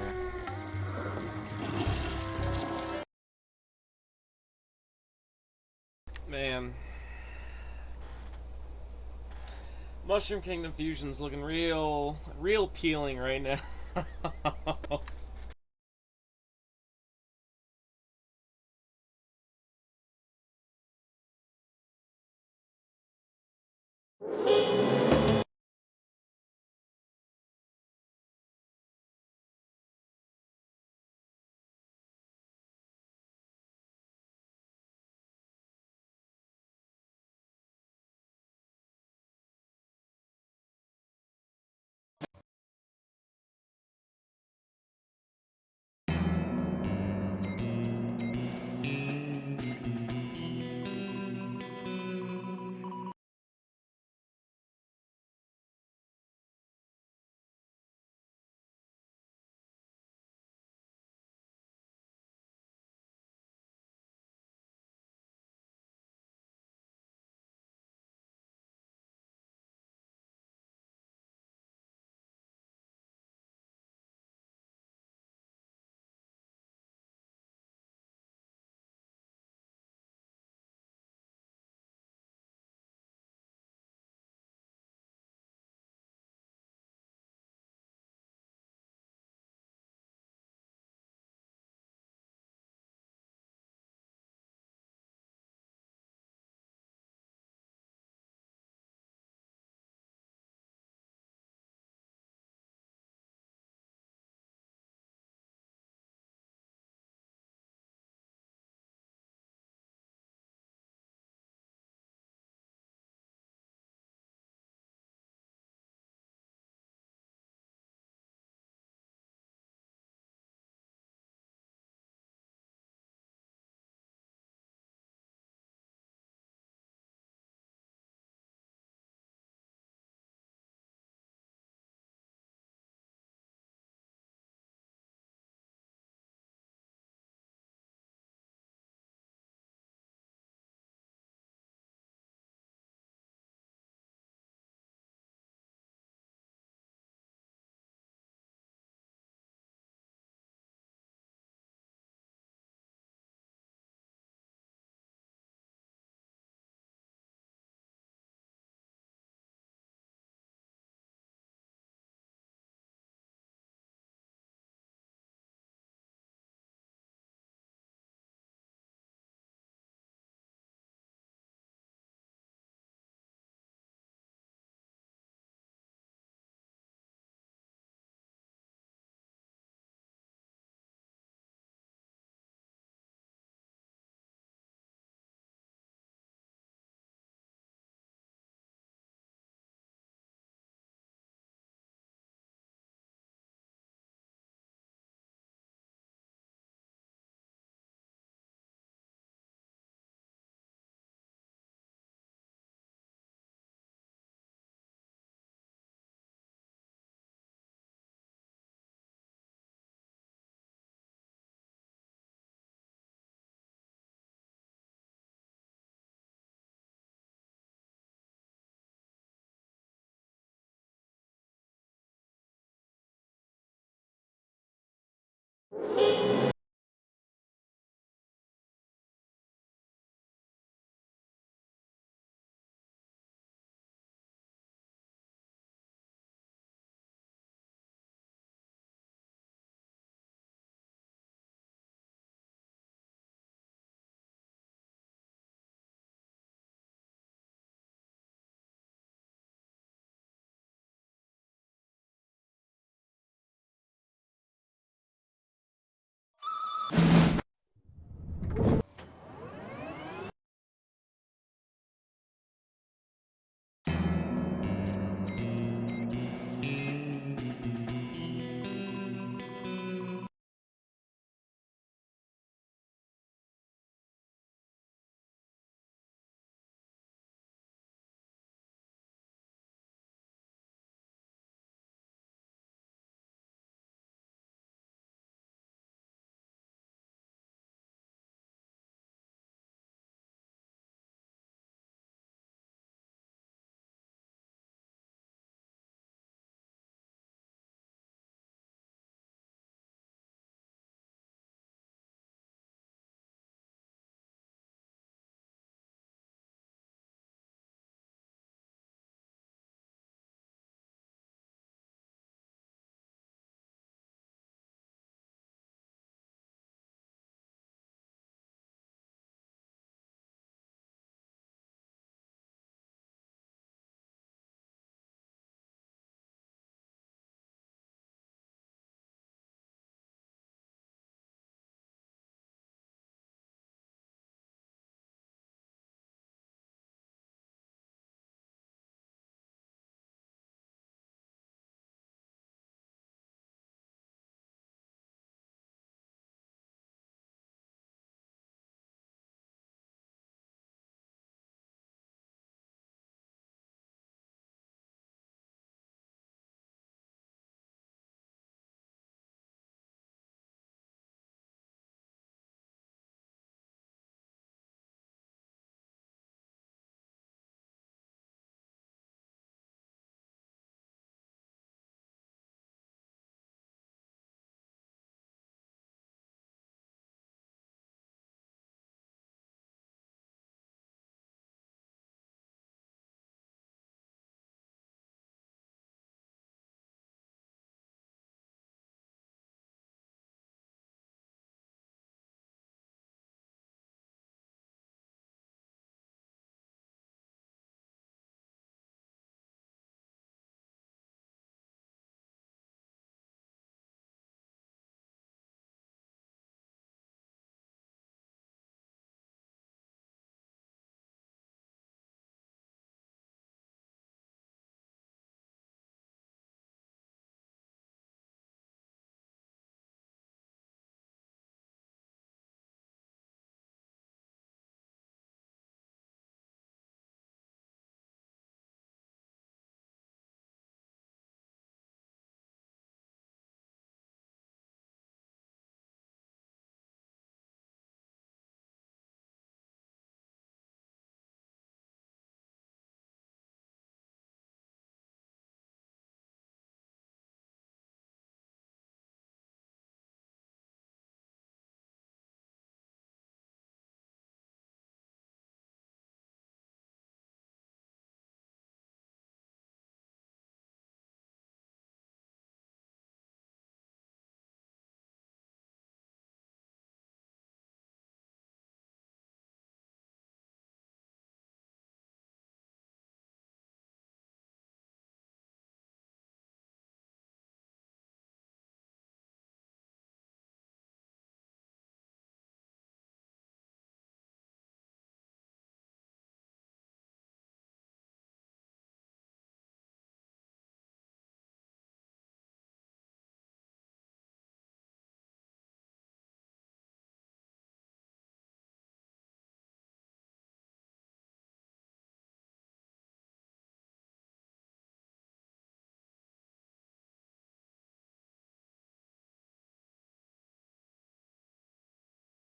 Man. Mushroom Kingdom Fusion's looking real peeling right now.